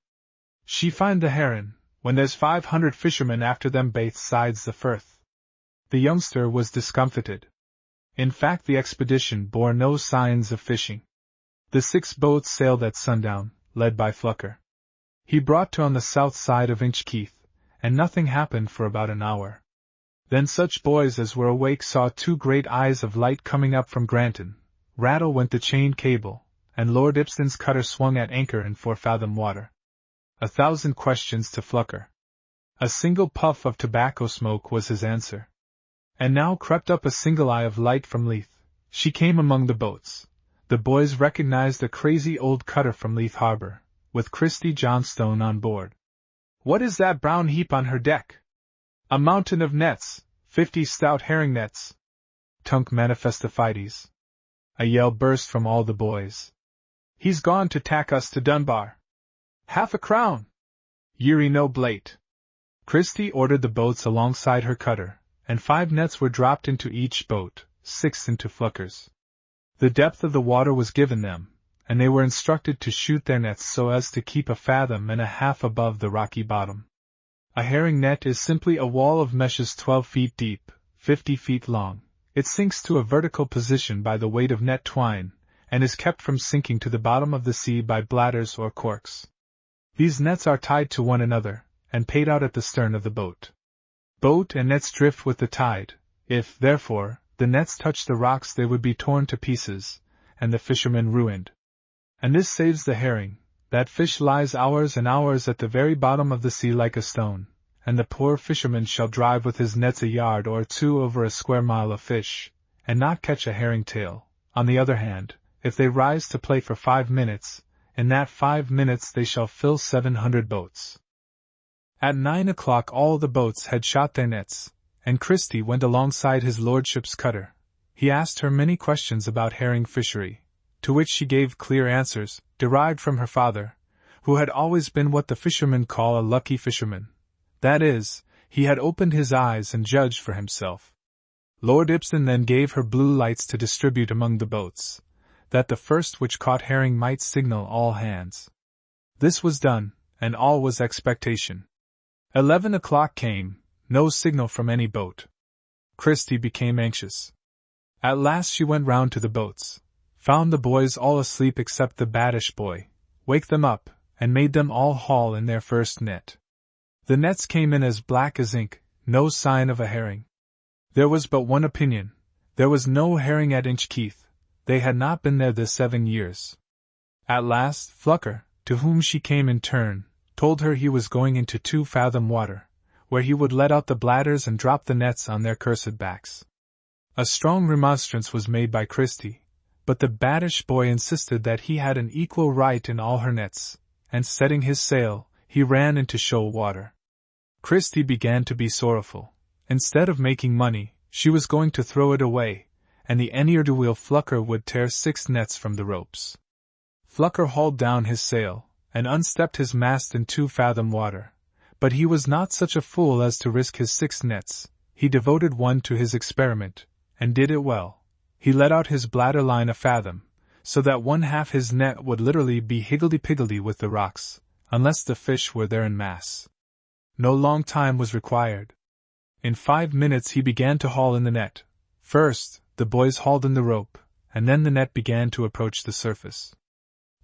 She find the heron, when there's 500 fishermen after them baith sides the firth. The youngster was discomfited. In fact, the expedition bore no signs of fishing. The 6 boats sailed at sundown, led by Flucker. He brought to on the south side of Inchkeith, and nothing happened for about an hour. Then such boys as were awake saw 2 great eyes of light coming up from Granton. Rattle went the chain cable, and Lord Ibston's cutter swung at anchor in 4-fathom water. 1,000 questions to Flucker. A single puff of tobacco smoke was his answer. And now crept up a single eye of light from Leith. She came among the boats. The boys recognized a crazy old cutter from Leith Harbor, with Christie Johnstone on board. What is that brown heap on her deck? A mountain of nets, 50 stout herring nets. Tunc manifestifides. A yell burst from all the boys. He's gone to tack us to Dunbar. £half-a-crown! Yeary no blate. Christie ordered the boats alongside her cutter, and 5 nets were dropped into each boat, 6 into Flucker's. The depth of the water was given them, and they were instructed to shoot their nets so as to keep 1.5 fathoms above the rocky bottom. A herring net is simply a wall of meshes 12 feet deep, 50 feet long. It sinks to a vertical position by the weight of net twine, and is kept from sinking to the bottom of the sea by bladders or corks. These nets are tied to one another, and paid out at the stern of the boat. Boat and nets drift with the tide. If, therefore, the nets touch the rocks they would be torn to pieces, and the fishermen ruined. And this saves the herring. That fish lies hours and hours at the very bottom of the sea like a stone, and the poor fisherman shall drive with his nets 1 yard or 2 over a square mile of fish, and not catch a herring tail. On the other hand, if they rise to play for 5 minutes, in that 5 minutes they shall fill 700 boats. At 9 o'clock all the boats had shot their nets, and Christie went alongside his lordship's cutter. He asked her many questions about herring fishery, to which she gave clear answers, derived from her father, who had always been what the fishermen call a lucky fisherman. That is, he had opened his eyes and judged for himself. Lord Ibston then gave her blue lights to distribute among the boats, that the first which caught herring might signal all hands. This was done, and all was expectation. 11 o'clock came, no signal from any boat. Christie became anxious. At last she went round to the boats, found the boys all asleep except the baddish boy, waked them up, and made them all haul in their first net. The nets came in as black as ink, no sign of a herring. There was but one opinion: there was no herring at Inchkeith. They had not been there this 7 years. At last, Flucker, to whom she came in turn, told her he was going into 2-fathom water, where he would let out the bladders and drop the nets on their cursed backs. A strong remonstrance was made by Christie, but the baddish boy insisted that he had an equal right in all her nets, and setting his sail, he ran into shoal water. Christie began to be sorrowful. Instead of making money, she was going to throw it away, and the ne'er-do-weel Flucker would tear 6 nets from the ropes. Flucker hauled down his sail, and unstepped his mast in 2-fathom water, but he was not such a fool as to risk his 6 nets. He devoted one to his experiment, and did it well. He let out his bladder line 1 fathom, so that 1/2 his net would literally be higgledy-piggledy with the rocks, unless the fish were there in mass. No long time was required. In 5 minutes he began to haul in the net. First, the boys hauled in the rope, and then the net began to approach the surface.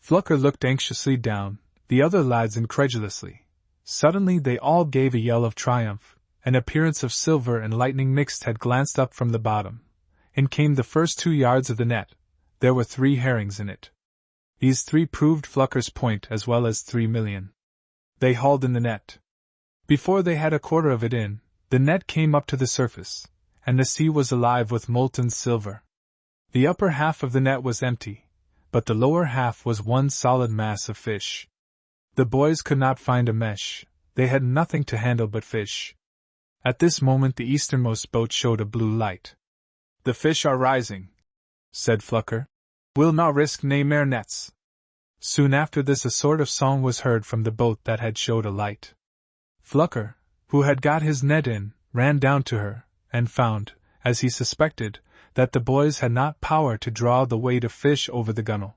Flucker looked anxiously down, the other lads incredulously. Suddenly they all gave a yell of triumph. An appearance of silver and lightning mixed had glanced up from the bottom. In came the first 2 yards of the net. There were 3 herrings in it. These 3 proved Flucker's point as well as 3 million. They hauled in the net. Before they had a quarter of it in, the net came up to the surface, and the sea was alive with molten silver. The upper half of the net was empty, but the lower half was one solid mass of fish. The boys could not find a mesh, they had nothing to handle but fish. At this moment the easternmost boat showed a blue light. "The fish are rising," said Flucker. "We'll not risk nae mair nets." Soon after this a sort of song was heard from the boat that had showed a light. Flucker, who had got his net in, ran down to her, and found, as he suspected, that the boys had not power to draw the weight of fish over the gunwale.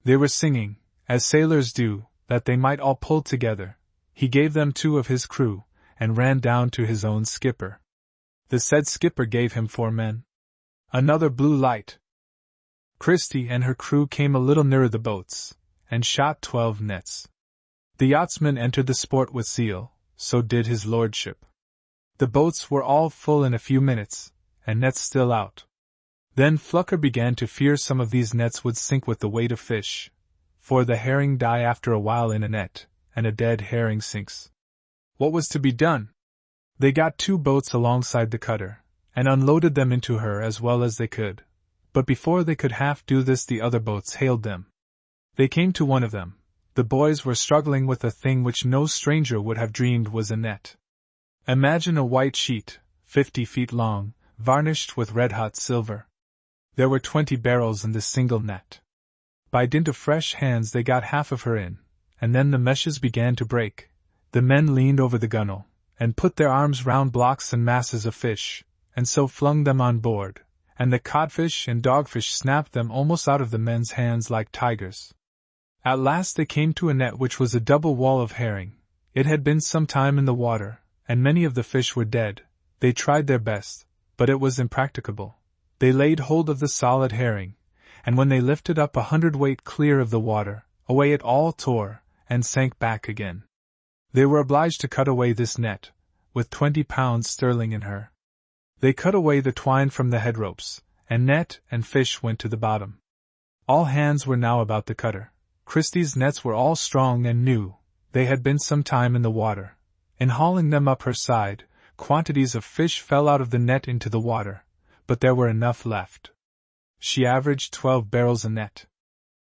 They were singing, as sailors do, that they might all pull together. He gave them 2 of his crew, and ran down to his own skipper. The said skipper gave him 4 men. Another blue light. Christie and her crew came a little nearer the boats, and shot 12 nets. The yachtsman entered the sport with zeal, so did his lordship. The boats were all full in a few minutes, and nets still out. Then Flucker began to fear some of these nets would sink with the weight of fish, for the herring die after a while in a net, and a dead herring sinks. What was to be done? They got 2 boats alongside the cutter, and unloaded them into her as well as they could, but before they could half do this the other boats hailed them. They came to one of them. The boys were struggling with a thing which no stranger would have dreamed was a net. Imagine a white sheet, 50 feet long, varnished with red-hot silver. There were 20 barrels in this single net. By dint of fresh hands they got half of her in, and then the meshes began to break. The men leaned over the gunwale, and put their arms round blocks and masses of fish, and so flung them on board, and the codfish and dogfish snapped them almost out of the men's hands like tigers. At last they came to a net which was a double wall of herring. It had been some time in the water, and many of the fish were dead. They tried their best, but it was impracticable. They laid hold of the solid herring, and when they lifted up 100 weight clear of the water, away it all tore, and sank back again. They were obliged to cut away this net, with 20 pounds sterling in her. They cut away the twine from the head ropes, and net and fish went to the bottom. All hands were now about the cutter. Christie's nets were all strong and new, they had been some time in the water. In hauling them up her side, quantities of fish fell out of the net into the water, but there were enough left. She averaged 12 barrels a net.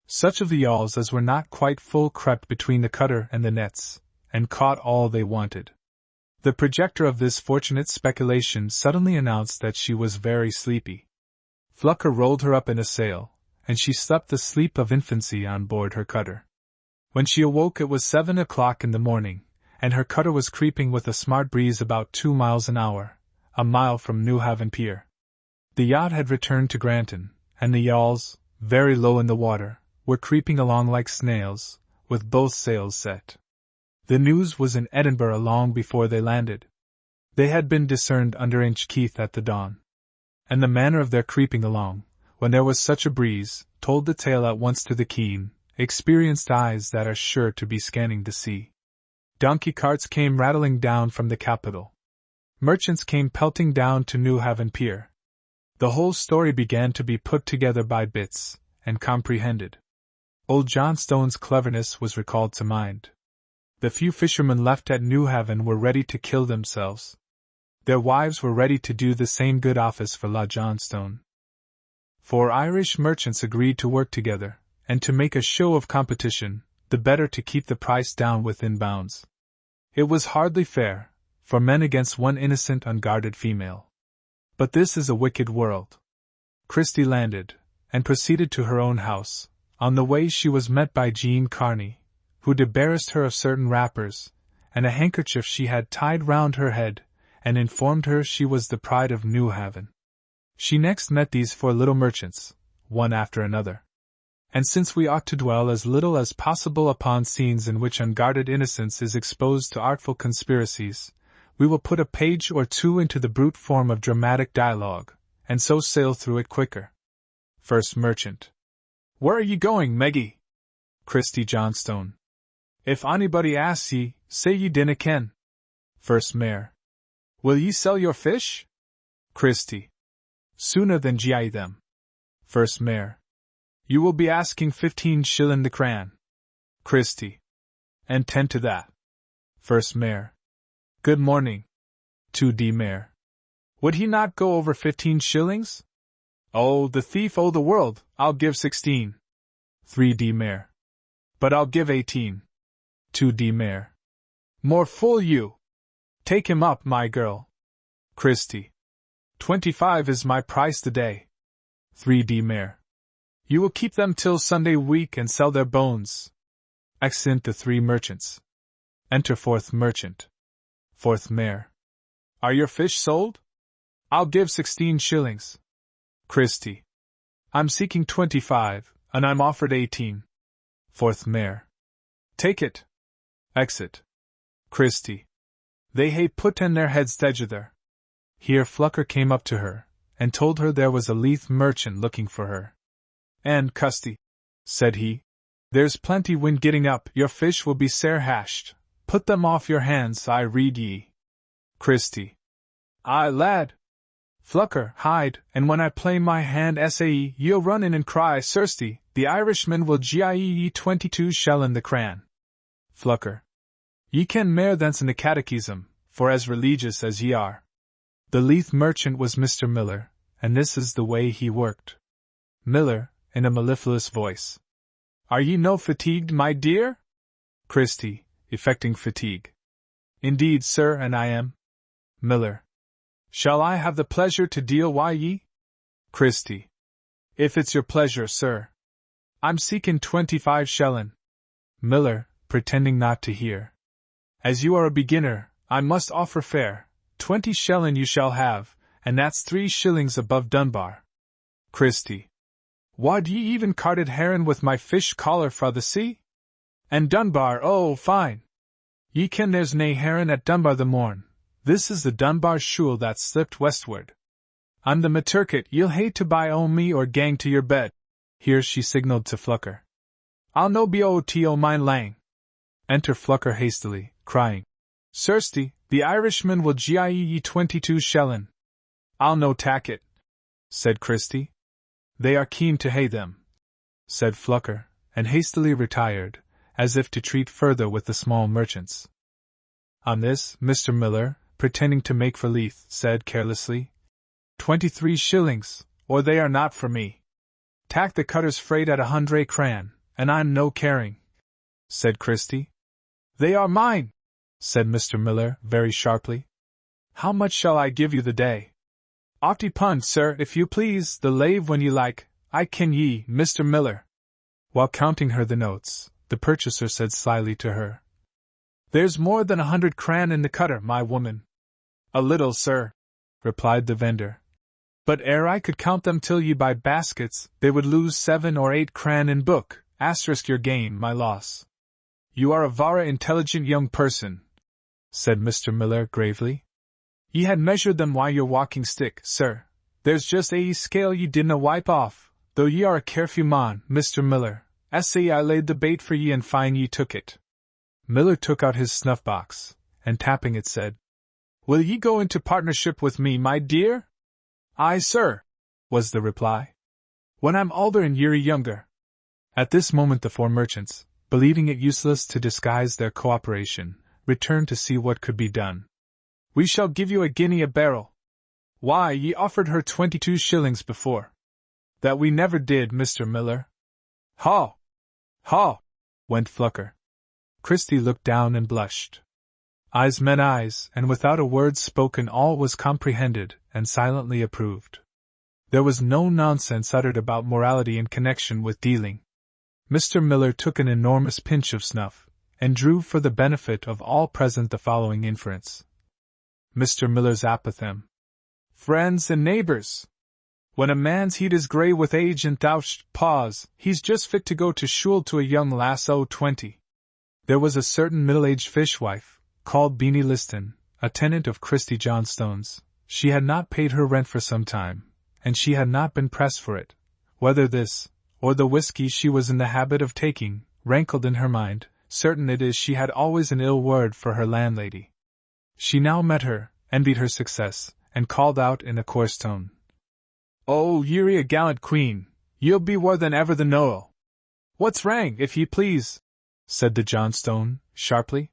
Such of the yawls as were not quite full crept between the cutter and the nets, and caught all they wanted. The projector of this fortunate speculation suddenly announced that she was very sleepy. Flucker rolled her up in a sail, and she slept the sleep of infancy on board her cutter. When she awoke it was 7 o'clock in the morning, and her cutter was creeping with a smart breeze about 2 miles an hour, a mile from Newhaven Pier. The yacht had returned to Granton, and the yawls, very low in the water, were creeping along like snails, with both sails set. The news was in Edinburgh long before they landed. They had been discerned under Inchkeith at the dawn. And the manner of their creeping along, when there was such a breeze, told the tale at once to the keen, experienced eyes that are sure to be scanning the sea. Donkey carts came rattling down from the capital. Merchants came pelting down to Newhaven Pier. The whole story began to be put together by bits, and comprehended. Old Johnstone's cleverness was recalled to mind. The few fishermen left at Newhaven were ready to kill themselves. Their wives were ready to do the same good office for La Johnstone. 4 Irish merchants agreed to work together, and to make a show of competition, the better to keep the price down within bounds. It was hardly fair, for men against one innocent unguarded female. But this is a wicked world. Christie landed, and proceeded to her own house. On the way she was met by Jean Carney, who debarrassed her of certain wrappers, and a handkerchief she had tied round her head, and informed her she was the pride of Newhaven. She next met these 4 little merchants, one after another. And since we ought to dwell as little as possible upon scenes in which unguarded innocence is exposed to artful conspiracies, we will put a page or 2 into the brute form of dramatic dialogue, and so sail through it quicker. First Merchant. "Where are you going, Meggie?" Christie Johnstone. If anybody asks ye, say ye dinna ken. First Mare. Will ye sell your fish? Christie. Sooner than gie them. First Mare. You will be asking 15 shillin the cran. Christie. And 10 to that. First Mare. Good morning. 2d Mare. Would he not go over 15 shillings? Oh, the thief o' the world, I'll give 16. 3d Mare. But I'll give 18. 2d Mare. More fool you. Take him up, my girl. Christie. 25 is my price today. 3d Mare. You will keep them till Sunday week and sell their bones. Exeunt the 3 merchants. Enter 4th merchant. 4th Mare. Are your fish sold? I'll give 16 shillings. Christie. I'm seeking 25, and I'm offered 18. 4th Mare. Take it. Exit. Christie. They hae put in their heads together. Here Flucker came up to her, and told her there was a Leith merchant looking for her. And, Custy, said he, there's plenty wind getting up, your fish will be sair hashed. Put them off your hands, I rede ye. Christie. Aye, lad. Flucker, hide, and when I play my hand sae, ye'll run in and cry, Sirsty, the Irishman will gie ye 22 shillin the cran. Flucker. Ye ken mair thence in the catechism, for as religious as ye are. The Leith merchant was Mr. Miller, and this is the way he worked. Miller, in a mellifluous voice. Are ye no fatigued, my dear? Christie, affecting fatigue. Indeed, sir, and I am. Miller. Shall I have the pleasure to deal wi ye? Christie. If it's your pleasure, sir. I'm seeking 25 shillin. Miller, pretending not to hear. As you are a beginner, I must offer fair. 20 shillin you shall have, and that's 3 shillings above Dunbar. Christie. Wad ye even carted herrin with my fish collar fra the sea? And Dunbar, oh, fine! Ye ken there's nae herrin at Dunbar the morn. This is the Dunbar shule that slipped westward. I'm the maturket ye'll hae to buy o' me or gang to your bed. Here she signalled to Flucker. I'll no be o' mine lang. Enter Flucker hastily, crying. Sirsty, the Irishman will gie ye 22 shillin. I'll no tak it, said Christie. They are keen to hae them, said Flucker, and hastily retired, as if to treat further with the small merchants. On this, Mr. Miller, pretending to make for Leith, said carelessly, 23 shillings, or they are not for me. Tak the cutter's freight at 100 cran, and I'm no caring, said Christie. They are mine, said Mr. Miller, very sharply. How much shall I give you the day? 80 pund, sir, if you please, the lave when you like, I ken ye, Mr. Miller. While counting her the notes, the purchaser said slyly to her, There's more than 100 cran in the cutter, my woman. A little, sir, replied the vendor. But ere I could count them till ye by baskets, they would lose 7 or 8 cran in book, asterisk your gain, my loss. You are a vara intelligent young person, said Mr. Miller gravely. Ye had measured them wi' your walking stick, sir. There's just a scale ye didna wipe off, though ye are a careful man, Mr. Miller. Say I laid the bait for ye and fine ye took it. Miller took out his snuff-box, and tapping it said, Will ye go into partnership with me, my dear? Aye, sir, was the reply. When I'm older and yeary younger. At this moment the 4 merchants, believing it useless to disguise their cooperation, returned to see what could be done. We shall give you a guinea a barrel. Why, ye offered her 22 shillings before. That we never did, Mr. Miller. Haw! Haw! Went Flucker. Christie looked down and blushed. Eyes met eyes, and without a word spoken all was comprehended, and silently approved. There was no nonsense uttered about morality in connection with dealing. Mr. Miller took an enormous pinch of snuff, and drew for the benefit of all present the following inference. Mr. Miller's apothegm. Friends and neighbors! When a man's heat is grey with age and thou'st pause, he's just fit to go to shule to a young lass o' 20. There was a certain middle-aged fishwife, called Beanie Liston, a tenant of Christie Johnstone's. She had not paid her rent for some time, and she had not been pressed for it. Whether this, or the whiskey she was in the habit of taking, rankled in her mind, certain it is she had always an ill word for her landlady. She now met her, envied her success, and called out in a coarse tone. "Oh, ye're a gallant queen, ye'll be waur than ever the Noel." "What's wrang, if ye please?" said the Johnstone, sharply.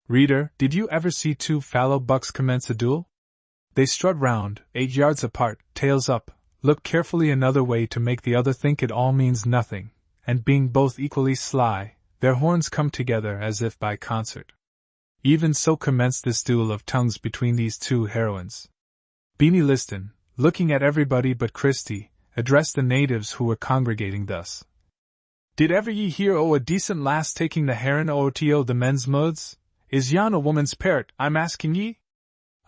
Reader, did you ever see two fallow bucks commence a duel? They strut round, 8 yards apart, tails up, look carefully another way to make the other think it all means nothing, and being both equally sly, their horns come together as if by concert. Even so commenced this duel of tongues between these two heroines. Beanie Liston, looking at everybody but Christie, addressed the natives who were congregating thus. "Did ever ye hear o' a decent lass taking the heron o' the men's muds? Is yon a woman's parrot, I'm asking ye?"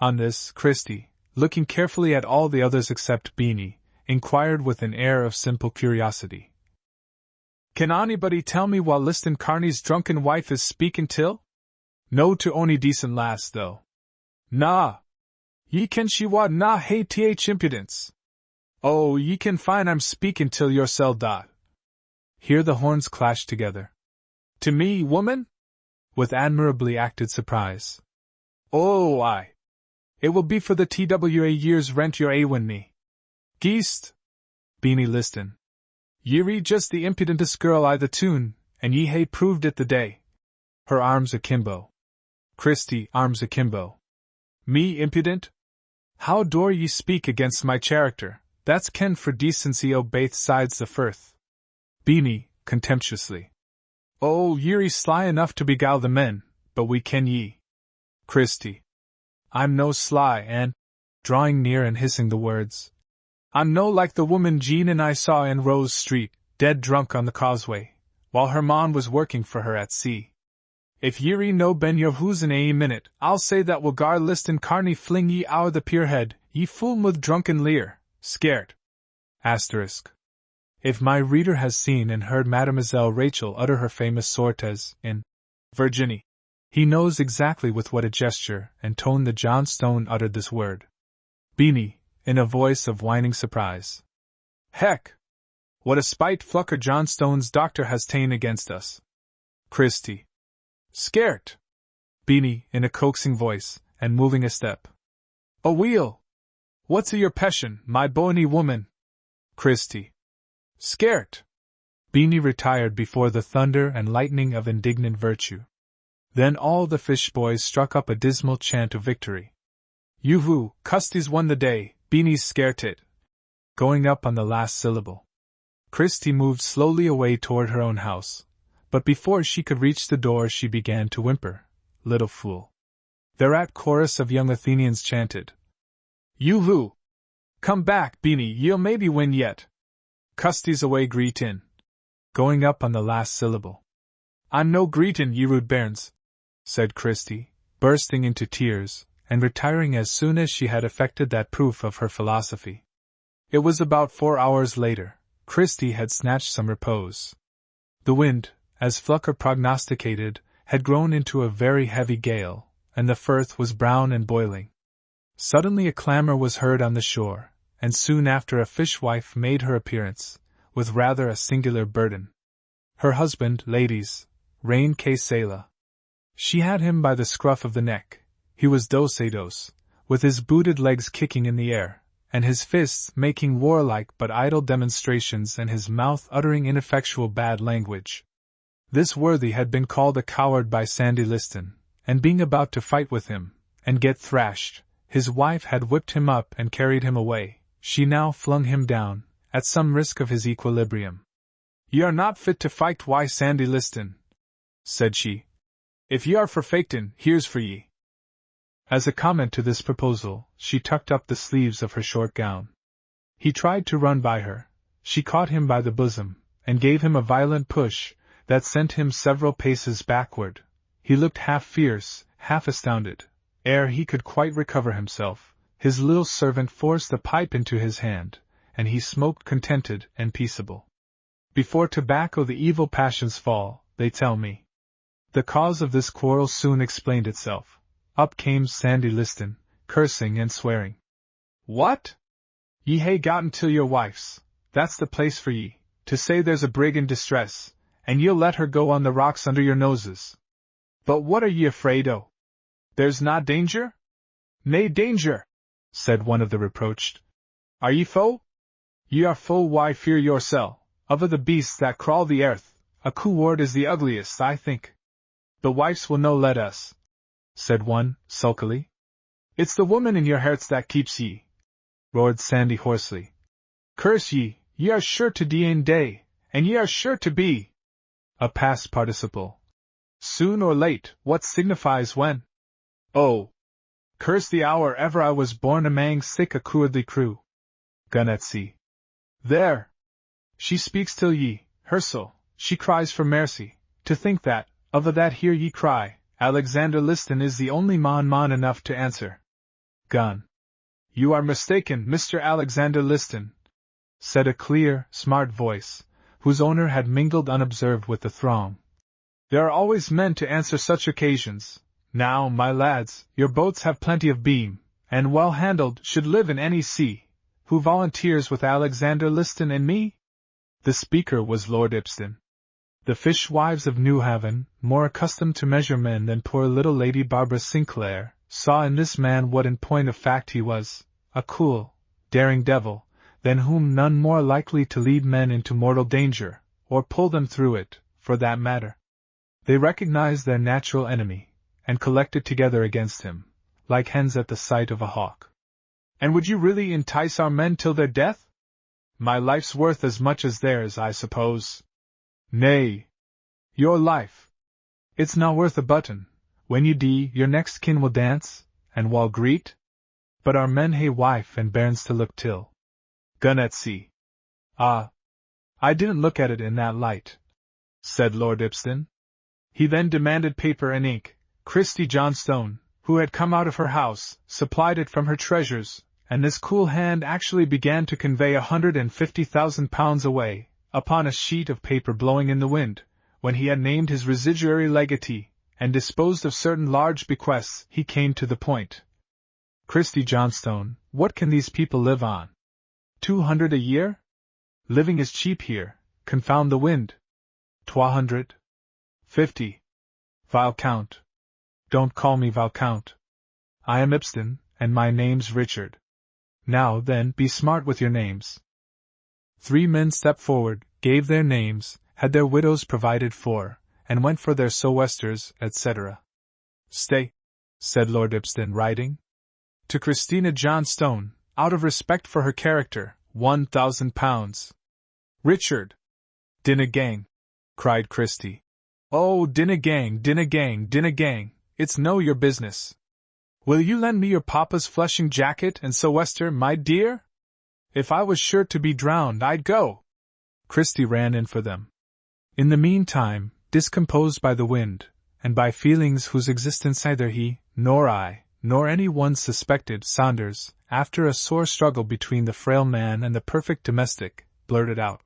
On this, Christie, looking carefully at all the others except Beanie, inquired with an air of simple curiosity. "Can onybody tell me wha Liston Carney's drunken wife is speaking till? No to ony decent lass, though. Na! Ye can she wad na hae th impudence. Oh, ye can find I'm speaking till yoursel dot." Here the horns clashed together. "To me, woman?" with admirably acted surprise. "Oh, aye. It will be for the TWA year's rent you're awin me. Geest! Beanie Liston. Ye re just the impudentest girl I the tune, and ye hae proved it the day." Her arms akimbo. Christie, arms akimbo. "Me impudent? How dare ye speak against my character? That's ken for decency o' baith sides the firth." Beanie, contemptuously. "Oh, ye're sly enough to beguile the men, but we ken ye." Christie. "I'm no sly, and," drawing near and hissing the words, "I'm no like the woman Jean and I saw in Rose Street, dead drunk on the causeway, while her mon was working for her at sea. If ye're no ben your who's in a minute, I'll say that will gar Liston Carney fling ye ower the pierhead, ye fool with drunken leer, scairt." Asterisk. If my reader has seen and heard Mademoiselle Rachel utter her famous sortes in Virginie, he knows exactly with what a gesture and tone the Johnstone uttered this word. Beanie, in a voice of whining surprise. "Heck! What a spite Flucker Johnstone's doctor has ta'en against us." Christie. "Scairt!" Beanie, in a coaxing voice, and moving a step. "Aweel! What's a your passion, my bonny woman?" Christie. "Scairt!" Beanie retired before the thunder and lightning of indignant virtue. Then all the fish boys struck up a dismal chant of victory. "Yoo-hoo, Custie's won the day, Beanie's scairt it," going up on the last syllable. Christie moved slowly away toward her own house, but before she could reach the door she began to whimper. Little fool. Thereat chorus of young Athenians chanted. "Yoo-hoo! Come back, Beanie, ye'll maybe win yet. Custie's away greetin'," going up on the last syllable. "I'm no greetin', ye rude bairns," said Christie, bursting into tears, and retiring as soon as she had effected that proof of her philosophy. It was about 4 hours later. Christie had snatched some repose. The wind, as Flucker prognosticated, had grown into a very heavy gale, and the firth was brown and boiling. Suddenly a clamor was heard on the shore, and soon after a fishwife made her appearance, with rather a singular burden. Her husband, ladies, Rain K. Sela. She had him by the scruff of the neck. He was dos, with his booted legs kicking in the air, and his fists making warlike but idle demonstrations and his mouth uttering ineffectual bad language. This worthy had been called a coward by Sandy Liston, and being about to fight with him, and get thrashed, his wife had whipped him up and carried him away. She now flung him down, at some risk of his equilibrium. "Ye are not fit to fight, why, Sandy Liston," said she. "If ye are for faictin', here's for ye." As a comment to this proposal, she tucked up the sleeves of her short gown. He tried to run by her. She caught him by the bosom, and gave him a violent push, that sent him several paces backward. He looked half fierce, half astounded. Ere he could quite recover himself, his little servant forced a pipe into his hand, and he smoked contented and peaceable. Before tobacco the evil passions fall, they tell me. The cause of this quarrel soon explained itself. Up came Sandy Liston, cursing and swearing. "What? Ye hae gotten till your wife's, that's the place for ye, to say there's a brig in distress, and ye'll let her go on the rocks under your noses. But what are ye afraid o'? There's not danger? Nay, danger, said one of the reproached. Are ye foe? Ye are foe, why fear yoursel? Of a' the beasts that crawl the earth, a coward is the ugliest, I think. The wives will no let us, said one, sulkily. It's the woman in your hearts that keeps ye, roared Sandy hoarsely. Curse ye, ye are sure to die in day, and ye are sure to be a past participle. Soon or late, what signifies when? Oh! Curse the hour ever I was born amang sic a cowardly crew. Gun at sea. There! She speaks till ye, her soul, she cries for mercy. To think that, of a that here ye cry, Alexander Liston is the only man enough to answer. Gun. You are mistaken, Mr. Alexander Liston, said a clear, smart voice, whose owner had mingled unobserved with the throng. There are always men to answer such occasions. Now, my lads, your boats have plenty of beam, and well handled should live in any sea. Who volunteers with Alexander Liston and me? The speaker was Lord Ibston. The fishwives of New Haven, more accustomed to measure men than poor little Lady Barbara Sinclair, saw in this man what in point of fact he was, a cool, daring devil, than whom none more likely to lead men into mortal danger, or pull them through it, for that matter. They recognized their natural enemy, and collected together against him, like hens at the sight of a hawk. And would you really entice our men till their death? My life's worth as much as theirs, I suppose. Nay, your life. It's not worth a button. When you dee, your next kin will dance, and wall greet. But our men hae wife and bairns to look till. Gun at sea. Ah, I didn't look at it in that light, said Lord Ibston. He then demanded paper and ink. Christie Johnstone, who had come out of her house, supplied it from her treasures, and this cool hand actually began to convey £150,000 away, upon a sheet of paper blowing in the wind. When he had named his residuary legatee, and disposed of certain large bequests, he came to the point. Christie Johnstone, what can these people live on? 200 a year? Living is cheap here, confound the wind. 250. Viscount. Don't call me Viscount. I am Ibston, and my name's Richard. Now then, be smart with your names. 3 men stepped forward, gave their names, had their widows provided for, and went for their sou'westers, etc. Stay, said Lord Ibston, writing. To Christina Johnstone, out of respect for her character, £1,000. Richard. Dinna gang, cried Christie. Oh, dinna gang, dinna gang, dinna gang, it's no your business. Will you lend me your papa's flushing jacket and sou'wester, my dear? If I was sure to be drowned, I'd go. Christie ran in for them. In the meantime, discomposed by the wind, and by feelings whose existence neither he, nor I, nor any one suspected, Saunders, after a sore struggle between the frail man and the perfect domestic, blurted out.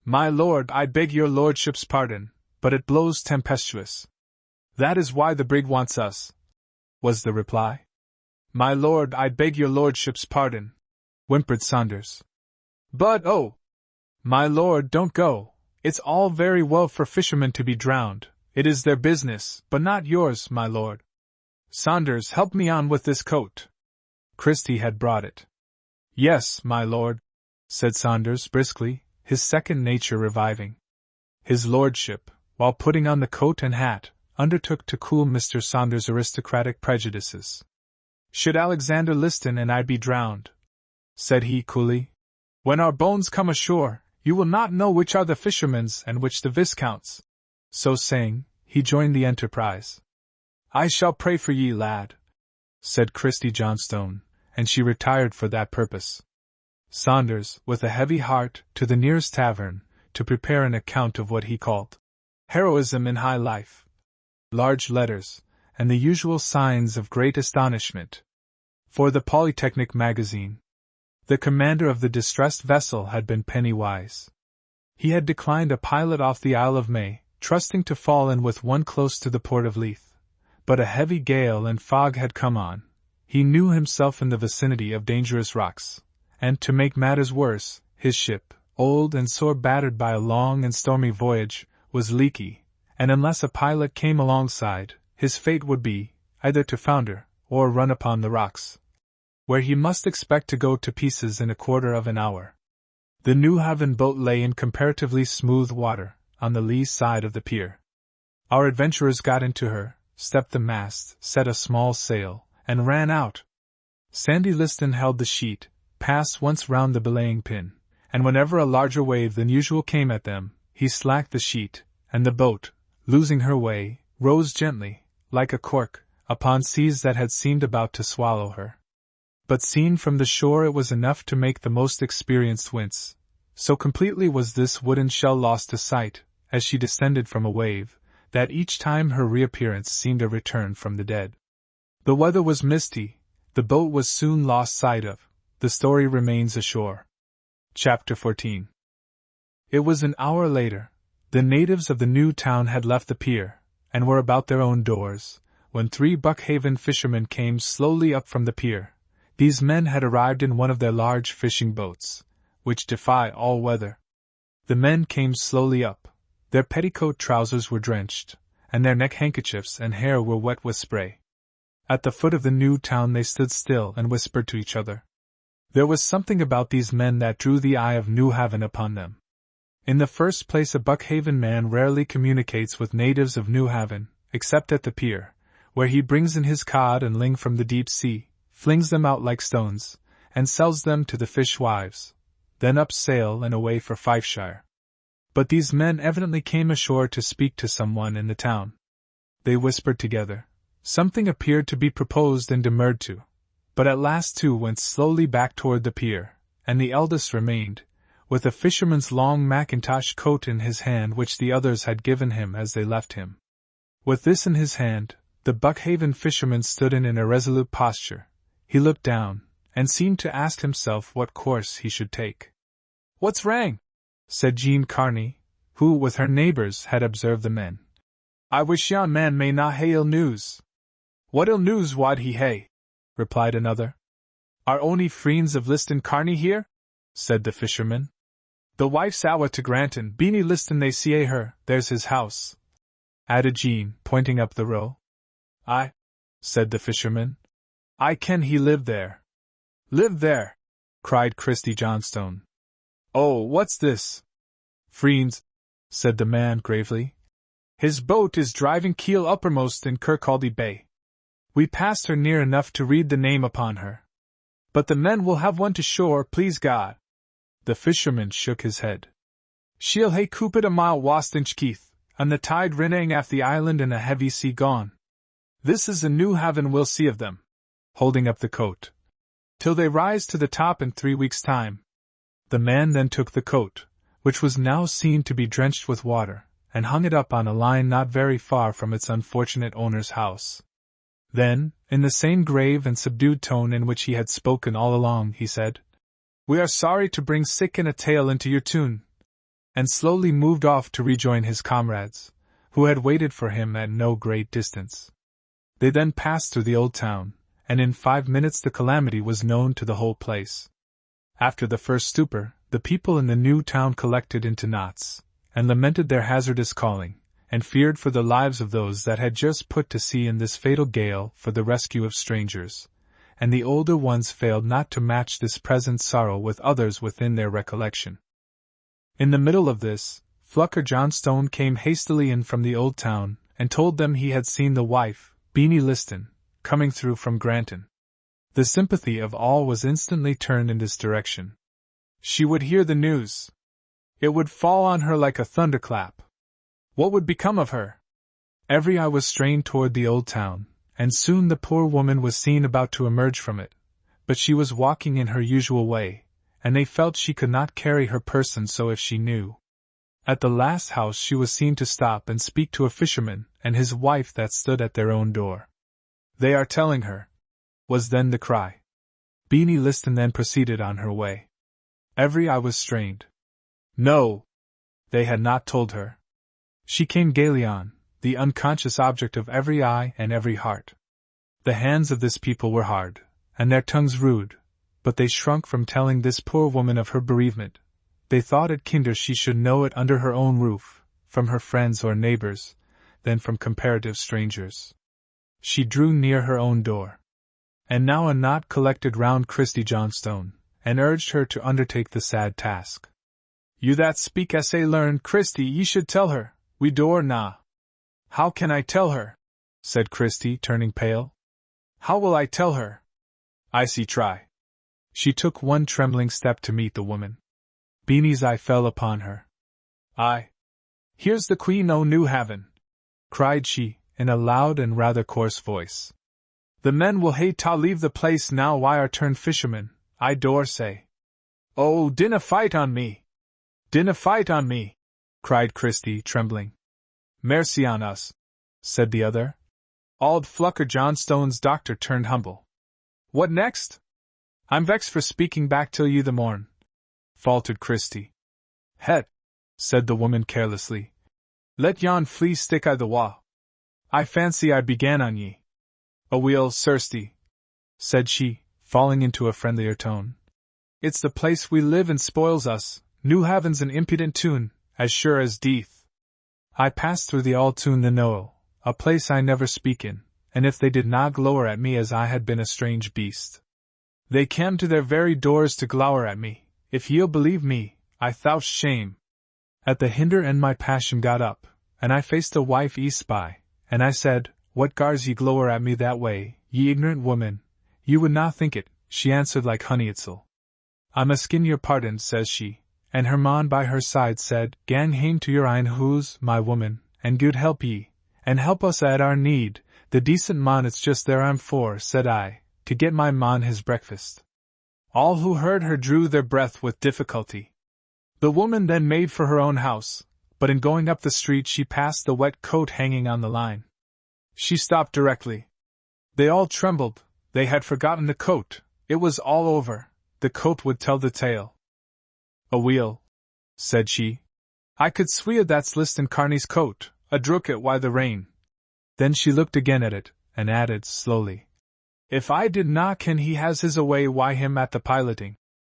My lord, I beg your lordship's pardon, but it blows tempestuous. That is why the brig wants us, was the reply. My lord, I beg your lordship's pardon, whimpered Saunders. But oh! My lord, don't go. It's all very well for fishermen to be drowned. It is their business, but not yours, my lord. Saunders, help me on with this coat. Christie had brought it. Yes, my lord, said Saunders briskly, his second nature reviving. His lordship, while putting on the coat and hat, undertook to cool Mr. Saunders' aristocratic prejudices. Should Alexander Liston and I be drowned, said he coolly, when our bones come ashore, you will not know which are the fishermen's and which the Viscount's. So saying, he joined the enterprise. I shall pray for ye, lad, said Christie Johnstone, and she retired for that purpose. Saunders, with a heavy heart, to the nearest tavern, to prepare an account of what he called heroism in high life. Large letters, and the usual signs of great astonishment. For the Polytechnic magazine. The commander of the distressed vessel had been penny-wise. He had declined a pilot off the Isle of May, trusting to fall in with one close to the port of Leith. But a heavy gale and fog had come on. He knew himself in the vicinity of dangerous rocks, and to make matters worse, his ship, old and sore battered by a long and stormy voyage, was leaky, and unless a pilot came alongside, his fate would be either to founder or run upon the rocks, where he must expect to go to pieces in a quarter of an hour. The New Haven boat lay in comparatively smooth water, on the lee side of the pier. Our adventurers got into her, stepped the mast, set a small sail, and ran out. Sandy Liston held the sheet, passed once round the belaying pin, and whenever a larger wave than usual came at them, he slacked the sheet, and the boat, losing her way, rose gently, like a cork, upon seas that had seemed about to swallow her. But seen from the shore it was enough to make the most experienced wince, so completely was this wooden shell lost to sight, as she descended from a wave, that each time her reappearance seemed a return from the dead. The weather was misty, the boat was soon lost sight of, the story remains ashore. Chapter 14. It was an hour later. The natives of the new town had left the pier, and were about their own doors, when 3 Buckhaven fishermen came slowly up from the pier. These men had arrived in one of their large fishing boats, which defy all weather. The men came slowly up. Their petticoat trousers were drenched, and their neck handkerchiefs and hair were wet with spray. At the foot of the new town they stood still and whispered to each other. There was something about these men that drew the eye of New Haven upon them. In the first place, a Buckhaven man rarely communicates with natives of New Haven, except at the pier, where he brings in his cod and ling from the deep sea, flings them out like stones, and sells them to the fishwives, then up sail and away for Fifeshire. But these men evidently came ashore to speak to someone in the town. They whispered together. Something appeared to be proposed and demurred to, but at last 2 went slowly back toward the pier, and the eldest remained, with a fisherman's long mackintosh coat in his hand which the others had given him as they left him. With this in his hand, the Buckhaven fisherman stood in an irresolute posture. He looked down, and seemed to ask himself what course he should take. "What's wrang?" said Jean Carney, who, with her neighbors, had observed the men. "I wish yon man may not hae ill news." "What ill news wad he hae?" replied another. "Are ony freends of Liston Carney here?" said the fisherman. "The wife's awa to Granton, Beanie Liston they see her, there's his house," added Jean, pointing up the row. "Aye," said the fisherman. "I ken he lived there." "Lived there?" cried Christie Johnstone. "Oh, what's this?" "Freends," said the man gravely. "His boat is driving keel uppermost in Kirkcaldy Bay. We passed her near enough to read the name upon her. But the men will have one to shore, please God." The fisherman shook his head. "She'll hae cooped a mile wast Inchkeith, and the tide rinnang aff the island and a heavy sea gone. This is the New Haven we'll see of them," holding up the coat, "till they rise to the top in 3 weeks' time." The man then took the coat, which was now seen to be drenched with water, and hung it up on a line not very far from its unfortunate owner's house. Then, in the same grave and subdued tone in which he had spoken all along, he said, "We are sorry to bring sick in a tale into your tune," and slowly moved off to rejoin his comrades, who had waited for him at no great distance. They then passed through the old town, and in 5 minutes the calamity was known to the whole place. After the first stupor, the people in the new town collected into knots, and lamented their hazardous calling, and feared for the lives of those that had just put to sea in this fatal gale for the rescue of strangers, and the older ones failed not to match this present sorrow with others within their recollection. In the middle of this, Flucker Johnstone came hastily in from the old town, and told them he had seen the wife, Beanie Liston, coming through from Granton. The sympathy of all was instantly turned in this direction. She would hear the news. It would fall on her like a thunderclap. What would become of her? Every eye was strained toward the old town, and soon the poor woman was seen about to emerge from it, but she was walking in her usual way, and they felt she could not carry her person so if she knew. At the last house she was seen to stop and speak to a fisherman and his wife that stood at their own door. "They are telling her," was then the cry. Beanie Liston then proceeded on her way. Every eye was strained. No! They had not told her. She came gaily on, the unconscious object of every eye and every heart. The hands of this people were hard, and their tongues rude, but they shrunk from telling this poor woman of her bereavement. They thought it kinder she should know it under her own roof, from her friends or neighbors, than from comparative strangers. She drew near her own door. And now a knot collected round Christie Johnstone, and urged her to undertake the sad task. You that speak essay learned, Christie, ye should tell her, we door na. How can I tell her? Said Christie, turning pale. How will I tell her? I see try. She took one trembling step to meet the woman. Beanie's eye fell upon her. Aye. Here's the Queen o' New Haven, cried she, in a loud and rather coarse voice. The men will hae ta leave the place now why are turned fishermen, I dore say. Oh, dinna fight on me! Dinna fight on me! Cried Christie, trembling. Mercy on us, said the other. Auld Flucker Johnstone's doctor turned humble. What next? I'm vexed for speaking back till you the morn, faltered Christie. Het, said the woman carelessly. Let yon flea stick I the wa. I fancy I began on ye. Aweel, Sirsty, said she, falling into a friendlier tone. It's the place we live in spoils us. New Haven's an impudent tune, as sure as death. I passed through the Auld Tune the Noel, a place I never speak in, and if they did not glower at me as I had been a strange beast, they came to their very doors to glower at me. If ye'll believe me, I thought shame. At the hinder end my passion got up, and I faced the wife by, and I said, What gars ye glower at me that way, ye ignorant woman? You would not think it, she answered like honey itself. I must skin your pardon, says she, and her man by her side said, Gang hame to your ain hoose, my woman, and good help ye, and help us at our need. The decent man it's just there I'm for, said I, to get my man his breakfast. All who heard her drew their breath with difficulty. The woman then made for her own house, but in going up the street she passed the wet coat hanging on the line. She stopped directly. They all trembled, they had forgotten the coat, it was all over, the coat would tell the tale. Aweel, said she, I could swear that's Liston Carney's coat, a drooket why the rain. Then she looked again at it, and added slowly, If I did not ken he has his away why him at the piloting.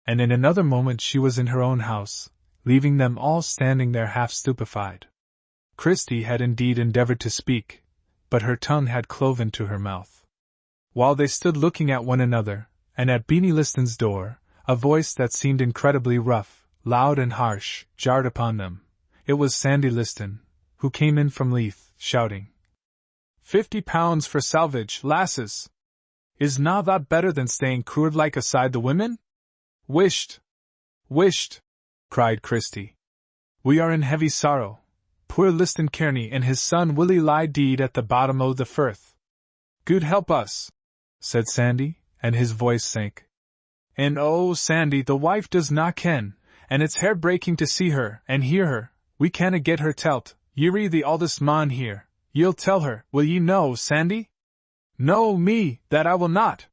And in another moment she was in her own house, leaving them all standing there half stupefied. Christie had indeed endeavored to speak, but her tongue had cloven to her mouth. While they stood looking at one another, and at Beanie Liston's door, a voice that seemed incredibly rough, loud and harsh, jarred upon them. It was Sandy Liston, who came in from Leith, shouting, £50 for salvage, lasses! Is na that better than staying crued like aside the women? Wisht! Wisht! Cried Christie. We are in heavy sorrow. Poor Liston Kearney and his son Willie lie deed at the bottom o' the firth. Good help us, said Sandy, and his voice sank. And oh, Sandy, the wife does not ken, and it's hair-breaking to see her and hear her. We canna get her telt. Ye're the oldest man here. Ye'll tell her, will ye no, Sandy? No, me, that I will not.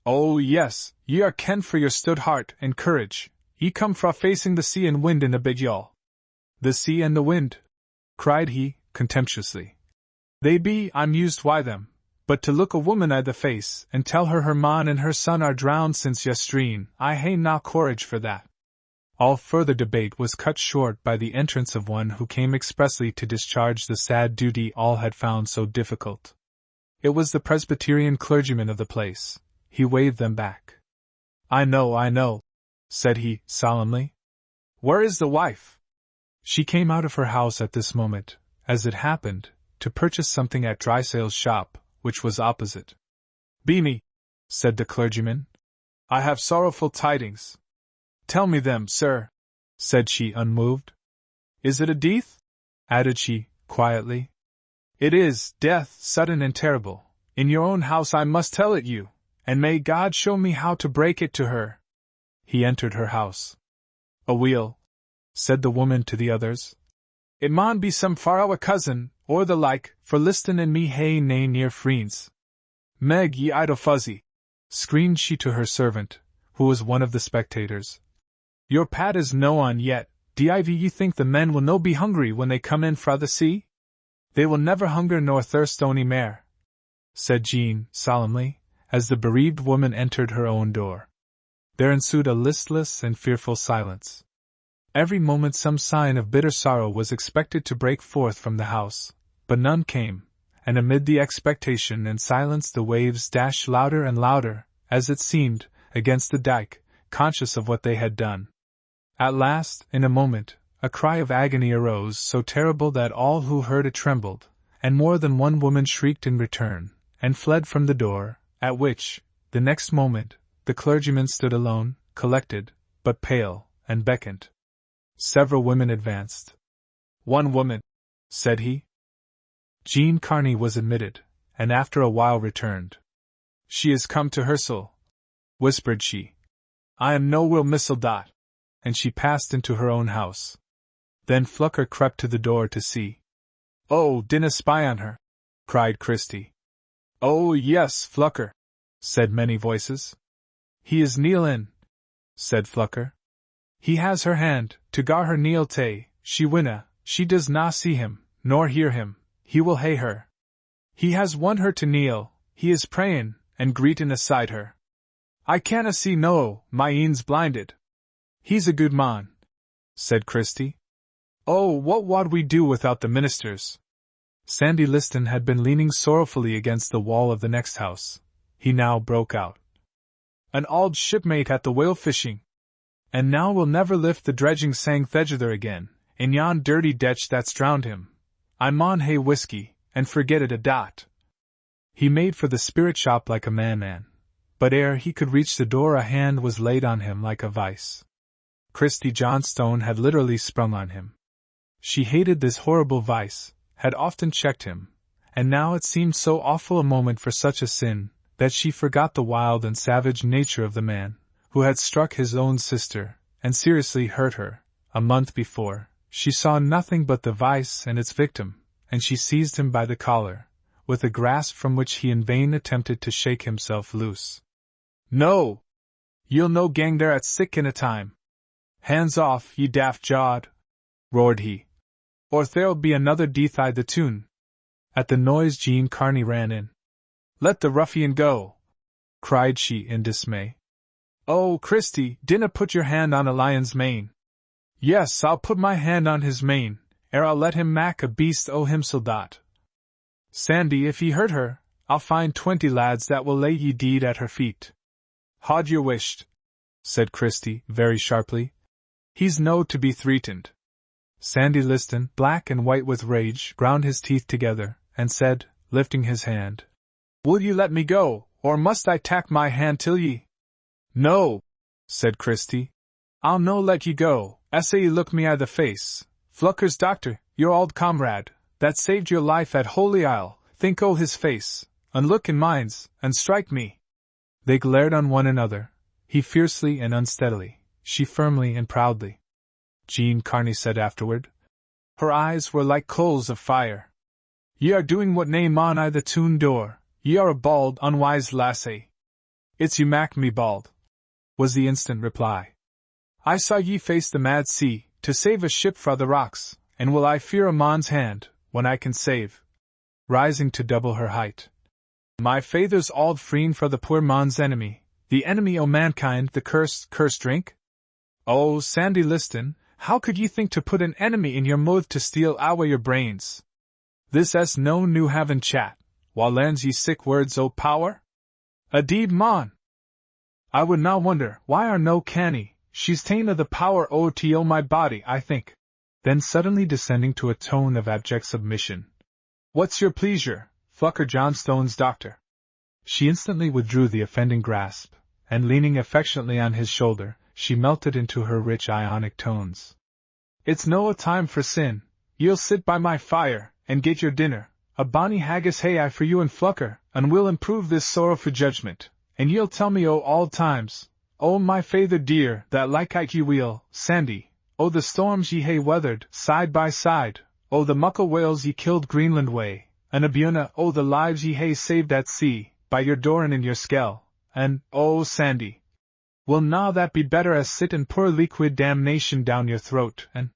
Oh, yes, ye are kent for your stout heart and courage. Ye come fra facing the sea and wind in a big yawl. The sea and the wind, cried he, contemptuously. They be, I'm used why them, but to look a woman i' the face, and tell her her man and her son are drowned since yestreen, I hae na courage for that. All further debate was cut short by the entrance of one who came expressly to discharge the sad duty all had found so difficult. It was the Presbyterian clergyman of the place. He waved them back. I know, said he, solemnly. Where is the wife? She came out of her house at this moment, as it happened, to purchase something at Drysale's shop, which was opposite. Beanie, said the clergyman, I have sorrowful tidings. Tell me them, sir, said she, unmoved. Is it a death? Added she, quietly. It is, death, sudden and terrible. In your own house I must tell it you, and may God show me how to break it to her. He entered her house. Aweel, said the woman to the others. It maun be some far-awa cousin, or the like, for Liston and me hae nae near freens. Meg, ye idle fuzzy, screamed she to her servant, who was one of the spectators. Your pat is no on yet. Div ye think the men will no be hungry when they come in fra the sea? They will never hunger nor thirst ony mair, said Jean, solemnly, as the bereaved woman entered her own door. There ensued a listless and fearful silence. Every moment some sign of bitter sorrow was expected to break forth from the house, but none came, and amid the expectation and silence the waves dashed louder and louder, as it seemed, against the dike, conscious of what they had done. At last, in a moment, a cry of agony arose so terrible that all who heard it trembled, and more than one woman shrieked in return, and fled from the door, at which, the next moment, the clergyman stood alone, collected, but pale, and beckoned. Several women advanced. "One woman," said he. Jean Carney was admitted, and after a while returned. "She is come to her soul," whispered she. "I am no will missile dot," and she passed into her own house. Then Flucker crept to the door to see. "Oh, dinna spy on her!" cried Christie. "Oh, yes, Flucker," said many voices. "He is kneel in," said Flucker. "He has her hand, to gar her kneel tay, she winna, she does na see him, nor hear him, he will hae her. He has won her to kneel, he is prayin', and greetin' aside her. I canna see no, my ene's blinded. He's a good mon," said Christie. "Oh, what wad we do without the ministers?" Sandy Liston had been leaning sorrowfully against the wall of the next house. He now broke out. "An auld shipmate at the whale fishing! And now we'll never lift the dredging sang thegither again, in yon dirty detch that's drowned him. I maun hae whiskey, and forget it a dot." He made for the spirit shop like a man, but ere he could reach the door a hand was laid on him like a vice. Christie Johnstone had literally sprung on him. She hated this horrible vice, had often checked him, and now it seemed so awful a moment for such a sin, that she forgot the wild and savage nature of the man, who had struck his own sister, and seriously hurt her. A month before, she saw nothing but the vice and its victim, and she seized him by the collar, with a grasp from which he in vain attempted to shake himself loose. "No! You'll no gang there at sick in a time. Hands off, ye daft jawed!" roared he. "Or there'll be another death I the tune." At the noise Jean Carney ran in. "Let the ruffian go!" cried she in dismay. "Oh, Christie, dinna put your hand on a lion's mane." "Yes, I'll put my hand on his mane, ere I'll let him mak a beast o' himsel dot. Sandy, if ye hurt her, I'll find 20 lads that will lay ye deed at her feet." "Haud your wisht," said Christie, very sharply. "He's no to be threatened." Sandy Liston, black and white with rage, ground his teeth together, and said, lifting his hand, "Will ye let me go, or must I tack my hand till ye?" "No," said Christie. "I'll no let ye go, essa ye look me i' the face. Flucker's doctor, your auld comrade, that saved your life at Holy Isle, think o' his face, and look in mine's, and strike me." They glared on one another, he fiercely and unsteadily, she firmly and proudly. Jean Carney said afterward. Her eyes were like coals of fire. "Ye are doing what nae mon I the tune door, ye are a bald, unwise lassie." "It's you mak me bald," was the instant reply. "I saw ye face the mad sea, to save a ship fra the rocks, and will I fear a mon's hand, when I can save?" Rising to double her height. "My faither's auld freen fra the poor mon's enemy, the enemy o' mankind, the cursed drink? Oh, Sandy Liston, how could ye think to put an enemy in your mouth to steal awa your brains? This es no new haven chat, while learns ye sick words o' power? A deed, mon! I would na wonder why are no canny, she's ta'en o' the power o' to my body, I think." Then suddenly descending to a tone of abject submission. "What's your pleasure, Flucker Johnstone's doctor?" She instantly withdrew the offending grasp, and leaning affectionately on his shoulder, she melted into her rich Ionic tones. "It's no a time for sin, ye'll sit by my fire, and get your dinner, a bonny haggis hae I for you and Flucker, and we'll improve this sorrowful judgment, and ye'll tell me o' all times, o' my faither dear, that likite ye weel, Sandy, o' the storms ye hae weathered, side by side, o' the muckle whales ye killed Greenland way, and abuna o' the lives ye hae saved at sea, by your Doran and your Skell, and, oh, Sandy, will na that be better as sit and pour liquid damnation down your throat, and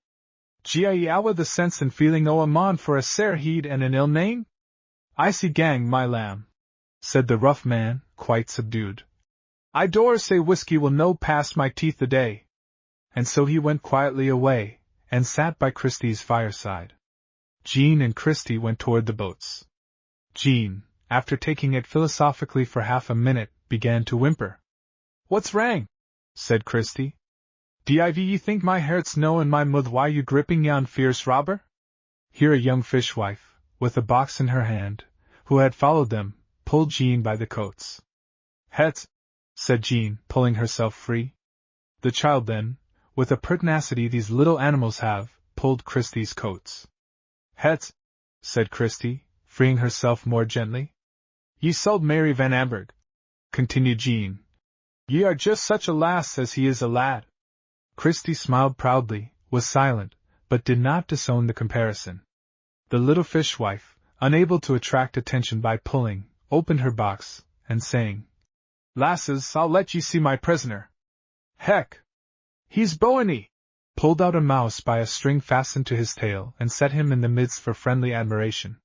gie ye awa the sense and feeling o' a mon for a sair heed and an ill name? I see gang, my lamb," said the rough man, quite subdued. "I dore say whiskey will no pass my teeth the day. and so he went quietly away, and sat by Christie's fireside. Jean and Christie went toward the boats. Jean, after taking it philosophically for half a minute, began to whimper. "What's wrang?" said Christie. "Div ye think my heart's no in my mouth why you gripping yon fierce robber?" Here a young fishwife, with a box in her hand, who had followed them, pulled Jean by the coats. "Het," said Jean, pulling herself free. The child then, with a pertinacity these little animals have, pulled Christie's coats. "Het," said Christie, freeing herself more gently. "Ye sold Mary Van Amberg," continued Jean. "Ye are just such a lass as he is a lad." Christie smiled proudly, was silent, but did not disown the comparison. The little fishwife, unable to attract attention by pulling, opened her box, and saying, "Lasses, I'll let ye see my prisoner. Heck! He's Boany!" pulled out a mouse by a string fastened to his tail and set him in the midst for friendly admiration.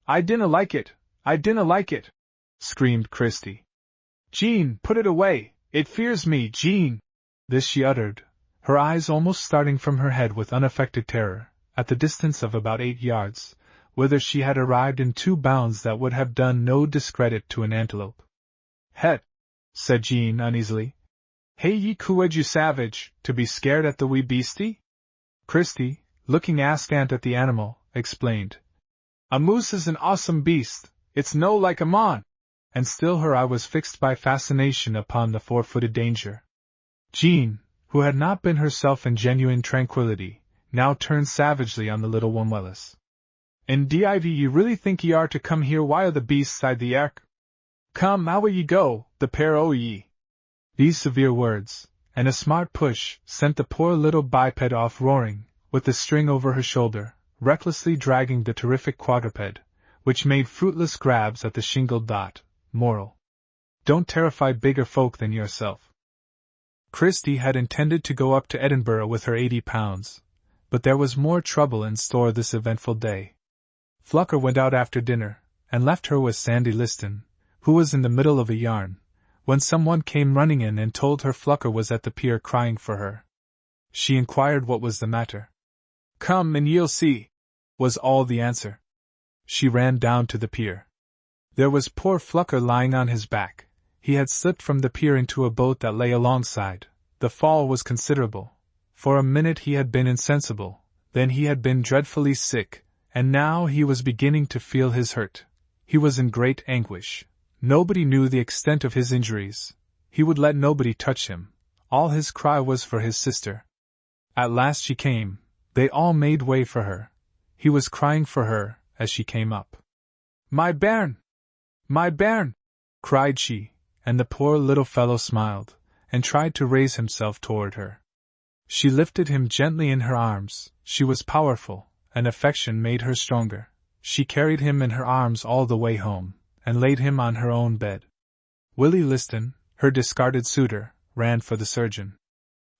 "I dinna like it, I dinna like it!" screamed Christie. "Jean, put it away, it fears me, Jean!" This she uttered, her eyes almost starting from her head with unaffected terror, at the distance of about 8 yards, whither she had arrived in 2 bounds that would have done no discredit to an antelope. "Het," said Jean uneasily. "Hey ye cooed you savage, to be scared at the wee beastie?" Christie, looking askant at the animal, explained. "A moose is an awesome beast, it's no like a mon," and still her eye was fixed by fascination upon the 4-footed danger. Jean, who had not been herself in genuine tranquillity, now turned savagely on the little Wombwellis. "And div ye really think ye are to come here while the beast side the ark? Come, out ye go, the pair o' ye." These severe words, and a smart push, sent the poor little biped off roaring, with the string over her shoulder, recklessly dragging the terrific quadruped, which made fruitless grabs at the shingled dot. Moral: don't terrify bigger folk than yourself. Christie had intended to go up to Edinburgh with her £80, but there was more trouble in store this eventful day. Flucker went out after dinner, and left her with Sandy Liston, who was in the middle of a yarn, when someone came running in and told her Flucker was at the pier crying for her. She inquired what was the matter. "Come and ye'll see," was all the answer. She ran down to the pier. There was poor Flucker lying on his back. He had slipped from the pier into a boat that lay alongside. The fall was considerable. For a minute he had been insensible, then he had been dreadfully sick, and now he was beginning to feel his hurt. He was in great anguish. Nobody knew the extent of his injuries. He would let nobody touch him. All his cry was for his sister. At last she came. They all made way for her. He was crying for her as she came up. "My bairn! My bairn!" cried she, and the poor little fellow smiled, and tried to raise himself toward her. She lifted him gently in her arms. She was powerful, and affection made her stronger. She carried him in her arms all the way home, and laid him on her own bed. Willie Liston, her discarded suitor, ran for the surgeon.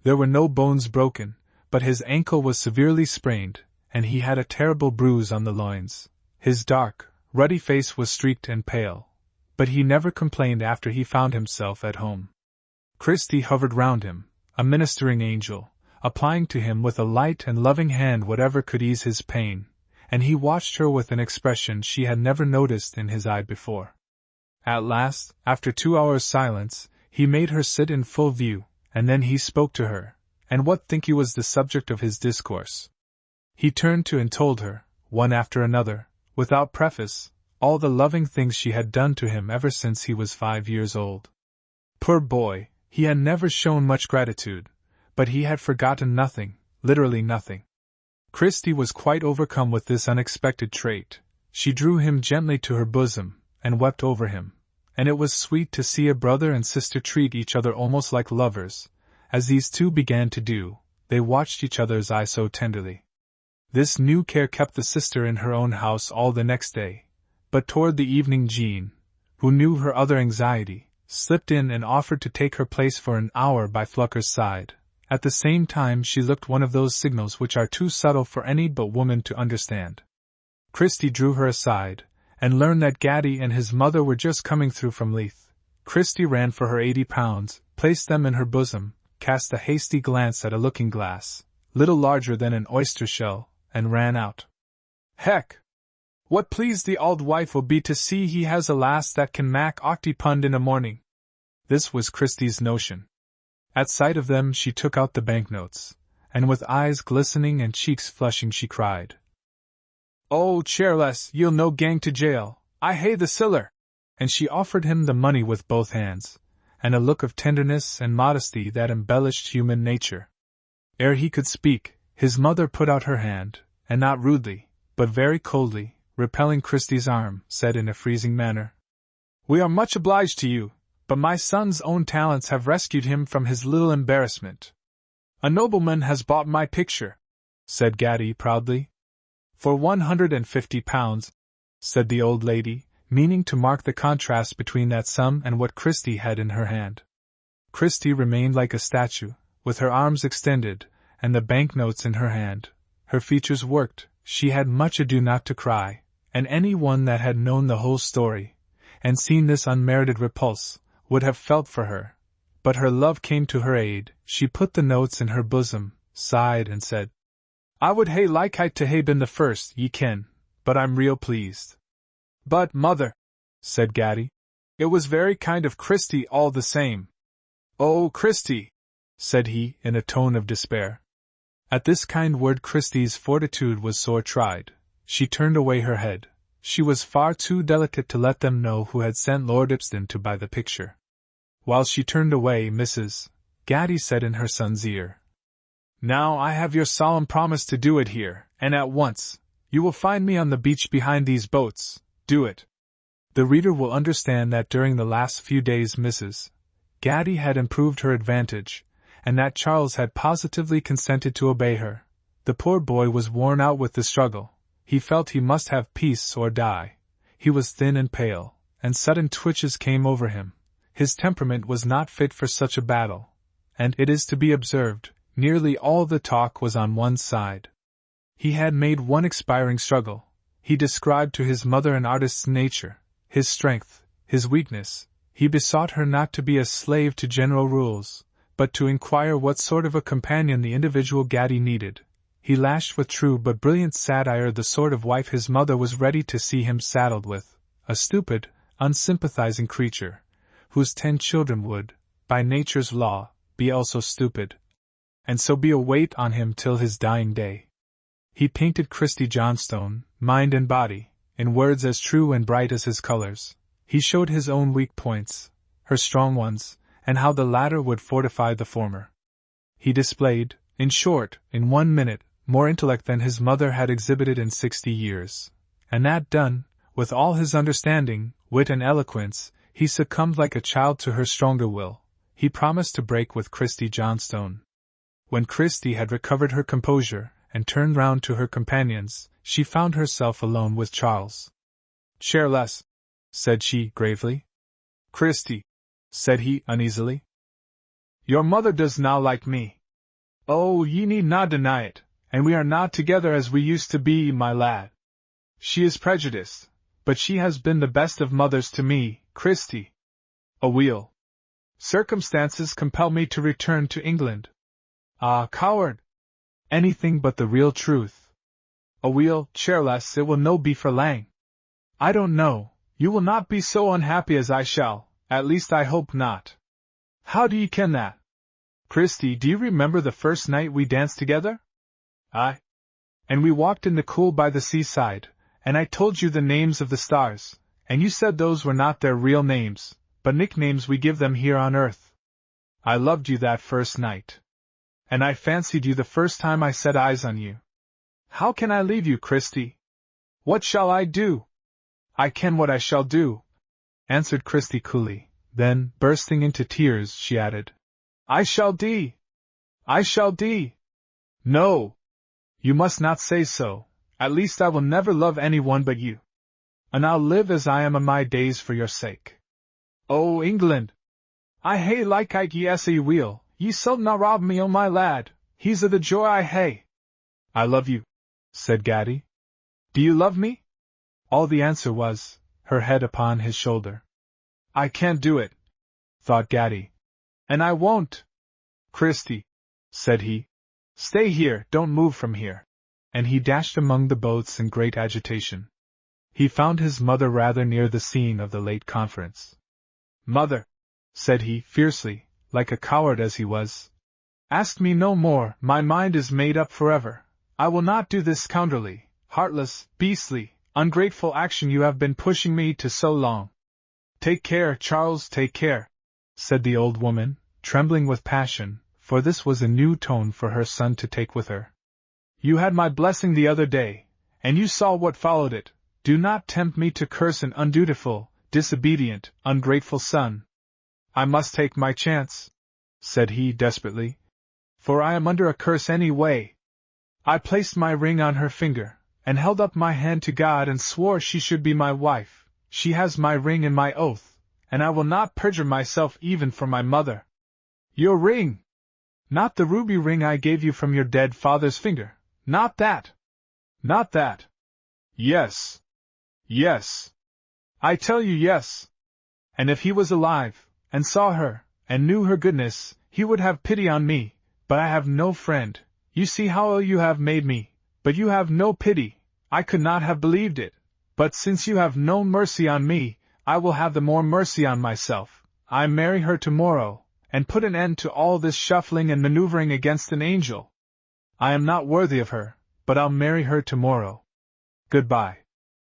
There were no bones broken, but his ankle was severely sprained, and he had a terrible bruise on the loins. His dark, ruddy face was streaked and pale, but he never complained after he found himself at home. Christie hovered round him, a ministering angel, applying to him with a light and loving hand whatever could ease his pain, and he watched her with an expression she had never noticed in his eye before. At last, after 2 hours' silence, he made her sit in full view, and then he spoke to her, and what think you was the subject of his discourse? He turned to and told her, one after another, without preface, all the loving things she had done to him ever since he was 5 years old. Poor boy, he had never shown much gratitude, but he had forgotten nothing, literally nothing. Christie was quite overcome with this unexpected trait. She drew him gently to her bosom, and wept over him, and it was sweet to see a brother and sister treat each other almost like lovers. As these two began to do, they watched each other's eyes so tenderly. This new care kept the sister in her own house all the next day, but toward the evening Jean, who knew her other anxiety, slipped in and offered to take her place for an hour by Flucker's side. At the same time she looked one of those signals which are too subtle for any but woman to understand. Christie drew her aside, and learned that Gaddy and his mother were just coming through from Leith. Christie ran for her £80, placed them in her bosom, cast a hasty glance at a looking-glass, little larger than an oyster shell, and ran out. Heck! What pleased the auld wife will be to see he has a lass that can mak' octipund in a morning. This was Christie's notion. At sight of them she took out the banknotes, and with eyes glistening and cheeks flushing she cried, "Oh, Charles, ye'll no gang to jail, I hae the siller!" And she offered him the money with both hands, and a look of tenderness and modesty that embellished human nature. Ere he could speak, his mother put out her hand, and not rudely, but very coldly, repelling Christie's arm, said in a freezing manner, "We are much obliged to you, but my son's own talents have rescued him from his little embarrassment." "A nobleman has bought my picture," said Gatty proudly. "For £150, said the old lady, meaning to mark the contrast between that sum and what Christie had in her hand. Christie remained like a statue, with her arms extended, and the banknotes in her hand. Her features worked, she had much ado not to cry, and any one that had known the whole story, and seen this unmerited repulse, would have felt for her. But her love came to her aid, she put the notes in her bosom, sighed and said, "I would hae liked to hae been the first, ye ken, but I'm real pleased." "But, mother," said Gatty, "it was very kind of Christie all the same." "Oh, Christie!" said he, in a tone of despair. At this kind word Christie's fortitude was sore tried. She turned away her head. She was far too delicate to let them know who had sent Lord Ipsden to buy the picture. While she turned away, Mrs. Gatty said in her son's ear, "Now I have your solemn promise to do it here, and at once. You will find me on the beach behind these boats. Do it." The reader will understand that during the last few days Mrs. Gatty had improved her advantage, and that Charles had positively consented to obey her. The poor boy was worn out with the struggle. He felt he must have peace or die. He was thin and pale, and sudden twitches came over him. His temperament was not fit for such a battle, and it is to be observed, nearly all the talk was on one side. He had made one expiring struggle. He described to his mother an artist's nature, his strength, his weakness. He besought her not to be a slave to general rules, but to inquire what sort of a companion the individual Gatty needed. He lashed with true but brilliant satire the sort of wife his mother was ready to see him saddled with, a stupid, unsympathizing creature, whose 10 children would, by nature's law, be also stupid, and so be a weight on him till his dying day. He painted Christie Johnstone, mind and body, in words as true and bright as his colors. He showed his own weak points, her strong ones, and how the latter would fortify the former. He displayed, in short, in 1 minute, more intellect than his mother had exhibited in 60 years, and that done, with all his understanding, wit and eloquence, he succumbed like a child to her stronger will. He promised to break with Christie Johnstone. When Christie had recovered her composure, and turned round to her companions, she found herself alone with Charles. "Charles," said she, gravely. "Christie," said he, uneasily. "Your mother does not like me. Oh, ye need not deny it, and we are not together as we used to be, my lad. She is prejudiced, but she has been the best of mothers to me, Christie. Aweel. Circumstances compel me to return to England." "Ah, coward! Anything but the real truth." "Aweel, Charles, it will no be for lang. I don't know, you will not be so unhappy as I shall, at least I hope not." "How do ye ken that?" "Christie, do you remember the first night we danced together?" "Aye. And we walked in the cool by the seaside, and I told you the names of the stars, and you said those were not their real names, but nicknames we give them here on earth. I loved you that first night. And I fancied you the first time I set eyes on you. How can I leave you, Christie? What shall I do?" "I ken what I shall do," answered Christie coolly. Then, bursting into tears, she added, "I shall die. I shall die." "No! You must not say so. At least I will never love anyone but you. And I'll live as I am a my days for your sake. Oh, England! I hae liked ye as ye will. Ye sall na rob me o' my lad. He's a the joy I hae." "I love you," said Gatty. "Do you love me?" All the answer was, her head upon his shoulder. "I can't do it," thought Gatty. "And I won't." Christie, said he, stay here, don't move from here. And he dashed among the boats in great agitation. He found his mother rather near the scene of the late conference. Mother, said he fiercely, like a coward as he was, ask me no more, my mind is made up forever. I will not do this scoundrelly, heartless, beastly, ungrateful action you have been pushing me to so long. Take care, Charles, take care, said the old woman, trembling with passion, for this was a new tone for her son to take with her. You had my blessing the other day, and you saw what followed it. Do not tempt me to curse an undutiful, disobedient, ungrateful son. I must take my chance, said he desperately, for I am under a curse anyway. I placed my ring on her finger, and held up my hand to God and swore she should be my wife. She has my ring and my oath, and I will not perjure myself even for my mother. Your ring! Not the ruby ring I gave you from your dead father's finger. Not that! Not that! Yes! Yes! I tell you yes! And if he was alive, and saw her, and knew her goodness, he would have pity on me, but I have no friend. You see how ill you have made me, but you have no pity. I could not have believed it, but since you have no mercy on me, I will have the more mercy on myself. I marry her tomorrow, and put an end to all this shuffling and maneuvering against an angel. I am not worthy of her, but I'll marry her tomorrow. Goodbye.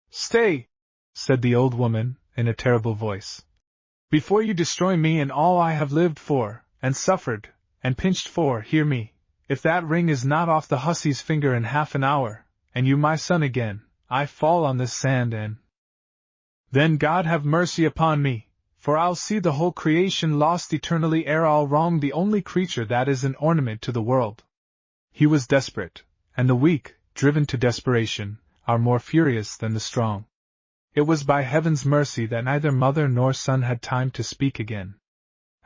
Stay, said the old woman, in a terrible voice. Before you destroy me and all I have lived for, and suffered, and pinched for, hear me. If that ring is not off the hussy's finger in half an hour, and you my son again, I fall on this sand and... Then God have mercy upon me, for I'll see the whole creation lost eternally ere I'll wrong the only creature that is an ornament to the world. He was desperate, and the weak, driven to desperation, are more furious than the strong. It was by heaven's mercy that neither mother nor son had time to speak again.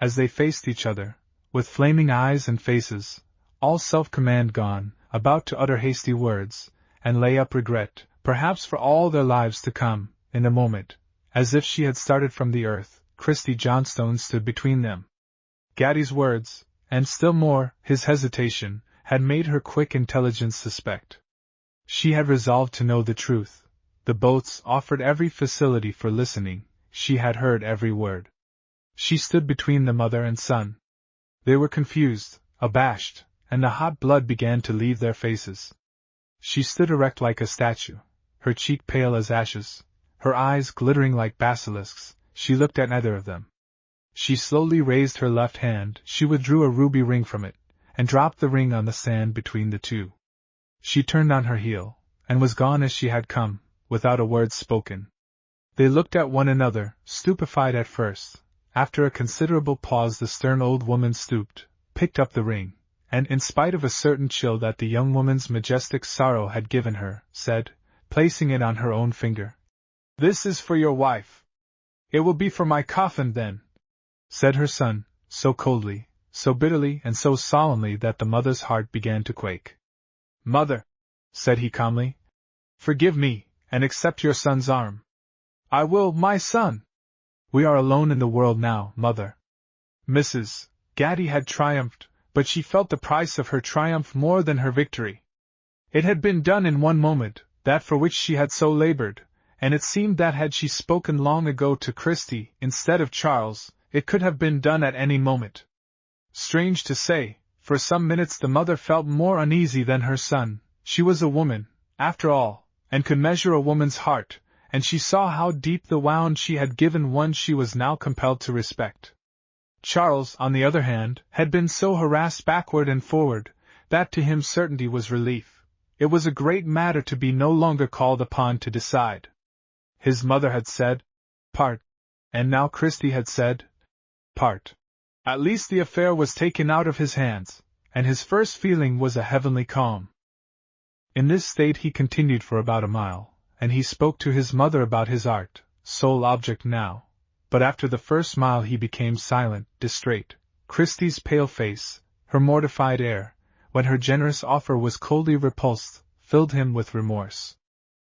As they faced each other, with flaming eyes and faces, all self-command gone, about to utter hasty words, and lay up regret, perhaps for all their lives to come, in a moment, as if she had started from the earth, Christie Johnstone stood between them. Gatty's words, and still more, his hesitation, had made her quick intelligence suspect. She had resolved to know the truth. The boats offered every facility for listening, she had heard every word. She stood between the mother and son. They were confused, abashed, and the hot blood began to leave their faces. She stood erect like a statue, her cheek pale as ashes, her eyes glittering like basilisks. She looked at neither of them. She slowly raised her left hand, she withdrew a ruby ring from it, and dropped the ring on the sand between the two. She turned on her heel, and was gone as she had come, without a word spoken. They looked at one another, stupefied at first. After a considerable pause the stern old woman stooped, picked up the ring, and in spite of a certain chill that the young woman's majestic sorrow had given her, said, placing it on her own finger, "This is for your wife." "It will be for my coffin then," said her son, so coldly, so bitterly and so solemnly that the mother's heart began to quake. "Mother," said he calmly, "forgive me, and accept your son's arm." "I will, my son." "We are alone in the world now, mother." Mrs. Gatty had triumphed, but she felt the price of her triumph more than her victory. It had been done in one moment, that for which she had so labored, and it seemed that had she spoken long ago to Christie, instead of Charles, it could have been done at any moment. Strange to say, for some minutes the mother felt more uneasy than her son. She was a woman, after all, and could measure a woman's heart, and she saw how deep the wound she had given one she was now compelled to respect. Charles, on the other hand, had been so harassed backward and forward, that to him certainty was relief. It was a great matter to be no longer called upon to decide. His mother had said, "Part," and now Christie had said, "Part." At least the affair was taken out of his hands, and his first feeling was a heavenly calm. In this state he continued for about a mile, and he spoke to his mother about his art, sole object now. But after the first mile he became silent, distrait. Christie's pale face, her mortified air, when her generous offer was coldly repulsed, filled him with remorse.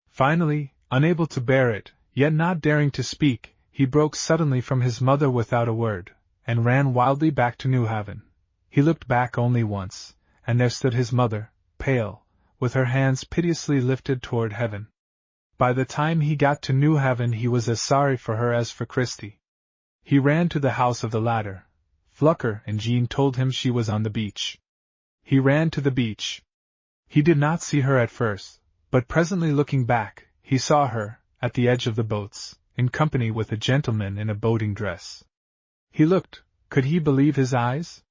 Finally, unable to bear it, yet not daring to speak, he broke suddenly from his mother without a word, and ran wildly back to New Haven. He looked back only once, and there stood his mother, pale, with her hands piteously lifted toward heaven. By the time he got to New Haven he was as sorry for her as for Christie. He ran to the house of the latter. Flucker and Jean told him she was on the beach. He ran to the beach. He did not see her at first, but presently looking back, he saw her, at the edge of the boats, in company with a gentleman in a boating dress. He looked. Could he believe his eyes?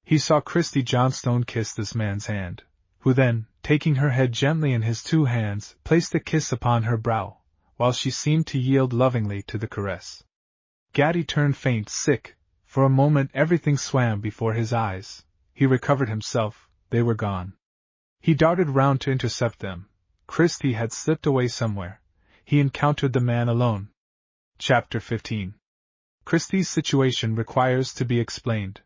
He saw Christie Johnstone kiss this man's hand, who then, taking her head gently in his two hands, placed a kiss upon her brow, while she seemed to yield lovingly to the caress. Gatty turned faint, sick. For a moment everything swam before his eyes. He recovered himself. They were gone. He darted round to intercept them. Christie had slipped away somewhere. He encountered the man alone. Chapter 15. Christie's situation requires to be explained.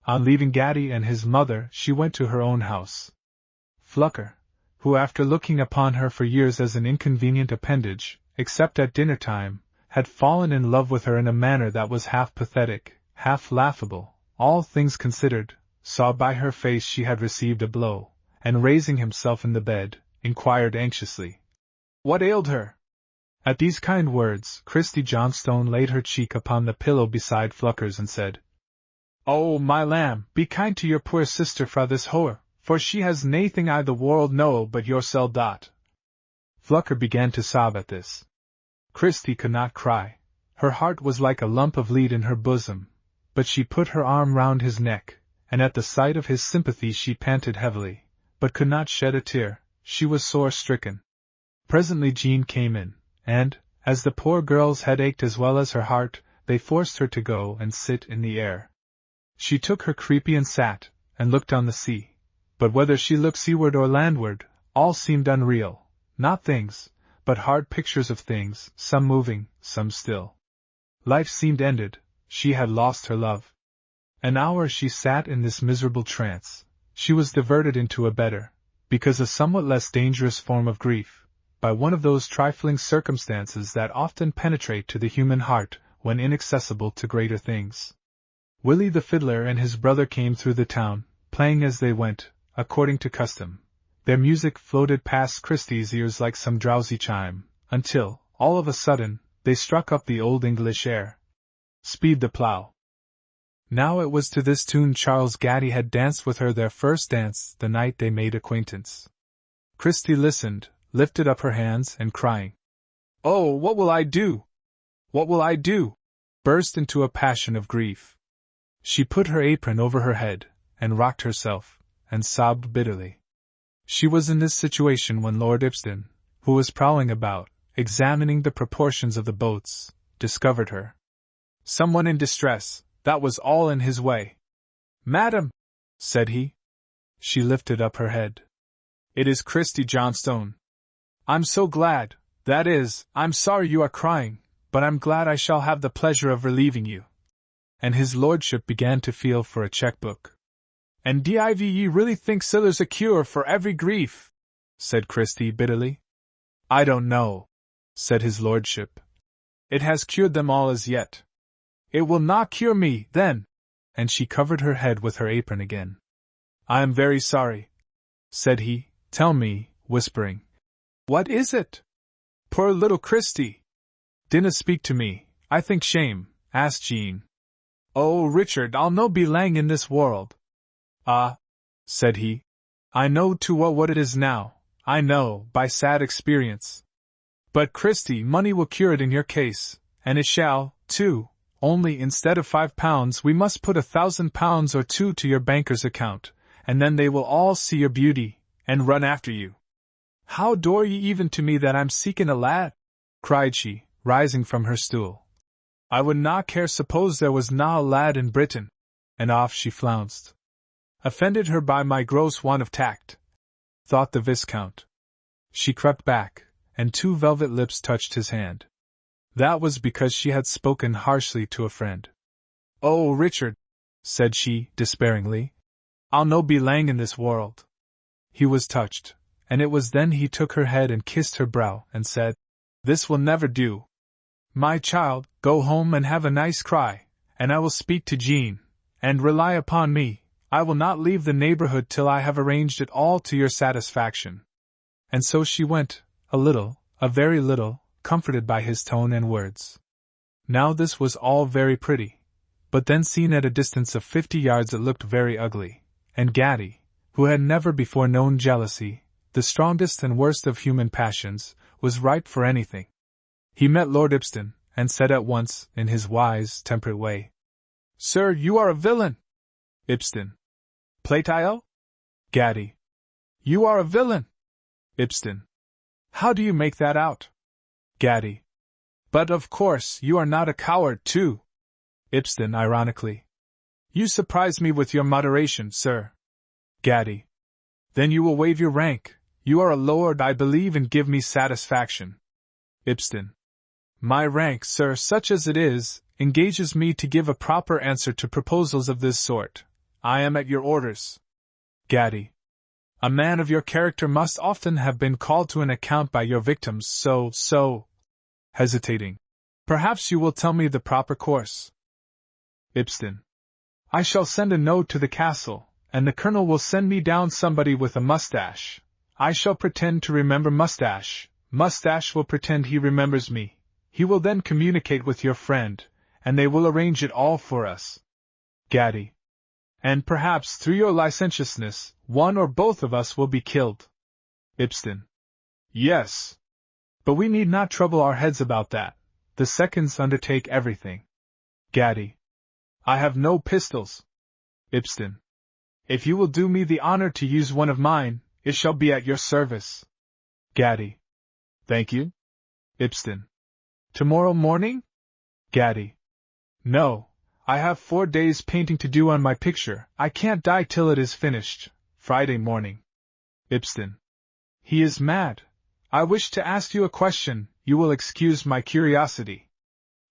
On leaving Gatty and his mother, she went to her own house. Flucker, who after looking upon her for years as an inconvenient appendage, except at dinner-time, had fallen in love with her in a manner that was half pathetic, half laughable, all things considered, saw by her face she had received a blow, and raising himself in the bed, inquired anxiously, what ailed her? At these kind words, Christie Johnstone laid her cheek upon the pillow beside Flucker's and said, "Oh, my lamb, be kind to your poor sister fra this hour, for she has naething I the world know but yoursel dot." Flucker began to sob at this. Christie could not cry. Her heart was like a lump of lead in her bosom, but she put her arm round his neck, and at the sight of his sympathy she panted heavily, but could not shed a tear. She was sore stricken. Presently Jean came in, and, as the poor girl's head ached as well as her heart, they forced her to go and sit in the air. She took her creepy and sat, and looked on the sea. But whether she looked seaward or landward, all seemed unreal, not things, but hard pictures of things, some moving, some still. Life seemed ended. She had lost her love. An hour she sat in this miserable trance. She was diverted into a better, because a somewhat less dangerous form of grief, by one of those trifling circumstances that often penetrate to the human heart when inaccessible to greater things. Willie the fiddler and his brother came through the town, playing as they went, according to custom. Their music floated past Christie's ears like some drowsy chime, until, all of a sudden, they struck up the old English air, "Speed the Plough." Now it was to this tune Charles Gatty had danced with her their first dance the night they made acquaintance. Christie listened, lifted up her hands, and crying, "Oh, what will I do? What will I do?" burst into a passion of grief. She put her apron over her head, and rocked herself, and sobbed bitterly. She was in this situation when Lord Ibston, who was prowling about, examining the proportions of the boats, discovered her. Someone in distress, that was all in his way. "Madam," said he. She lifted up her head. "It is Christie Johnstone. I'm so glad, that is, I'm sorry you are crying, but I'm glad I shall have the pleasure of relieving you." And his lordship began to feel for a cheque-book. "And div ye really think there's a cure for every grief?" said Christie bitterly. "I don't know," said his lordship. "It has cured them all as yet." "It will not cure me, then," and she covered her head with her apron again. "I am very sorry," said he. "Tell me," whispering. "What is it?" "Poor little Christie." "Dinna speak to me, I think shame," asked Jean. "Oh, Richard, I'll no be lang in this world." "Ah," said he, "I know too well what it is now, I know, by sad experience. But, Christie, money will cure it in your case, and it shall, too, only instead of £5 we must put £1,000 or two to your banker's account, and then they will all see your beauty, and run after you." "How door ye even to me that I'm seeking a lad?" cried she, rising from her stool. "I would not care suppose there was na a lad in Britain," and off she flounced. "Offended her by my gross want of tact," thought the Viscount. She crept back, and two velvet lips touched his hand. That was because she had spoken harshly to a friend. "Oh, Richard," said she, despairingly, "I'll no be lang in this world." He was touched, and it was then he took her head and kissed her brow, and said, "This will never do. My child, go home and have a nice cry, and I will speak to Jean, and rely upon me, I will not leave the neighborhood till I have arranged it all to your satisfaction. And so she went, a very little, comforted by his tone and words. Now this was all very pretty, but then seen at a distance of 50 yards it looked very ugly, and Gatty, who had never before known jealousy, the strongest and worst of human passions, was ripe for anything. He met Lord Ibston, and said at once, in his wise, temperate way, "Sir, you are a villain!" Ibston. "Platio?" Gatty. "You are a villain!" Ibston. "How do you make that out?" Gatty. "But of course you are not a coward, too." Ibston ironically. "You surprise me with your moderation, sir." Gatty. "Then you will waive your rank. You are a lord, I believe, and give me satisfaction." Ibston. "My rank, sir, such as it is, engages me to give a proper answer to proposals of this sort. I am at your orders." Gatty. "A man of your character must often have been called to an account by your victims, so. Hesitating. "Perhaps you will tell me the proper course." Ibston. "I shall send a note to the castle, and the colonel will send me down somebody with a mustache. I shall pretend to remember Mustache. Mustache will pretend he remembers me. He will then communicate with your friend, and they will arrange it all for us." Gatty. "And perhaps through your licentiousness, one or both of us will be killed." Ibston. "Yes. But we need not trouble our heads about that. The seconds undertake everything." Gatty. "I have no pistols." Ibston. "If you will do me the honor to use one of mine, it shall be at your service." Gatty. "Thank you." Ibston. "Tomorrow morning?" Gatty. "No, I have 4 days painting to do on my picture. I can't die till it is finished. Friday morning." Ibston. "He is mad. I wish to ask you a question. You will excuse my curiosity.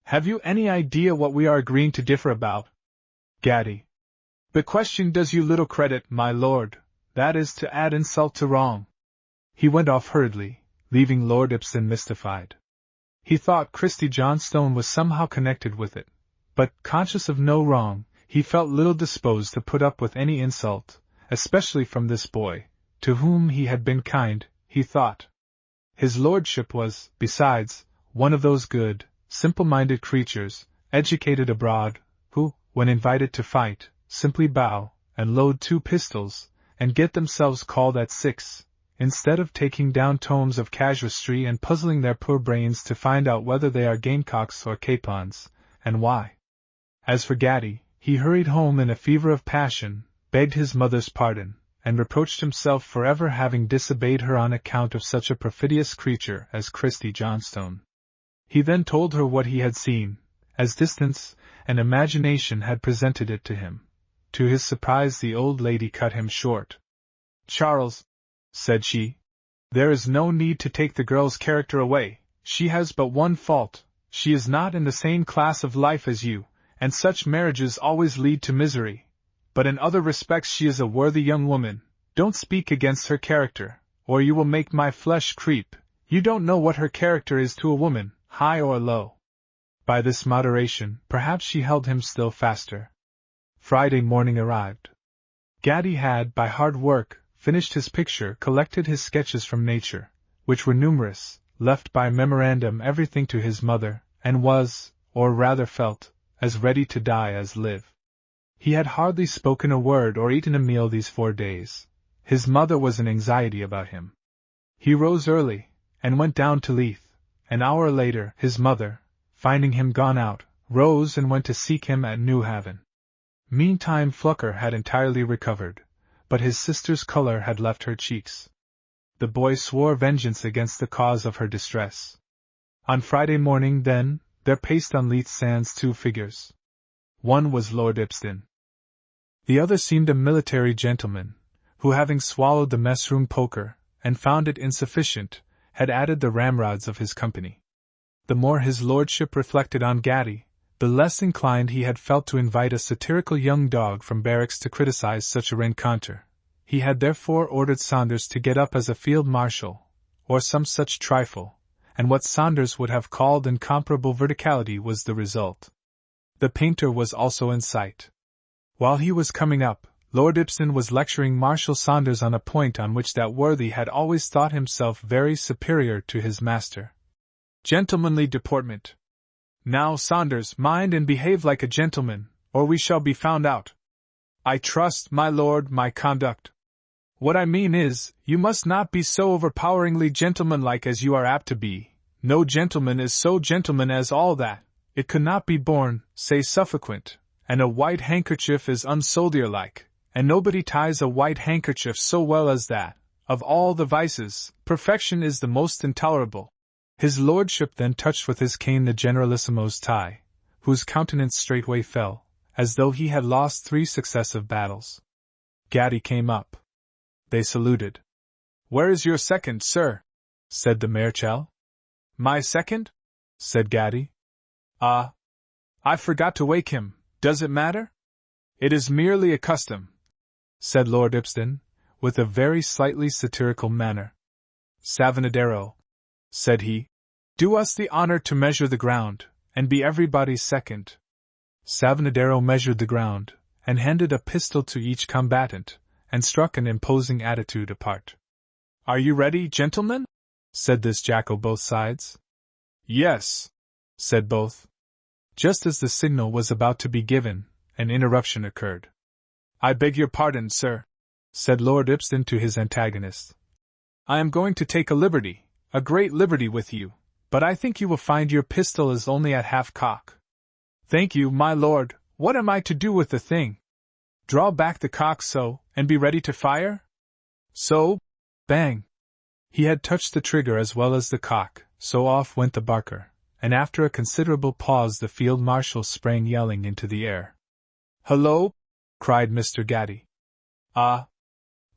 Have you any idea what we are agreeing to differ about?" Gatty. "The question does you little credit, my lord. That is to add insult to wrong." He went off hurriedly, leaving Lord Ibston mystified. He thought Christie Johnstone was somehow connected with it, but, conscious of no wrong, he felt little disposed to put up with any insult, especially from this boy, to whom he had been kind, he thought. His lordship was, besides, one of those good, simple-minded creatures, educated abroad, who, when invited to fight, simply bow, and load 2 pistols, and get themselves called at 6, instead of taking down tomes of casuistry and puzzling their poor brains to find out whether they are gamecocks or capons, and why. As for Gatty, he hurried home in a fever of passion, begged his mother's pardon, and reproached himself for ever having disobeyed her on account of such a perfidious creature as Christie Johnstone. He then told her what he had seen, as distance and imagination had presented it to him. To his surprise the old lady cut him short. "Charles," said she, "there is no need to take the girl's character away. She has but one fault: she is not in the same class of life as you, and such marriages always lead to misery. But in other respects she is a worthy young woman. Don't speak against her character, or you will make my flesh creep. You don't know what her character is to a woman, high or low." By this moderation, perhaps she held him still faster. Friday morning arrived. Gatty had, by hard work, finished his picture, collected his sketches from nature, which were numerous, left by memorandum everything to his mother, and was, or rather felt, as ready to die as live. He had hardly spoken a word or eaten a meal these 4 days. His mother was in anxiety about him. He rose early, and went down to Leith. An hour later, his mother, finding him gone out, rose and went to seek him at New Haven. Meantime Flucker had entirely recovered, but his sister's colour had left her cheeks. The boy swore vengeance against the cause of her distress. On Friday morning, then, there paced on Leith sands 2 figures. One was Lord Ibston. The other seemed a military gentleman, who, having swallowed the mess-room poker, and found it insufficient, had added the ramrods of his company. The more his lordship reflected on Gatty, the less inclined he had felt to invite a satirical young dog from barracks to criticize such a rencontre. He had therefore ordered Saunders to get up as a field marshal, or some such trifle, and what Saunders would have called incomparable verticality was the result. The painter was also in sight. While he was coming up, Lord Ibsen was lecturing Marshal Saunders on a point on which that worthy had always thought himself very superior to his master. Gentlemanly deportment. Now, Saunders, mind and behave like a gentleman, or we shall be found out. I trust, my lord, my conduct. What I mean is, you must not be so overpoweringly gentlemanlike as you are apt to be. No gentleman is so gentleman as all that. It could not be borne, say suffoquent, and a white handkerchief is unsoldierlike, and nobody ties a white handkerchief so well as that. Of all the vices, perfection is the most intolerable. His lordship then touched with his cane the generalissimo's tie, whose countenance straightway fell, as though he had lost 3 successive battles. Gatty came up. They saluted. "Where is your second, sir?" said the Marechal. "My second?" said Gatty. "Ah, I forgot to wake him. Does it matter?" "It is merely a custom," said Lord Ibsen, with a very slightly satirical manner. "Savanadero," said he, "do us the honor to measure the ground, and be everybody's second." Savanadero measured the ground, and handed a pistol to each combatant, and struck an imposing attitude apart. "Are you ready, gentlemen?" said this jack o' both sides. "Yes," said both. Just as the signal was about to be given, an interruption occurred. "I beg your pardon, sir," said Lord Ibsen to his antagonist. "I am going to take a liberty, a great liberty with you, but I think you will find your pistol is only at half cock." "Thank you, my lord, what am I to do with the thing?" "Draw back the cock so, and be ready to fire?" So, bang! He had touched the trigger as well as the cock, so off went the barker, and after a considerable pause the field marshal sprang yelling into the air. "Hullo!" cried Mr. Gatty. "Ah!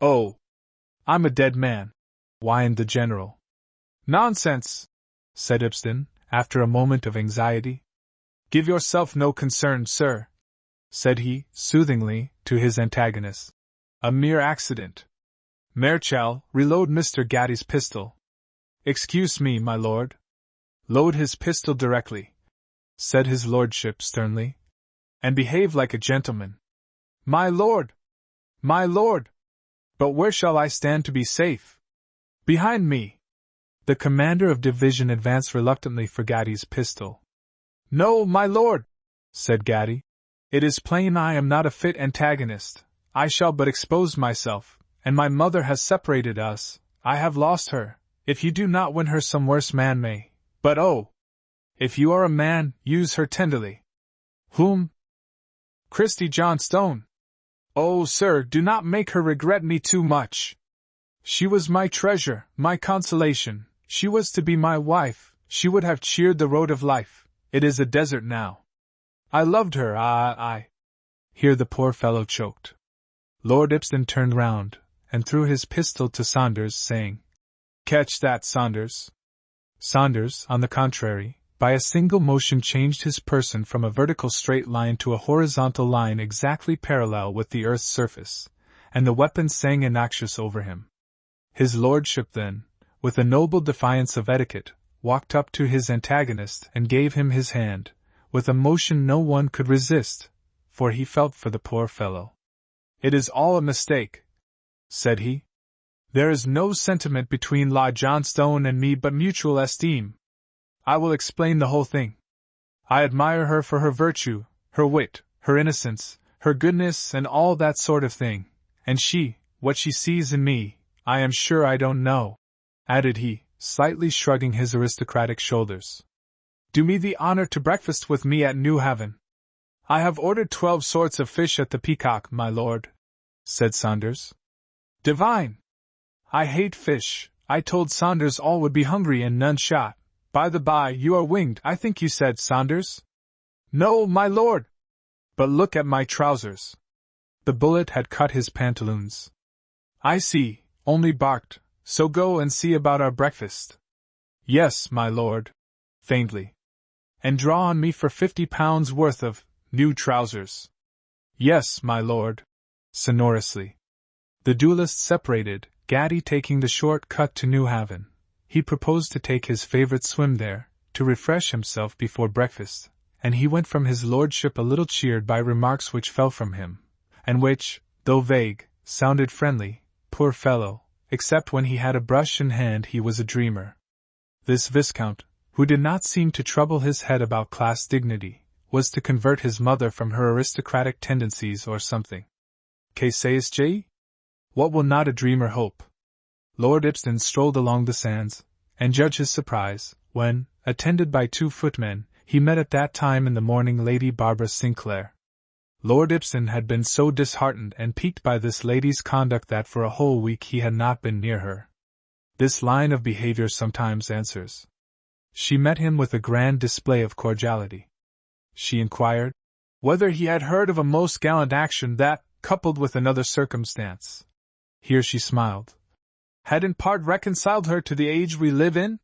Oh! I'm a dead man!" whined the general. "Nonsense!" said Ibsen, after a moment of anxiety. "Give yourself no concern, sir," said he, soothingly, to his antagonist. "A mere accident. Marechal, reload Mr. Gatty's pistol." "Excuse me, my lord." "Load his pistol directly," said his lordship sternly. "And behave like a gentleman." "My lord! My lord! But where shall I stand to be safe?" "Behind me." The commander of division advanced reluctantly for Gatty's pistol. "No, my lord," said Gatty. "It is plain I am not a fit antagonist. I shall but expose myself, and my mother has separated us. I have lost her. If you do not win her, some worse man may. But oh! If you are a man, use her tenderly." "Whom?" "Christie Johnstone." "Oh, sir, do not make her regret me too much. She was my treasure, my consolation. She was to be my wife. She would have cheered the road of life. It is a desert now. I loved her, I. Here the poor fellow choked. Lord Ibsen turned round, and threw his pistol to Saunders, saying, "Catch that, Saunders." Saunders, on the contrary, by a single motion changed his person from a vertical straight line to a horizontal line exactly parallel with the earth's surface, and the weapon sang innoxious over him. His lordship then, with a noble defiance of etiquette, walked up to his antagonist and gave him his hand, with a motion no one could resist, for he felt for the poor fellow. "It is all a mistake," said he. "There is no sentiment between La Johnstone and me but mutual esteem. I will explain the whole thing. I admire her for her virtue, her wit, her innocence, her goodness, and all that sort of thing, and she, what she sees in me, I am sure I don't know," added he, slightly shrugging his aristocratic shoulders. "Do me the honor to breakfast with me at New Haven." "I have ordered 12 sorts of fish at the Peacock, my lord," said Saunders. "Divine! I hate fish. I told Saunders all would be hungry and none shot. By the by, you are winged, I think you said, Saunders?" "No, my lord." "But look at my trousers." The bullet had cut his pantaloons. "I see, only barked, so go and see about our breakfast." "Yes, my lord," faintly. "And draw on me for £50 worth of new trousers." "Yes, my lord," sonorously. The duelists separated, Gatty taking the short cut to New Haven. He proposed to take his favorite swim there, to refresh himself before breakfast, and he went from his lordship a little cheered by remarks which fell from him, and which, though vague, sounded friendly. Poor fellow, except when he had a brush in hand he was a dreamer. This Viscount, who did not seem to trouble his head about class dignity, was to convert his mother from her aristocratic tendencies or something. Que sais-je? What will not a dreamer hope? Lord Ibston strolled along the sands, and judge his surprise, when, attended by 2 footmen, he met at that time in the morning Lady Barbara Sinclair. Lord Ibston had been so disheartened and piqued by this lady's conduct that for a whole week he had not been near her. This line of behavior sometimes answers. She met him with a grand display of cordiality. She inquired whether he had heard of a most gallant action that, coupled with another circumstance, here she smiled, had in part reconciled her to the age we live in?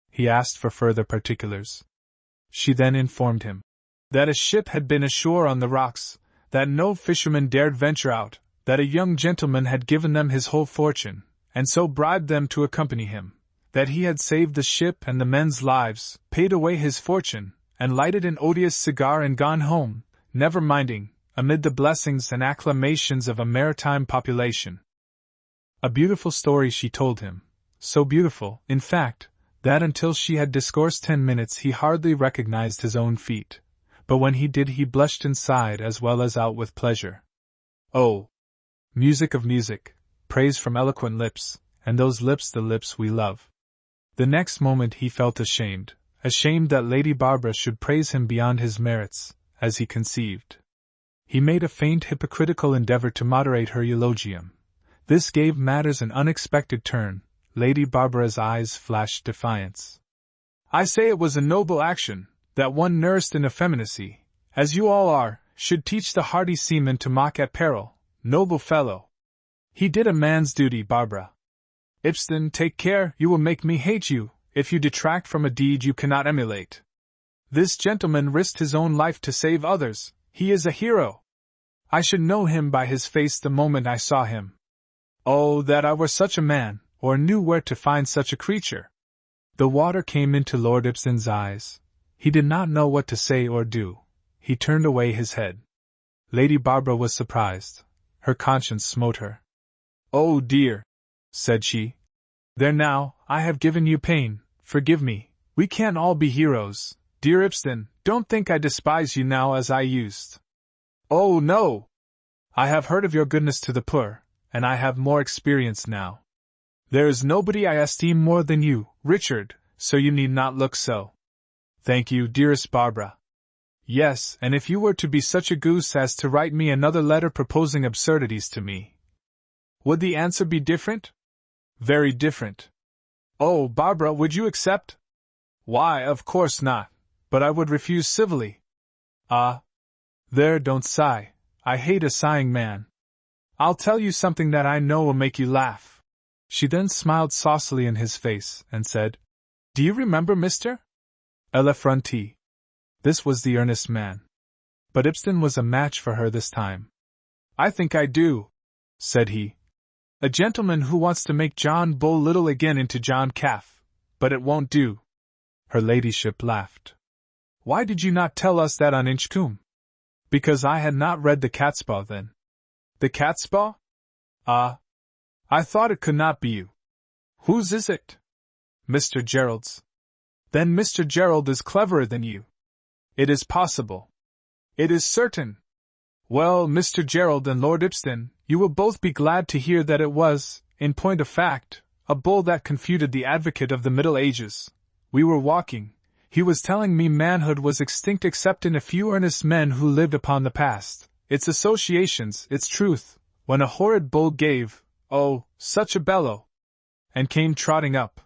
He asked for further particulars. She then informed him that a ship had been ashore on the rocks, that no fisherman dared venture out, that a young gentleman had given them his whole fortune, and so bribed them to accompany him, that he had saved the ship and the men's lives, paid away his fortune, and lighted an odious cigar and gone home, never minding, amid the blessings and acclamations of a maritime population. A beautiful story she told him, so beautiful, in fact, that until she had discoursed 10 minutes he hardly recognized his own feat, but when he did he blushed inside as well as out with pleasure. Oh! Music of music, praise from eloquent lips, and those lips the lips we love. The next moment he felt ashamed that Lady Barbara should praise him beyond his merits, as he conceived. He made a faint hypocritical endeavor to moderate her eulogium. This gave matters an unexpected turn. Lady Barbara's eyes flashed defiance. I say it was a noble action, that one nursed in effeminacy, as you all are, should teach the hardy seaman to mock at peril. Noble fellow! He did a man's duty, Barbara. Ibston, take care, you will make me hate you, if you detract from a deed you cannot emulate. This gentleman risked his own life to save others. He is a hero. I should know him by his face the moment I saw him. Oh, that I were such a man, or knew where to find such a creature! The water came into Lord Ibston's eyes. He did not know what to say or do. He turned away his head. Lady Barbara was surprised. Her conscience smote her. Oh dear, said she. There now, I have given you pain. Forgive me. We can't all be heroes. Dear Ibston, don't think I despise you now as I used. Oh no! I have heard of your goodness to the poor, and I have more experience now. There is nobody I esteem more than you, Richard, so you need not look so. Thank you, dearest Barbara. Yes, and if you were to be such a goose as to write me another letter proposing absurdities to me, would the answer be different? Very different. Oh, Barbara, would you accept? Why, of course not, but I would refuse civilly. Ah! There, don't sigh. I hate a sighing man. I'll tell you something that I know will make you laugh. She then smiled saucily in his face, and said, Do you remember Mr. Elefronti? This was the earnest man. But Ibston was a match for her this time. I think I do, said he. A gentleman who wants to make John Bull Little again into John Calf, but it won't do. Her ladyship laughed. Why did you not tell us that on Inchcombe? Because I had not read the Catspaw then. The Catspaw? Ah! I thought it could not be you. Whose is it? Mr. Gerald's. Then Mr. Gerald is cleverer than you. It is possible. It is certain. Well, Mr. Gerald and Lord Ibston, you will both be glad to hear that it was, in point of fact, a bull that confuted the advocate of the Middle Ages. We were walking. He was telling me manhood was extinct except in a few earnest men who lived upon the past, its associations, its truth, when a horrid bull gave, oh, such a bellow, and came trotting up.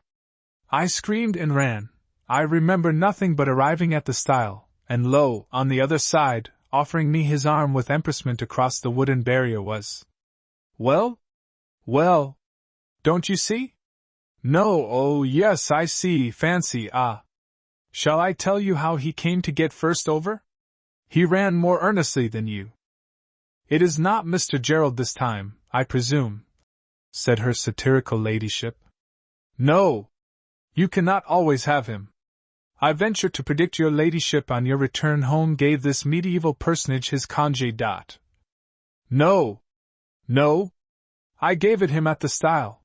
I screamed and ran. I remember nothing but arriving at the stile, and lo, on the other side, offering me his arm with empressement across the wooden barrier was. Well? Well? Don't you see? No, oh yes, I see, fancy, ah. Shall I tell you how he came to get first over? He ran more earnestly than you. It is not Mr. Gerald this time, I presume, said her satirical ladyship. No! You cannot always have him. I venture to predict your ladyship on your return home gave this medieval personage his congé dot. No! No. I gave it him at the stile.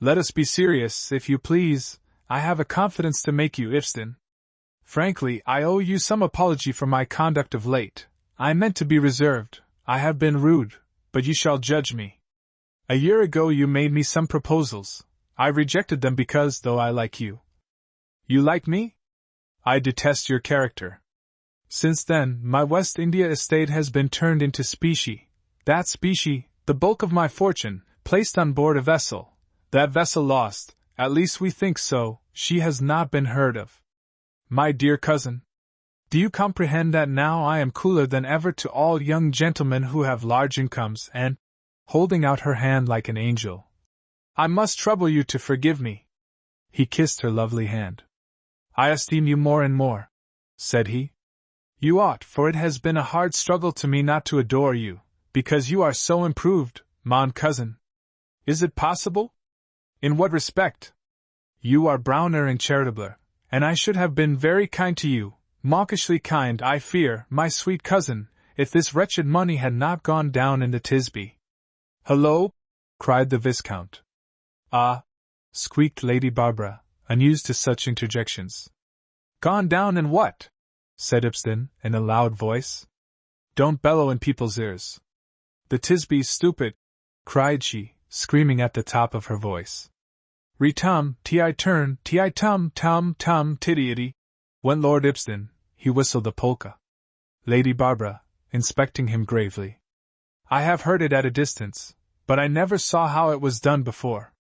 Let us be serious, if you please. I have a confidence to make you, Ibsen. Frankly, I owe you some apology for my conduct of late. I meant to be reserved. I have been rude, but you shall judge me. A year ago you made me some proposals. I rejected them because, though I like you. You like me? I detest your character. Since then, my West India estate has been turned into specie. That specie, the bulk of my fortune, placed on board a vessel. That vessel lost, at least we think so, she has not been heard of. My dear cousin, do you comprehend that now I am cooler than ever to all young gentlemen who have large incomes and, holding out her hand like an angel, I must trouble you to forgive me. He kissed her lovely hand. I esteem you more and more, said he. You ought, for it has been a hard struggle to me not to adore you, because you are so improved, mon cousin. Is it possible? In what respect? You are browner and charitabler, and I should have been very kind to you, mawkishly kind, I fear, my sweet cousin, if this wretched money had not gone down in the Tisbe. Hullo! Cried the Viscount. Ah! Squeaked Lady Barbara, unused to such interjections. Gone down in what? Said Ibsen, in a loud voice. Don't bellow in people's ears. The Tisbe's stupid, cried she, screaming at the top of her voice. Re-tum, ti-tum, tum, tiddy-iddy, went Lord Ibsen. He whistled a polka. Lady Barbara, inspecting him gravely. I have heard it at a distance, but I never saw how it was done before.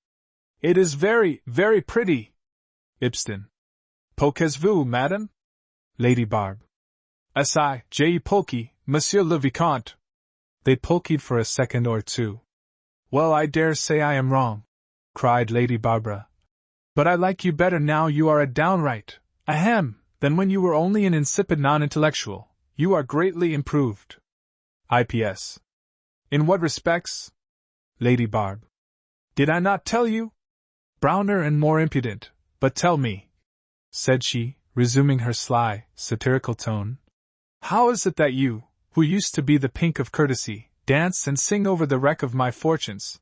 It is very, very pretty. Ibsen. Polkas-vous, madame? Lady Barb. S.I.J. polky, Monsieur le Vicomte. They polkied for a second or two. Well, I dare say I am wrong, cried Lady Barbara. But I like you better now you are a downright, ahem, than when you were only an insipid non-intellectual. You are greatly improved. I.P.S. In what respects? Lady Barb. Did I not tell you? Browner and more impudent, but tell me, said she, resuming her sly, satirical tone. How is it that you, who used to be the pink of courtesy, dance and sing over the wreck of my fortunes?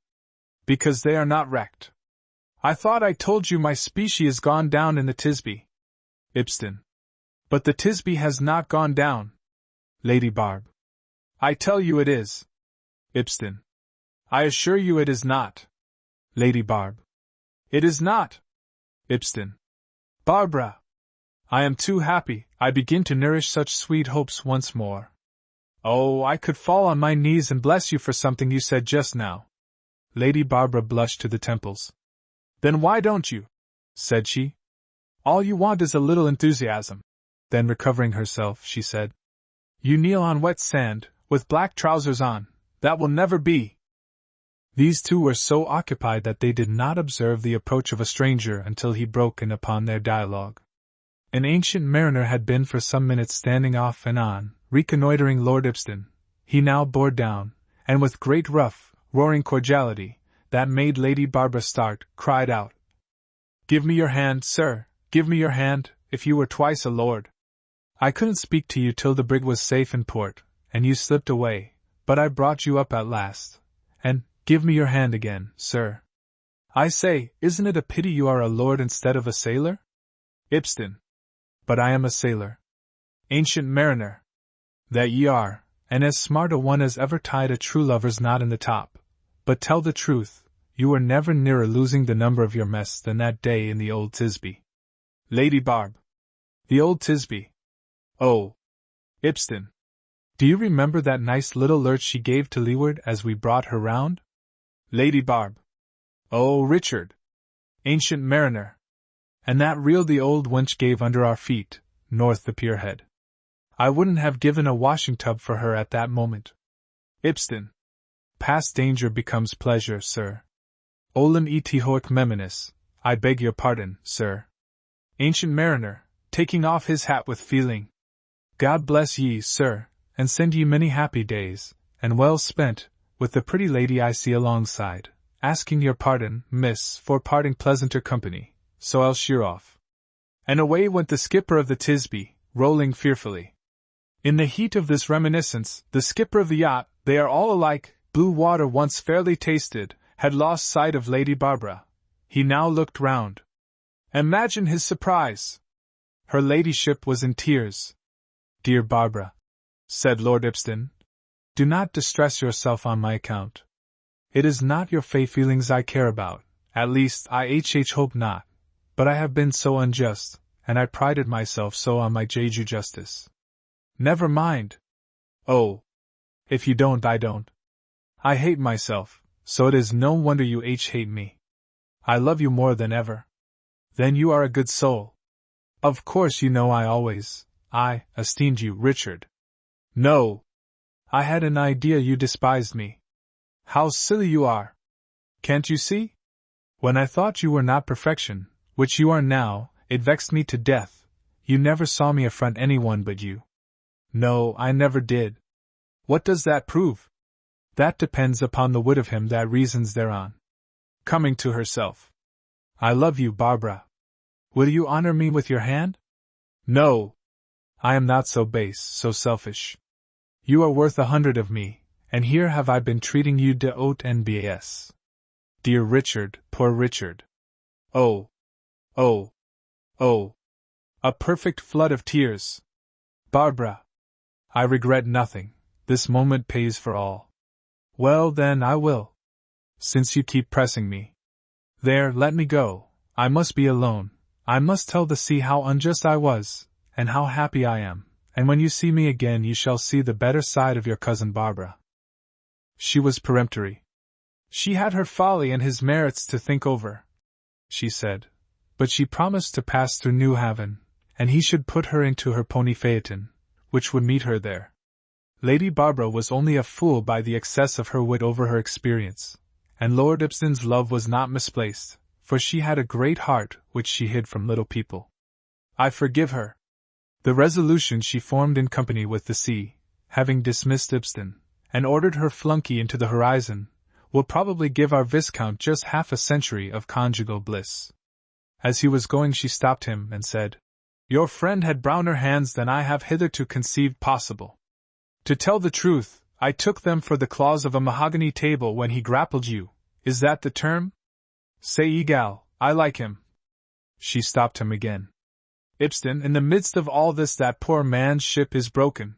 Because they are not wrecked. I thought I told you my specie is gone down in the Tisbe. Ibsen. But the Tisbe has not gone down. Lady Barb. I tell you it is. Ibsen. I assure you it is not. Lady Barb. It is not. Ibsen. Barbara. I am too happy, I begin to nourish such sweet hopes once more. Oh, I could fall on my knees and bless you for something you said just now. Lady Barbara blushed to the temples. Then why don't you? Said she. All you want is a little enthusiasm. Then recovering herself, she said. You kneel on wet sand, with black trousers on. That will never be. These two were so occupied that they did not observe the approach of a stranger until he broke in upon their dialogue. An ancient mariner had been for some minutes standing off and on, reconnoitering Lord Ibsen. He now bore down, and with great rough, roaring cordiality, that made Lady Barbara start, cried out, Give me your hand, sir, give me your hand, if you were twice a lord. I couldn't speak to you till the brig was safe in port, and you slipped away, but I brought you up at last, and, give me your hand again, sir. I say, isn't it a pity you are a lord instead of a sailor? Ibsen. But I am a sailor. Ancient mariner. That ye are, and as smart a one as ever tied a true lover's knot in the top. But tell the truth, you were never nearer losing the number of your mess than that day in the old Tisbe. Lady Barb. The old Tisbe. Oh. Ibsen. Do you remember that nice little lurch she gave to leeward as we brought her round? Lady Barb. Oh, Richard. Ancient mariner. And that reel the old wench gave under our feet, north the pierhead. I wouldn't have given a washing tub for her at that moment. Ibsen. Past danger becomes pleasure, sir. Olim et hoc meminus, I beg your pardon, sir. Ancient mariner, taking off his hat with feeling. God bless ye, sir, and send ye many happy days, and well spent, with the pretty lady I see alongside, asking your pardon, miss, for parting pleasanter company. So I'll sheer off. And away went the skipper of the Tisbe, rolling fearfully. In the heat of this reminiscence, the skipper of the yacht, they are all alike, Blue water once fairly tasted, had lost sight of Lady Barbara. He now looked round. Imagine his surprise! Her ladyship was in tears. Dear Barbara, said Lord Ibston, do not distress yourself on my account. It is not your feelings I care about, at least I hope not, but I have been so unjust, and I prided myself so on my Jeju justice. Never mind. Oh, if you don't, I don't. I hate myself, so it is no wonder you hate me. I love you more than ever. Then you are a good soul. Of course you know I esteemed you, Richard. No. I had an idea you despised me. How silly you are. Can't you see? When I thought you were not perfection, which you are now, it vexed me to death. You never saw me affront anyone but you. No, I never did. What does that prove? That depends upon the wit of him that reasons thereon. Coming to herself. I love you, Barbara. Will you honor me with your hand? No. I am not so base, so selfish. You are worth 100 of me, and here have I been treating you de haute and bas. Dear Richard, poor Richard. Oh. Oh. Oh. A perfect flood of tears. Barbara. I regret nothing, this moment pays for all. Well then I will. Since you keep pressing me. There, let me go, I must be alone, I must tell the sea how unjust I was, and how happy I am, and when you see me again you shall see the better side of your cousin Barbara. She was peremptory. She had her folly and his merits to think over, she said, but she promised to pass through New Haven, and he should put her into her pony phaeton, which would meet her there. Lady Barbara was only a fool by the excess of her wit over her experience, and Lord Ibston's love was not misplaced, for she had a great heart which she hid from little people. I forgive her. The resolution she formed in company with the sea, having dismissed Ibston, and ordered her flunkey into the horizon, will probably give our Viscount just half a century of conjugal bliss. As he was going she stopped him and said, Your friend had browner hands than I have hitherto conceived possible. To tell the truth, I took them for the claws of a mahogany table when he grappled you, is that the term? Say egal, I like him. She stopped him again. Ibston, in the midst of all this that poor man's ship is broken.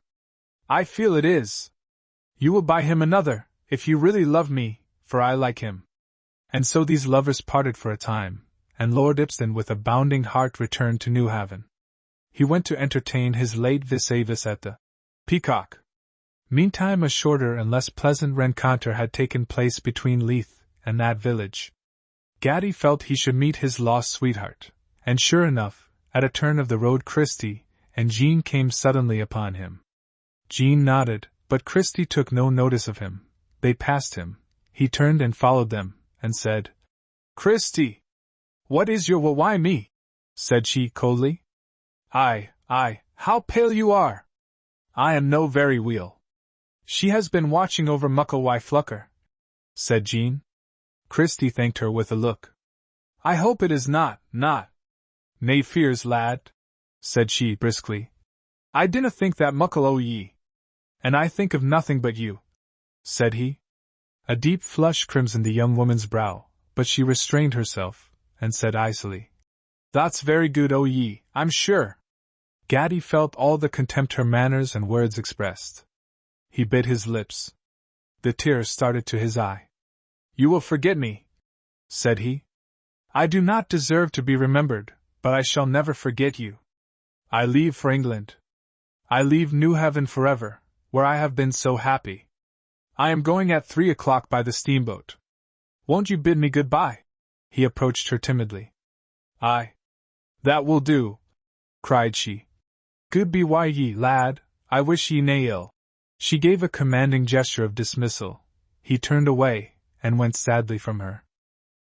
I feel it is. You will buy him another, if you really love me, for I like him. And so these lovers parted for a time, and Lord Ibston with a bounding heart returned to New Haven. He went to entertain his late vis-a-vis at the Peacock. Meantime a shorter and less pleasant rencontre had taken place between Leith and that village. Gatty felt he should meet his lost sweetheart, and sure enough, at a turn of the road Christie and Jean came suddenly upon him. Jean nodded, but Christie took no notice of him. They passed him. He turned and followed them, and said, Christie! What is your why me? Said she coldly. Aye, how pale you are! I am no very weel. She has been watching over Mucklewy Flucker, said Jean. Christie thanked her with a look. I hope it is not. Nay fears, lad, said she briskly. I dinna think that muckle o' ye. And I think of nothing but you, said he. A deep flush crimsoned the young woman's brow, but she restrained herself, and said icily, That's very good o' ye, I'm sure. Gatty felt all the contempt her manners and words expressed. He bit his lips. The tears started to his eye. You will forget me, said he. I do not deserve to be remembered, but I shall never forget you. I leave for England. I leave New Haven forever, where I have been so happy. I am going at 3 o'clock by the steamboat. Won't you bid me good-bye? He approached her timidly. Aye. That will do, cried she. Good be ye, lad, I wish ye nae ill. She gave a commanding gesture of dismissal. He turned away, and went sadly from her.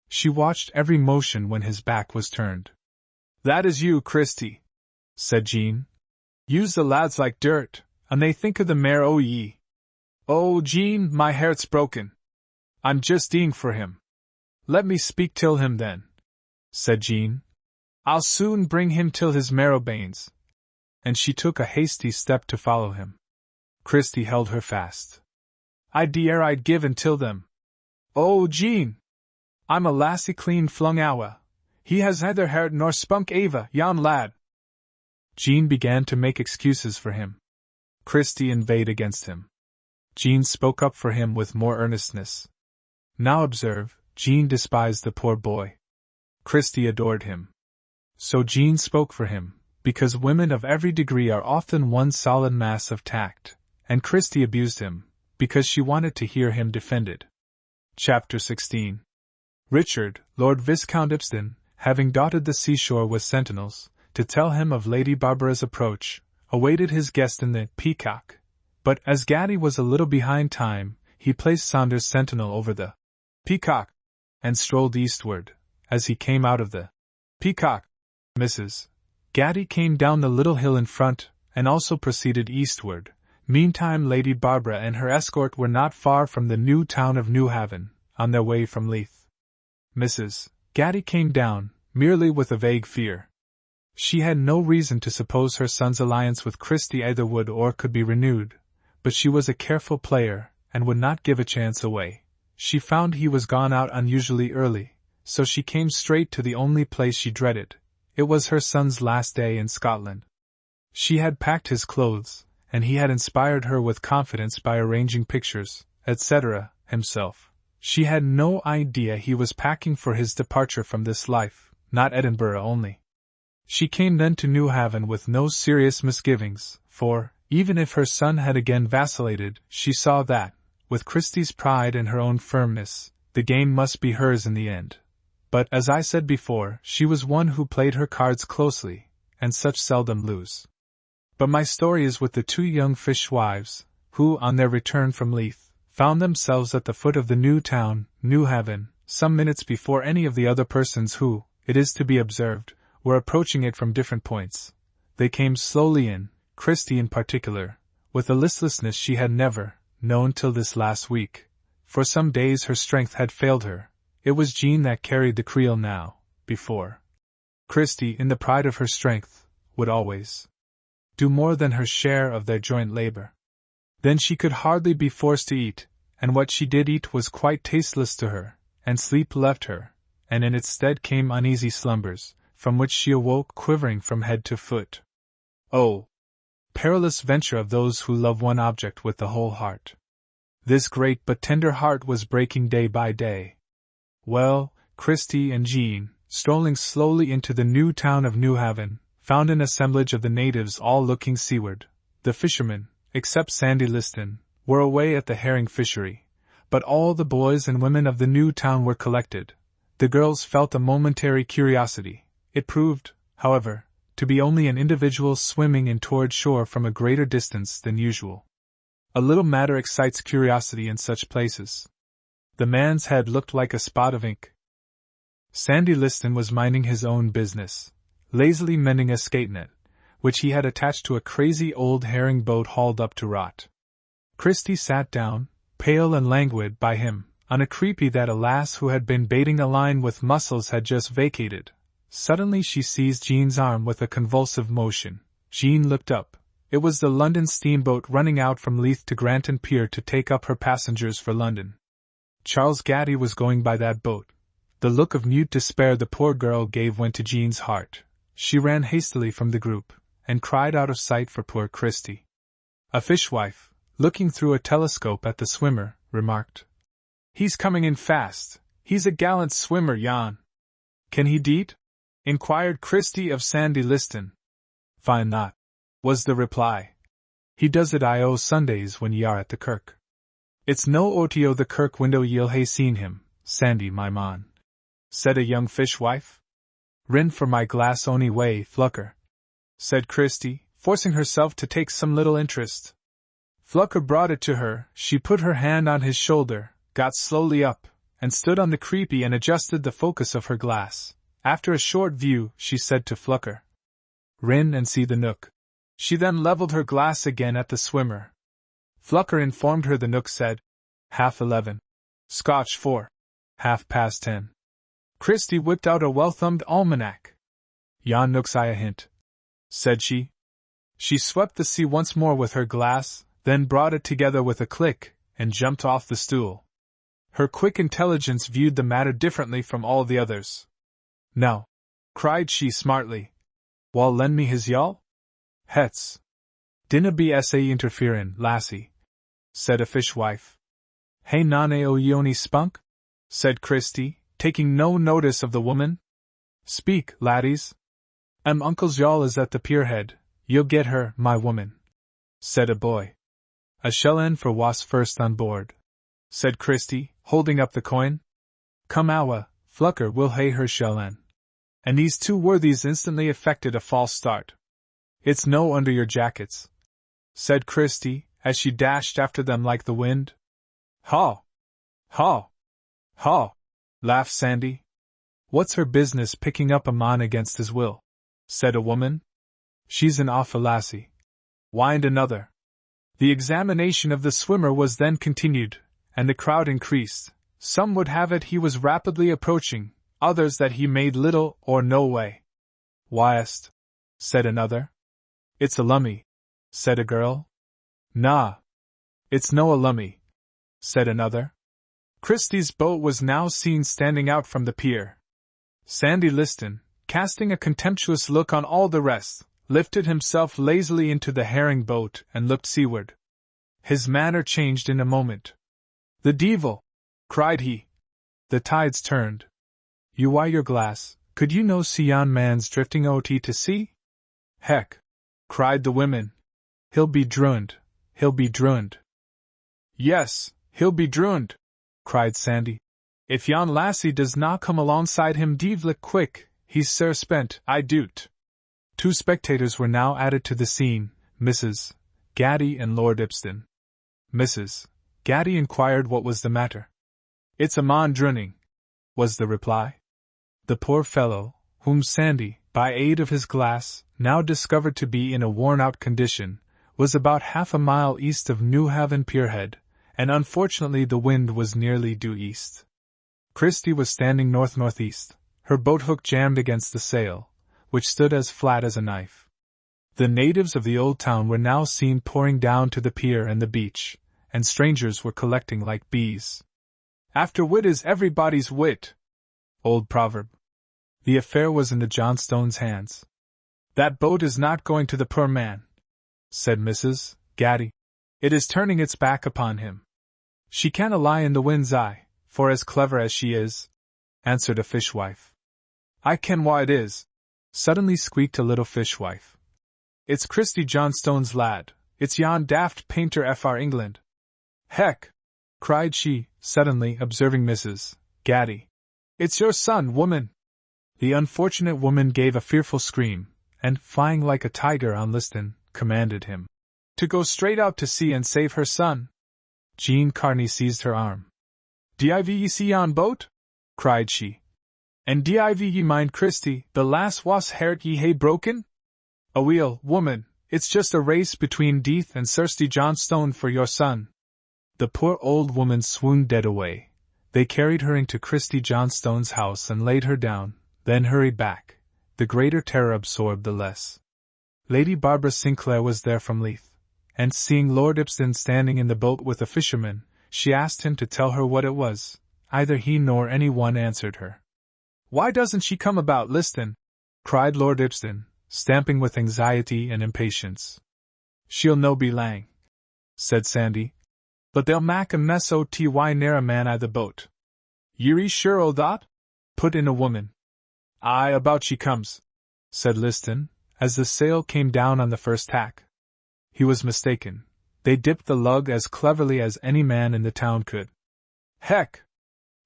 She watched every motion when his back was turned. That is you, Christie, said Jean. Use the lads like dirt, and they think of the mare o' ye. Oh, Jean, my heart's broken. I'm just eeing for him. Let me speak till him then, said Jean. I'll soon bring him till his marrow banes. And she took a hasty step to follow him. Christie held her fast. I dare I'd give until them. Oh, Jean! I'm a lassie clean flung awa. He has neither heart nor spunk Ava, yon lad. Jean began to make excuses for him. Christie inveighed against him. Jean spoke up for him with more earnestness. Now observe, Jean despised the poor boy. Christie adored him. So Jean spoke for him, because women of every degree are often one solid mass of tact, and Christie abused him, because she wanted to hear him defended. Chapter 16. Richard, Lord Viscount Ipsden, having dotted the seashore with sentinels, to tell him of Lady Barbara's approach, awaited his guest in the Peacock, but as Gatty was a little behind time, he placed Saunders sentinel over the Peacock, and strolled eastward. As he came out of the Peacock, Mrs. Gatty came down the little hill in front, and also proceeded eastward. Meantime Lady Barbara and her escort were not far from the new town of Newhaven, on their way from Leith. Mrs. Gatty came down, merely with a vague fear. She had no reason to suppose her son's alliance with Christie either would or could be renewed, but she was a careful player, and would not give a chance away. She found he was gone out unusually early, so she came straight to the only place she dreaded. It was her son's last day in Scotland. She had packed his clothes, and he had inspired her with confidence by arranging pictures, etc., himself. She had no idea he was packing for his departure from this life, not Edinburgh only. She came then to Newhaven with no serious misgivings, for, even if her son had again vacillated, she saw that, with Christie's pride and her own firmness, the game must be hers in the end. But, as I said before, she was one who played her cards closely, and such seldom lose. But my story is with the two young fishwives, who, on their return from Leith, found themselves at the foot of the new town, Newhaven, some minutes before any of the other persons who, it is to be observed, were approaching it from different points. They came slowly in, Christie in particular, with a listlessness she had never known till this last week. For some days her strength had failed her. It was Jean that carried the creel now. Before, Christie, in the pride of her strength, would always do more than her share of their joint labor. Then she could hardly be forced to eat, and what she did eat was quite tasteless to her, and sleep left her, and in its stead came uneasy slumbers, from which she awoke quivering from head to foot. Oh! Perilous venture of those who love one object with the whole heart. This great but tender heart was breaking day by day. Well, Christie and Jean, strolling slowly into the new town of Newhaven, found an assemblage of the natives all looking seaward. The fishermen, except Sandy Liston, were away at the herring fishery, but all the boys and women of the new town were collected. The girls felt a momentary curiosity. It proved, however, to be only an individual swimming in toward shore from a greater distance than usual. A little matter excites curiosity in such places. The man's head looked like a spot of ink. Sandy Liston was minding his own business, lazily mending a skate net, which he had attached to a crazy old herring boat hauled up to rot. Christie sat down, pale and languid, by him, on a creepy that a lass who had been baiting a line with mussels had just vacated. Suddenly she seized Jean's arm with a convulsive motion. Jean looked up. It was the London steamboat running out from Leith to Granton Pier to take up her passengers for London. Charles Gatty was going by that boat. The look of mute despair the poor girl gave went to Jean's heart. She ran hastily from the group, and cried out of sight for poor Christie. A fishwife, looking through a telescope at the swimmer, remarked, "He's coming in fast. He's a gallant swimmer, yon." "Can he deet?" inquired Christie of Sandy Liston. "Fine not," was the reply. "He does it o' Sundays when ye are at the kirk. It's no oti o' the kirk window ye'll hae seen him, Sandy, my mon," said a young fishwife. "Rin for my glass ony way, Flucker," said Christie, forcing herself to take some little interest. Flucker brought it to her. She put her hand on his shoulder, got slowly up, and stood on the creepy and adjusted the focus of her glass. After a short view, she said to Flucker, "Rin and see the nook." She then levelled her glass again at the swimmer. Flucker informed her the nook said, 11:30. Scotch 4. 10:30. Christie whipped out a well-thumbed almanac. "Yon nook's a hint," said she. She swept the sea once more with her glass, then brought it together with a click, and jumped off the stool. Her quick intelligence viewed the matter differently from all the others. "Now," cried she smartly, "wall lend me his yawl? Hets. Dinna be sa interferin', lassie," said a fishwife. "Hey nane o ye ony spunk?" said Christie, taking no notice of the woman. "Speak, laddies. Uncle's yawl is at the pierhead, you'll get her, my woman," said a boy. "A shellen for was first on board," said Christie, holding up the coin. "Come awa, Flucker, we'll hae her shellen." And these two worthies instantly effected a false start. "It's no under your jackets," said Christie, as she dashed after them like the wind. "Haw! Haw! Haw!" laughed Sandy. "What's her business picking up a man against his will?" said a woman. "She's an awfu' lassie," whined another. The examination of the swimmer was then continued, and the crowd increased. Some would have it he was rapidly approaching, others that he made little or no way. "Whyest," said another. "It's a lummy," said a girl. "Nah, it's no a lummy," said another. Christie's boat was now seen standing out from the pier. Sandy Liston, casting a contemptuous look on all the rest, lifted himself lazily into the herring boat and looked seaward. His manner changed in a moment. "The devil!" cried he. "The tide's turned. You wy your glass, could you no see yon man's drifting ot to sea?" "Heck!" cried the women. "He'll be drooned, he'll be drooned." "Yes, he'll be drooned," cried Sandy. "If yon lassie does not come alongside him deevlik quick, he's sir spent, I doot." Two spectators were now added to the scene, Mrs. Gaddy and Lord Ibston. Mrs. Gaddy inquired what was the matter. "It's a mon drowning," was the reply. The poor fellow, whom Sandy, by aid of his glass, now discovered to be in a worn-out condition, was about half a mile east of Newhaven Pierhead, and unfortunately the wind was nearly due east. Christie was standing north-northeast, her boat-hook jammed against the sail, which stood as flat as a knife. The natives of the old town were now seen pouring down to the pier and the beach, and strangers were collecting like bees. "After wit is everybody's wit," old proverb. The affair was in the Johnstones' hands. "That boat is not going to the poor man," said Mrs. Gaddy. "It is turning its back upon him." "She canna lie in the wind's eye, for as clever as she is," answered a fishwife. "I ken wha it is," suddenly squeaked a little fishwife. "It's Christie Johnstone's lad, it's yon daft painter Fr. England." "Heck!" cried she, suddenly observing Mrs. Gaddy. "It's your son, woman!" The unfortunate woman gave a fearful scream, and, flying like a tiger on Liston, commanded him to go straight out to sea and save her son. Jean Carney seized her arm. "Div ye see yon boat?" cried she. "And div ye mind Christie, the lass was hairt ye hae broken? Aweel, woman, it's just a race between Death and Kirsty Johnstone for your son." The poor old woman swooned dead away. They carried her into Christie Johnstone's house and laid her down, then hurried back. The greater terror absorbed the less. Lady Barbara Sinclair was there from Leith, and seeing Lord Ibston standing in the boat with a fisherman, she asked him to tell her what it was. Either he nor any one answered her. "Why doesn't she come about, Liston?" cried Lord Ibston, stamping with anxiety and impatience. "She'll no be lang," said Sandy. "But they'll mak a mess o' ty ne'er a man I the boat." "Ye're sure o' that?" put in a woman. "Aye, about she comes," said Liston, as the sail came down on the first tack. He was mistaken. They dipped the lug as cleverly as any man in the town could. "Heck!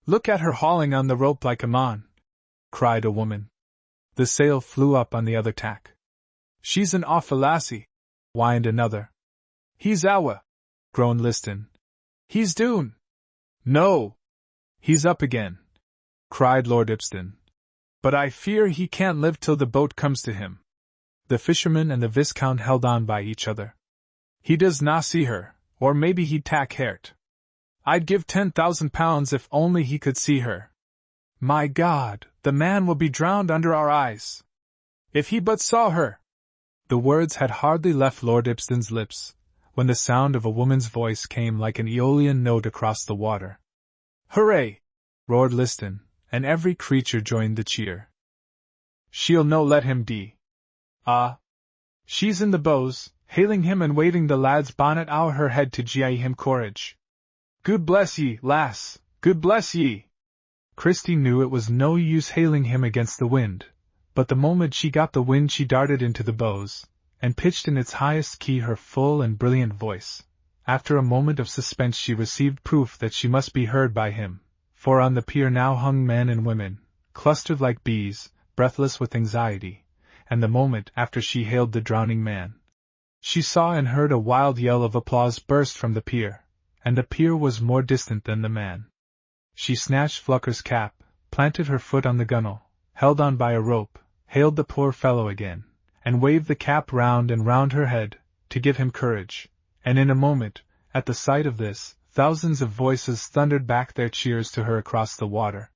Look at her hauling on the rope like a mon," cried a woman. The sail flew up on the other tack. "She's an awfu' lassie," whined another. "He's awa," groaned Liston. "He's doon." "No! He's up again," cried Lord Ibston. "But I fear he can't live till the boat comes to him." The fisherman and the Viscount held on by each other. "He does na see her, or maybe he'd tak hairt. I'd give £10,000 if only he could see her. My God, the man will be drowned under our eyes. If he but saw her!" The words had hardly left Lord Ibston's lips, when the sound of a woman's voice came like an Aeolian note across the water. "Hooray!" roared Liston, and every creature joined the cheer. "She'll no let him dee. Ah! She's in the bows, hailing him and waving the lad's bonnet ower her head to gie him courage. Good bless ye, lass, good bless ye!" Christie knew it was no use hailing him against the wind, but the moment she got the wind she darted into the bows, and pitched in its highest key her full and brilliant voice. After a moment of suspense she received proof that she must be heard by him, for on the pier now hung men and women, clustered like bees, breathless with anxiety, and the moment after she hailed the drowning man, she saw and heard a wild yell of applause burst from the pier, and the pier was more distant than the man. She snatched Flucker's cap, planted her foot on the gunwale, held on by a rope, hailed the poor fellow again, and waved the cap round and round her head, to give him courage, and in a moment, at the sight of this, thousands of voices thundered back their cheers to her across the water.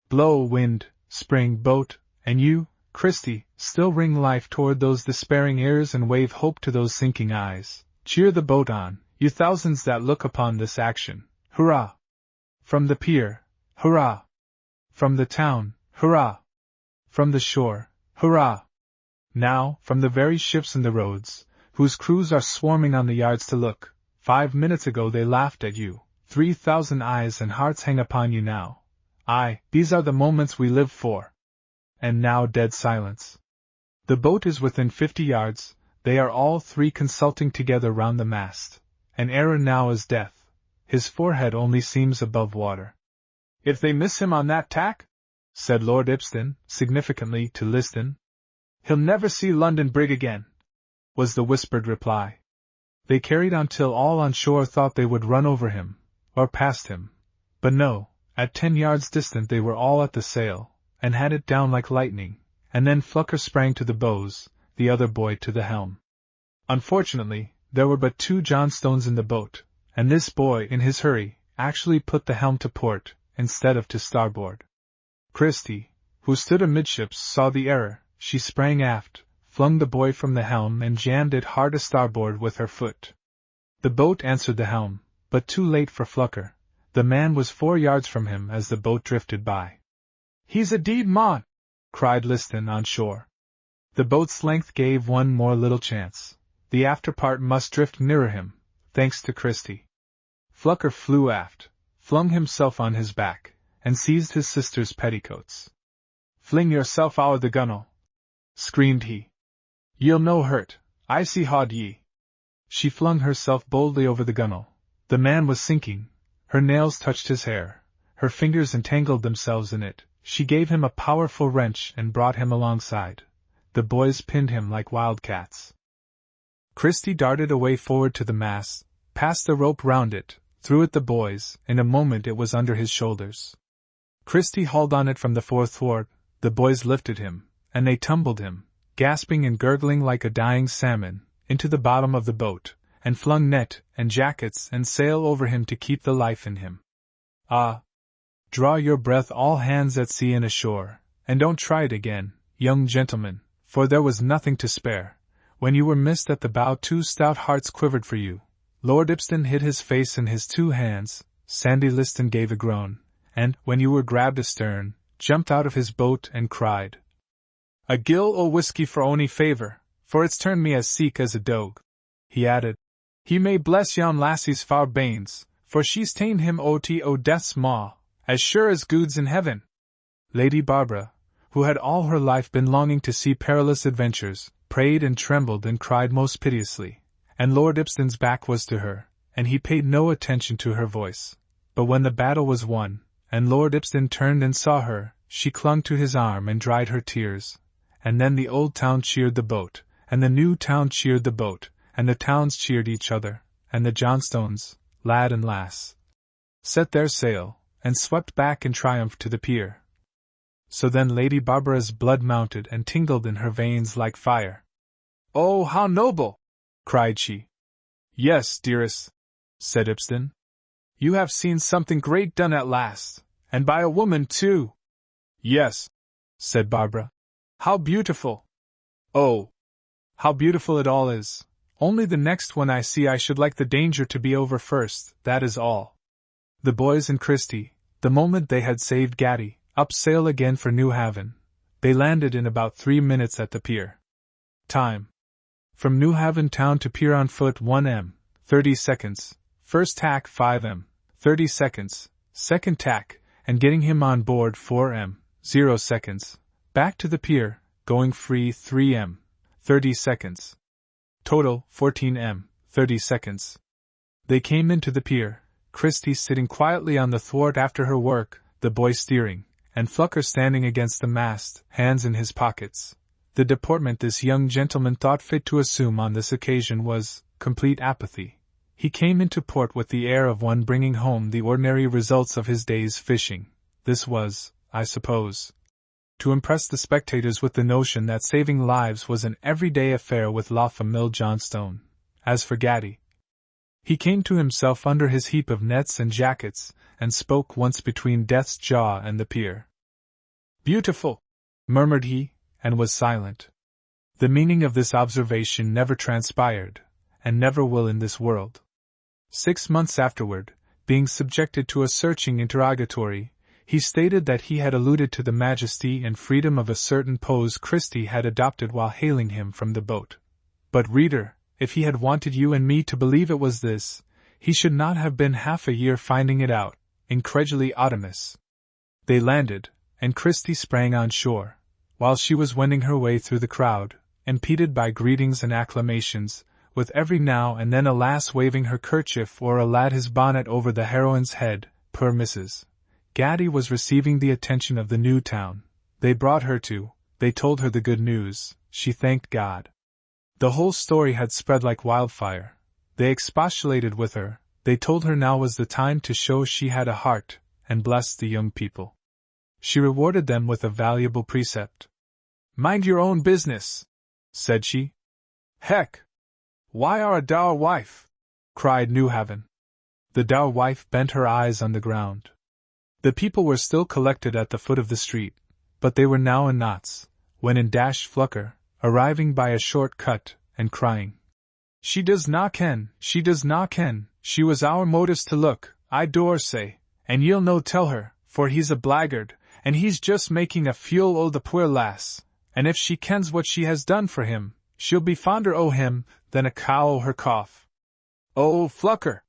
Blow, wind, spring, boat, and you, Christie, still ring life toward those despairing ears and wave hope to those sinking eyes. Cheer the boat on, you thousands that look upon this action. Hurrah! From the pier, hurrah! From the town, hurrah! From the shore, hurrah! Now, from the very ships in the roads, whose crews are swarming on the yards to look. 5 minutes ago they laughed at you, 3,000 eyes and hearts hang upon you now. Aye, these are the moments we live for. And now dead silence. The boat is within 50 yards, they are all three consulting together round the mast, and Aaron now is death, his forehead only seems above water. "If they miss him on that tack," said Lord Ibston, significantly, to Liston, "he'll never see London brig again," was the whispered reply. They carried on till all on shore thought they would run over him, or past him, but no, at 10 yards distant they were all at the sail, and had it down like lightning, and then Flucker sprang to the bows, the other boy to the helm. Unfortunately, there were but 2 Johnstones in the boat, and this boy, in his hurry, actually put the helm to port, instead of to starboard. Christie, who stood amidships, saw the error. She sprang aft, flung the boy from the helm and jammed it hard a starboard with her foot. The boat answered the helm, but too late for Flucker. The man was 4 yards from him as the boat drifted by. "He's a deed, mon!" cried Liston on shore. The boat's length gave one more little chance. The after part must drift nearer him, thanks to Christie. Flucker flew aft, flung himself on his back, and seized his sister's petticoats. "Fling yourself ower the gunwale," screamed he. "Ye'll no hurt, I see haud ye." She flung herself boldly over the gunwale. The man was sinking, her nails touched his hair, her fingers entangled themselves in it. She gave him a powerful wrench and brought him alongside. The boys pinned him like wildcats. Christie darted away forward to the mast, passed the rope round it, threw at the boys. In a moment it was under his shoulders. Christie hauled on it from the fore thwart. The boys lifted him, and they tumbled him, gasping and gurgling like a dying salmon, into the bottom of the boat, and flung net and jackets and sail over him to keep the life in him. Ah! Draw your breath, all hands at sea and ashore, and don't try it again, young gentlemen, for there was nothing to spare. When you were missed at the bow 2 stout hearts quivered for you. Lord Ibston hid his face in his 2 hands, Sandy Liston gave a groan, and, when you were grabbed astern, jumped out of his boat and cried, "A gill o' whisky for ony favour, for it's turned me as seek as a dog." He added, "He may bless yon lassie's foul banes, for she's ta'en him o' death's maw, as sure as Gude's in heaven." Lady Barbara, who had all her life been longing to see perilous adventures, prayed and trembled and cried most piteously, and Lord Ibston's back was to her, and he paid no attention to her voice. But when the battle was won, and Lord Ibston turned and saw her, she clung to his arm and dried her tears. And then the old town cheered the boat, and the new town cheered the boat, and the towns cheered each other, and the Johnstones, lad and lass, set their sail, and swept back in triumph to the pier. So then Lady Barbara's blood mounted and tingled in her veins like fire. "Oh, how noble!" cried she. "Yes, dearest," said Ibston. "You have seen something great done at last, and by a woman too." "Yes," said Barbara. "How beautiful! Oh, how beautiful it all is, Only the next one I see I should like the danger to be over first, that is all. The boys and Christie, the moment they had saved Gatty, up sail again for New Haven. They landed in about 3 minutes at the pier. Time. From New Haven town to pier on foot 1 m, 30 seconds, first tack 5 m, 30 seconds, second tack, and getting him on board 4 m, 0 seconds, back to the pier, going free 3 m, 30 seconds. Total 14 m, 30 seconds. They came into the pier, Christie sitting quietly on the thwart after her work, the boy steering, and Flucker standing against the mast, hands in his pockets. The deportment this young gentleman thought fit to assume on this occasion was complete apathy. He came into port with the air of one bringing home the ordinary results of his day's fishing. This was, I suppose, to impress the spectators with the notion that saving lives was an everyday affair with La Famille Johnstone. As for Gatty, he came to himself under his heap of nets and jackets, and spoke once between Death's Jaw and the pier. "Beautiful!" murmured he, and was silent. The meaning of this observation never transpired, and never will in this world. 6 months afterward, being subjected to a searching interrogatory, he stated that he had alluded to the majesty and freedom of a certain pose Christie had adopted while hailing him from the boat. But, reader, if he had wanted you and me to believe it was this, he should not have been half a year finding it out, increduli audimus. They landed, and Christie sprang on shore. While she was wending her way through the crowd, impeded by greetings and acclamations, with every now and then a lass waving her kerchief or a lad his bonnet over the heroine's head, poor Mrs. Gatty was receiving the attention of the new town. They brought her to, they told her the good news, she thanked God. The whole story had spread like wildfire. They expostulated with her, they told her now was the time to show she had a heart, and blessed the young people. She rewarded them with a valuable precept. "Mind your own business," said she. "Heck! Why are a dour wife?" cried New Haven. The dour wife bent her eyes on the ground. The people were still collected at the foot of the street, but they were now in knots, when in dashed Flucker, arriving by a short cut, and crying, "She does not ken, she does not ken, she was our motives to look, I dore say, and ye'll no tell her, for he's a blackguard, and he's just making a fool o' the poor lass, and if she kens what she has done for him, she'll be fonder o' him than a cow o' her cough. Oh, Flucker!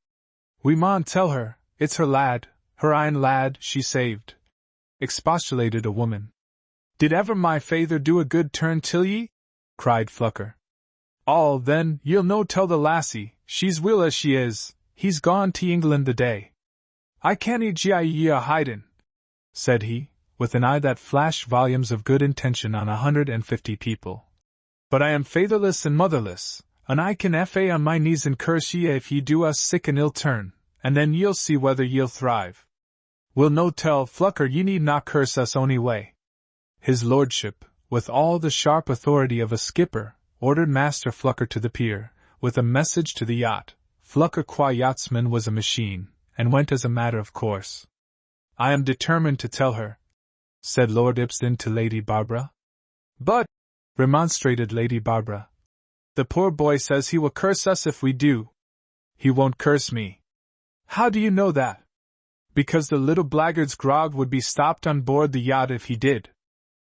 We maun tell her, it's her lad, her ain lad, she saved," expostulated a woman. "Did ever my feyther do a good turn till ye?" cried Flucker. "All, then, ye'll no tell the lassie, she's weel as she is, he's gone to England the day. I cannae gie ye a hidin'," said he, with an eye that flashed volumes of good intention on 150 people. "But I am fatherless and motherless, and I can fa on my knees and curse ye if ye do us sick an ill turn, and then ye'll see whether ye'll thrive. We'll no tell, Flucker, ye need not curse us ony way." His lordship, with all the sharp authority of a skipper, ordered Master Flucker to the pier, with a message to the yacht. Flucker qua yachtsman was a machine, and went as a matter of course. "I am determined to tell her," said Lord Ibston to Lady Barbara. "But," remonstrated Lady Barbara, "the poor boy says he will curse us if we do." "He won't curse me." "How do you know that?" "Because the little blackguard's grog would be stopped on board the yacht if he did."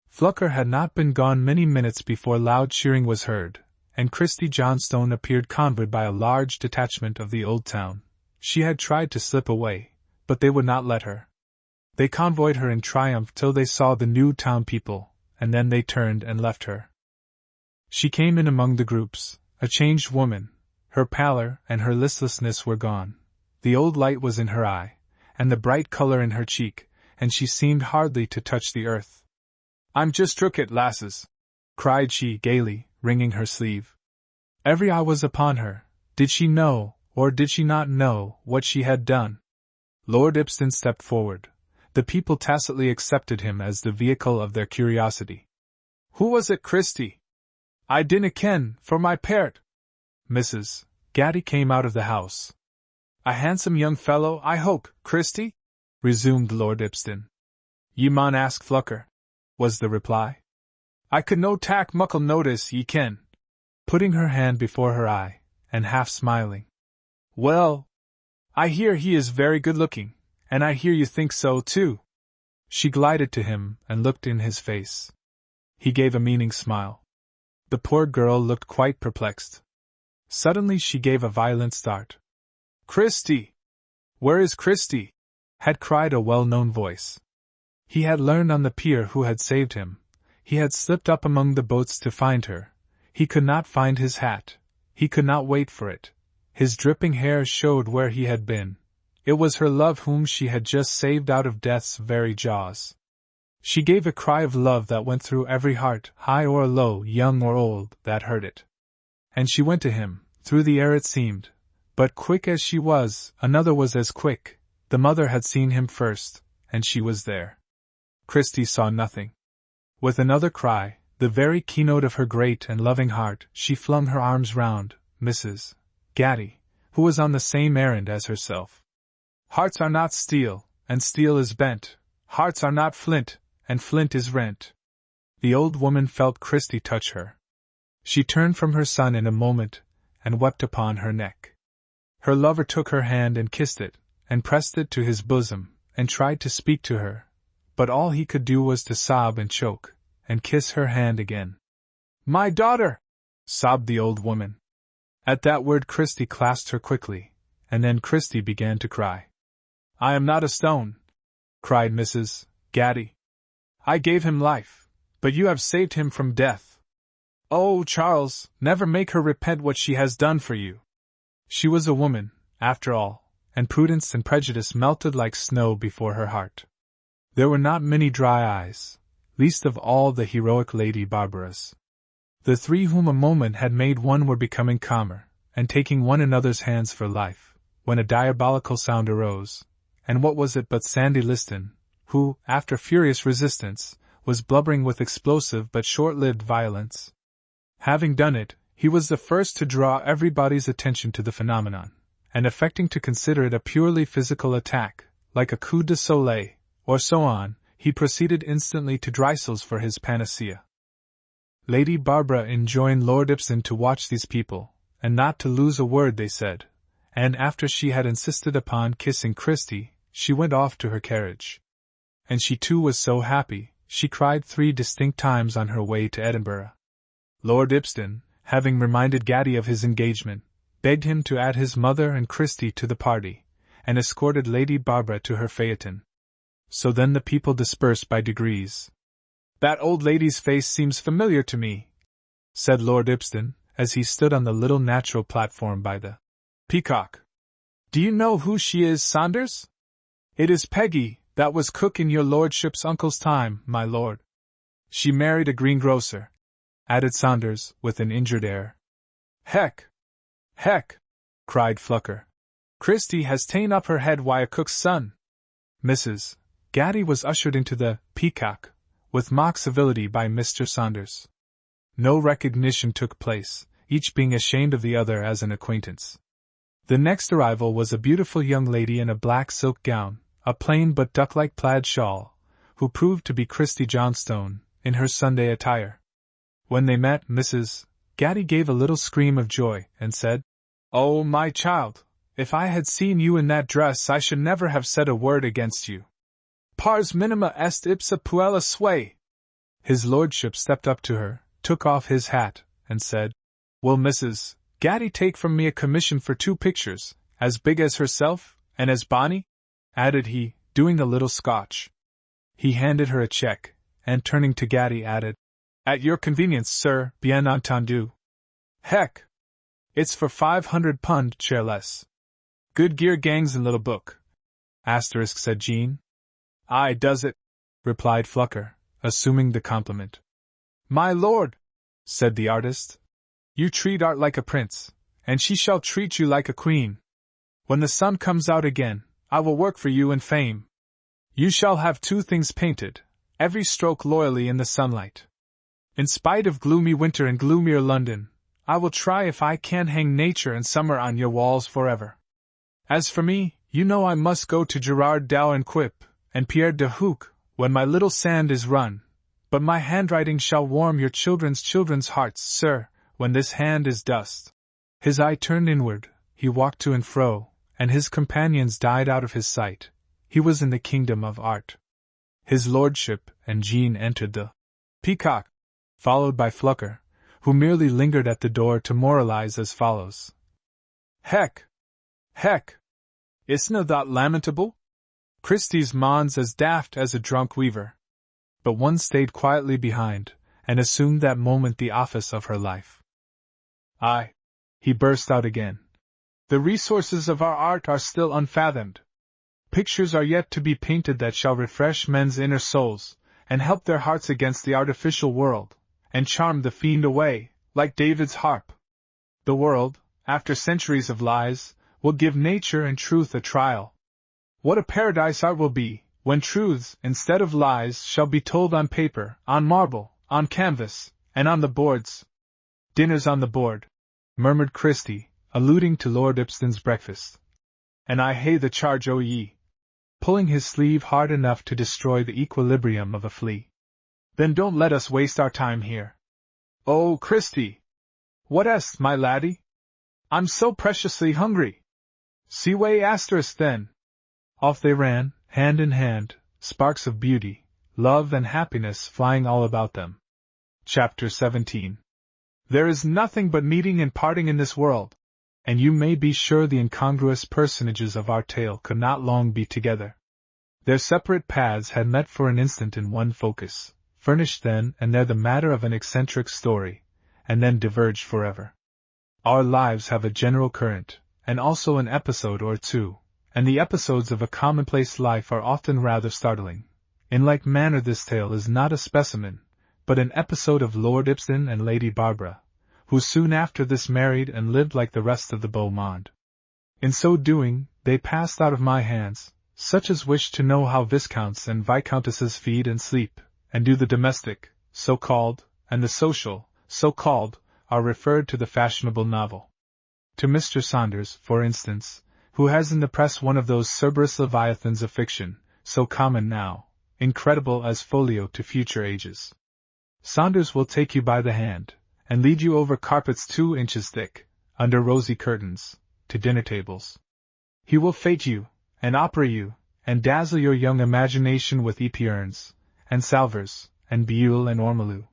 Flucker had not been gone many minutes before loud cheering was heard, and Christie Johnstone appeared convoyed by a large detachment of the old town. She had tried to slip away, but they would not let her. They convoyed her in triumph till they saw the new town people, and then they turned and left her. She came in among the groups, a changed woman. Her pallor and her listlessness were gone. The old light was in her eye, and the bright color in her cheek, and she seemed hardly to touch the earth. "I'm just took it, lasses," cried she gaily, wringing her sleeve. Every eye was upon her. Did she know, or did she not know, what she had done? Lord Ibston stepped forward. The people tacitly accepted him as the vehicle of their curiosity. "Who was it, Christie?" "I dinna ken, for my pairt." Mrs. Gatty came out of the house. "A handsome young fellow, I hope, Christie?" resumed Lord Ibston. "Ye maun ask Flucker," was the reply. "I could no tak muckle notice, ye ken." Putting her hand before her eye, and half smiling. Well, I hear he is very good-looking, and I hear you think so, too. She glided to him and looked in his face. He gave a meaning smile. The poor girl looked quite perplexed. Suddenly she gave a violent start. Christie! Where is Christie? Had cried a well-known voice. He had learned on the pier who had saved him. He had slipped up among the boats to find her. He could not find his hat. He could not wait for it. His dripping hair showed where he had been. It was her love whom she had just saved out of death's very jaws. She gave a cry of love that went through every heart, high or low, young or old, that heard it. And she went to him, through the air it seemed. But quick as she was, another was as quick. The mother had seen him first, and she was there. Christie saw nothing. With another cry, the very keynote of her great and loving heart, she flung her arms round Mrs. Gatty, who was on the same errand as herself. Hearts are not steel, and steel is bent. Hearts are not flint, and flint is rent. The old woman felt Christie touch her. She turned from her son in a moment, and wept upon her neck. Her lover took her hand and kissed it, and pressed it to his bosom, and tried to speak to her, but all he could do was to sob and choke, and kiss her hand again. My daughter! Sobbed the old woman. At that word Christie clasped her quickly, and then Christie began to cry. I am not a stone, cried Mrs. Gatty. I gave him life, but you have saved him from death. Oh, Charles, never make her repent what she has done for you. She was a woman, after all, and prudence and prejudice melted like snow before her heart. There were not many dry eyes, least of all the heroic Lady Barbara's. The three whom a moment had made one were becoming calmer, and taking one another's hands for life, when a diabolical sound arose, and what was it but Sandy Liston, who, after furious resistance, was blubbering with explosive but short-lived violence. Having done it, he was the first to draw everybody's attention to the phenomenon, and affecting to consider it a purely physical attack, like a coup de soleil, or so on, he proceeded instantly to Dreisel's for his panacea. Lady Barbara enjoined Lord Ibsen to watch these people, and not to lose a word they said, and after she had insisted upon kissing Christie, she went off to her carriage. And she too was so happy, she cried 3 distinct times on her way to Edinburgh. Lord Ibsen, having reminded Gatty of his engagement, begged him to add his mother and Christie to the party, and escorted Lady Barbara to her phaeton. So then the people dispersed by degrees. That old lady's face seems familiar to me, said Lord Ibsen, as he stood on the little natural platform by the Peacock. Do you know who she is, Saunders? It is Peggy, that was cook in your lordship's uncle's time, my lord. She married a greengrocer, added Saunders, with an injured air. Heck! Heck! Cried Flucker. Christie has ta'en up her head why a cook's son. Mrs. Gatty was ushered into the Peacock, with mock civility by Mr. Saunders. No recognition took place, each being ashamed of the other as an acquaintance. The next arrival was a beautiful young lady in a black silk gown, a plain but duck-like plaid shawl, who proved to be Christie Johnstone, in her Sunday attire. When they met, Mrs. Gatty gave a little scream of joy, and said, Oh, my child, if I had seen you in that dress I should never have said a word against you. Pars minima est ipsa puella sui. His lordship stepped up to her, took off his hat, and said, Will Mrs. Gatty take from me a commission for 2 pictures, as big as herself, and as bonny? Added he, doing a little Scotch. He handed her a cheque, and turning to Gatty added, At your convenience, sir, bien entendu. Heck! It's for £500, chairless. Good gear gangs in little book. Asterisk, said Jean. Aye, does it, replied Flucker, assuming the compliment. My lord, said the artist, you treat art like a prince, and she shall treat you like a queen. When the sun comes out again, I will work for you in fame. You shall have 2 things painted, every stroke loyally in the sunlight. In spite of gloomy winter and gloomier London, I will try if I can hang nature and summer on your walls forever. As for me, you know I must go to Gerard Dow and Quip, and Pierre de Hook, when my little sand is run, but my handwriting shall warm your children's hearts, sir, when this hand is dust. His eye turned inward, he walked to and fro, and his companions died out of his sight. He was in the kingdom of art. His lordship and Jean entered the Peacock, followed by Flucker, who merely lingered at the door to moralize as follows. Heck! Heck! Isna that lamentable? Christie's mon's as daft as a drunk weaver. But one stayed quietly behind, and assumed that moment the office of her life. Aye! He burst out again. The resources of our art are still unfathomed. Pictures are yet to be painted that shall refresh men's inner souls, and help their hearts against the artificial world, and charm the fiend away, like David's harp. The world, after centuries of lies, will give nature and truth a trial. What a paradise art will be, when truths, instead of lies, shall be told on paper, on marble, on canvas, and on the boards. Dinner's on the board, murmured Christie, alluding to Lord Ibston's breakfast. And I hae the charge o' ye, pulling his sleeve hard enough to destroy the equilibrium of a flea. Then don't let us waste our time here. Oh, Christie! What est, my laddie? I'm so preciously hungry. See way asterisk then. Off they ran, hand in hand, sparks of beauty, love and happiness flying all about them. Chapter 17. There is nothing but meeting and parting in this world, and you may be sure the incongruous personages of our tale could not long be together. Their separate paths had met for an instant in one focus, furnished then and there the matter of an eccentric story, and then diverged forever. Our lives have a general current, and also an episode or two, and the episodes of a commonplace life are often rather startling. In like manner this tale is not a specimen, but an episode of Lord Ibston and Lady Barbara, who soon after this married and lived like the rest of the beau monde. In so doing, they passed out of my hands, such as wish to know how viscounts and viscountesses feed and sleep, and do the domestic, so-called, and the social, so-called, are referred to the fashionable novel. To Mr. Saunders, for instance, who has in the press one of those Cerberus leviathans of fiction, so common now, incredible as folio to future ages. Saunders will take you by the hand, and lead you over carpets 2 inches thick, under rosy curtains, to dinner tables. He will fete you, and opera you, and dazzle your young imagination with epiernes, and salvers, and buhl and ormolu.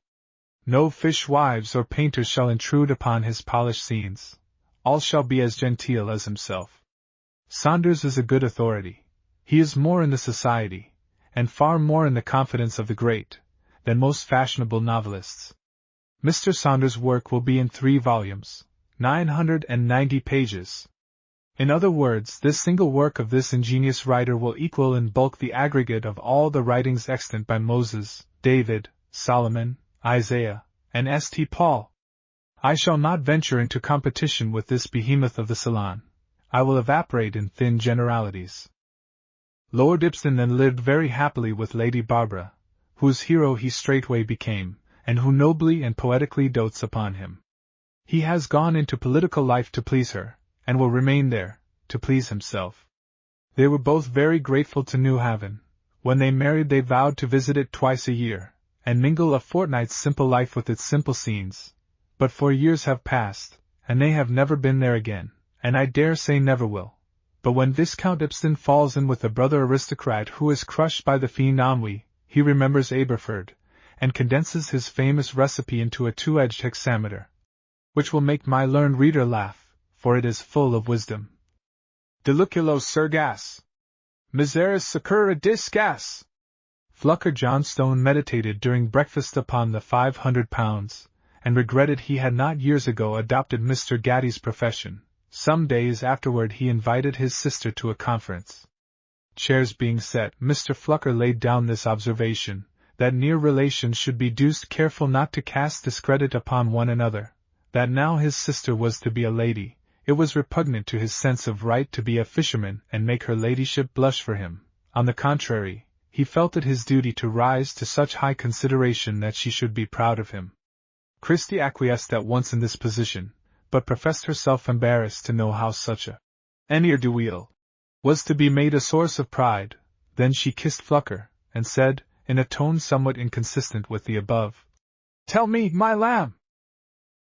No fishwives or painters shall intrude upon his polished scenes. All shall be as genteel as himself. Saunders is a good authority. He is more in the society, and far more in the confidence of the great, than most fashionable novelists. Mr. Saunders' work will be in 3 volumes, 990 pages. In other words, this single work of this ingenious writer will equal in bulk the aggregate of all the writings extant by Moses, David, Solomon, Isaiah, and St. Paul. I shall not venture into competition with this behemoth of the salon. I will evaporate in thin generalities. Lord Ibston then lived very happily with Lady Barbara, whose hero he straightway became, and who nobly and poetically dotes upon him. He has gone into political life to please her, and will remain there, to please himself. They were both very grateful to New Haven. When they married they vowed to visit it twice a year, and mingle a fortnight's simple life with its simple scenes. But 4 years have passed, and they have never been there again, and I dare say never will. But when Viscount Ibston falls in with a brother aristocrat who is crushed by the fiend ennui, he remembers Aberford, and condenses his famous recipe into a 2-edged hexameter, which will make my learned reader laugh, for it is full of wisdom. Deliculo surgas. Miseris secura disgas. Flucker Johnstone meditated during breakfast upon the £500, and regretted he had not years ago adopted Mr. Gaddy's profession. Some days afterward he invited his sister to a conference. Chairs being set, Mr. Flucker laid down this observation, that near relations should be deuced careful not to cast discredit upon one another, that now his sister was to be a lady, it was repugnant to his sense of right to be a fisherman and make her ladyship blush for him. On the contrary, he felt it his duty to rise to such high consideration that she should be proud of him. Christie acquiesced at once in this position, but professed herself embarrassed to know how such a ne'er-do-weel was to be made a source of pride. Then she kissed Flucker, and said, in a tone somewhat inconsistent with the above, "Tell me, my lamb,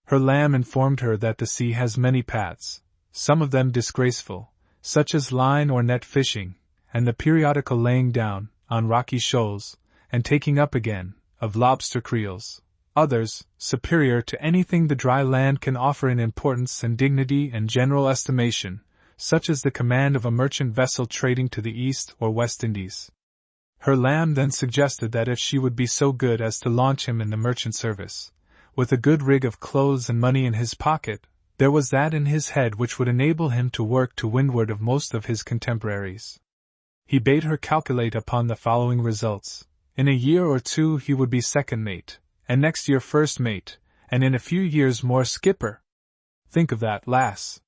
Her lamb informed her that the sea has many paths, some of them disgraceful, such as line or net fishing, and the periodical laying down, on rocky shoals, and taking up again, of lobster creels; others, superior to anything the dry land can offer in importance and dignity and general estimation, such as the command of a merchant vessel trading to the East or West Indies. Her lamb then suggested that if she would be so good as to launch him in the merchant service, with a good rig of clothes and money in his pocket, there was that in his head which would enable him to work to windward of most of his contemporaries. He bade her calculate upon the following results. In a year or two he would be second mate, and next year first mate, and in a few years more skipper. Think of that, lass!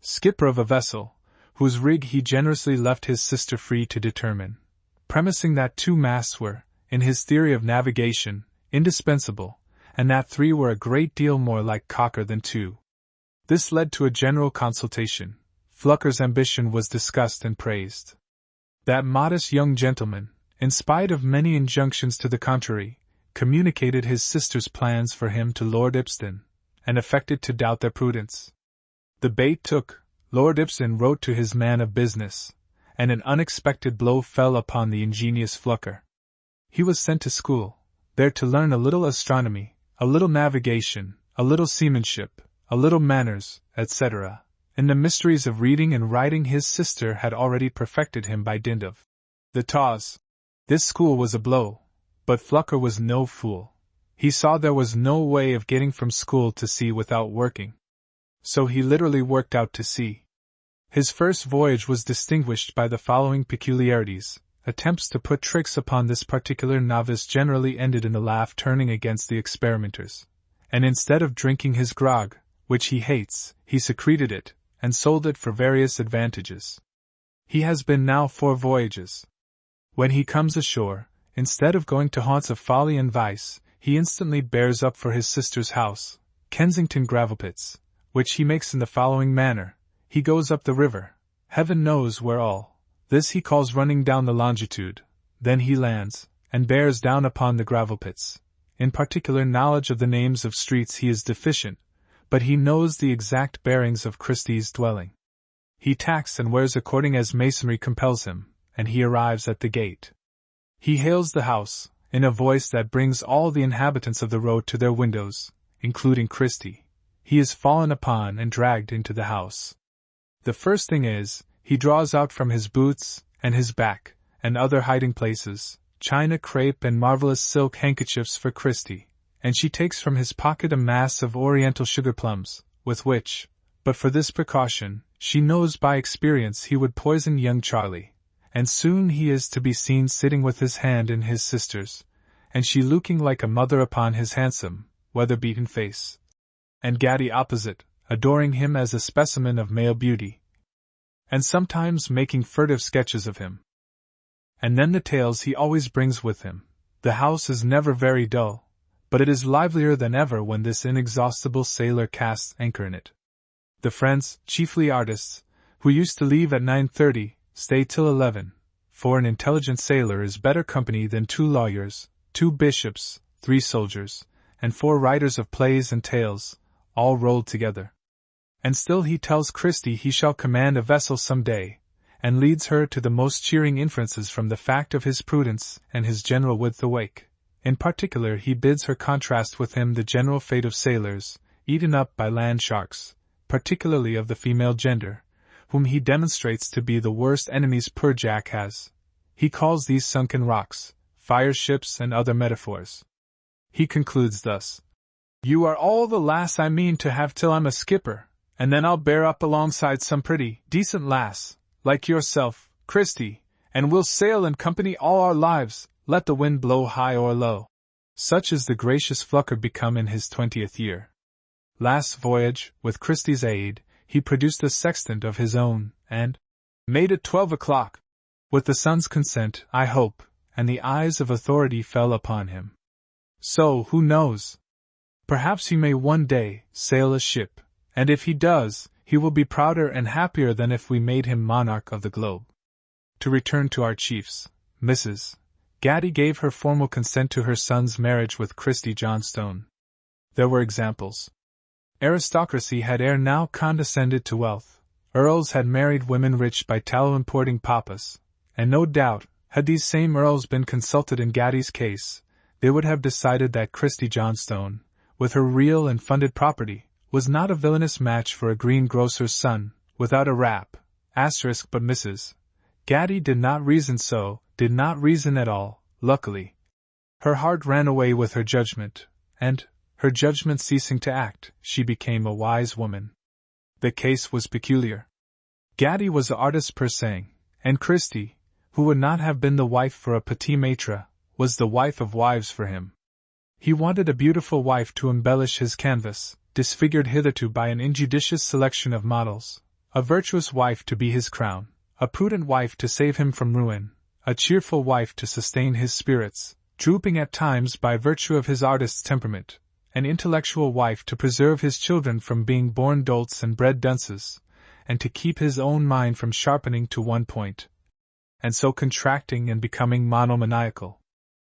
Skipper of a vessel, whose rig he generously left his sister free to determine, premising that 2 masts were, in his theory of navigation, indispensable, and that 3 were a great deal more like cocker than 2. This led to a general consultation. Flucker's ambition was discussed and praised. That modest young gentleman, in spite of many injunctions to the contrary, communicated his sister's plans for him to Lord Ibston, and affected to doubt their prudence. The bait took. Lord Ibston wrote to his man of business, and an unexpected blow fell upon the ingenious Flucker. He was sent to school, there to learn a little astronomy, a little navigation, a little seamanship, a little manners, etc. In the mysteries of reading and writing his sister had already perfected him by dint of the taws. This school was a blow, but Flucker was no fool. He saw there was no way of getting from school to sea without working. So he literally worked out to sea. His first voyage was distinguished by the following peculiarities. Attempts to put tricks upon this particular novice generally ended in a laugh turning against the experimenters, and instead of drinking his grog, which he hates, he secreted it, and sold it for various advantages. He has been now 4 voyages. When he comes ashore, instead of going to haunts of folly and vice, he instantly bears up for his sister's house, Kensington Gravelpits, which he makes in the following manner. He goes up the river, heaven knows where all. This he calls running down the longitude. Then he lands, and bears down upon the gravel pits. In particular knowledge of the names of streets he is deficient, but he knows the exact bearings of Christie's dwelling. He tacks and wears according as masonry compels him, and he arrives at the gate. He hails the house, in a voice that brings all the inhabitants of the road to their windows, including Christie. He is fallen upon and dragged into the house. The first thing is, he draws out from his boots, and his back, and other hiding places, china crape and marvelous silk handkerchiefs for Christie, and she takes from his pocket a mass of oriental sugar plums, with which, but for this precaution, she knows by experience he would poison young Charlie, and soon he is to be seen sitting with his hand in his sister's, and she looking like a mother upon his handsome, weather-beaten face, and Gatty opposite, adoring him as a specimen of male beauty, and sometimes making furtive sketches of him. And then the tales he always brings with him. The house is never very dull, but it is livelier than ever when this inexhaustible sailor casts anchor in it. The friends, chiefly artists, who used to leave at 9:30, stay till 11, for an intelligent sailor is better company than 2 lawyers, 2 bishops, 3 soldiers, and 4 writers of plays and tales, all rolled together. And still he tells Christie he shall command a vessel some day, and leads her to the most cheering inferences from the fact of his prudence and his general width awake. In particular he bids her contrast with him the general fate of sailors, eaten up by land sharks, particularly of the female gender, whom he demonstrates to be the worst enemies poor Jack has. He calls these sunken rocks, fire ships and other metaphors. He concludes thus: "You are all the lass I mean to have till I'm a skipper, and then I'll bear up alongside some pretty, decent lass, like yourself, Christie, and we'll sail in company all our lives, let the wind blow high or low." Such is the gracious Flucker become in his 20th year. Last voyage, with Christie's aid, he produced a sextant of his own, and made it 12 o'clock. With the sun's consent, I hope, and the eyes of authority fell upon him. So, who knows? Perhaps he may one day sail a ship, and if he does, he will be prouder and happier than if we made him monarch of the globe. To return to our chiefs, Mrs. Gatty gave her formal consent to her son's marriage with Christie Johnstone. There were examples. Aristocracy had ere now condescended to wealth. Earls had married women rich by tallow-importing papas, and no doubt, had these same earls been consulted in Gatti's case, they would have decided that Christie Johnstone, with her real and funded property, was not a villainous match for a greengrocer's son, without a rap, asterisk. But Mrs. Gatti did not reason so, did not reason at all, luckily. Her heart ran away with her judgment, and, her judgment ceasing to act, she became a wise woman. The case was peculiar. Gatti was the artist per se, and Christie, who would not have been the wife for a petit maître, was the wife of wives for him. He wanted a beautiful wife to embellish his canvas, disfigured hitherto by an injudicious selection of models, a virtuous wife to be his crown, a prudent wife to save him from ruin, a cheerful wife to sustain his spirits, drooping at times by virtue of his artist's temperament, an intellectual wife to preserve his children from being born dolts and bred dunces, and to keep his own mind from sharpening to one point, and so contracting and becoming monomaniacal.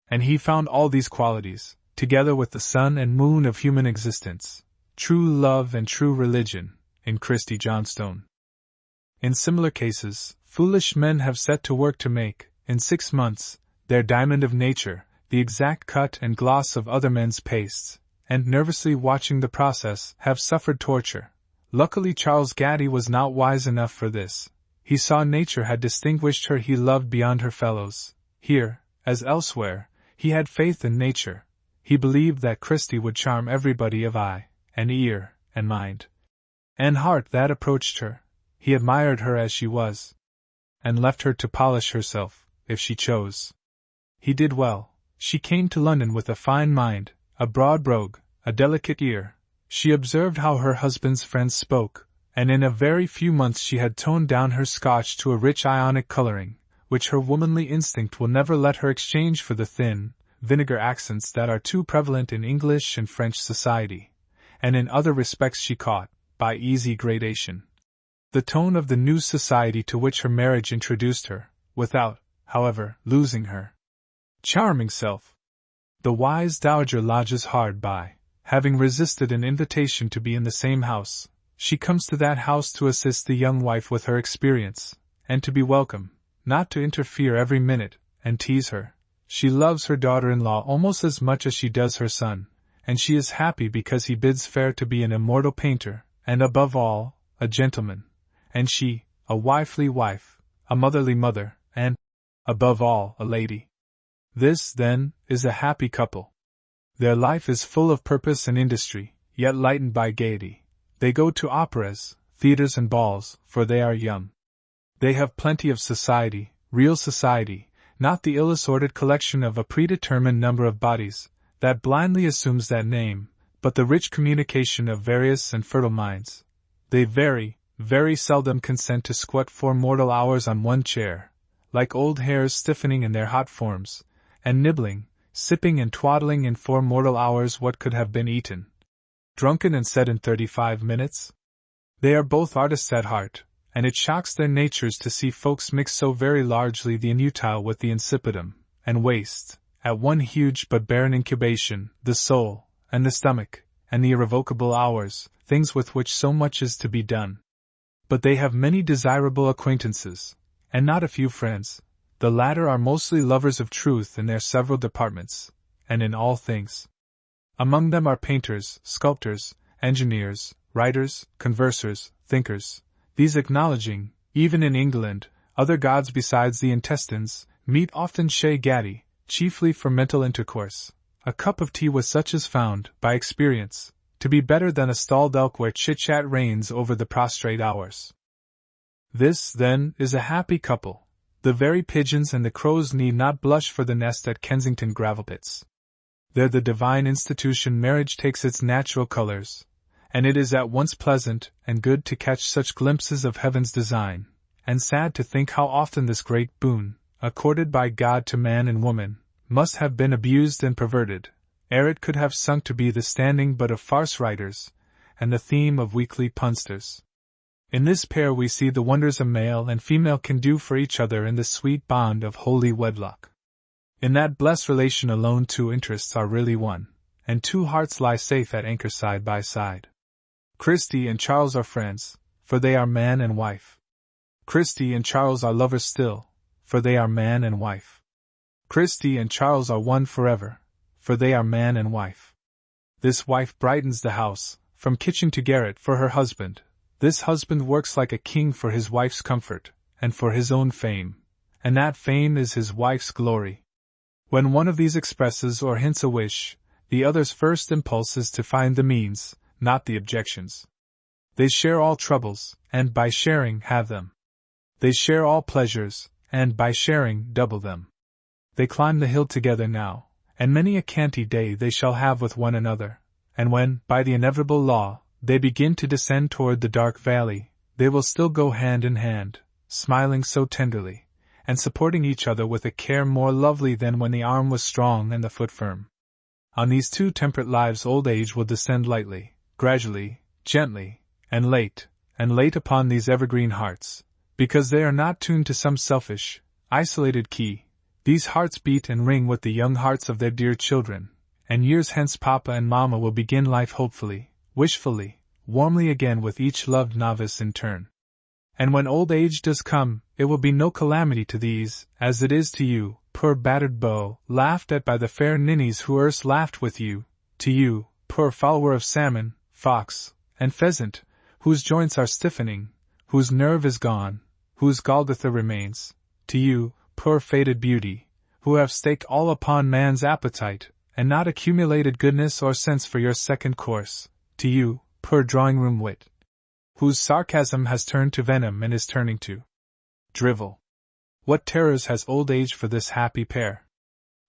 And he found all these qualities, together with the sun and moon of human existence, true love and true religion, in Christie Johnstone. In similar cases, foolish men have set to work to make, in 6 months, their diamond of nature, the exact cut and gloss of other men's pastes, and nervously watching the process, have suffered torture. Luckily Charles Gatti was not wise enough for this. He saw nature had distinguished her he loved beyond her fellows. Here, as elsewhere, he had faith in nature. He believed that Christie would charm everybody of eye, and ear, and mind, and heart that approached her. He admired her as she was, and left her to polish herself, if she chose. He did well. She came to London with a fine mind, a broad brogue, a delicate ear. She observed how her husband's friends spoke, and in a very few months she had toned down her Scotch to a rich Ionic coloring, which her womanly instinct will never let her exchange for the thin, vinegar accents that are too prevalent in English and French society, and in other respects she caught, by easy gradation, the tone of the new society to which her marriage introduced her, without, however, losing her charming self. The wise dowager lodges hard by. Having resisted an invitation to be in the same house, she comes to that house to assist the young wife with her experience, and to be welcome, not to interfere every minute, and tease her. She loves her daughter-in-law almost as much as she does her son, and she is happy because he bids fair to be an immortal painter, and above all, a gentleman, and she, a wifely wife, a motherly mother, and, above all, a lady. This, then, is a happy couple. Their life is full of purpose and industry, yet lightened by gaiety. They go to operas, theaters and balls, for they are young. They have plenty of society, real society, not the ill-assorted collection of a predetermined number of bodies, that blindly assumes that name, but the rich communication of various and fertile minds. They very, very seldom consent to squat 4 mortal hours on one chair, like old hares stiffening in their hot forms, and nibbling, sipping and twaddling in 4 mortal hours what could have been eaten, drunken and said in 35 minutes. They are both artists at heart, and it shocks their natures to see folks mix so very largely the inutile with the insipidum, and waste, at one huge but barren incubation, the soul, and the stomach, and the irrevocable hours, things with which so much is to be done. But they have many desirable acquaintances, and not a few friends. The latter are mostly lovers of truth in their several departments, and in all things. Among them are painters, sculptors, engineers, writers, conversers, thinkers, these acknowledging, even in England, other gods besides the intestines. Meat often chez Gatti, chiefly for mental intercourse. A cup of tea with such is found, by experience, to be better than a stalled elk where chit-chat reigns over the prostrate hours. This, then, is a happy couple. The very pigeons and the crows need not blush for the nest at Kensington gravel-pits. There the divine institution marriage takes its natural colors, and it is at once pleasant and good to catch such glimpses of heaven's design, and sad to think how often this great boon, accorded by God to man and woman, must have been abused and perverted, ere it could have sunk to be the standing but of farce writers, and the theme of weekly punsters. In this pair we see the wonders a male and female can do for each other in the sweet bond of holy wedlock. In that blessed relation alone 2 interests are really one, and 2 hearts lie safe at anchor side by side. Christie and Charles are friends, for they are man and wife. Christie and Charles are lovers still, for they are man and wife. Christie and Charles are one forever, for they are man and wife. This wife brightens the house, from kitchen to garret for her husband. This husband works like a king for his wife's comfort, and for his own fame, and that fame is his wife's glory. When one of these expresses or hints a wish, the other's first impulse is to find the means, not the objections. They share all troubles, and by sharing have them. They share all pleasures, and by sharing double them. They climb the hill together now, and many a canty day they shall have with one another, and when, by the inevitable law, they begin to descend toward the dark valley, they will still go hand in hand, smiling so tenderly, and supporting each other with a care more lovely than when the arm was strong and the foot firm. On these two temperate lives old age will descend lightly, gradually, gently, and late upon these evergreen hearts, because they are not tuned to some selfish, isolated key. These hearts beat and ring with the young hearts of their dear children, and years hence Papa and Mama will begin life hopefully, wishfully, warmly again with each loved novice in turn. And when old age does come, it will be no calamity to these, as it is to you, poor battered beau, laughed at by the fair ninnies who erst laughed with you, to you, poor follower of salmon, fox, and pheasant, whose joints are stiffening, whose nerve is gone, whose Golgotha remains, to you, poor faded beauty, who have staked all upon man's appetite, and not accumulated goodness or sense for your second course, to you, poor drawing-room wit, whose sarcasm has turned to venom and is turning to drivel. What terrors has old age for this happy pair?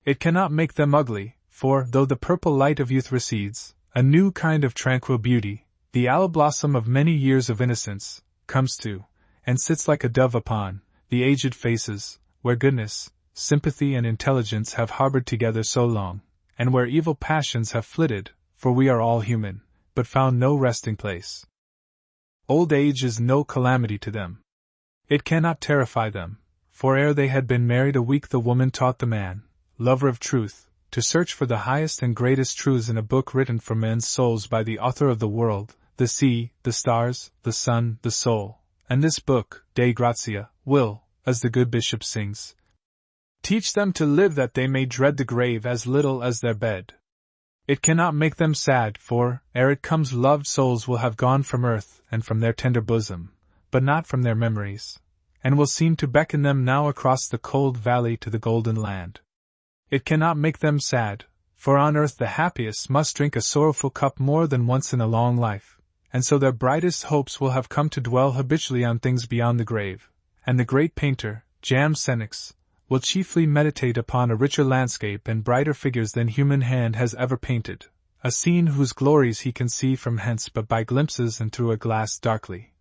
It cannot make them ugly, for, though the purple light of youth recedes, a new kind of tranquil beauty, the aloe-blossom of many years of innocence, comes to, and sits like a dove upon, the aged faces, where goodness, sympathy and intelligence have harbored together so long, and where evil passions have flitted, for we are all human, but found no resting place. Old age is no calamity to them. It cannot terrify them, for ere they had been married a week the woman taught the man, lover of truth, to search for the highest and greatest truths in a book written for men's souls by the author of the world, the sea, the stars, the sun, the soul, and this book, Dei Gratia, will, as the good bishop sings, teach them to live that they may dread the grave as little as their bed. It cannot make them sad, for, ere it comes loved souls will have gone from earth and from their tender bosom, but not from their memories, and will seem to beckon them now across the cold valley to the golden land. It cannot make them sad, for on earth the happiest must drink a sorrowful cup more than once in a long life, and so their brightest hopes will have come to dwell habitually on things beyond the grave, and the great painter, Jan Senix, will chiefly meditate upon a richer landscape and brighter figures than human hand has ever painted, a scene whose glories he can see from hence but by glimpses and through a glass darkly.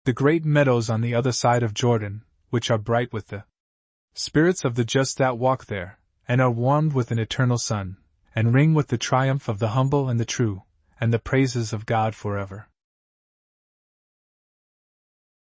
The great meadows on the other side of Jordan, which are bright with the spirits of the just that walk there, and are warmed with an eternal sun, and ring with the triumph of the humble and the true, and the praises of God forever.